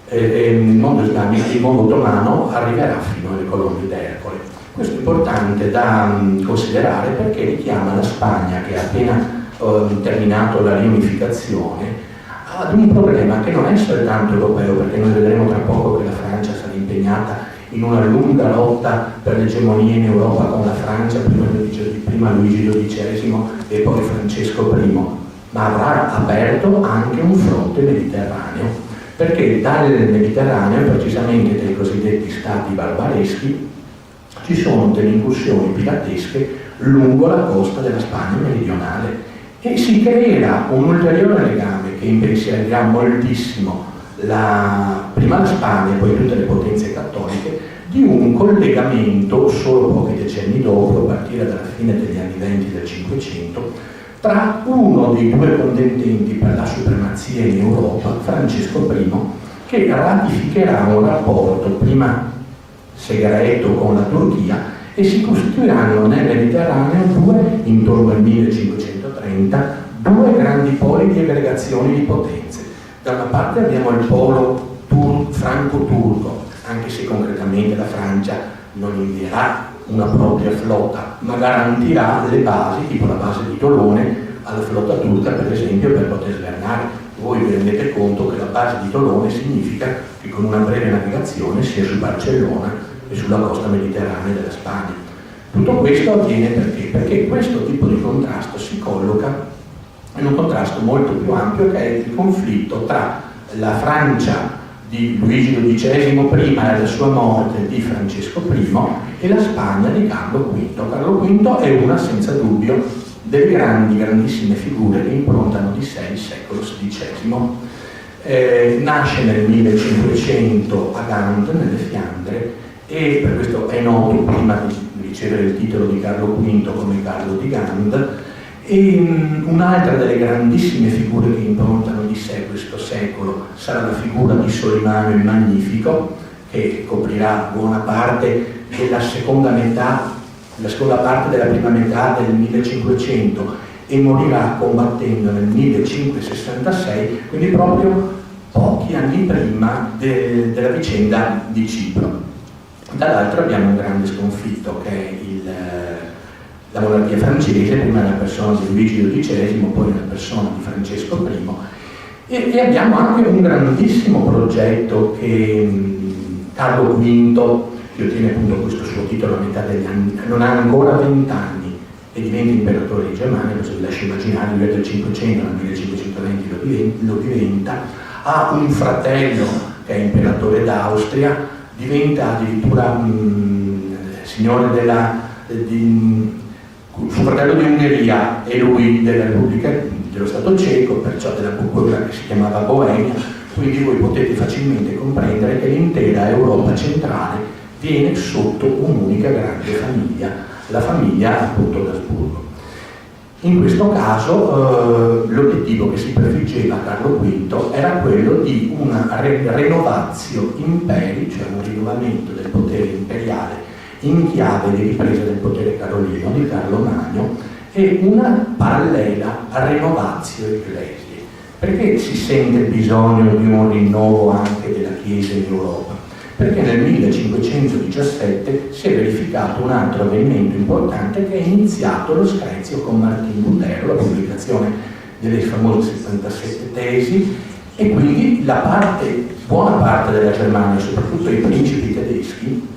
il mondo islamico, il mondo ottomano arriverà fino alle colonne d'Ercole. Questo è importante da considerare perché richiama la Spagna, che ha appena terminato la riunificazione, ad un problema che non è soltanto europeo, perché noi vedremo tra poco che la Francia sarà impegnata in una lunga lotta per l'egemonia in Europa con la Francia, prima Luigi XII e poi Francesco I, ma avrà aperto anche un fronte mediterraneo, perché dal Mediterraneo, precisamente dai cosiddetti stati barbareschi, ci sono delle incursioni piratesche lungo la costa della Spagna meridionale e si creerà un ulteriore legame che impensierà moltissimo prima la Spagna e poi tutte le potenze cattoliche, di un collegamento solo pochi decenni dopo, a partire dalla fine degli anni 20 del Cinquecento, tra uno dei due contendenti per la supremazia in Europa, Francesco I, che ratificherà un rapporto prima segreto con la Turchia, e si costituiranno nel Mediterraneo intorno al 1530, due grandi poli di aggregazione di potenze. Da una parte abbiamo il polo franco-turco, anche se concretamente la Francia non invierà una propria flotta, ma garantirà le basi, tipo la base di Tolone, alla flotta turca, per esempio, per poter svernare. Voi vi rendete conto che la base di Tolone significa che con una breve navigazione si è su Barcellona e sulla costa mediterranea della Spagna. Tutto questo avviene perché questo tipo di contrasto si colloca in un contrasto molto più ampio, che è il conflitto tra la Francia di Luigi XII prima e la sua morte di Francesco I e la Spagna di Carlo V. Carlo V è una, senza dubbio, delle grandissime figure che improntano di sé il secolo XVI. Nasce nel 1500 a Gand, nelle Fiandre, e per questo è noto prima di ricevere il titolo di Carlo V come Carlo di Gand. E un'altra delle grandissime figure che improntano di sé questo secolo sarà la figura di Solimano il Magnifico, che coprirà buona parte della seconda parte della prima metà del 1500 e morirà combattendo nel 1566, quindi proprio pochi anni prima della vicenda di Cipro. Dall'altro abbiamo un grande sconfitto che è la monarchia francese, prima nella persona di Luigi XII, poi nella persona di Francesco I, e abbiamo anche un grandissimo progetto che Carlo V, che ottiene appunto questo suo titolo a metà degli anni, non ha ancora 20 anni e diventa imperatore di Germania, se vi lascio immaginare, lui è del 500, nel 1520 lo diventa, ha un fratello che è imperatore d'Austria, diventa addirittura signore suo fratello di Ungheria e lui della Repubblica dello Stato Ceco, perciò della quella che si chiamava Boemia, quindi voi potete facilmente comprendere che l'intera Europa centrale viene sotto un'unica grande famiglia, la famiglia appunto d'Asburgo. In questo caso l'obiettivo che si prefiggeva Carlo V era quello di una renovatio imperi, cioè un rinnovamento del potere imperiale in chiave di ripresa del potere carolino di Carlo Magno e una parallela renovatio ecclesiae. Perché si sente il bisogno di un rinnovo anche della Chiesa in Europa? Perché nel 1517 si è verificato un altro avvenimento importante che è iniziato lo screzio con Martin Lutero, la pubblicazione delle famose 77 tesi, e quindi buona parte della Germania, soprattutto i principi tedeschi,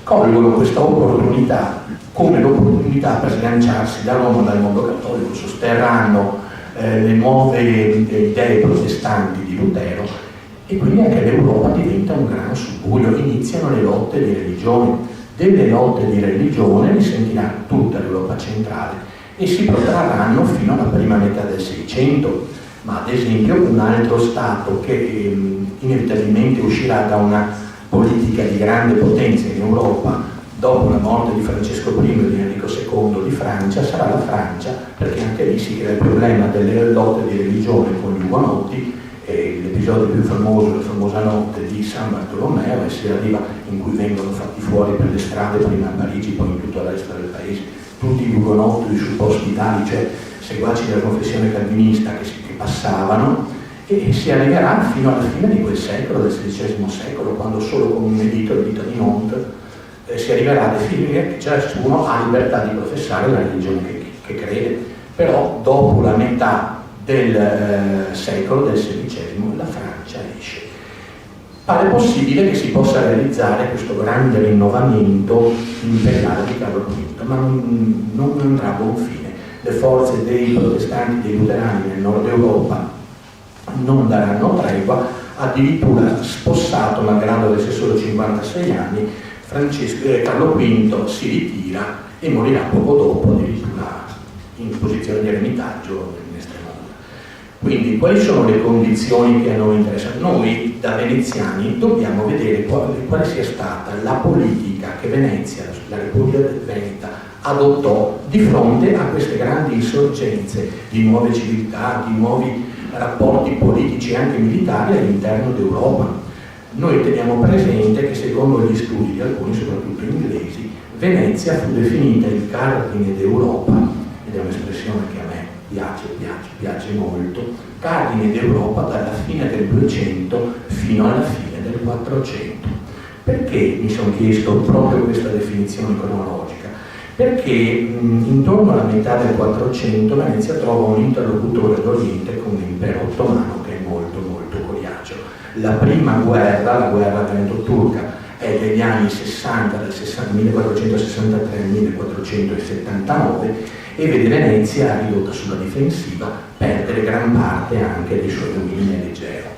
colgono questa opportunità come l'opportunità per sganciarsi da Roma, dal mondo cattolico, sosterranno le nuove idee protestanti di Lutero, e quindi anche l'Europa diventa un gran subbuglio, iniziano le lotte di religione. Delle lotte di religione ne sentirà tutta l'Europa centrale e si protrarranno fino alla prima metà del Seicento, ma ad esempio un altro Stato che inevitabilmente uscirà da una politica di grande potenza in Europa dopo la morte di Francesco I e di Enrico II di Francia sarà la Francia, perché anche lì si crea il problema delle lotte di religione con gli ugonotti. L'episodio più famoso, la famosa notte di San Bartolomeo, e si arriva in cui vengono fatti fuori per le strade, prima a Parigi, poi in tutto il resto del paese, tutti gli ugonotti, i supposti tali, cioè seguaci della confessione calvinista che passavano, e si arriverà fino alla fine di quel secolo, del XVI secolo, quando solo con un editto, il dito di Nantes, si arriverà a definire che ciascuno ha libertà di professare la religione che crede, però dopo la metà del secolo, del XVI, la Francia esce. Pare possibile che si possa realizzare questo grande rinnovamento imperiale di Carlo V, ma non andrà a buon fine. Le forze dei protestanti, dei luterani nel nord Europa non daranno tregua, addirittura spossato, malgrado avesse solo 56 anni, Carlo V si ritira e morirà poco dopo, addirittura in posizione di eremitaggio in Estremadura. Quindi quali sono le condizioni che a noi interessano? Noi da veneziani dobbiamo vedere quale sia stata la politica che Venezia, la Repubblica Veneta, adottò di fronte a queste grandi insorgenze di nuove civiltà, di nuovi rapporti politici e anche militari all'interno d'Europa. Noi teniamo presente che secondo gli studi di alcuni, soprattutto inglesi, Venezia fu definita il cardine d'Europa, ed è un'espressione che a me piace molto, cardine d'Europa dalla fine del 200 fino alla fine del 400. Perché mi sono chiesto proprio questa definizione cronologica? Perché intorno alla metà del 400 Venezia trova un interlocutore d'Oriente con l'impero ottomano che è molto molto coriaceo. La prima guerra, la guerra veneto-turca, è degli anni 60, dal 1463 al 1479, e vede Venezia ridotta sulla difensiva, perdere gran parte anche dei suoi domini nel Egeo.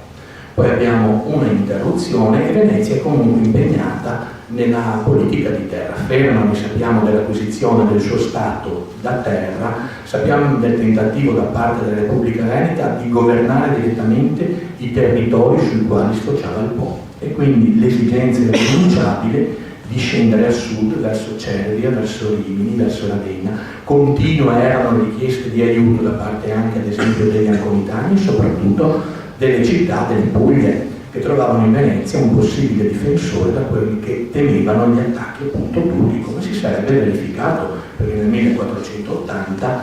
Poi abbiamo una interruzione e Venezia è comunque impegnata nella politica di terraferma. Noi sappiamo dell'acquisizione del suo stato da terra, sappiamo del tentativo da parte della Repubblica Veneta di governare direttamente i territori sui quali sfociava il Po, e quindi l'esigenza irrinunciabile di scendere a sud verso Cervia, verso Rimini, verso Ravenna. Continue erano richieste di aiuto da parte anche ad esempio degli anconitani e soprattutto delle città delle Puglie, che trovavano in Venezia un possibile difensore da quelli che temevano gli attacchi appunto turchi, come si sarebbe verificato, perché nel 1480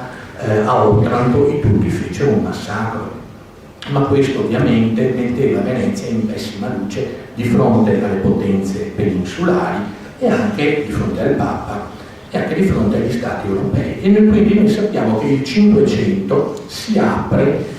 a Otranto i turchi fecero un massacro. ma questo ovviamente metteva Venezia in pessima luce di fronte alle potenze peninsulari e anche di fronte al Papa e anche di fronte agli Stati europei. E quindi noi sappiamo che il Cinquecento si apre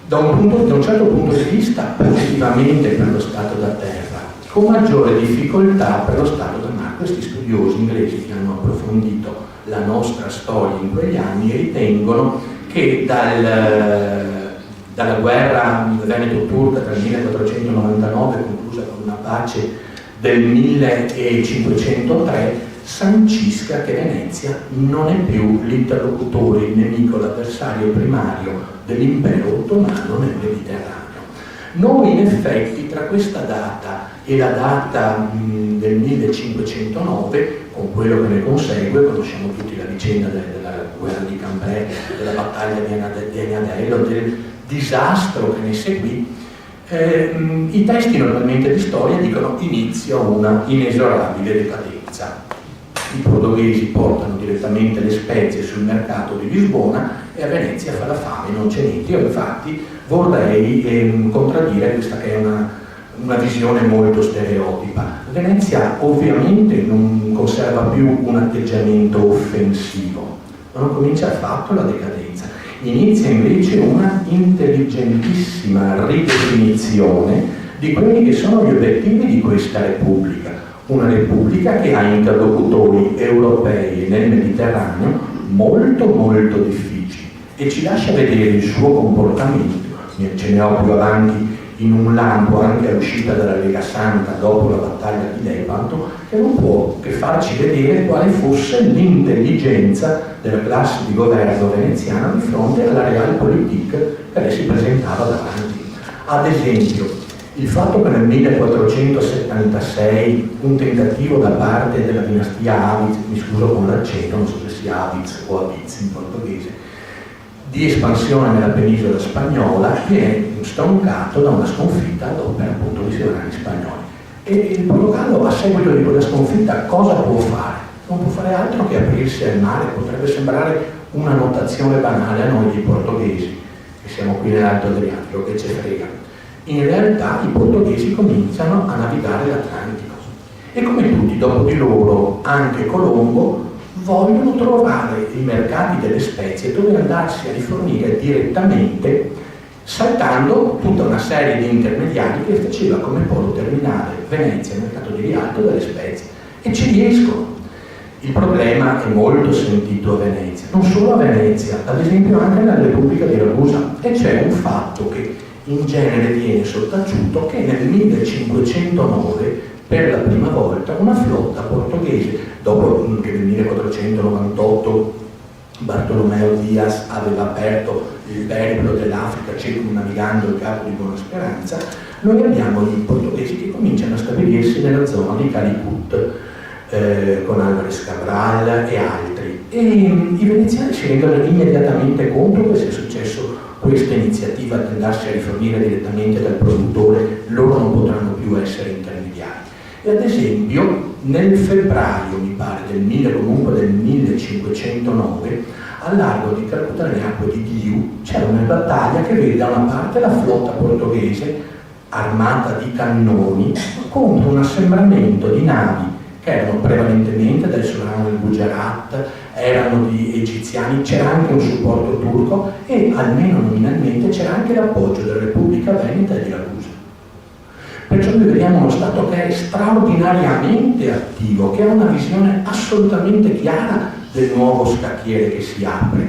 da un certo punto di vista positivamente per lo Stato da terra, con maggiore difficoltà per lo Stato da mare. Questi studiosi inglesi che hanno approfondito la nostra storia in quegli anni ritengono che dalla guerra veneto-turca tra il 1499, conclusa con una pace del 1503, sancisca che Venezia non è più l'interlocutore, il nemico, l'avversario primario dell'impero ottomano nel Mediterraneo. Noi in effetti tra questa data e la data del 1509, con quello che ne consegue, conosciamo tutti la vicenda della guerra di Cambrai, della battaglia di Anadello, del disastro che ne seguì, i testi normalmente di storia dicono inizia una inesorabile decadenza. I portoghesi portano direttamente le spezie sul mercato di Lisbona e a Venezia fa la fame, non c'è niente. Io infatti vorrei contraddire questa che è una visione molto stereotipa. Venezia ovviamente non conserva più un atteggiamento offensivo, ma non comincia affatto la decadenza. Inizia invece una intelligentissima ridefinizione di quelli che sono gli obiettivi di questa Repubblica. Una Repubblica che ha interlocutori europei nel Mediterraneo molto molto difficili e ci lascia vedere il suo comportamento. Ce ne ho più avanti in un lampo anche all'uscita della Lega Santa dopo la battaglia di Lepanto, che non può che farci vedere quale fosse l'intelligenza della classe di governo veneziana di fronte alla realpolitik che lei si presentava davanti. Ad esempio, il fatto che nel 1476 un tentativo da parte della dinastia Aviz, mi scuso con l'accento, non so se sia Aviz o Aviz in portoghese, di espansione nella penisola spagnola viene stroncato da una sconfitta ad opera appunto di sovrani spagnoli. E il Portogallo a seguito di quella sconfitta cosa può fare? Non può fare altro che aprirsi al mare. Potrebbe sembrare una notazione banale a noi di portoghesi, che siamo qui nell'Alto Adriatico, che ce frega. In realtà i portoghesi cominciano a navigare l'Atlantico e come tutti dopo di loro anche Colombo vogliono trovare i mercati delle spezie dove andarsi a rifornire direttamente, saltando tutta una serie di intermediari che faceva come polo terminale Venezia, il mercato di Rialto delle spezie, e ci riescono. Il problema è molto sentito a Venezia, non solo a Venezia, ad esempio anche nella Repubblica di Ragusa, e c'è un fatto che in genere viene sottaciuto, che nel 1509 per la prima volta una flotta portoghese, dopo che nel 1498 Bartolomeo Dias aveva aperto il periplo dell'Africa circumnavigando il Capo di Buona Speranza, noi abbiamo i portoghesi che cominciano a stabilirsi nella zona di Calicut, con Álvarez Cabral e altri. E i veneziani si rendono immediatamente conto che se è successo questa iniziativa di andarsi a rifornire direttamente dal produttore, loro non potranno più essere intermediari. E ad esempio nel febbraio, mi pare, del 1509, al largo di Calcutta, nelle acque di Diu, c'è una battaglia che vede da una parte la flotta portoghese armata di cannoni contro un assembramento di navi che erano prevalentemente del sovrano del Gujarat, erano di egiziani, c'era anche un supporto turco e almeno nominalmente c'era anche l'appoggio della Repubblica Veneta e di Ragusa. Perciò noi vediamo uno Stato che è straordinariamente attivo, che ha una visione assolutamente chiara del nuovo scacchiere che si apre.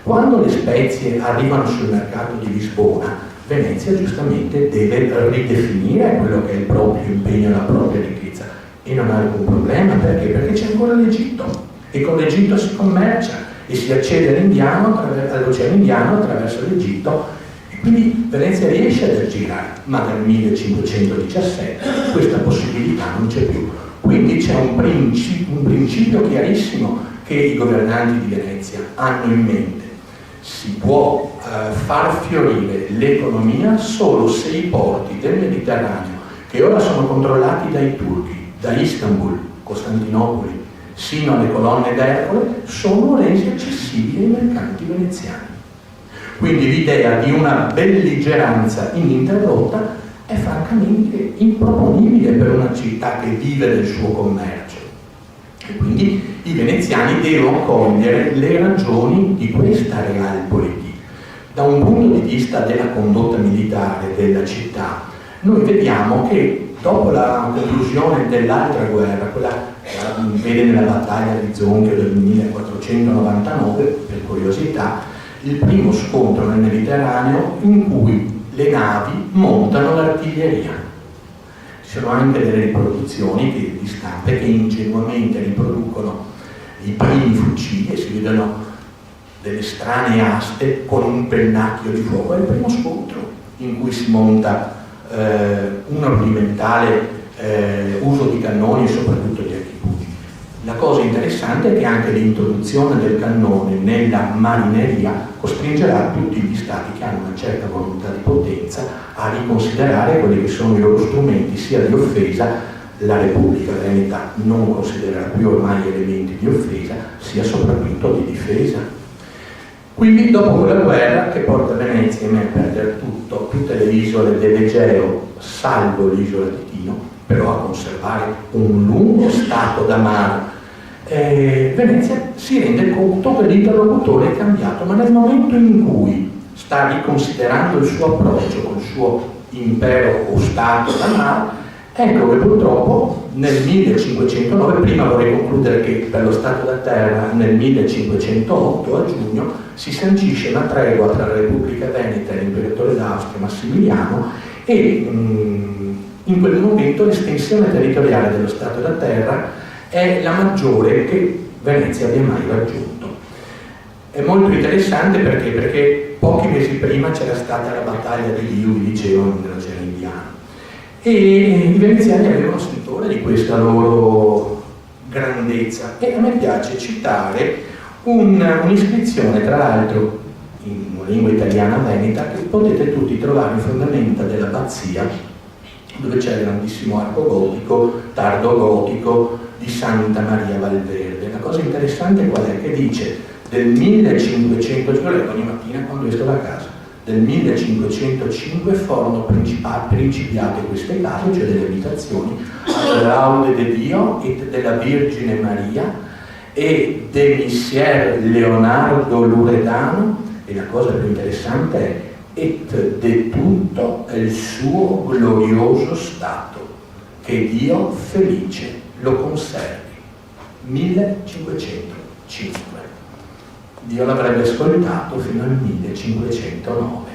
Quando le spezie arrivano sul mercato di Lisbona, Venezia giustamente deve ridefinire quello che è il proprio impegno e la propria ricchezza. E non ha alcun problema, perché? Perché c'è ancora l'Egitto e con l'Egitto si commercia e si accede all'Oceano Indiano attraverso l'Egitto, e quindi Venezia riesce ad aggirare, ma nel 1517 questa possibilità non c'è più. Quindi c'è un principio chiarissimo che i governanti di Venezia hanno in mente: si può far fiorire l'economia solo se i porti del Mediterraneo, che ora sono controllati dai turchi, da Istanbul, Costantinopoli, sino alle colonne d'Ercole, sono resi accessibili ai mercanti veneziani. Quindi l'idea di una belligeranza ininterrotta è francamente improponibile per una città che vive del suo commercio. E quindi i veneziani devono cogliere le ragioni di questa realpolitik. Da un punto di vista della condotta militare della città, noi vediamo che dopo la conclusione dell'altra guerra, quella che vede nella battaglia di Zonchio del 1499, per curiosità, il primo scontro nel Mediterraneo in cui le navi montano l'artiglieria. Ci sono anche delle riproduzioni di stampe che ingenuamente riproducono i primi fucili e si vedono delle strane aste con un pennacchio di fuoco. È il primo scontro in cui si monta un rudimentale uso di cannoni e soprattutto di archibudi. La cosa interessante è che anche l'introduzione del cannone nella marineria costringerà tutti gli stati che hanno una certa volontà di potenza a riconsiderare quelli che sono i loro strumenti sia di offesa. La Repubblica Veneta non considererà più ormai elementi di offesa, sia soprattutto di difesa. Quindi dopo quella guerra che porta Venezia a perdere tutto, tutte le isole dell'Egeo, salvo l'isola di Tino, però a conservare un lungo stato da mare, Venezia si rende conto che l'interlocutore è cambiato, ma nel momento in cui sta riconsiderando il suo approccio col suo impero o stato da mare, ecco che purtroppo nel 1509, prima vorrei concludere che per lo Stato da Terra nel 1508 a giugno si sancisce una tregua tra la Repubblica Veneta e l'imperatore d'Austria Massimiliano e in quel momento l'estensione territoriale dello Stato da Terra è la maggiore che Venezia abbia mai raggiunto. È molto interessante perché pochi mesi prima c'era stata la battaglia di Liu, vi dicevo, nell'Oceano Indiano. E i veneziani avevano sentore di questa loro grandezza e a me piace citare un'iscrizione, tra l'altro in una lingua italiana veneta, che potete tutti trovare in fondamenta dell'abbazia, dove c'è il grandissimo arco gotico, tardo gotico di Santa Maria Valverde. La cosa interessante qual è? Che dice del 1500, io leggo ogni mattina quando esco da casa, del 1505 furono principiate queste case, cioè delle abitazioni, alla laude de Dio et della Virgine Maria e de Missier Leonardo Loredano, e la cosa più interessante è et de tutto il suo glorioso stato, che Dio felice lo conservi. 1505. Dio l'avrebbe ascoltato fino al 1509,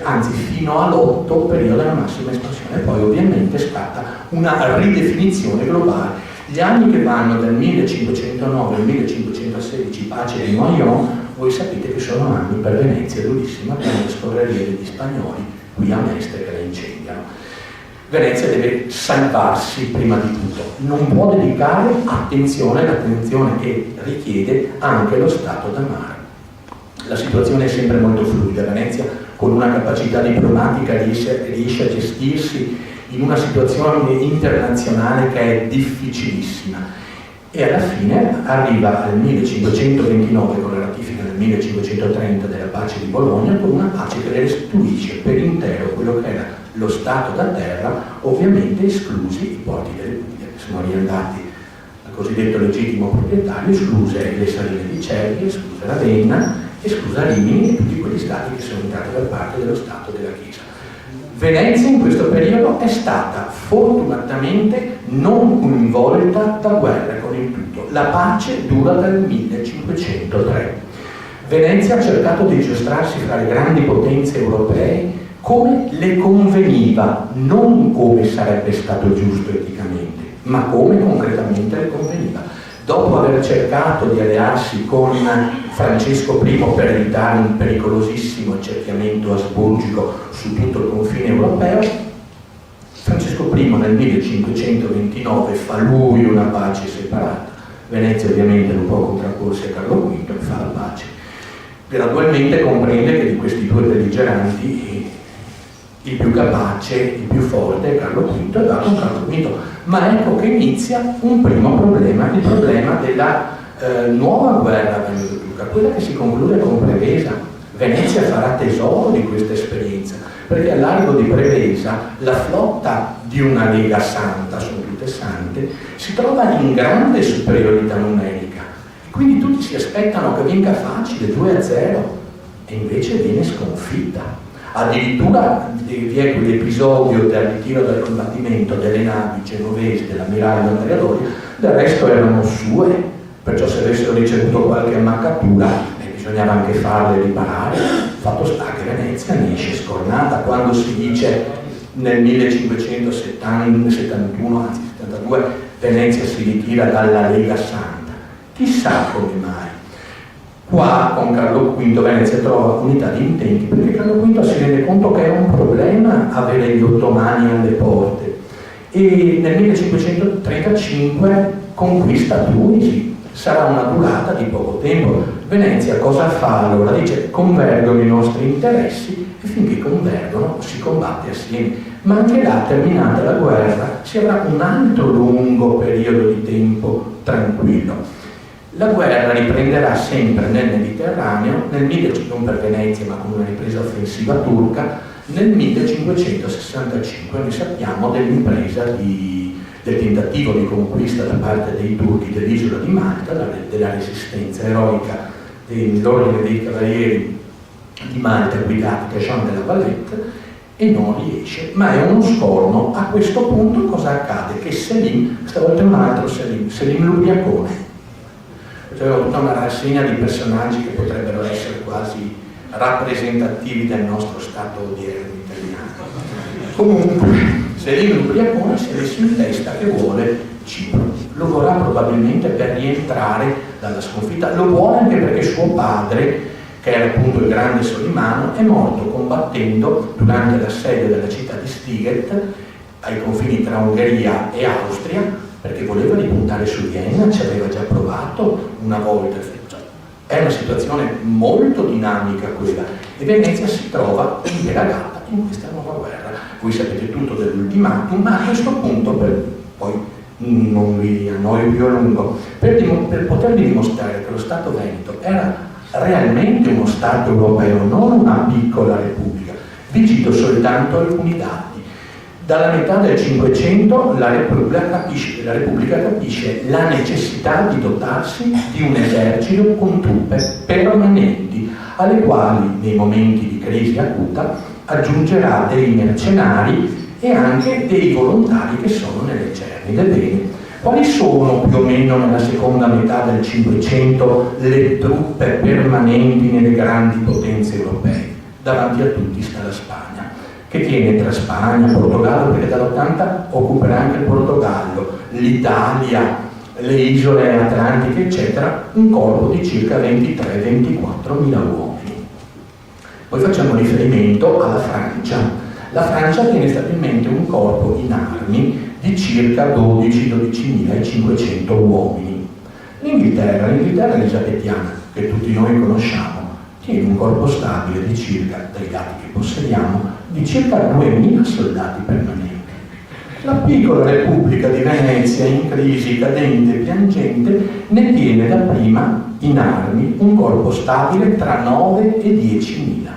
anzi fino all'8, periodo della massima espansione, poi ovviamente scatta una ridefinizione globale. Gli anni che vanno dal 1509 al 1516, pace di Noyon, voi sapete che sono anni per Venezia durissima, per le scorrerie degli spagnoli qui a Mestre che la incendiano. Venezia deve salvarsi prima di tutto, non può dedicare l'attenzione che richiede anche lo stato da mare. La situazione è sempre molto fluida, Venezia con una capacità diplomatica riesce a gestirsi in una situazione internazionale che è difficilissima e alla fine arriva al 1529 con la ratifica del 1530 della pace di Bologna, con una pace che restituisce per intero quello che era lo stato da terra, ovviamente esclusi i porti delle Puglie, che sono riandati al cosiddetto legittimo proprietario, escluse le Saline di Cervi, esclusa Ravenna, esclusa Rimini e tutti quegli stati che sono entrati da parte dello Stato della Chiesa. Venezia in questo periodo è stata fortunatamente non coinvolta da guerre con il tutto. La pace dura dal 1503. Venezia ha cercato di giostrarsi fra le grandi potenze europee come le conveniva, non come sarebbe stato giusto eticamente, ma come concretamente le conveniva. Dopo aver cercato di allearsi con Francesco I per evitare un pericolosissimo accerchiamento asburgico su tutto il confine europeo, Francesco I nel 1529 fa lui una pace separata. Venezia ovviamente non può contrapporsi a Carlo V e fa la pace. Gradualmente comprende che di questi due belligeranti il più capace, il più forte è Carlo V e va con Carlo V. Ma ecco che inizia un primo problema, il problema della nuova guerra veneto-turca, quella che si conclude con Prevesa. Venezia farà tesoro di questa esperienza, perché al largo di Prevesa la flotta di una Lega Santa, sono tutte sante, si trova in grande superiorità numerica. Quindi tutti si aspettano che venga facile, 2-0, e invece viene sconfitta. Addirittura vi è quell'episodio del ritiro dal combattimento delle navi genovesi dell'ammiraglio Andrea Doria, del resto erano sue, perciò se avessero ricevuto qualche ammaccatura bisognava anche farle riparare. Fatto sta che Venezia ne esce scornata quando si dice nel 1571, anzi 72, Venezia si ritira dalla Lega Santa. Chissà come mai. Qua con Carlo V Venezia trova unità di intenti, perché Carlo V si rende conto che è un problema avere gli ottomani alle porte, e nel 1535 conquista Tunisi. Sarà una durata di poco tempo. Venezia cosa fa allora? Dice: convergono i nostri interessi, e finché convergono si combatte assieme. Ma anche là, terminata la guerra, si avrà un altro lungo periodo di tempo tranquillo. La guerra riprenderà sempre nel Mediterraneo, non per Venezia ma con una ripresa offensiva turca, nel 1565. Noi sappiamo dell'impresa del tentativo di conquista da parte dei turchi dell'isola di Malta, della resistenza eroica dell'ordine dei cavalieri di Malta guidati da Jean de la Valette, e non riesce. Ma è uno scorno. A questo punto cosa accade? Che Selim, stavolta è un altro Selim l'Ubriacone. C'è tutta una rassegna di personaggi che potrebbero essere quasi rappresentativi del nostro stato odierno italiano. Comunque, Selim l'Ubriacone si è messo in testa che vuole Cipro. Lo vorrà probabilmente per rientrare dalla sconfitta. Lo vuole anche perché suo padre, che era appunto il grande Solimano, è morto combattendo durante l'assedio della città di Stiget ai confini tra Ungheria e Austria, perché voleva ripuntare su Vienna, ci aveva già provato una volta. È una situazione molto dinamica quella, e Venezia si trova impelagata in questa nuova guerra. Voi sapete tutto dell'ultimatum, ma a questo punto, poi non vi annoio più a lungo, per potervi dimostrare che lo Stato Veneto era realmente uno Stato europeo, non una piccola repubblica, vi cito soltanto alcuni dati. Dalla metà del Cinquecento la Repubblica capisce la necessità di dotarsi di un esercito con truppe permanenti, alle quali nei momenti di crisi acuta aggiungerà dei mercenari e anche dei volontari che sono nelle cerni del bene. Quali sono più o meno nella seconda metà del Cinquecento le truppe permanenti nelle grandi potenze europee? Davanti a tutti sta la Spagna, che tiene tra Spagna, Portogallo, perché dall'80 occuperà anche il Portogallo, l'Italia, le isole atlantiche, eccetera, un corpo di circa 23-24 mila uomini. Poi facciamo riferimento alla Francia. La Francia tiene stabilmente un corpo in armi di circa 12.000-12.500 uomini. L'Inghilterra elisabettiana, che tutti noi conosciamo, tiene un corpo stabile di circa, dai dati che possediamo, di circa 2.000 soldati permanenti. La piccola Repubblica di Venezia, in crisi, cadente e piangente, ne tiene da prima in armi un corpo stabile tra 9 e 10.000.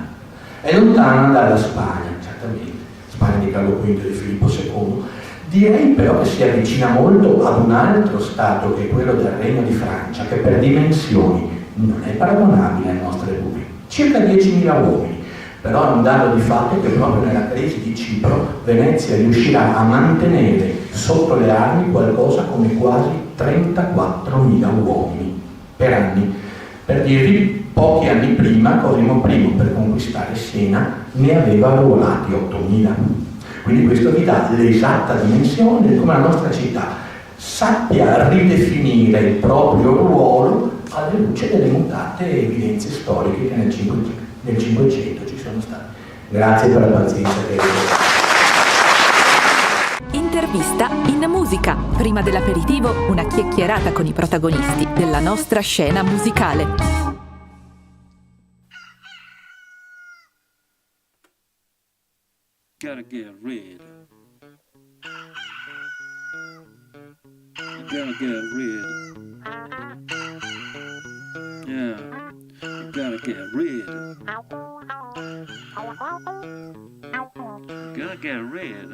È lontana dalla Spagna, certamente, Spagna di Carlo V e di Filippo II. Direi però che si avvicina molto ad un altro Stato, che è quello del Regno di Francia, che per dimensioni non è paragonabile alla nostra Repubblica, circa 10.000 uomini. Però è un dato di fatto che proprio nella crisi di Cipro Venezia riuscirà a mantenere sotto le armi qualcosa come quasi 34.000 uomini per anni. Per dirvi, pochi anni prima Cosimo I, per conquistare Siena, ne aveva arruolati 8.000. Quindi questo vi dà l'esatta dimensione di come la nostra città sappia ridefinire il proprio ruolo alla luce delle mutate evidenze storiche che nel Cinquecento ci sono state. Grazie per la pazienza che avete. Intervista in musica. Prima dell'aperitivo, una chiacchierata con i protagonisti della nostra scena musicale. Gotta get rid. You gotta get rid. Yeah. You gotta Gotta get rid. Gotta get rid.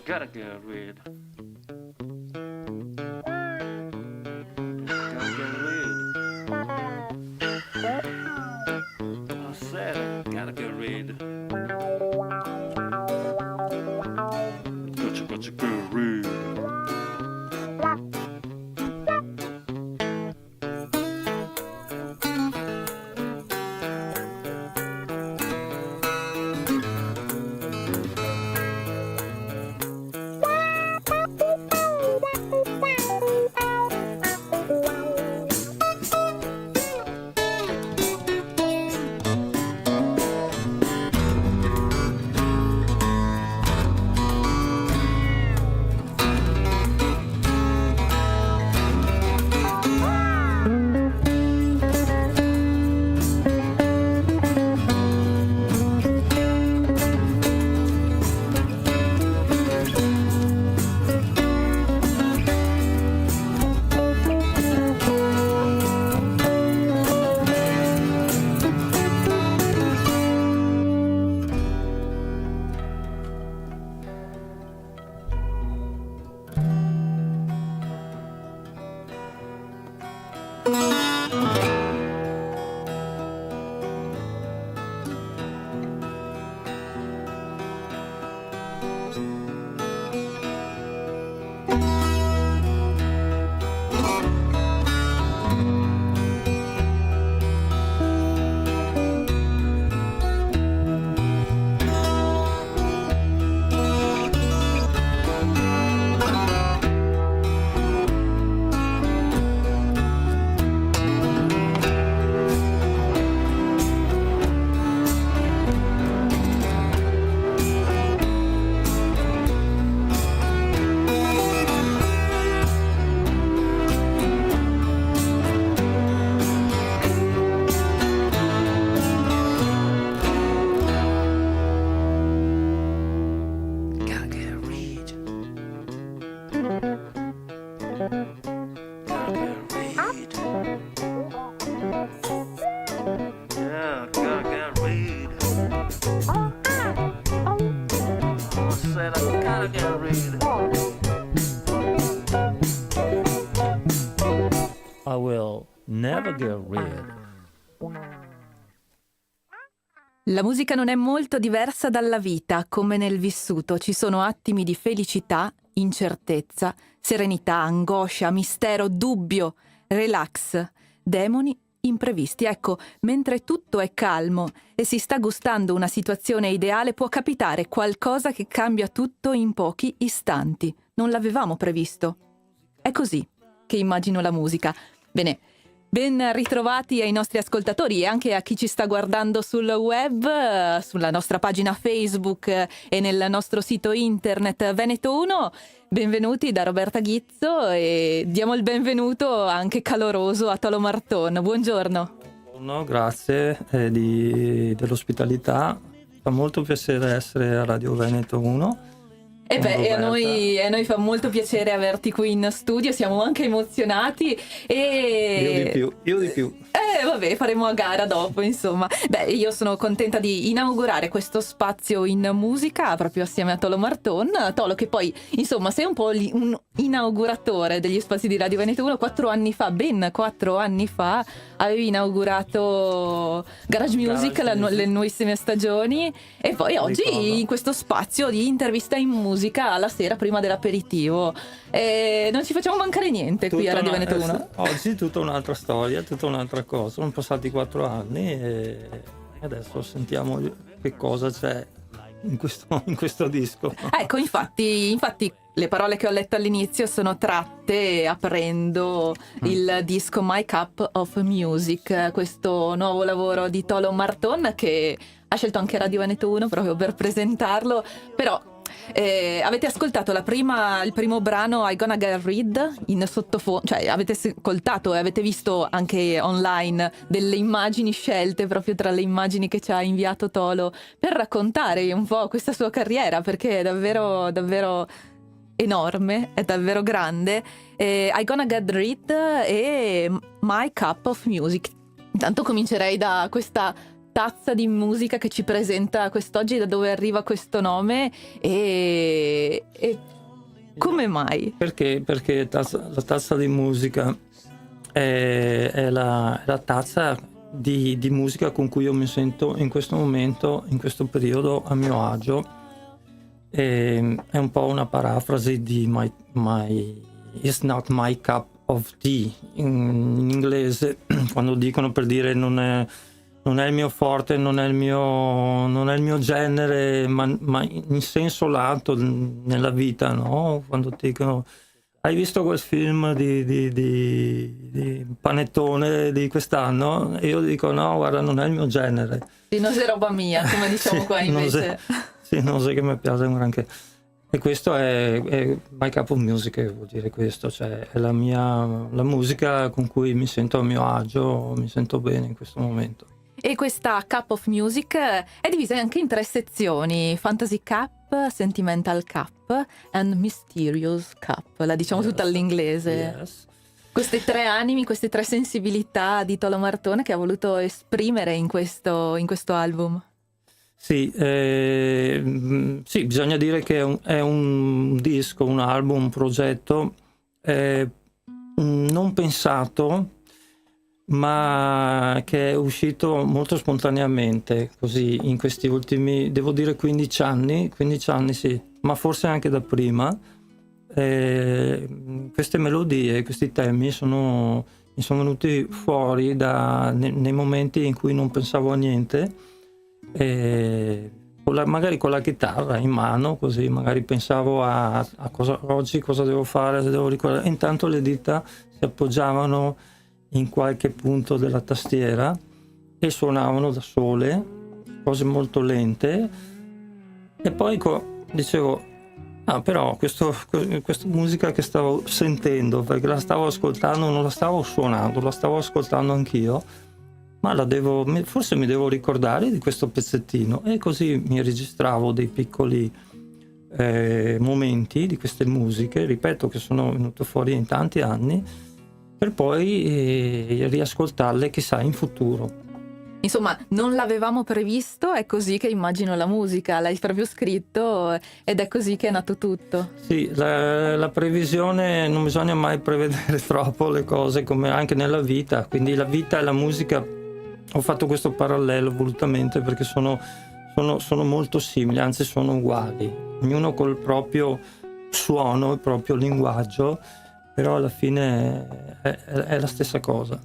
Gotta get rid. Gotta get rid. I said, gotta get rid. Gotcha, get rid. I will never get rid. La musica non è molto diversa dalla vita, come nel vissuto. Ci sono attimi di felicità, incertezza, serenità, angoscia, mistero, dubbio, relax, demoni, imprevisti. Ecco, mentre tutto è calmo e si sta gustando una situazione ideale, può capitare qualcosa che cambia tutto in pochi istanti. Non l'avevamo previsto. È così che immagino la musica. Bene, ben ritrovati ai nostri ascoltatori e anche a chi ci sta guardando sul web, sulla nostra pagina Facebook e nel nostro sito internet Veneto 1. Benvenuti da Roberta Ghizzo e diamo il benvenuto anche caloroso a Tolo Marton. Buongiorno. Buongiorno, grazie dell'ospitalità. Fa molto piacere essere a Radio Veneto 1 E beh, a noi fa molto piacere averti qui in studio, siamo anche emozionati e... Io di più. Vabbè, faremo a gara dopo, insomma. Beh, io sono contenta di inaugurare questo spazio in musica proprio assieme a Tolo Marton. Tolo, che poi, insomma, sei un po' un inauguratore degli spazi di Radio Veneto 1. 4 anni fa, ben 4 anni fa, avevi inaugurato Garage Music, le nuovissime stagioni, e poi oggi in questo spazio di intervista in musica alla sera prima dell'aperitivo. Non ci facciamo mancare niente qui a Radio Veneto 1. Oggi tutta un'altra storia, tutta un'altra cosa. Sono passati 4 anni e adesso sentiamo che cosa c'è in questo disco. Ecco, infatti le parole che ho letto all'inizio sono tratte aprendo il disco My Cup of Music, questo nuovo lavoro di Tolo Marton che ha scelto anche Radio Veneto 1 proprio per presentarlo. Però avete ascoltato il primo brano I Gonna Get Rid in sottofondo, cioè avete ascoltato e avete visto anche online delle immagini scelte proprio tra le immagini che ci ha inviato Tolo per raccontare un po' questa sua carriera, perché è davvero davvero enorme, è davvero grande. I Gonna Get Rid e My Cup of Music. Intanto comincerei da questa tazza di musica che ci presenta quest'oggi, da dove arriva questo nome e come mai? Perché la tazza di musica è la tazza di musica con cui io mi sento in questo momento, in questo periodo, a mio agio. È un po' una parafrasi di my It's not my cup of tea in inglese, quando dicono, per dire, non è il mio forte, non è il mio genere, ma in senso lato nella vita, no? Quando ti dicono hai visto quel film di Panettone di quest'anno? E io dico no, guarda, non è il mio genere. Sì, non è roba mia, come diciamo qua invece. Non so che mi piace un granché. E questo è My Cup of Music, vuol dire questo, cioè è la musica con cui mi sento a mio agio, mi sento bene in questo momento. E questa Cup of Music è divisa anche in 3 sezioni: Fantasy Cup, Sentimental Cup and Mysterious Cup. La diciamo tutta all'inglese. Yes. Queste 3 animi, queste 3 sensibilità di Tolo Marton che ha voluto esprimere in questo album. Sì, bisogna dire che è un disco, un album, un progetto non pensato, ma che è uscito molto spontaneamente, così, in questi ultimi, devo dire, 15 anni sì, ma forse anche da prima. Queste melodie, questi temi mi sono venuti fuori nei momenti in cui non pensavo a niente, magari con la chitarra in mano, così magari pensavo a oggi cosa devo fare, se devo ricordare, e intanto le dita si appoggiavano in qualche punto della tastiera e suonavano da sole, cose molto lente, e poi dicevo però questa musica che stavo sentendo, perché la stavo ascoltando, non la stavo suonando, la stavo ascoltando anch'io, ma forse mi devo ricordare di questo pezzettino, e così mi registravo dei piccoli momenti di queste musiche, ripeto, che sono venute fuori in tanti anni, per poi riascoltarle chissà in futuro. Insomma, non l'avevamo previsto, è così che immagino la musica, l'hai proprio scritto ed è così che è nato tutto. Sì, la previsione, non bisogna mai prevedere troppo le cose, come anche nella vita, quindi la vita e la musica, ho fatto questo parallelo volutamente perché sono molto simili, anzi sono uguali, ognuno col proprio suono, il proprio linguaggio, però alla fine è la stessa cosa.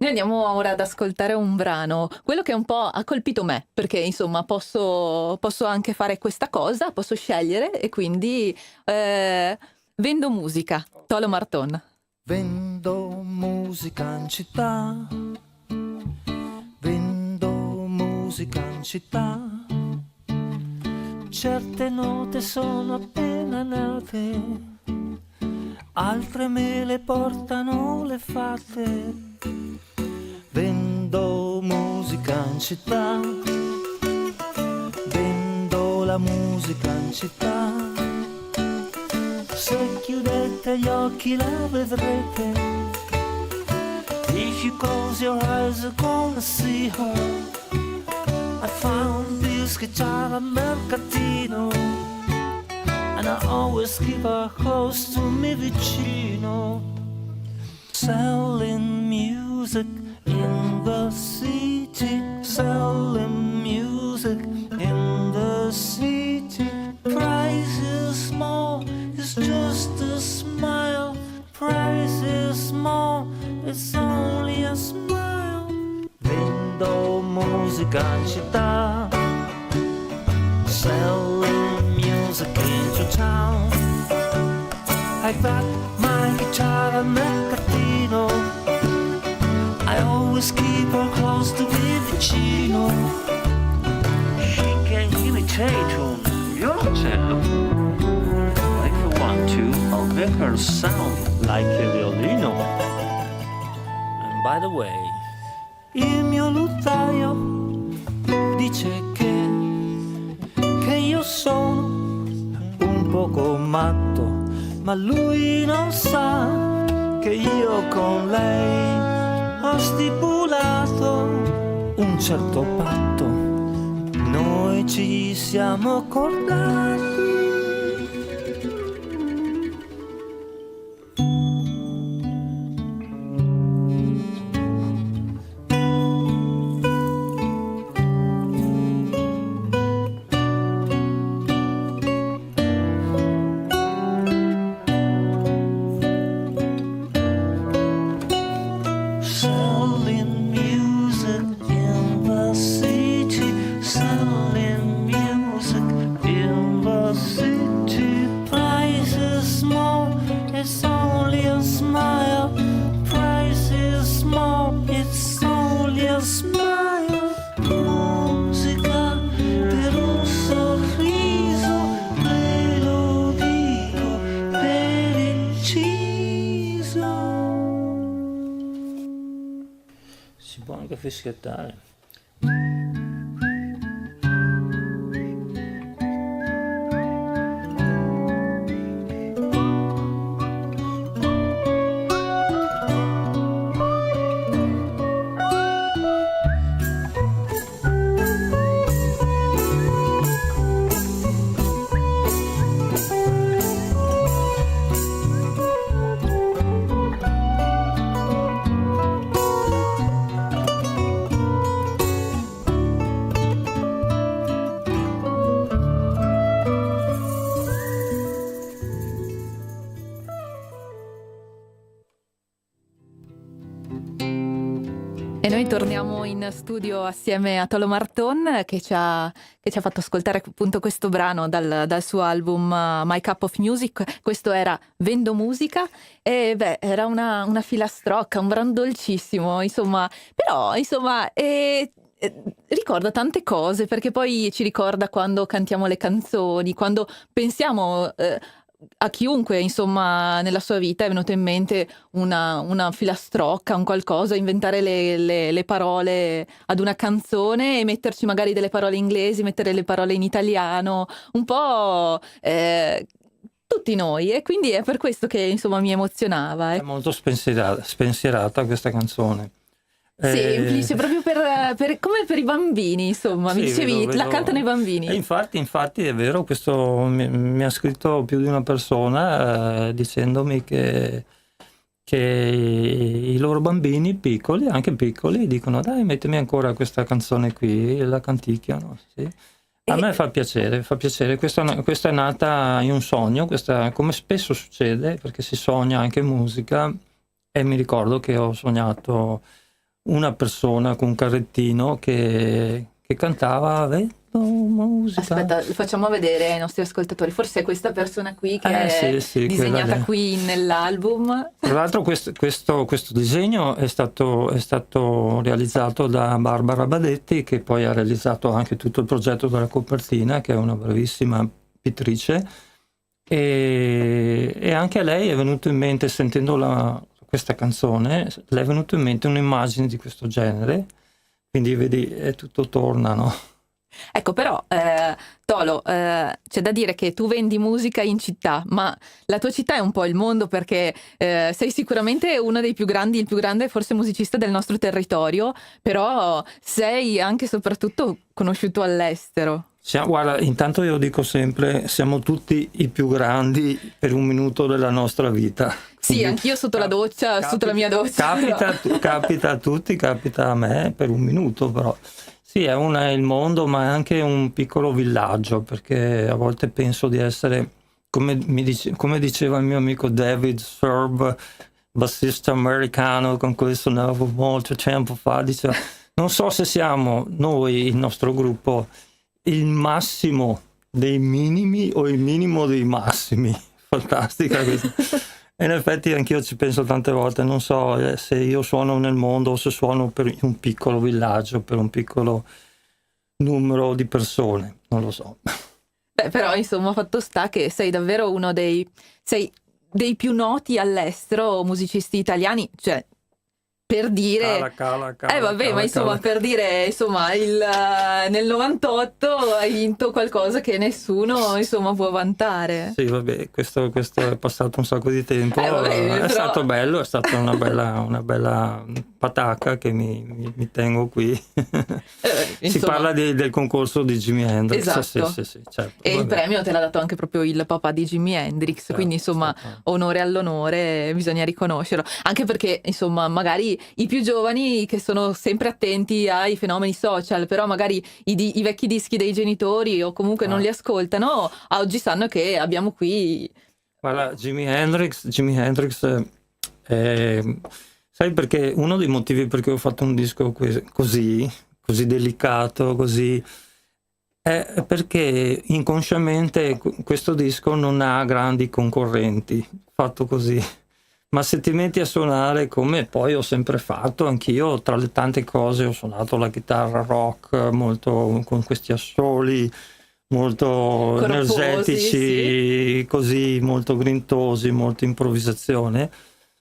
Noi andiamo ora ad ascoltare un brano, quello che un po' ha colpito me, perché insomma posso anche fare questa cosa, posso scegliere, e quindi Vendo musica, Tolo Marton. Vendo musica in città, vendo musica in città, certe note sono appena nate, altre me le portano le fate. Vendo musica in città, vendo la musica in città. Se chiudete gli occhi la vedrete. If you close your eyes you're gonna see her. I found this guitar al mercatino, and I always keep her close to me vicino. Selling music in the city, selling music in the city. Price is small, it's just a smile. Price is small, it's only a smile. Vendo musica in città, selling music into town. I got my guitar al mercatino, I always keep her close to me vicino. She can imitate un violoncello. If you want to, I'll make her sound like a violino. And by the way, il mio lutaio dice che io sono un poco matto, ma lui non sa che io con lei ho stipulato un certo patto. Noi ci siamo accordati. Fischiettare. E noi torniamo in studio assieme a Tolo Marton che ci ha fatto ascoltare appunto questo brano dal suo album My Cup of Music. Questo era Vendo Musica e era una filastrocca, un brano dolcissimo, insomma, però insomma ricorda tante cose, perché poi ci ricorda quando cantiamo le canzoni, quando pensiamo a chiunque, insomma, nella sua vita è venuto in mente una filastrocca, un qualcosa, inventare le parole ad una canzone e metterci magari delle parole inglesi, mettere le parole in italiano, un po' tutti noi, e quindi è per questo che insomma mi emozionava. È molto spensierata questa canzone. Semplice, proprio per come per i bambini, insomma, mi dicevi, la cantano i bambini. E infatti è vero, questo mi ha scritto più di una persona dicendomi che i loro bambini piccoli, anche piccoli, dicono dai mettimi ancora questa canzone qui, la canticchiano, sì. A me fa piacere, questa è nata in un sogno, come spesso succede, perché si sogna anche musica, e mi ricordo che ho sognato una persona con un carrettino che cantava Vendo Musica. Aspetta, lo facciamo vedere ai nostri ascoltatori, forse è questa persona qui che è disegnata qui nell'album. Tra l'altro questo disegno è stato realizzato da Barbara Badetti, che poi ha realizzato anche tutto il progetto della copertina, che è una bravissima pittrice, e anche a lei è venuto in mente, sentendo questa canzone, le è venuto in mente un'immagine di questo genere, quindi vedi, tutto torna, no? Ecco, però, Tolo, c'è da dire che tu vendi musica in città, ma la tua città è un po' il mondo, perché sei sicuramente uno dei più grandi, il più grande forse musicista del nostro territorio, però sei anche e soprattutto conosciuto all'estero. Guarda, intanto io dico sempre, siamo tutti i più grandi per un minuto della nostra vita. Sì, anch'io sotto la doccia, sotto la mia doccia. Capita a tutti, capita a me per un minuto, però. Sì, è il mondo, ma è anche un piccolo villaggio, perché a volte penso di essere, come diceva il mio amico David Serb, bassista americano con cui suonavo molto tempo fa, diceva, non so se siamo noi, il nostro gruppo, il massimo dei minimi o il minimo dei massimi. Fantastica questa. In effetti anch'io ci penso tante volte, non so se io suono nel mondo o se suono per un piccolo villaggio, per un piccolo numero di persone, non lo so. Beh, però insomma, fatto sta che sei davvero sei dei più noti all'estero musicisti italiani, cioè per dire ma insomma per dire insomma nel 98 hai vinto qualcosa che nessuno insomma può vantare. Sì, vabbè, questo è passato un sacco di tempo, è stato bello, è stata una bella patacca che mi tengo qui. Si parla del concorso di Jimi Hendrix. Esatto. Sì, certo, e il premio te l'ha dato anche proprio il papà di Jimi Hendrix, certo, quindi insomma onore all'onore, bisogna riconoscerlo, anche perché insomma magari i più giovani che sono sempre attenti ai fenomeni social, però magari i vecchi dischi dei genitori o comunque non li ascoltano, oggi sanno che abbiamo qui. Guarda, Jimi Hendrix sai perché uno dei motivi perché ho fatto un disco così delicato, così è perché inconsciamente questo disco non ha grandi concorrenti, fatto così. Ma se ti metti a suonare, come poi ho sempre fatto, anch'io tra le tante cose ho suonato la chitarra rock molto con questi assoli molto corposi, energetici, sì. Così molto grintosi, molta improvvisazione.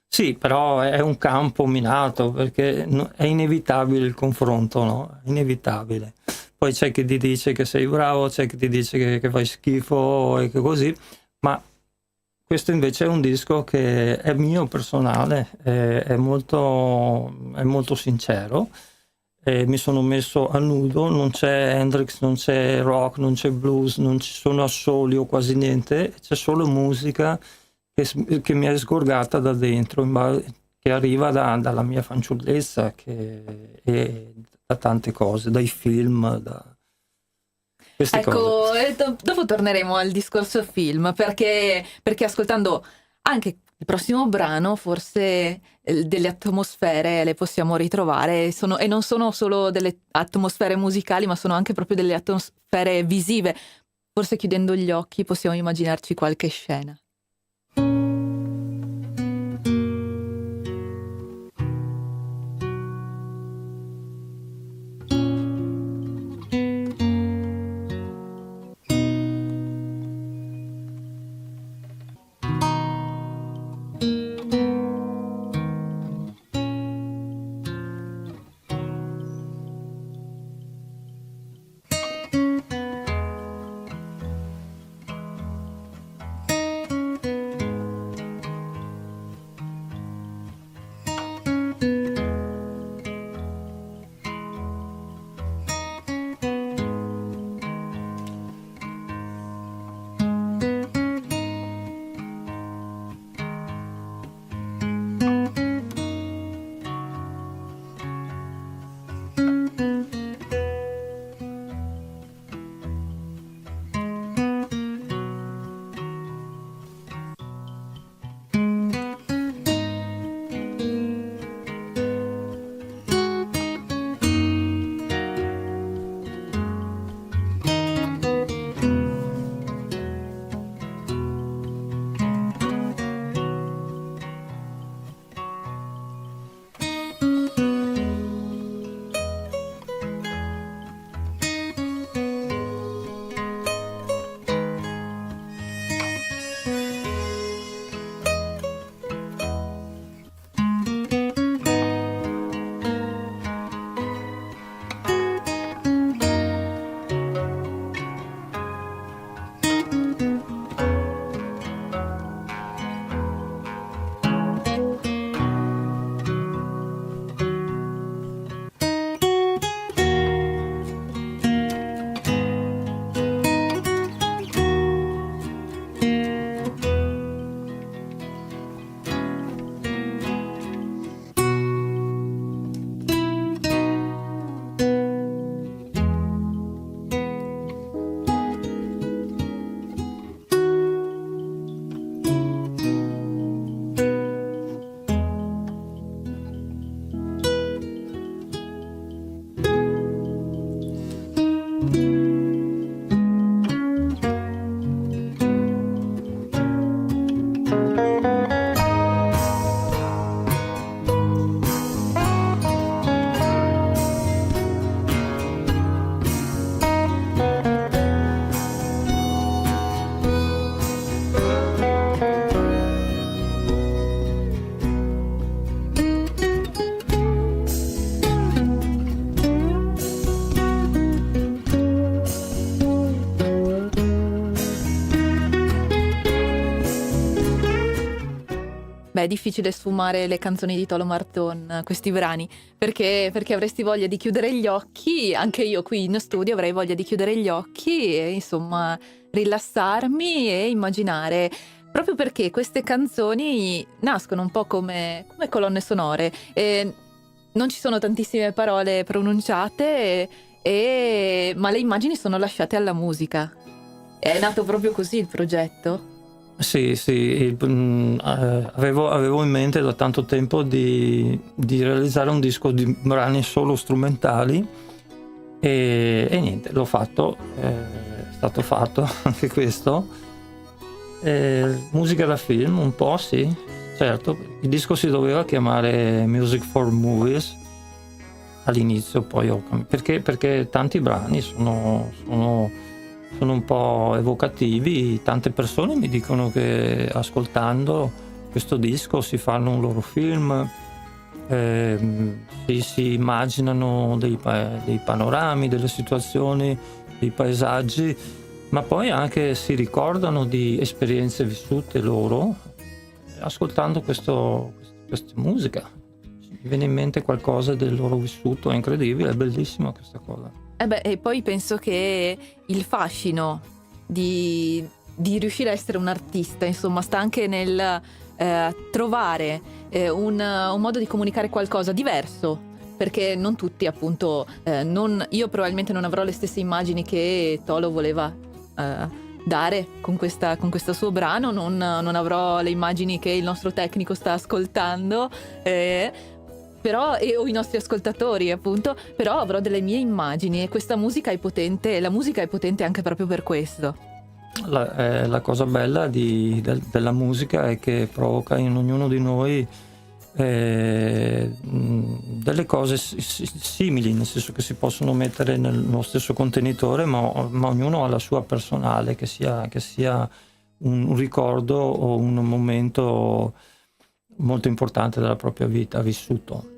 Sì, però è un campo minato perché è inevitabile il confronto, no? È inevitabile. Poi c'è chi ti dice che sei bravo, c'è chi ti dice che fai schifo e che così, ma questo invece è un disco che è mio personale, è molto sincero, mi sono messo a nudo, non c'è Hendrix, non c'è rock, non c'è blues, non ci sono assoli o quasi niente, c'è solo musica che mi è sgorgata da dentro, che arriva dalla mia fanciullezza e da tante cose, dai film, da queste cose. Dopo torneremo al discorso film, perché ascoltando anche il prossimo brano forse delle atmosfere le possiamo ritrovare, e non sono solo delle atmosfere musicali, ma sono anche proprio delle atmosfere visive. Forse chiudendo gli occhi possiamo immaginarci qualche scena. Beh, è difficile sfumare le canzoni di Tolo Marton, questi brani, perché avresti voglia di chiudere gli occhi, anche io qui in studio avrei voglia di chiudere gli occhi e insomma rilassarmi e immaginare, proprio perché queste canzoni nascono un po' come colonne sonore, e non ci sono tantissime parole pronunciate, ma le immagini sono lasciate alla musica. È nato proprio così il progetto? Sì, avevo in mente da tanto tempo di realizzare un disco di brani solo strumentali e niente, l'ho fatto, è stato fatto anche questo. Musica da film, un po', sì, certo. Il disco si doveva chiamare Music for Movies all'inizio, poi ho cambiato, perché tanti brani sono un po' evocativi. Tante persone mi dicono che ascoltando questo disco si fanno un loro film, si immaginano dei panorami, delle situazioni, dei paesaggi, ma poi anche si ricordano di esperienze vissute loro ascoltando questa musica. Mi viene in mente qualcosa del loro vissuto, è incredibile, è bellissima questa cosa. E poi penso che il fascino di riuscire a essere un artista, insomma, sta anche nel trovare un modo di comunicare qualcosa diverso, perché non tutti, appunto, io probabilmente non avrò le stesse immagini che Tolo voleva dare con questo suo brano, non avrò le immagini che il nostro tecnico sta ascoltando, però, o i nostri ascoltatori, appunto, però avrò delle mie immagini e questa musica è potente, la musica è potente anche proprio per questo. La cosa bella della musica è che provoca in ognuno di noi delle cose simili, nel senso che si possono mettere nello stesso contenitore, ma ognuno ha la sua personale, che sia un ricordo o un momento molto importante della propria vita vissuto.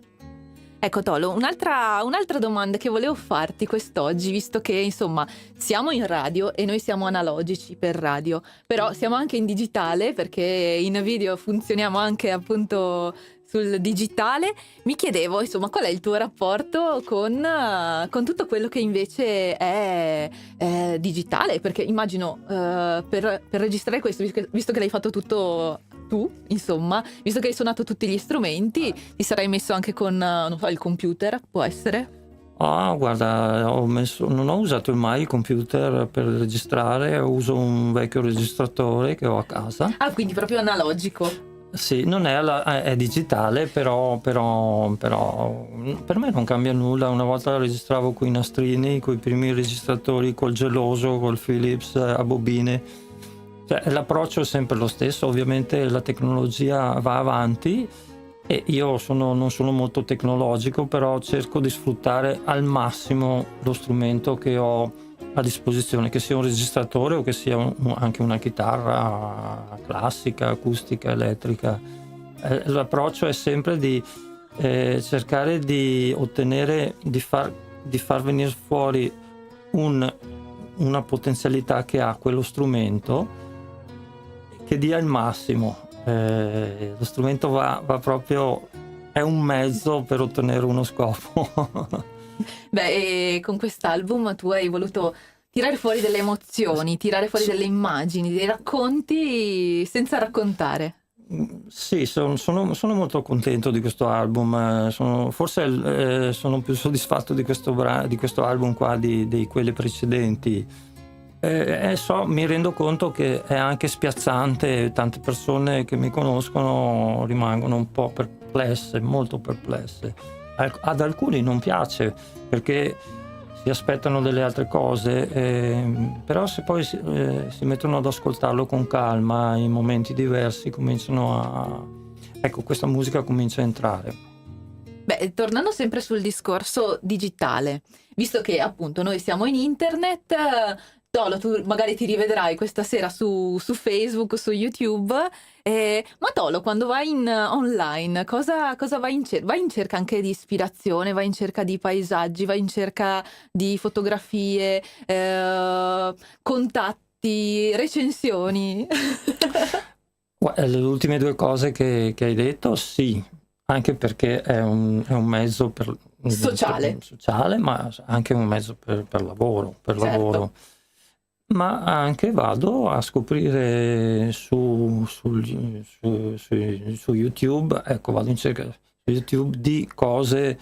Ecco Tolo, un'altra domanda che volevo farti quest'oggi, visto che insomma siamo in radio e noi siamo analogici per radio, però siamo anche in digitale, perché in video funzioniamo anche appunto sul digitale. Mi chiedevo insomma qual è il tuo rapporto con tutto quello che invece è digitale, perché immagino per registrare questo, visto che l'hai fatto tutto tu, insomma, visto che hai suonato tutti gli strumenti, ti sarai messo anche con, non so, il computer, può essere? Guarda, non ho usato mai il computer per registrare, uso un vecchio registratore che ho a casa. Quindi proprio analogico. Sì, non è digitale, però per me non cambia nulla. Una volta registravo coi nastrini, coi primi registratori, col geloso, col Philips a bobine. Cioè, l'approccio è sempre lo stesso. Ovviamente la tecnologia va avanti e io non sono molto tecnologico, però cerco di sfruttare al massimo lo strumento che ho a disposizione, che sia un registratore o che sia anche una chitarra classica, acustica, elettrica. L'approccio è sempre di cercare di ottenere, di far venire fuori una potenzialità che ha quello strumento, che dia il massimo. Lo strumento va proprio, è un mezzo per ottenere uno scopo. E con quest'album tu hai voluto tirare fuori delle emozioni, tirare fuori delle immagini, dei racconti senza raccontare. Sì, sono molto contento di questo album. Forse sono più soddisfatto di questo album qua di quelli precedenti. Mi rendo conto che è anche spiazzante, tante persone che mi conoscono rimangono un po' perplesse, molto perplesse. Ad alcuni non piace perché si aspettano delle altre cose, però se poi si mettono ad ascoltarlo con calma in momenti diversi questa musica comincia a entrare. Tornando sempre sul discorso digitale, visto che appunto noi siamo in internet, Tolo, tu magari ti rivedrai questa sera su Facebook, su YouTube, ma Tolo, quando vai online, cosa vai in cerca? Vai in cerca anche di ispirazione, vai in cerca di paesaggi, vai in cerca di fotografie, contatti, recensioni? Le ultime due cose che hai detto, sì, anche perché è un mezzo sociale, ma anche un mezzo per lavoro. Certo. Lavoro. Ma anche vado a scoprire su YouTube, ecco, vado in cerca su YouTube di cose,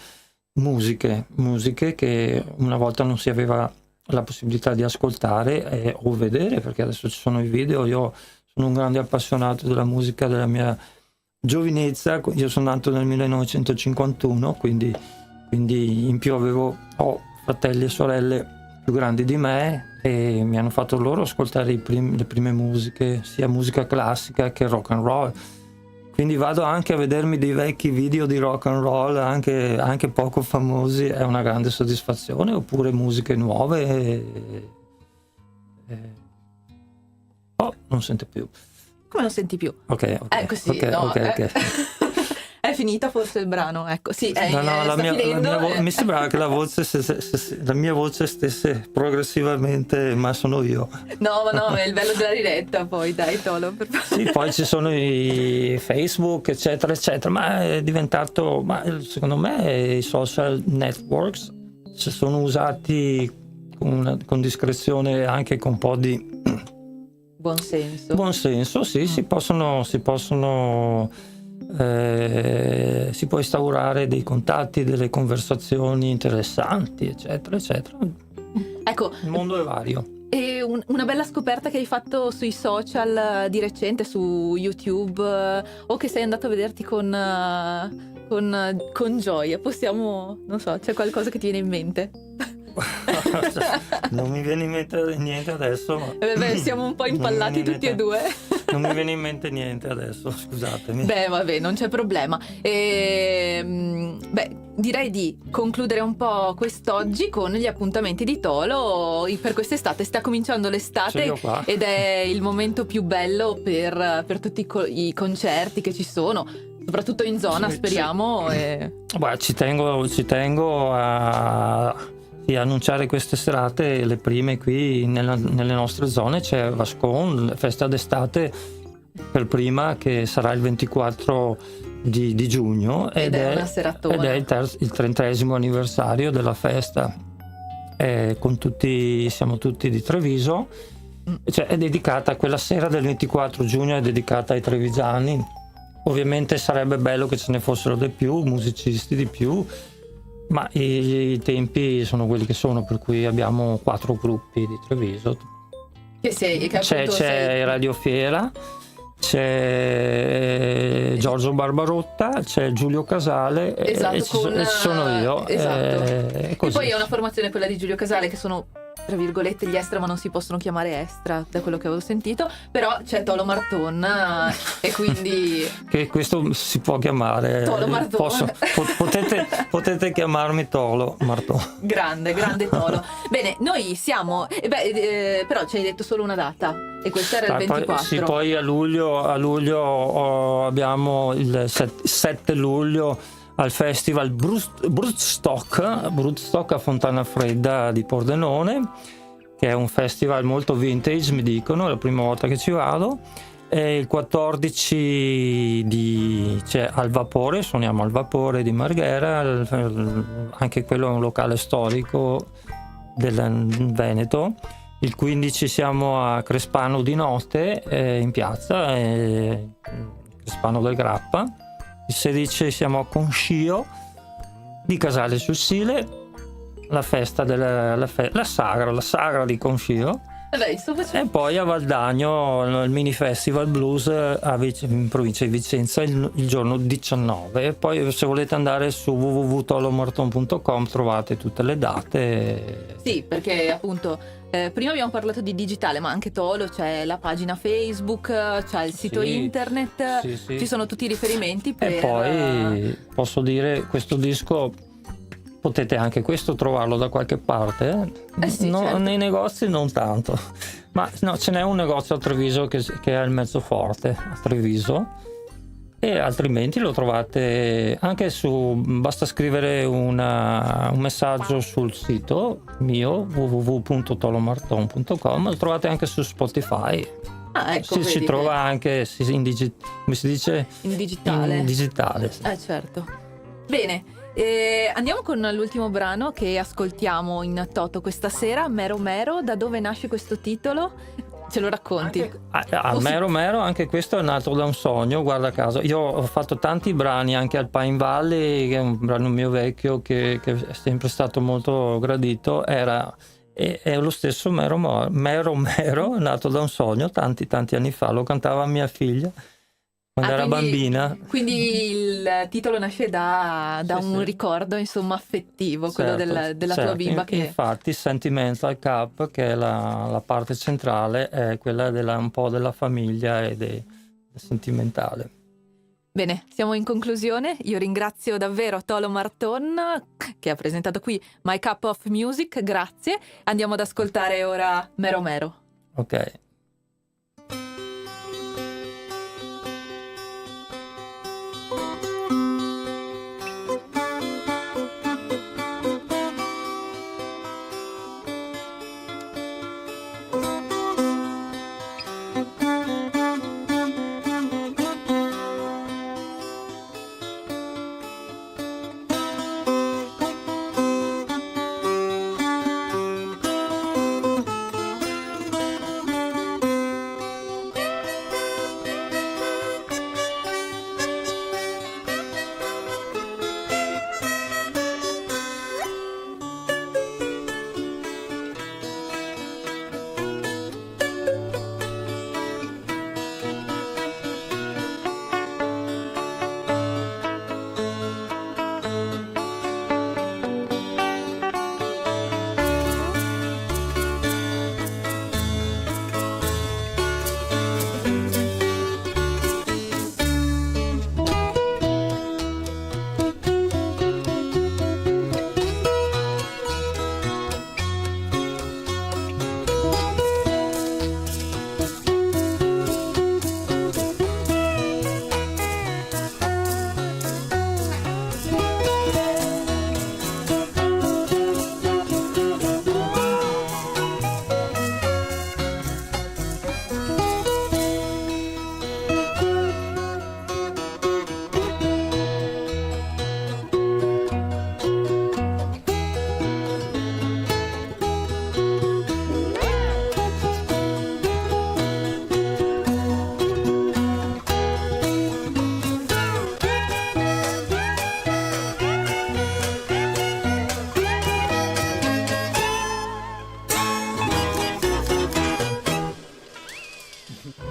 musiche che una volta non si aveva la possibilità di ascoltare o vedere, perché adesso ci sono i video. Io sono un grande appassionato della musica della mia giovinezza, io sono nato nel 1951, quindi in più ho fratelli e sorelle più grandi di me e mi hanno fatto loro ascoltare le prime musiche, sia musica classica che rock and roll. Quindi vado anche a vedermi dei vecchi video di rock and roll, anche poco famosi, è una grande soddisfazione, oppure musiche nuove. Oh, non sente più. Come non senti più? Ok. Ecco, sì, ok. È finita forse il brano, ecco. Sì, mi sembrava che la mia voce stesse progressivamente, ma sono io. No, è il bello della diretta, poi dai, Tolo, per favore. Sì, poi ci sono i Facebook, eccetera, eccetera, ma è diventato, secondo me i social networks sono usati con discrezione, anche con un po' di buon senso, sì, si può instaurare dei contatti, delle conversazioni interessanti, eccetera, eccetera. Ecco, il mondo è vario. E una bella scoperta che hai fatto sui social di recente, su YouTube, o che sei andato a vederti con gioia, possiamo, non so, c'è qualcosa che ti viene in mente? Non mi viene in mente niente adesso. Siamo un po' impallati tutti e due. Non mi viene in mente niente adesso, scusatemi. Vabbè, non c'è problema. Direi di concludere un po' quest'oggi con gli appuntamenti di Tolo per quest'estate. Sta cominciando l'estate ed è il momento più bello per tutti i concerti che ci sono, soprattutto in zona, speriamo. Ci tengo a annunciare queste serate, le prime qui nelle nostre zone. C'è Vascon, festa d'estate per prima, che sarà il 24 di giugno ed è una seratona, ed è il 30° anniversario della festa, siamo tutti di Treviso, è dedicata, quella sera del 24 giugno è dedicata ai trevigiani. Ovviamente sarebbe bello che ce ne fossero di più, musicisti di più, ma i tempi sono quelli che sono, per cui abbiamo 4 gruppi di Treviso. C'è Radio Fiera, c'è Giorgio Barbarotta, c'è Giulio Casale, e sono io. E poi è una formazione, quella di Giulio Casale, che sono tra virgolette gli extra, ma non si possono chiamare extra da quello che avevo sentito, però c'è Tolo Marton e quindi che questo si può chiamare Tolo Marton. Potete chiamarmi Tolo Marton. Grande Tolo. Bene, noi siamo però ci hai detto solo una data e questa era il 24. Poi a luglio abbiamo il 7 luglio al festival Brudstock a Fontana Fredda di Pordenone, che è un festival molto vintage, mi dicono, è la prima volta che ci vado. E il 14 c'è Al Vapore, suoniamo Al Vapore di Marghera, anche quello è un locale storico del Veneto. Il 15 siamo a Crespano di notte, in piazza, Crespano del Grappa. Il 16 siamo a Conscio di Casale sul Sile, la festa la sagra di Conscio. E poi a Valdagno il mini festival blues in provincia di Vicenza il giorno 19. E poi se volete andare su www.tolomarton.com trovate tutte le date. Sì, perché appunto prima abbiamo parlato di digitale, ma anche Tolo c'è la pagina Facebook, c'è il sito internet, ci sono tutti i riferimenti per... E poi posso dire, questo disco potete anche questo trovarlo da qualche parte, certo. Nei negozi non tanto, ma no, ce n'è un negozio a Treviso che è il Mezzoforte a Treviso, e altrimenti lo trovate anche basta scrivere un messaggio sul sito mio www.tolomarton.com, lo trovate anche su Spotify. Ah, ecco, si trova anche come si dice? In digitale. In digitale. Certo. Bene, andiamo con l'ultimo brano che ascoltiamo in toto questa sera, Mero Mero. Da dove nasce questo titolo? Ce lo racconti? Mero Mero, anche questo è nato da un sogno, guarda caso. Io ho fatto tanti brani anche al Pine Valley, che è un brano mio vecchio che è sempre stato molto gradito. È lo stesso Mero Mero, nato da un sogno tanti anni fa, lo cantava mia figlia quando era bambina. Quindi il titolo nasce da un ricordo, insomma, affettivo, quello della tua bimba. Infatti Sentimental Cup, che è la parte centrale, è quella un po' della famiglia e sentimentale. Bene, siamo in conclusione. Io ringrazio davvero Tolo Marton che ha presentato qui My Cup of Music, grazie. Andiamo ad ascoltare ora Mero Mero. Ok.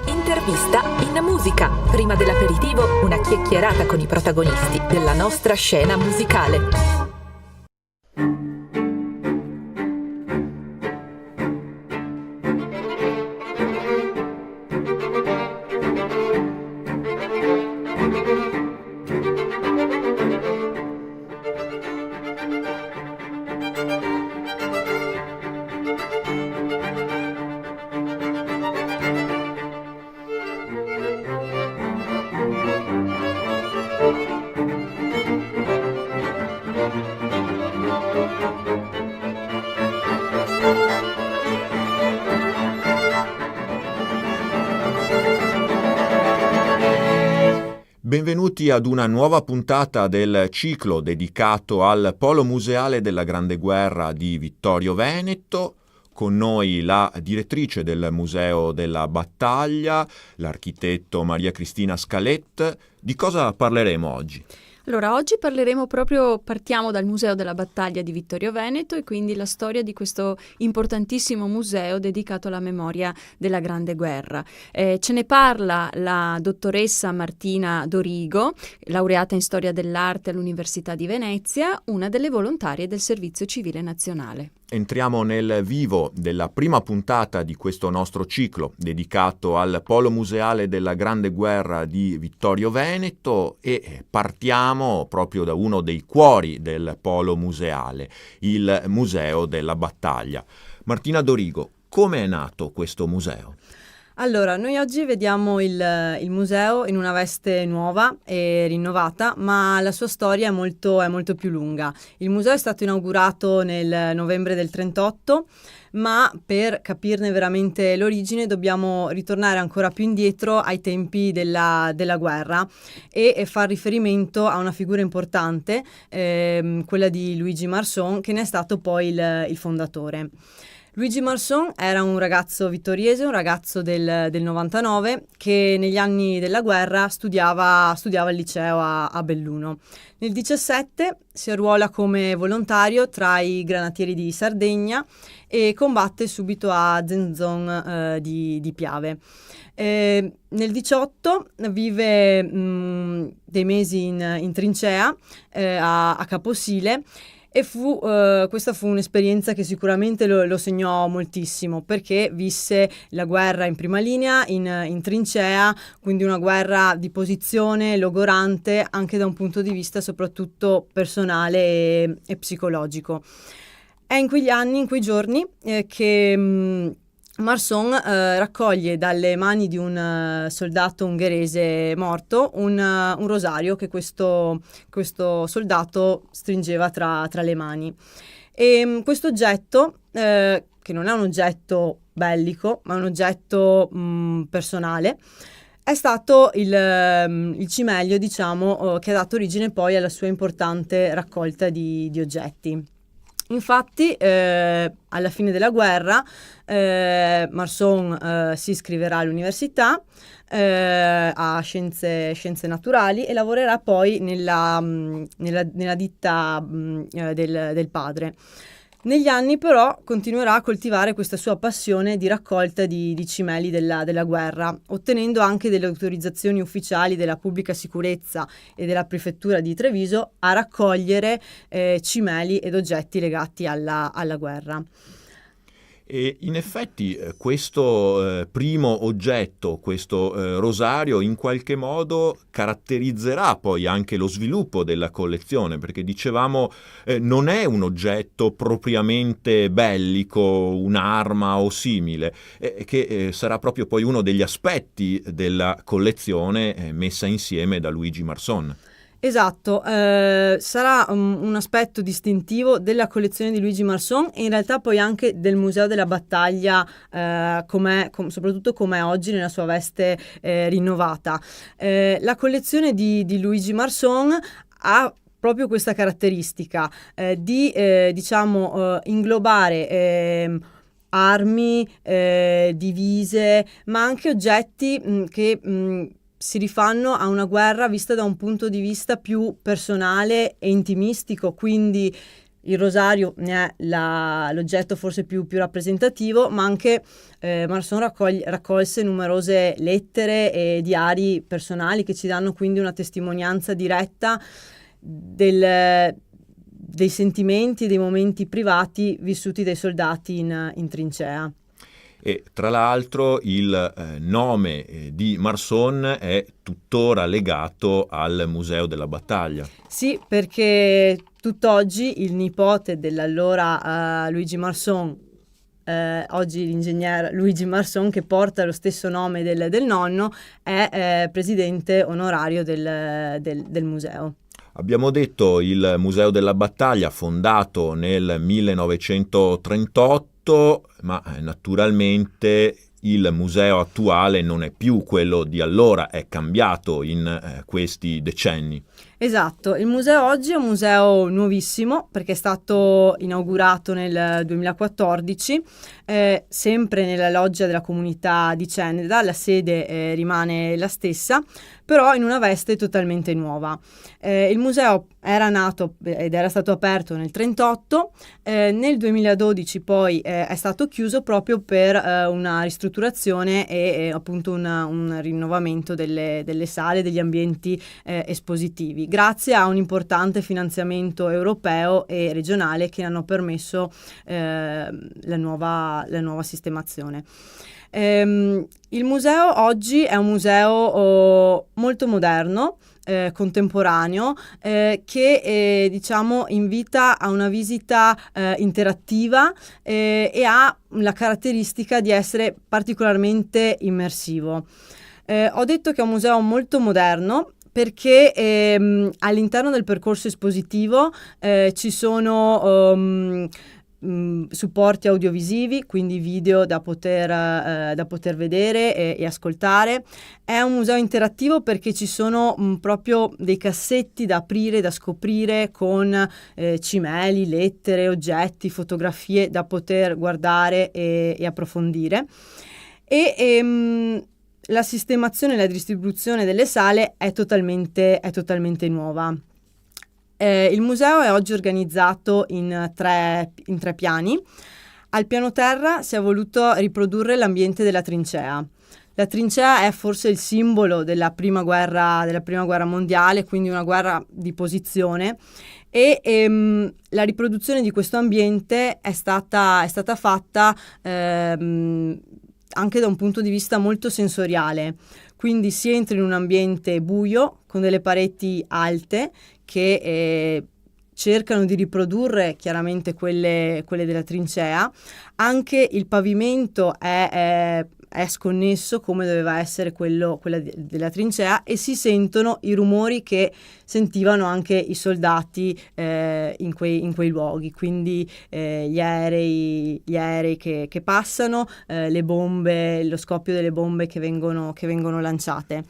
Intervista in musica. Prima dell'aperitivo, una chiacchierata con i protagonisti della nostra scena musicale. Benvenuti ad una nuova puntata del ciclo dedicato al Polo Museale della Grande Guerra di Vittorio Veneto. Con noi la direttrice del Museo della Battaglia, l'architetto Maria Cristina Scalet. Di cosa parleremo oggi? Allora, oggi partiamo dal Museo della Battaglia di Vittorio Veneto e quindi la storia di questo importantissimo museo dedicato alla memoria della Grande Guerra. Ce ne parla la dottoressa Martina Dorigo, laureata in Storia dell'Arte all'Università di Venezia, una delle volontarie del Servizio Civile Nazionale. Entriamo nel vivo della prima puntata di questo nostro ciclo dedicato al Polo Museale della Grande Guerra di Vittorio Veneto e partiamo proprio da uno dei cuori del Polo Museale, il Museo della Battaglia. Martina Dorigo, come è nato questo museo? Allora, noi oggi vediamo il museo in una veste nuova e rinnovata, ma la sua storia è molto più lunga. Il museo è stato inaugurato nel novembre del 38, ma per capirne veramente l'origine dobbiamo ritornare ancora più indietro ai tempi della guerra e far riferimento a una figura importante, quella di Luigi Marson, che ne è stato poi il fondatore. Luigi Marson era un ragazzo vittoriese, un ragazzo del 99 che negli anni della guerra studiava al liceo a Belluno. Nel 17 si arruola come volontario tra i granatieri di Sardegna e combatte subito a Zenzon di Piave. Nel 18 vive dei mesi in trincea a Caposile. E questa fu un'esperienza che sicuramente lo segnò moltissimo, perché visse la guerra in prima linea, in trincea, quindi una guerra di posizione, logorante, anche da un punto di vista soprattutto personale e psicologico. È in quei giorni che Marson raccoglie dalle mani di un soldato ungherese morto un rosario che questo soldato stringeva tra le mani. E questo oggetto, che non è un oggetto bellico, ma un oggetto personale, è stato il cimelio, diciamo, che ha dato origine poi alla sua importante raccolta di oggetti. Infatti, alla fine della guerra, Marson si iscriverà all'università a scienze naturali e lavorerà poi nella ditta del padre. Negli anni però continuerà a coltivare questa sua passione di raccolta di cimeli della guerra, ottenendo anche delle autorizzazioni ufficiali della pubblica sicurezza e della prefettura di Treviso a raccogliere cimeli ed oggetti legati alla guerra. E in effetti questo primo oggetto, questo rosario, in qualche modo caratterizzerà poi anche lo sviluppo della collezione, perché dicevamo non è un oggetto propriamente bellico, un'arma o simile, che sarà proprio poi uno degli aspetti della collezione messa insieme da Luigi Marson. Esatto, sarà un aspetto distintivo della collezione di Luigi Marson e in realtà poi anche del Museo della Battaglia, soprattutto come oggi nella sua veste rinnovata. La collezione di Luigi Marson ha proprio questa caratteristica di inglobare armi, divise, ma anche oggetti che si rifanno a una guerra vista da un punto di vista più personale e intimistico, quindi il rosario ne è l'oggetto forse più rappresentativo, ma anche Marson raccolse numerose lettere e diari personali che ci danno quindi una testimonianza diretta dei sentimenti, dei momenti privati vissuti dai soldati in trincea. E tra l'altro il nome di Marson è tuttora legato al Museo della Battaglia. Sì, perché tutt'oggi il nipote dell'allora Luigi Marson, oggi l'ingegner Luigi Marson, che porta lo stesso nome del nonno, è presidente onorario del museo. Abbiamo detto il Museo della Battaglia, fondato nel 1938, ma naturalmente il museo attuale non è più quello di allora, è cambiato in questi decenni. Esatto, il museo oggi è un museo nuovissimo perché è stato inaugurato nel 2014, sempre nella loggia della comunità di Ceneda, la sede rimane la stessa, però in una veste totalmente nuova. Il museo era nato ed era stato aperto nel 1938, nel 2012 poi è stato chiuso proprio per una ristrutturazione e appunto un rinnovamento delle sale, degli ambienti espositivi. grazie a un importante finanziamento europeo e regionale che hanno permesso la nuova sistemazione. Il museo oggi è un museo molto moderno, contemporaneo, che diciamo invita a una visita interattiva e ha la caratteristica di essere particolarmente immersivo. Ho detto che è un museo molto moderno perché all'interno del percorso espositivo ci sono supporti audiovisivi, quindi video da poter vedere e ascoltare. È un museo interattivo perché ci sono proprio dei cassetti da aprire, da scoprire, con cimeli, lettere, oggetti, fotografie da poter guardare e approfondire. La sistemazione e la distribuzione delle sale è totalmente nuova. Il museo è oggi organizzato in tre piani. Al piano terra si è voluto riprodurre l'ambiente della trincea. La trincea è forse il simbolo della prima guerra mondiale, quindi una guerra di posizione, e la riproduzione di questo ambiente è stata fatta anche da un punto di vista molto sensoriale. Quindi si entra in un ambiente buio con delle pareti alte che cercano di riprodurre chiaramente quelle della trincea. Anche il pavimento è sconnesso come doveva essere quella della trincea, e si sentono i rumori che sentivano anche i soldati in quei luoghi, quindi gli aerei che passano, le bombe, lo scoppio delle bombe che vengono lanciate.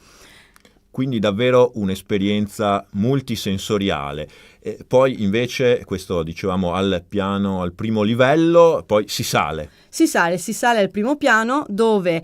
Quindi davvero un'esperienza multisensoriale. Poi invece, questo dicevamo al primo livello, poi si sale. Si sale al primo piano, dove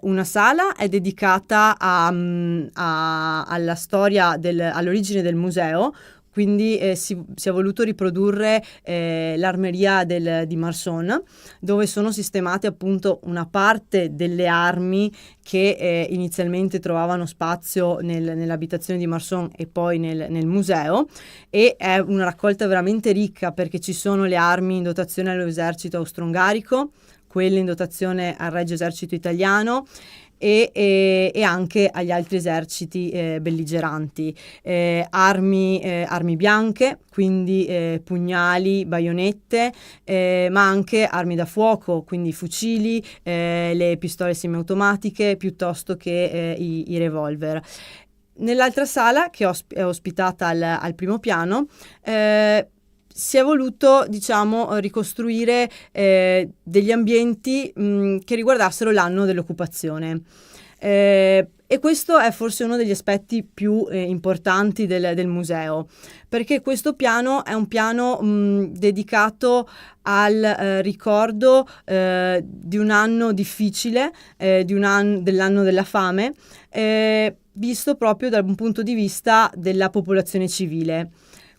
una sala è dedicata alla storia, all'origine del museo. Quindi si è voluto riprodurre l'armeria di Marson, dove sono sistemate appunto una parte delle armi che inizialmente trovavano spazio nell'abitazione di Marson e poi nel museo, e è una raccolta veramente ricca perché ci sono le armi in dotazione all'esercito austro-ungarico, quelle in dotazione al Regio Esercito Italiano e anche agli altri eserciti belligeranti, armi bianche, quindi pugnali, baionette, ma anche armi da fuoco, quindi fucili, le pistole semiautomatiche piuttosto che i revolver. Nell'altra sala, che è ospitata al primo piano, si è voluto, ricostruire degli ambienti che riguardassero l'anno dell'occupazione. E questo è forse uno degli aspetti più importanti del museo, perché questo piano è un piano dedicato al ricordo di un anno difficile, dell'anno della fame, visto proprio dal punto di vista della popolazione civile.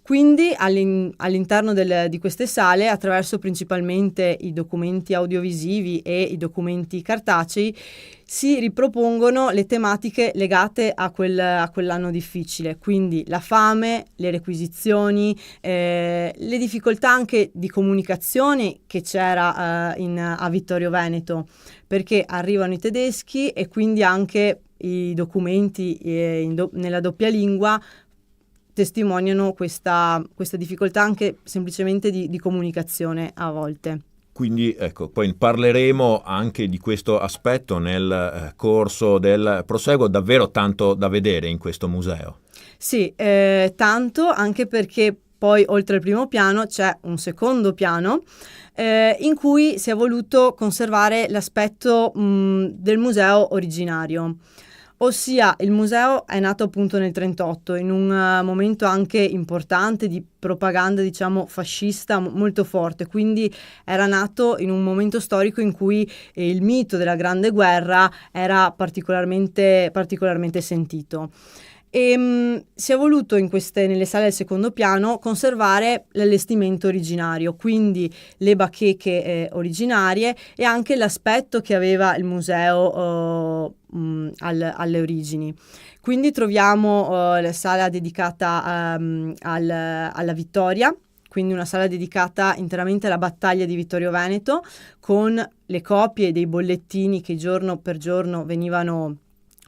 Quindi all'interno di queste sale, attraverso principalmente i documenti audiovisivi e i documenti cartacei, si ripropongono le tematiche legate a quell'anno difficile, quindi la fame, le requisizioni, le difficoltà anche di comunicazione che c'era a Vittorio Veneto, perché arrivano i tedeschi e quindi anche i documenti nella doppia lingua testimoniano questa difficoltà anche semplicemente di comunicazione a volte. Quindi ecco, poi parleremo anche di questo aspetto nel corso del proseguo. Davvero tanto da vedere in questo museo. Sì, tanto, anche perché poi oltre al primo piano c'è un secondo piano in cui si è voluto conservare l'aspetto del museo originario. Ossia, il museo è nato appunto nel 1938, in un momento anche importante di propaganda, fascista molto forte, quindi era nato in un momento storico in cui il mito della Grande Guerra era particolarmente sentito. E si è voluto nelle sale del secondo piano conservare l'allestimento originario, quindi le bacheche originarie e anche l'aspetto che aveva il museo alle origini. Quindi troviamo la sala dedicata alla Vittoria, quindi una sala dedicata interamente alla battaglia di Vittorio Veneto, con le copie dei bollettini che giorno per giorno venivano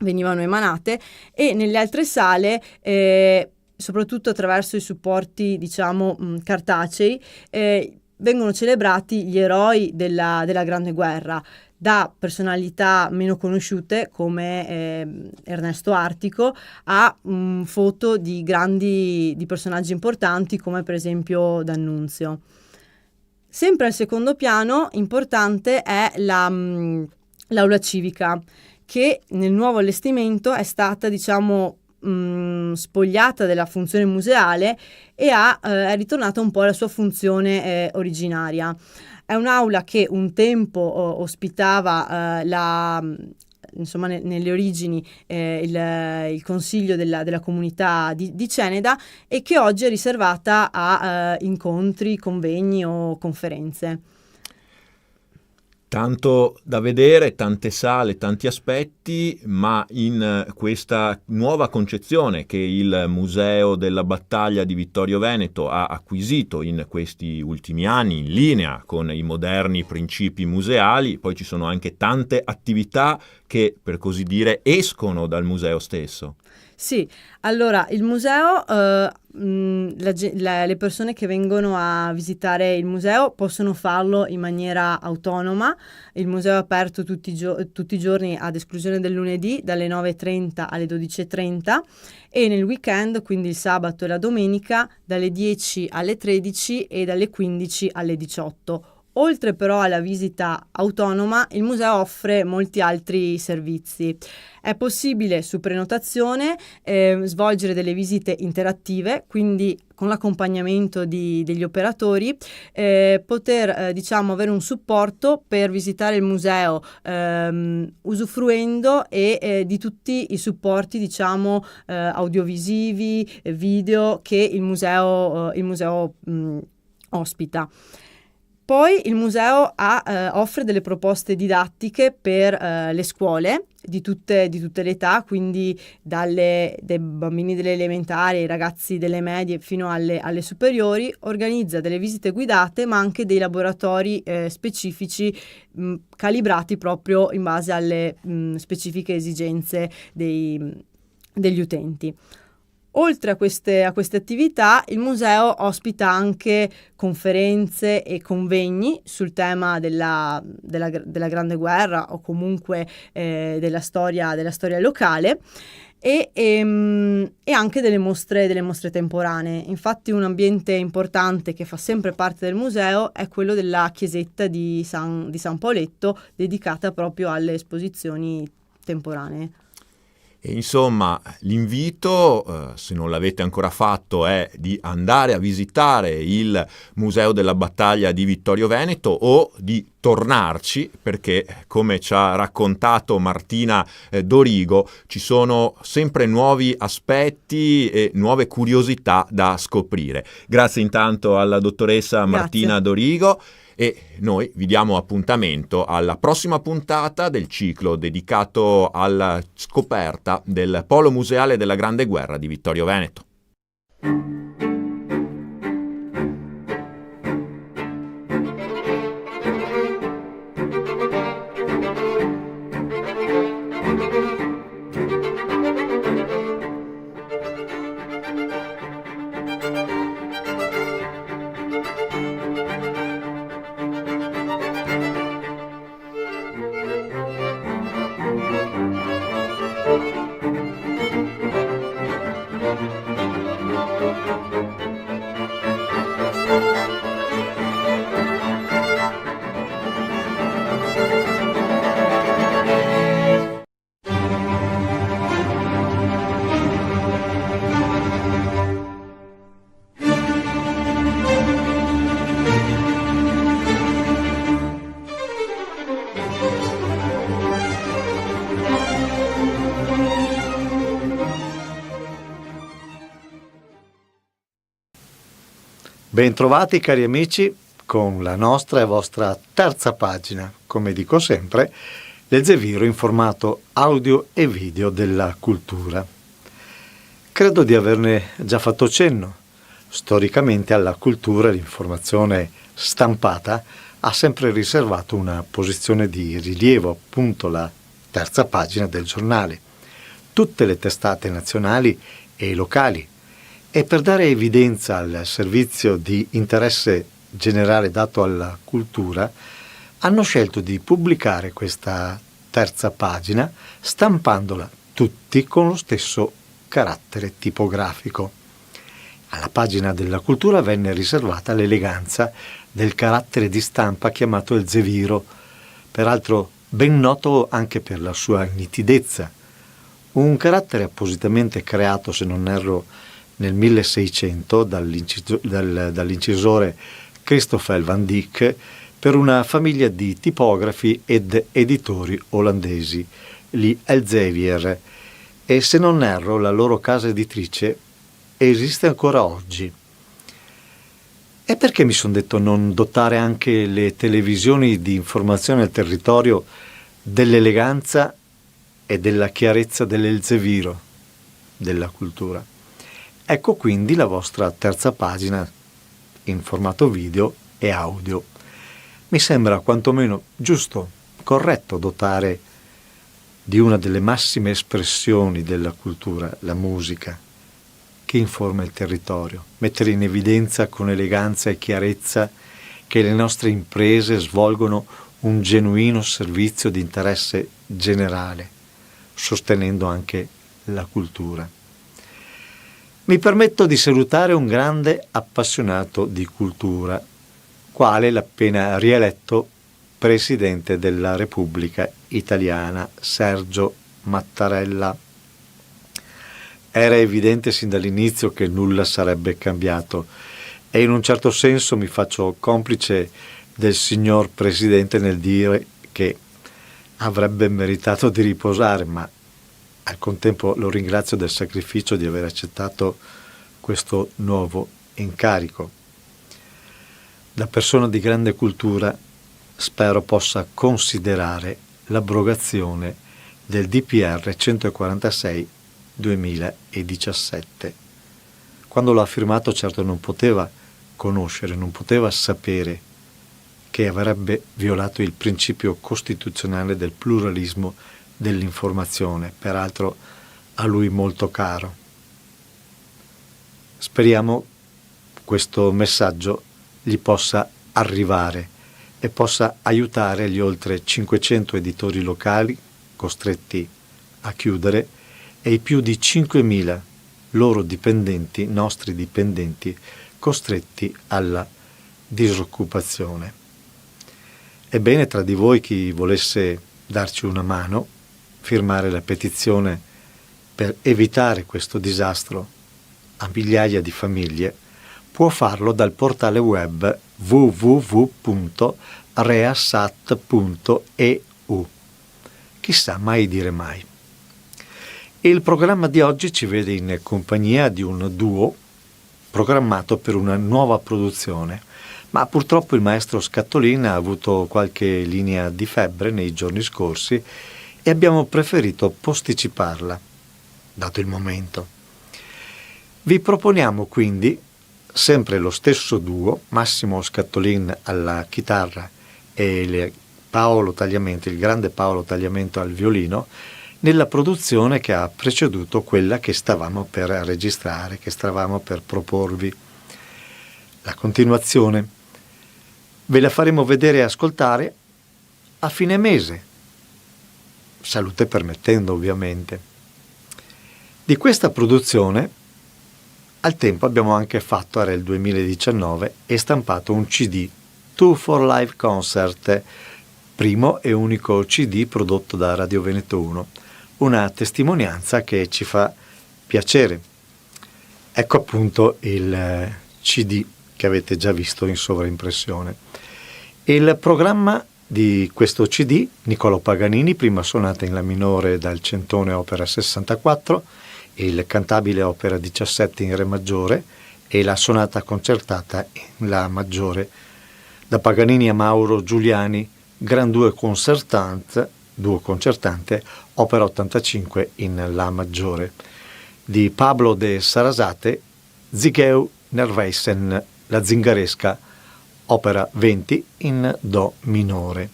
emanate, e nelle altre sale, soprattutto attraverso i supporti, diciamo, cartacei, vengono celebrati gli eroi della Grande Guerra, da personalità meno conosciute come Ernesto Artico a foto di personaggi importanti come per esempio D'Annunzio. Sempre al secondo piano importante è l'aula civica, che nel nuovo allestimento è stata, diciamo, spogliata della funzione museale e è ritornata un po' alla sua funzione originaria. È un'aula che un tempo ospitava insomma, nelle origini il consiglio della comunità di Ceneda, e che oggi è riservata a incontri, convegni o conferenze. Tanto da vedere, tante sale, tanti aspetti, ma in questa nuova concezione che il Museo della Battaglia di Vittorio Veneto ha acquisito in questi ultimi anni, in linea con i moderni principi museali, poi ci sono anche tante attività che, per così dire, escono dal museo stesso. Sì, allora il museo, le persone che vengono a visitare il museo possono farlo in maniera autonoma. Il museo è aperto tutti i giorni ad esclusione del lunedì dalle 9:30 alle 12:30 e nel weekend, quindi il sabato e la domenica, dalle 10 alle 13 e dalle 15 alle 18. Oltre però alla visita autonoma, il museo offre molti altri servizi. È possibile su prenotazione svolgere delle visite interattive, quindi con l'accompagnamento degli operatori, poter diciamo avere un supporto per visitare il museo usufruendo di tutti i supporti, diciamo, audiovisivi, video che il museo ospita. Poi il museo offre delle proposte didattiche per le scuole di tutte le età, quindi dai bambini delle elementari ai ragazzi delle medie fino alle superiori. Organizza delle visite guidate, ma anche dei laboratori specifici calibrati proprio in base alle specifiche esigenze degli utenti. Oltre a queste attività, il museo ospita anche conferenze e convegni sul tema della Grande Guerra o comunque della storia locale e anche delle mostre temporanee. Infatti un ambiente importante che fa sempre parte del museo è quello della chiesetta di San Paoletto, dedicata proprio alle esposizioni temporanee. E insomma, l'invito, se non l'avete ancora fatto, è di andare a visitare il Museo della Battaglia di Vittorio Veneto o di tornarci, perché come ci ha raccontato Martina Dorigo, ci sono sempre nuovi aspetti e nuove curiosità da scoprire. Grazie intanto alla dottoressa Martina Dorigo. E noi vi diamo appuntamento alla prossima puntata del ciclo dedicato alla scoperta del Polo Museale della Grande Guerra di Vittorio Veneto. Bentrovati cari amici con la nostra e vostra terza pagina, come dico sempre, del Zeviro in formato audio e video della cultura. Credo di averne già fatto cenno. Storicamente alla cultura l'informazione stampata ha sempre riservato una posizione di rilievo, appunto la terza pagina del giornale. Tutte le testate nazionali e locali, e per dare evidenza al servizio di interesse generale dato alla cultura, hanno scelto di pubblicare questa terza pagina stampandola tutti con lo stesso carattere tipografico. Alla pagina della cultura venne riservata l'eleganza del carattere di stampa chiamato il Zeviro, peraltro ben noto anche per la sua nitidezza. Un carattere appositamente creato, se non erro, nel 1600 dall'incisore Christoffel van Dyck per una famiglia di tipografi ed editori olandesi, gli Elsevier, e se non erro la loro casa editrice esiste ancora oggi. E perché mi sono detto non dotare anche le televisioni di informazione al territorio dell'eleganza e della chiarezza dell'Elzeviro, della cultura? Ecco quindi la vostra terza pagina in formato video e audio. Mi sembra quantomeno giusto, corretto dotare di una delle massime espressioni della cultura, la musica, che informa il territorio, mettere in evidenza con eleganza e chiarezza che le nostre imprese svolgono un genuino servizio di interesse generale, sostenendo anche la cultura. Mi permetto di salutare un grande appassionato di cultura, quale l'appena rieletto Presidente della Repubblica Italiana, Sergio Mattarella. Era evidente sin dall'inizio che nulla sarebbe cambiato e in un certo senso mi faccio complice del signor Presidente nel dire che avrebbe meritato di riposare, ma al contempo lo ringrazio del sacrificio di aver accettato questo nuovo incarico. Da persona di grande cultura spero possa considerare l'abrogazione del DPR 146 2017. Quando l'ha firmato certo non poteva conoscere, non poteva sapere che avrebbe violato il principio costituzionale del pluralismo dell'informazione, peraltro a lui molto caro. Speriamo questo messaggio gli possa arrivare e possa aiutare gli oltre 500 editori locali costretti a chiudere e i più di 5.000 loro dipendenti, nostri dipendenti, costretti alla disoccupazione. Ebbene, tra di voi chi volesse darci una mano, firmare la petizione per evitare questo disastro a migliaia di famiglie, può farlo dal portale web www.reasat.eu. Chissà, mai dire mai. Il programma di oggi ci vede in compagnia di un duo programmato per una nuova produzione, ma purtroppo il maestro Scattolin ha avuto qualche linea di febbre nei giorni scorsi e abbiamo preferito posticiparla, dato il momento. Vi proponiamo quindi sempre lo stesso duo, Massimo Scattolin alla chitarra e il grande Paolo Tagliamento al violino, nella produzione che ha preceduto quella che stavamo per registrare, che stavamo per proporvi. La continuazione ve la faremo vedere e ascoltare a fine mese, salute permettendo ovviamente. Di questa produzione al tempo abbiamo anche fatto, era il 2019, e stampato un CD, Two for Live Concert, primo e unico CD prodotto da Radio Veneto 1, una testimonianza che ci fa piacere. Ecco appunto il CD che avete già visto in sovraimpressione. Il programma di questo CD, Niccolò Paganini, prima sonata in La minore dal Centone opera 64, il cantabile opera 17 in Re maggiore e la sonata concertata in La maggiore, da Paganini a Mauro Giuliani, Gran duo concertante, opera 85 in La maggiore, di Pablo de Sarasate, Zigheu Nerveissen, la zingaresca, opera 20 in Do minore.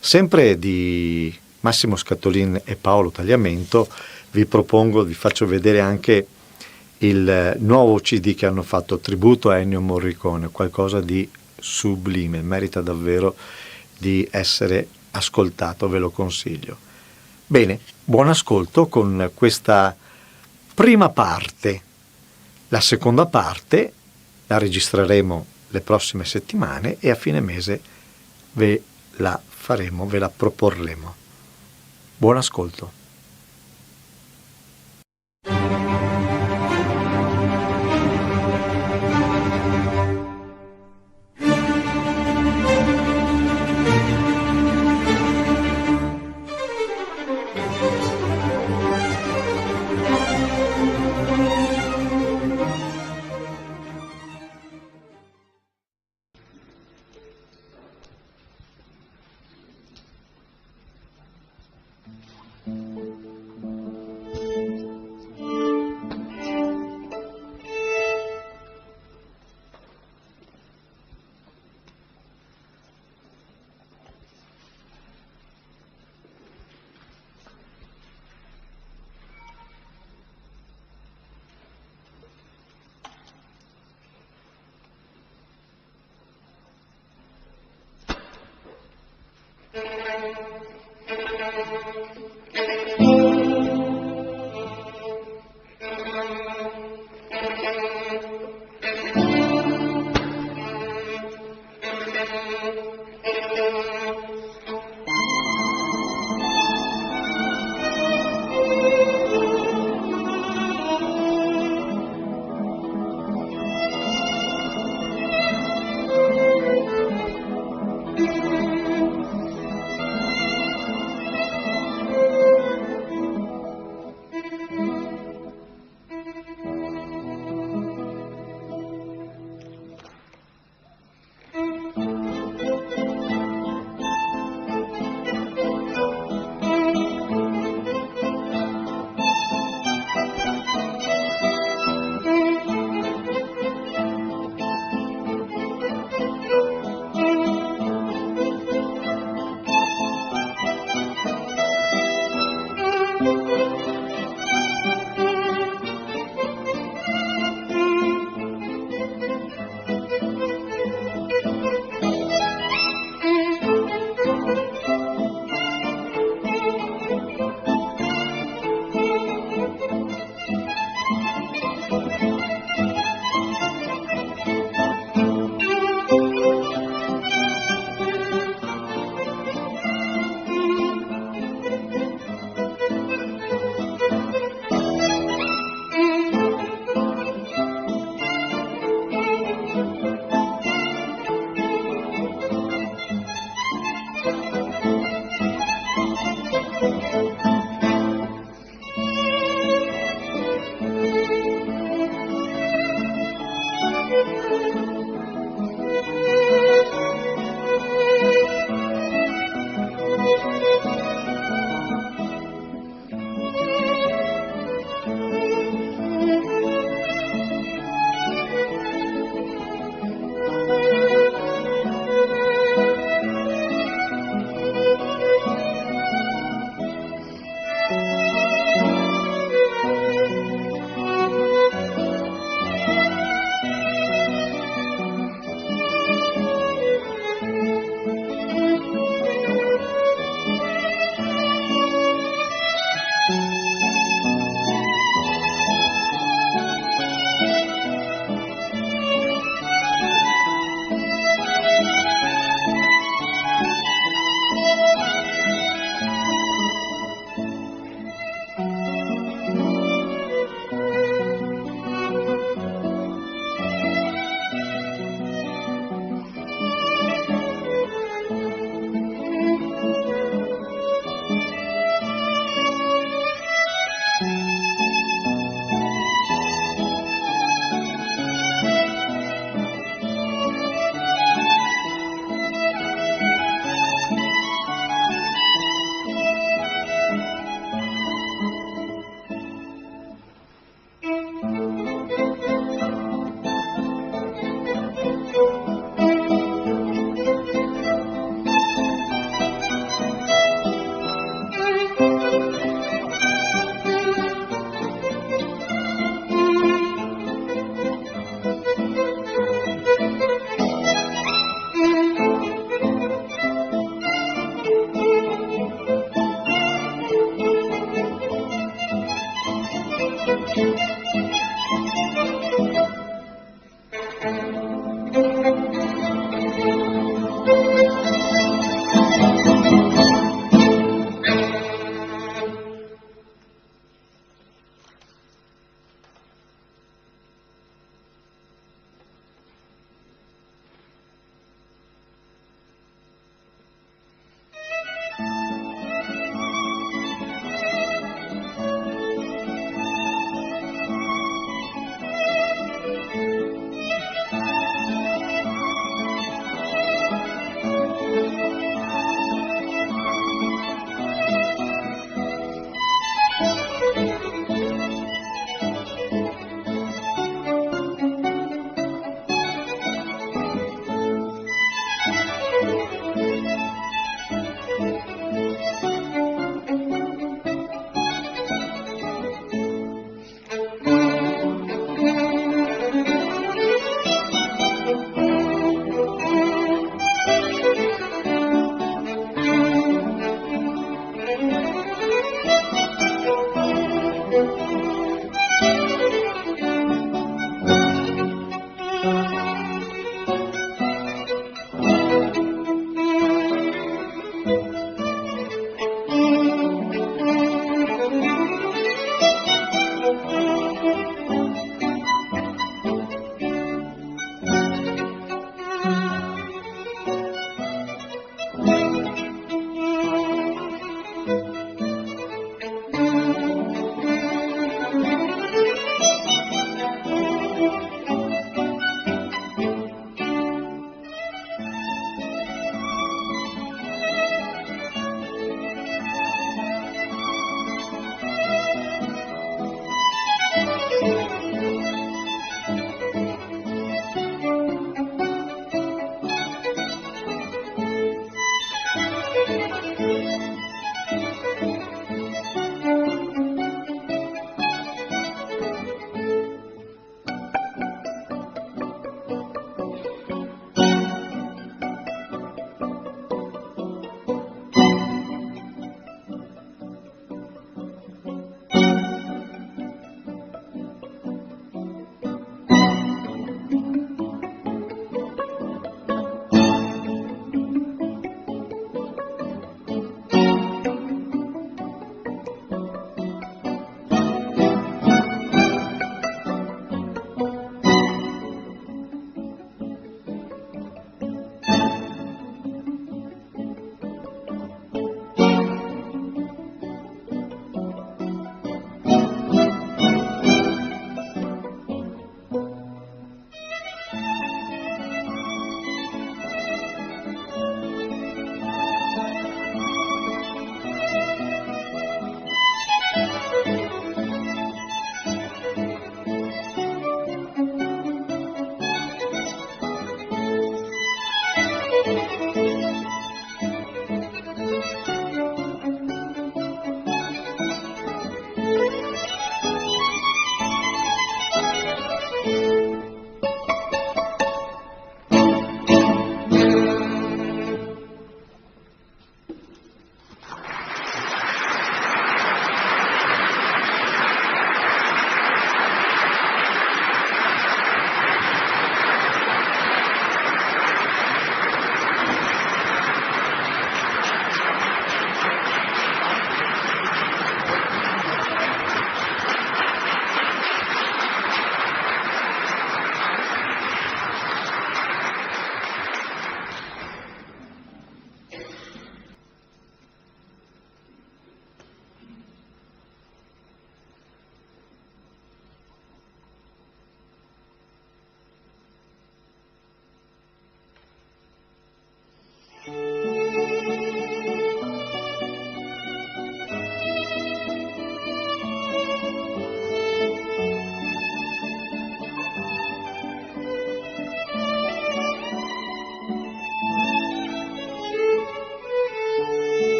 Sempre di Massimo Scatolin e Paolo Tagliamento vi faccio vedere anche il nuovo CD che hanno fatto tributo a Ennio Morricone, qualcosa di sublime, merita davvero di essere ascoltato, ve lo consiglio. Bene, buon ascolto con questa prima parte. La seconda parte la registreremo le prossime settimane e a fine mese ve la proporremo. Buon ascolto.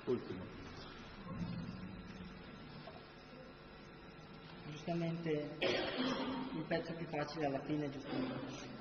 Ultimo. Giustamente il pezzo più facile alla fine, giustamente.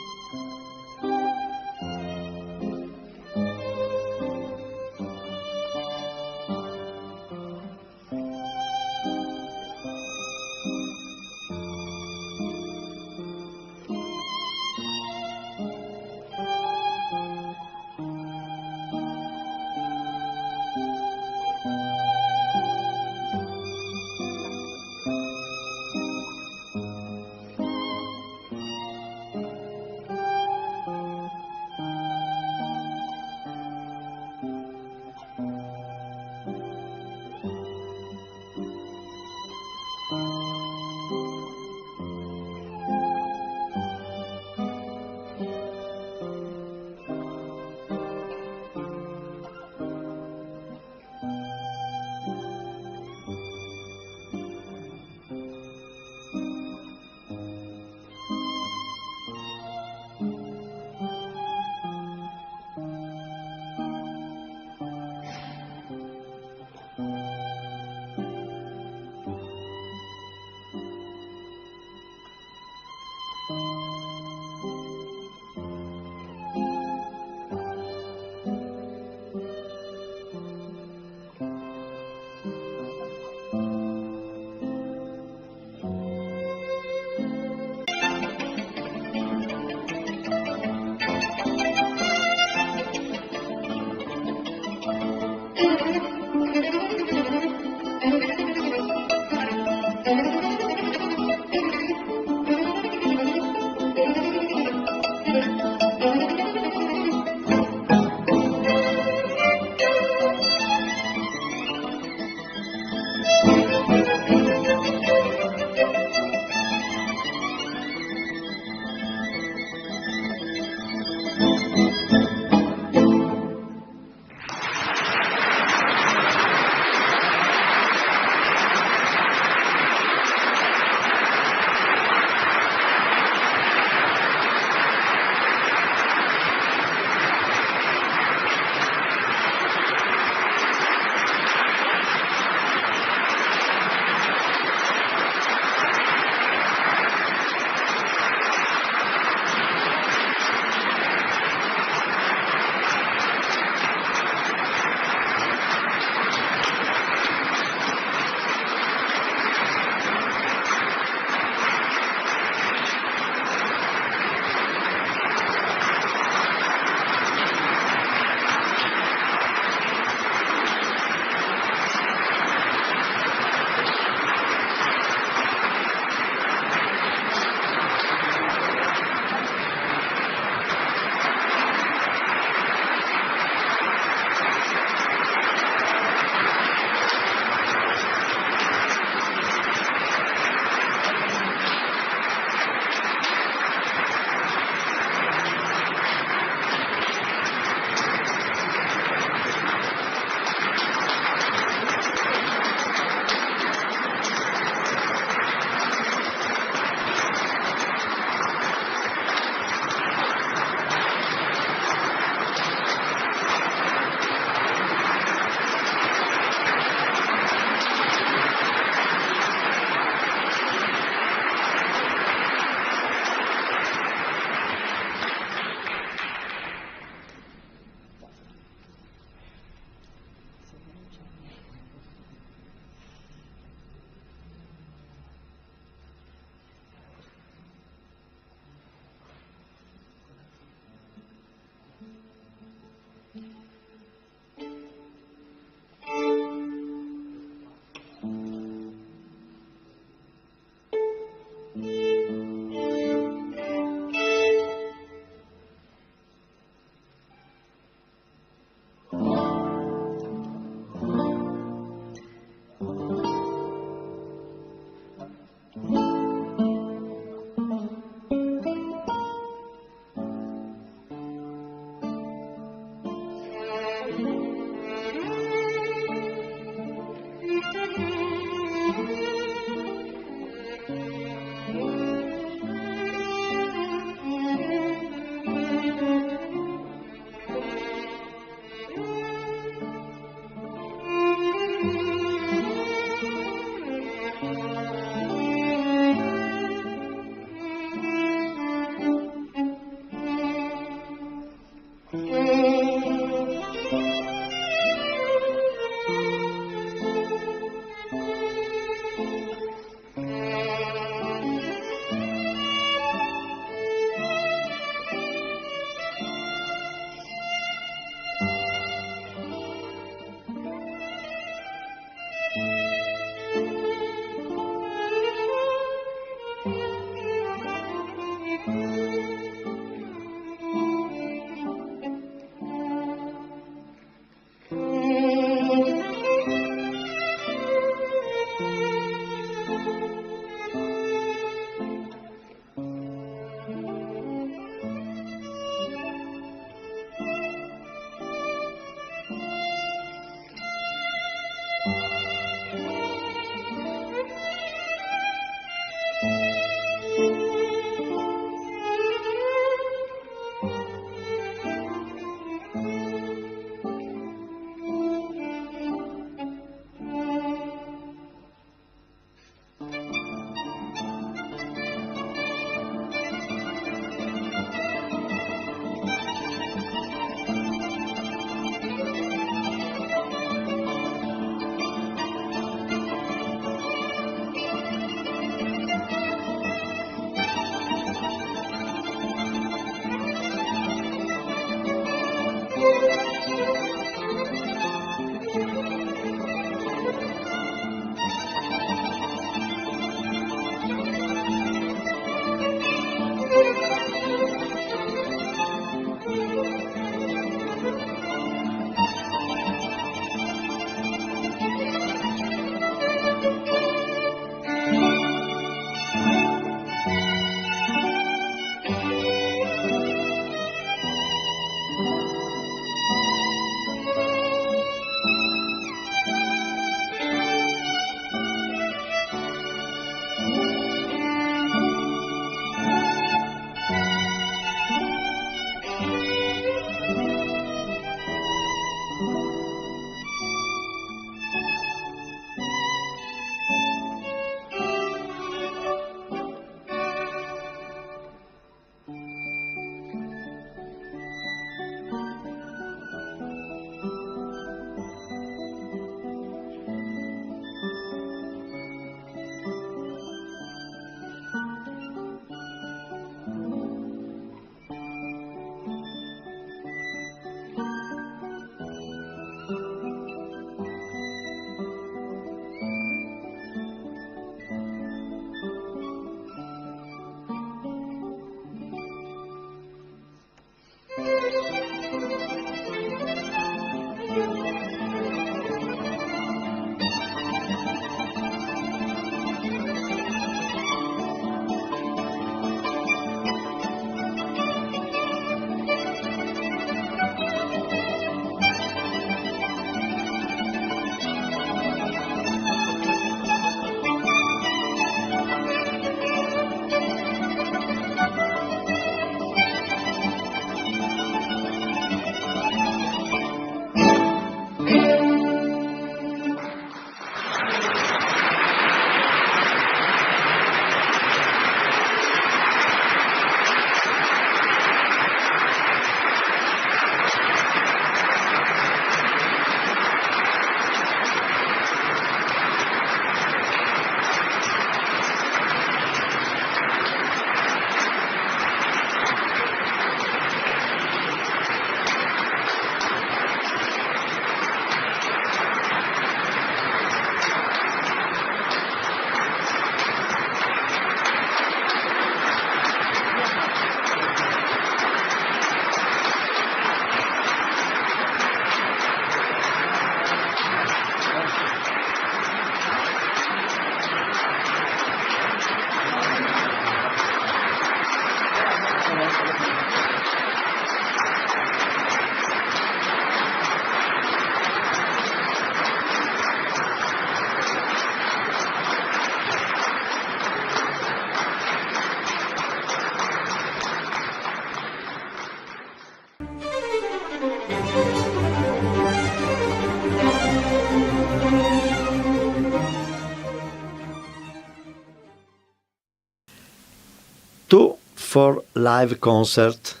for Live Concert,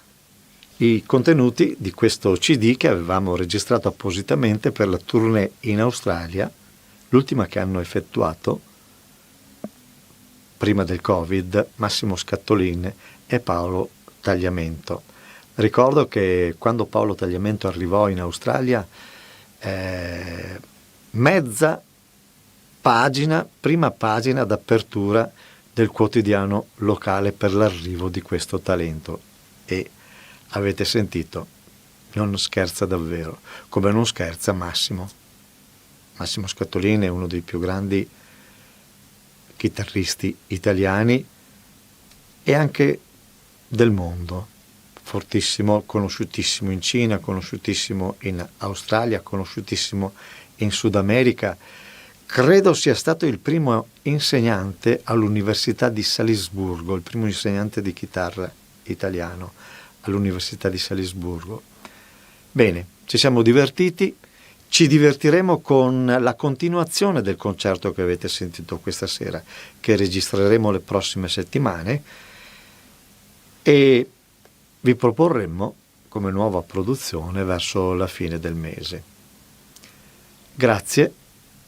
i contenuti di questo CD che avevamo registrato appositamente per la tournée in Australia, l'ultima che hanno effettuato prima del Covid Massimo Scattolin e Paolo Tagliamento. Ricordo che quando Paolo Tagliamento arrivò in Australia, prima pagina d'apertura del quotidiano locale per l'arrivo di questo talento, e avete sentito, non scherza davvero, come non scherza Massimo Scattolin è uno dei più grandi chitarristi italiani e anche del mondo, fortissimo, conosciutissimo in Cina, conosciutissimo in Australia, conosciutissimo in Sud America. Credo sia stato il primo insegnante all'Università di Salisburgo, il primo insegnante di chitarra italiano all'Università di Salisburgo. Bene, ci siamo divertiti, ci divertiremo con la continuazione del concerto che avete sentito questa sera, che registreremo le prossime settimane, e vi proporremmo come nuova produzione verso la fine del mese. Grazie.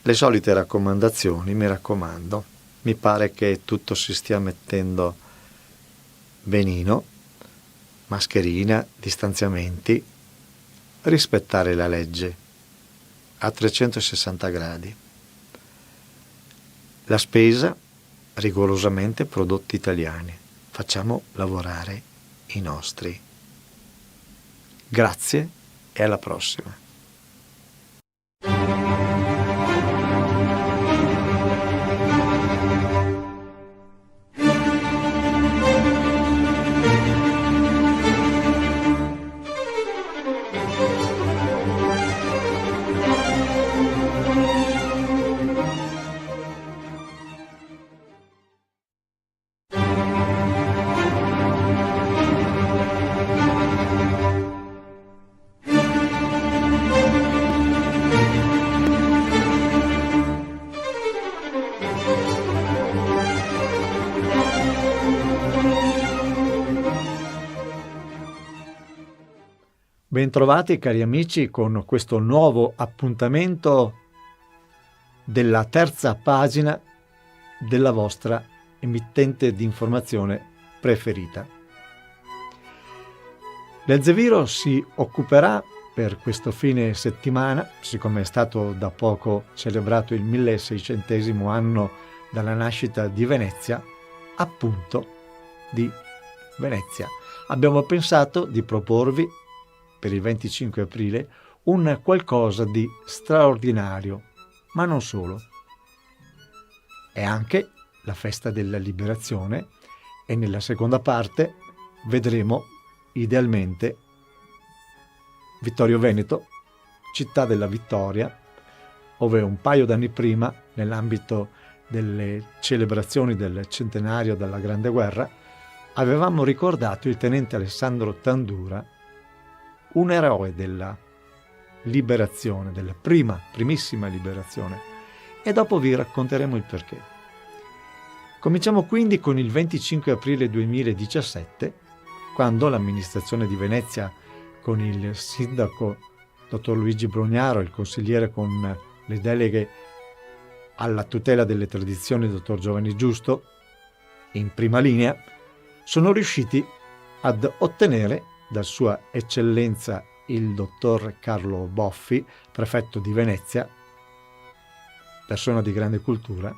Le solite raccomandazioni, mi raccomando, mi pare che tutto si stia mettendo benino, mascherina, distanziamenti, rispettare la legge a 360 gradi. La spesa, rigorosamente prodotti italiani, facciamo lavorare i nostri. Grazie e alla prossima. Bentrovati cari amici con questo nuovo appuntamento della terza pagina della vostra emittente di informazione preferita. L'Elzeviro si occuperà per questo fine settimana, siccome è stato da poco celebrato il 1600° anno dalla nascita di Venezia, appunto di Venezia. Abbiamo pensato di proporvi per il 25 aprile un qualcosa di straordinario, ma non solo. È anche la festa della liberazione e nella seconda parte vedremo idealmente Vittorio Veneto, città della vittoria, dove un paio d'anni prima, nell'ambito delle celebrazioni del centenario della Grande Guerra, avevamo ricordato il tenente Alessandro Tandura, un eroe della liberazione, della primissima liberazione, e dopo vi racconteremo il perché. Cominciamo quindi con il 25 aprile 2017, quando l'amministrazione di Venezia, con il sindaco dottor Luigi Brugnaro, il consigliere con le deleghe alla tutela delle tradizioni dottor Giovanni Giusto, in prima linea, sono riusciti ad ottenere da Sua Eccellenza il dottor Carlo Boffi, prefetto di Venezia, persona di grande cultura,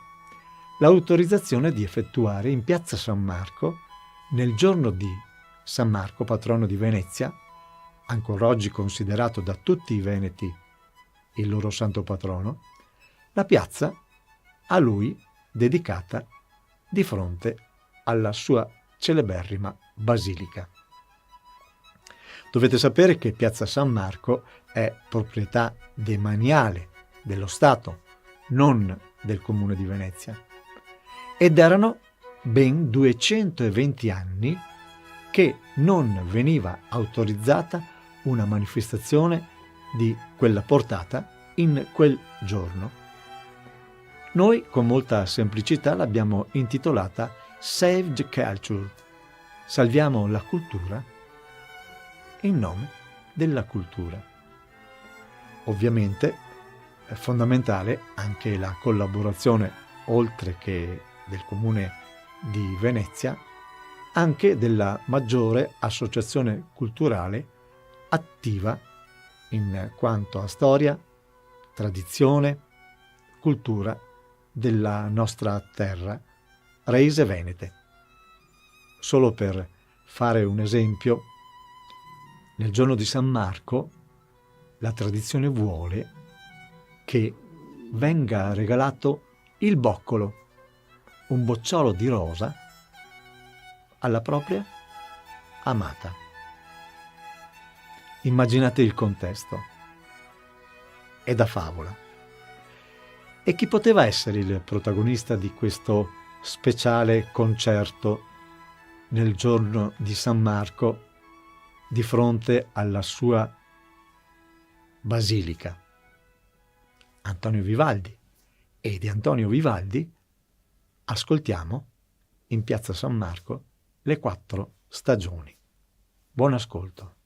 l'autorizzazione di effettuare in piazza San Marco, nel giorno di San Marco, patrono di Venezia, ancora oggi considerato da tutti i veneti il loro santo patrono, la piazza a lui dedicata di fronte alla sua celeberrima basilica. Dovete sapere che Piazza San Marco è proprietà demaniale dello Stato, non del Comune di Venezia. Ed erano ben 220 anni che non veniva autorizzata una manifestazione di quella portata in quel giorno. Noi con molta semplicità l'abbiamo intitolata Save the Culture, salviamo la cultura in nome della cultura. Ovviamente è fondamentale anche la collaborazione, oltre che del Comune di Venezia, anche della maggiore associazione culturale attiva in quanto a storia, tradizione, cultura della nostra terra, Raise Venete. Solo per fare un esempio, nel giorno di San Marco la tradizione vuole che venga regalato il boccolo, un bocciolo di rosa, alla propria amata. Immaginate il contesto. È da favola. E chi poteva essere il protagonista di questo speciale concerto nel giorno di San Marco di fronte alla sua basilica? Antonio Vivaldi. E di Antonio Vivaldi ascoltiamo in Piazza San Marco le 4 stagioni. Buon ascolto.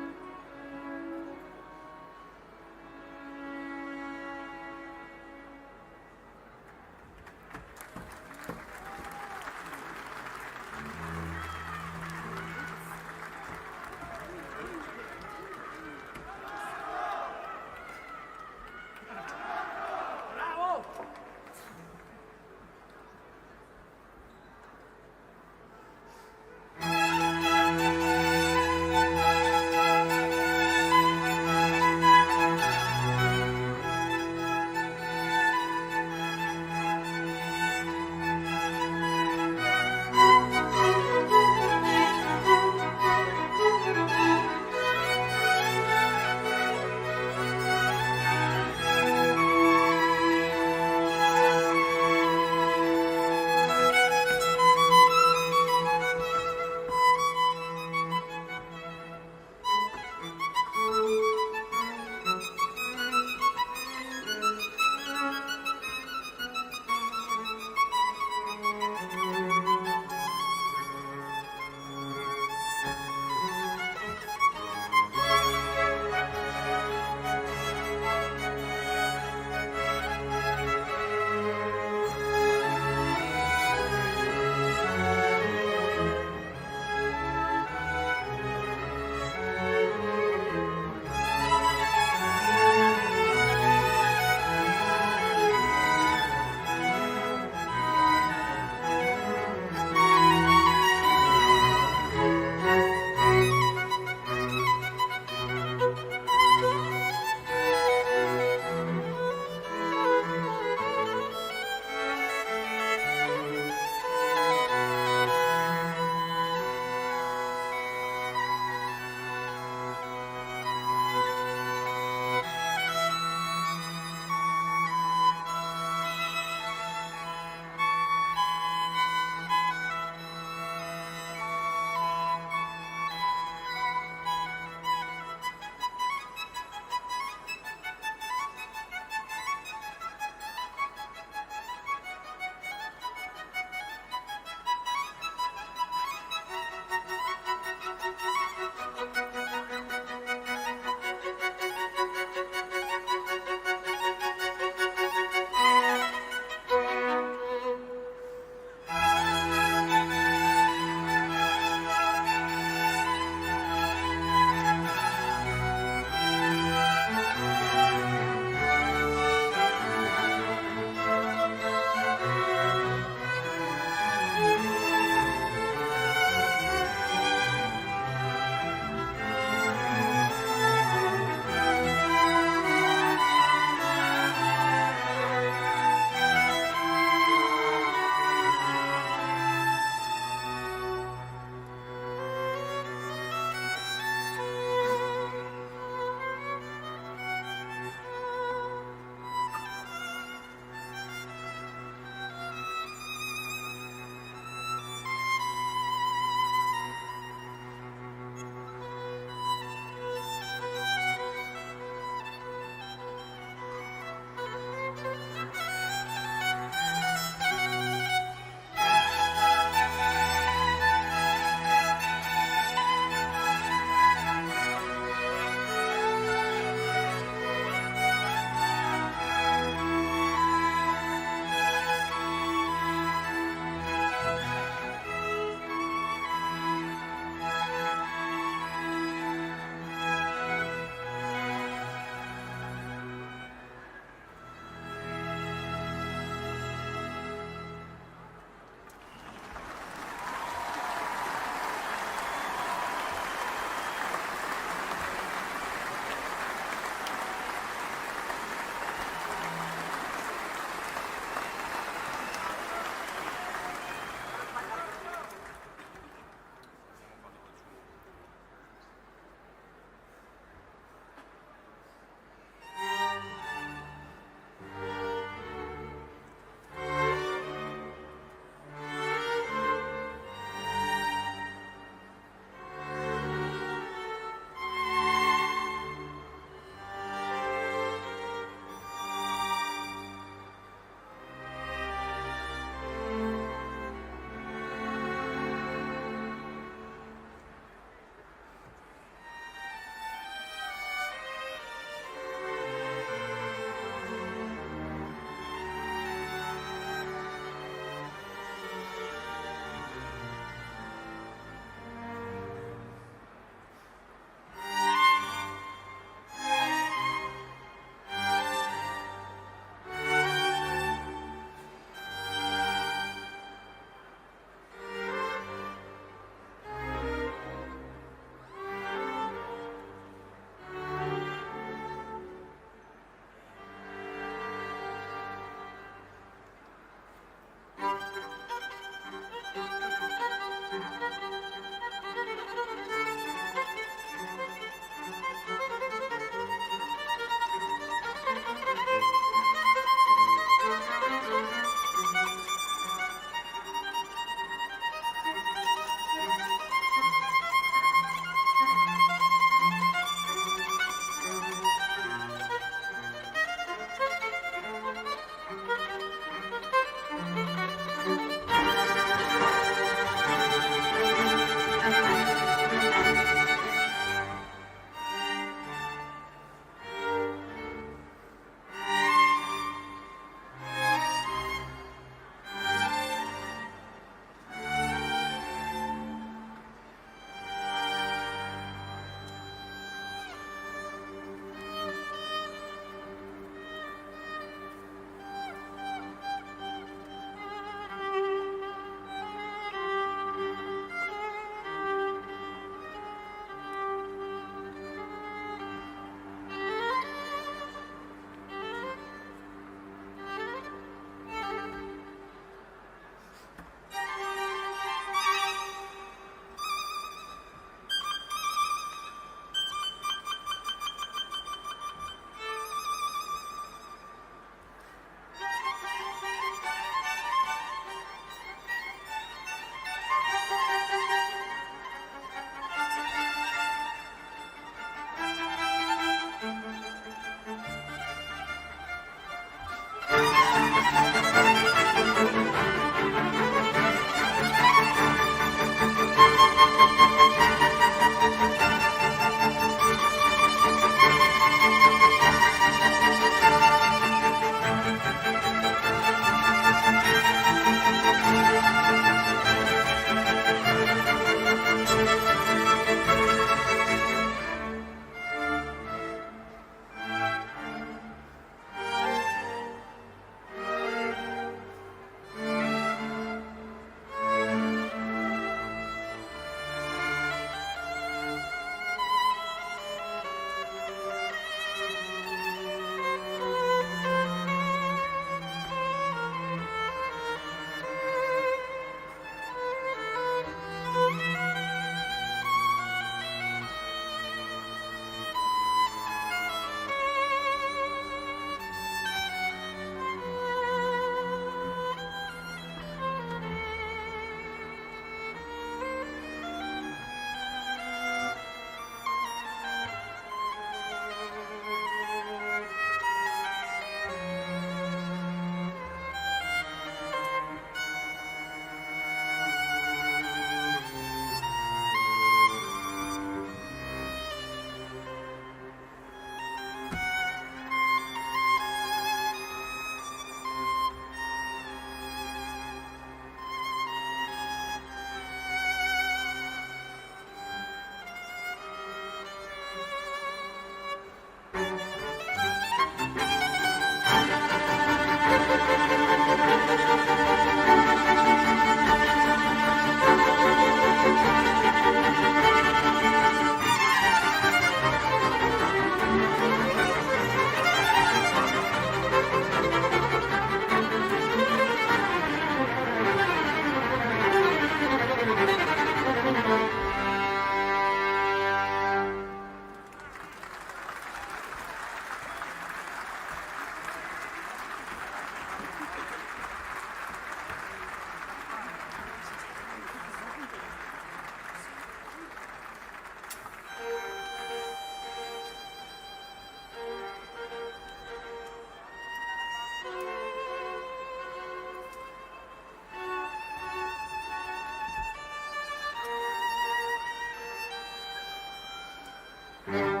Thank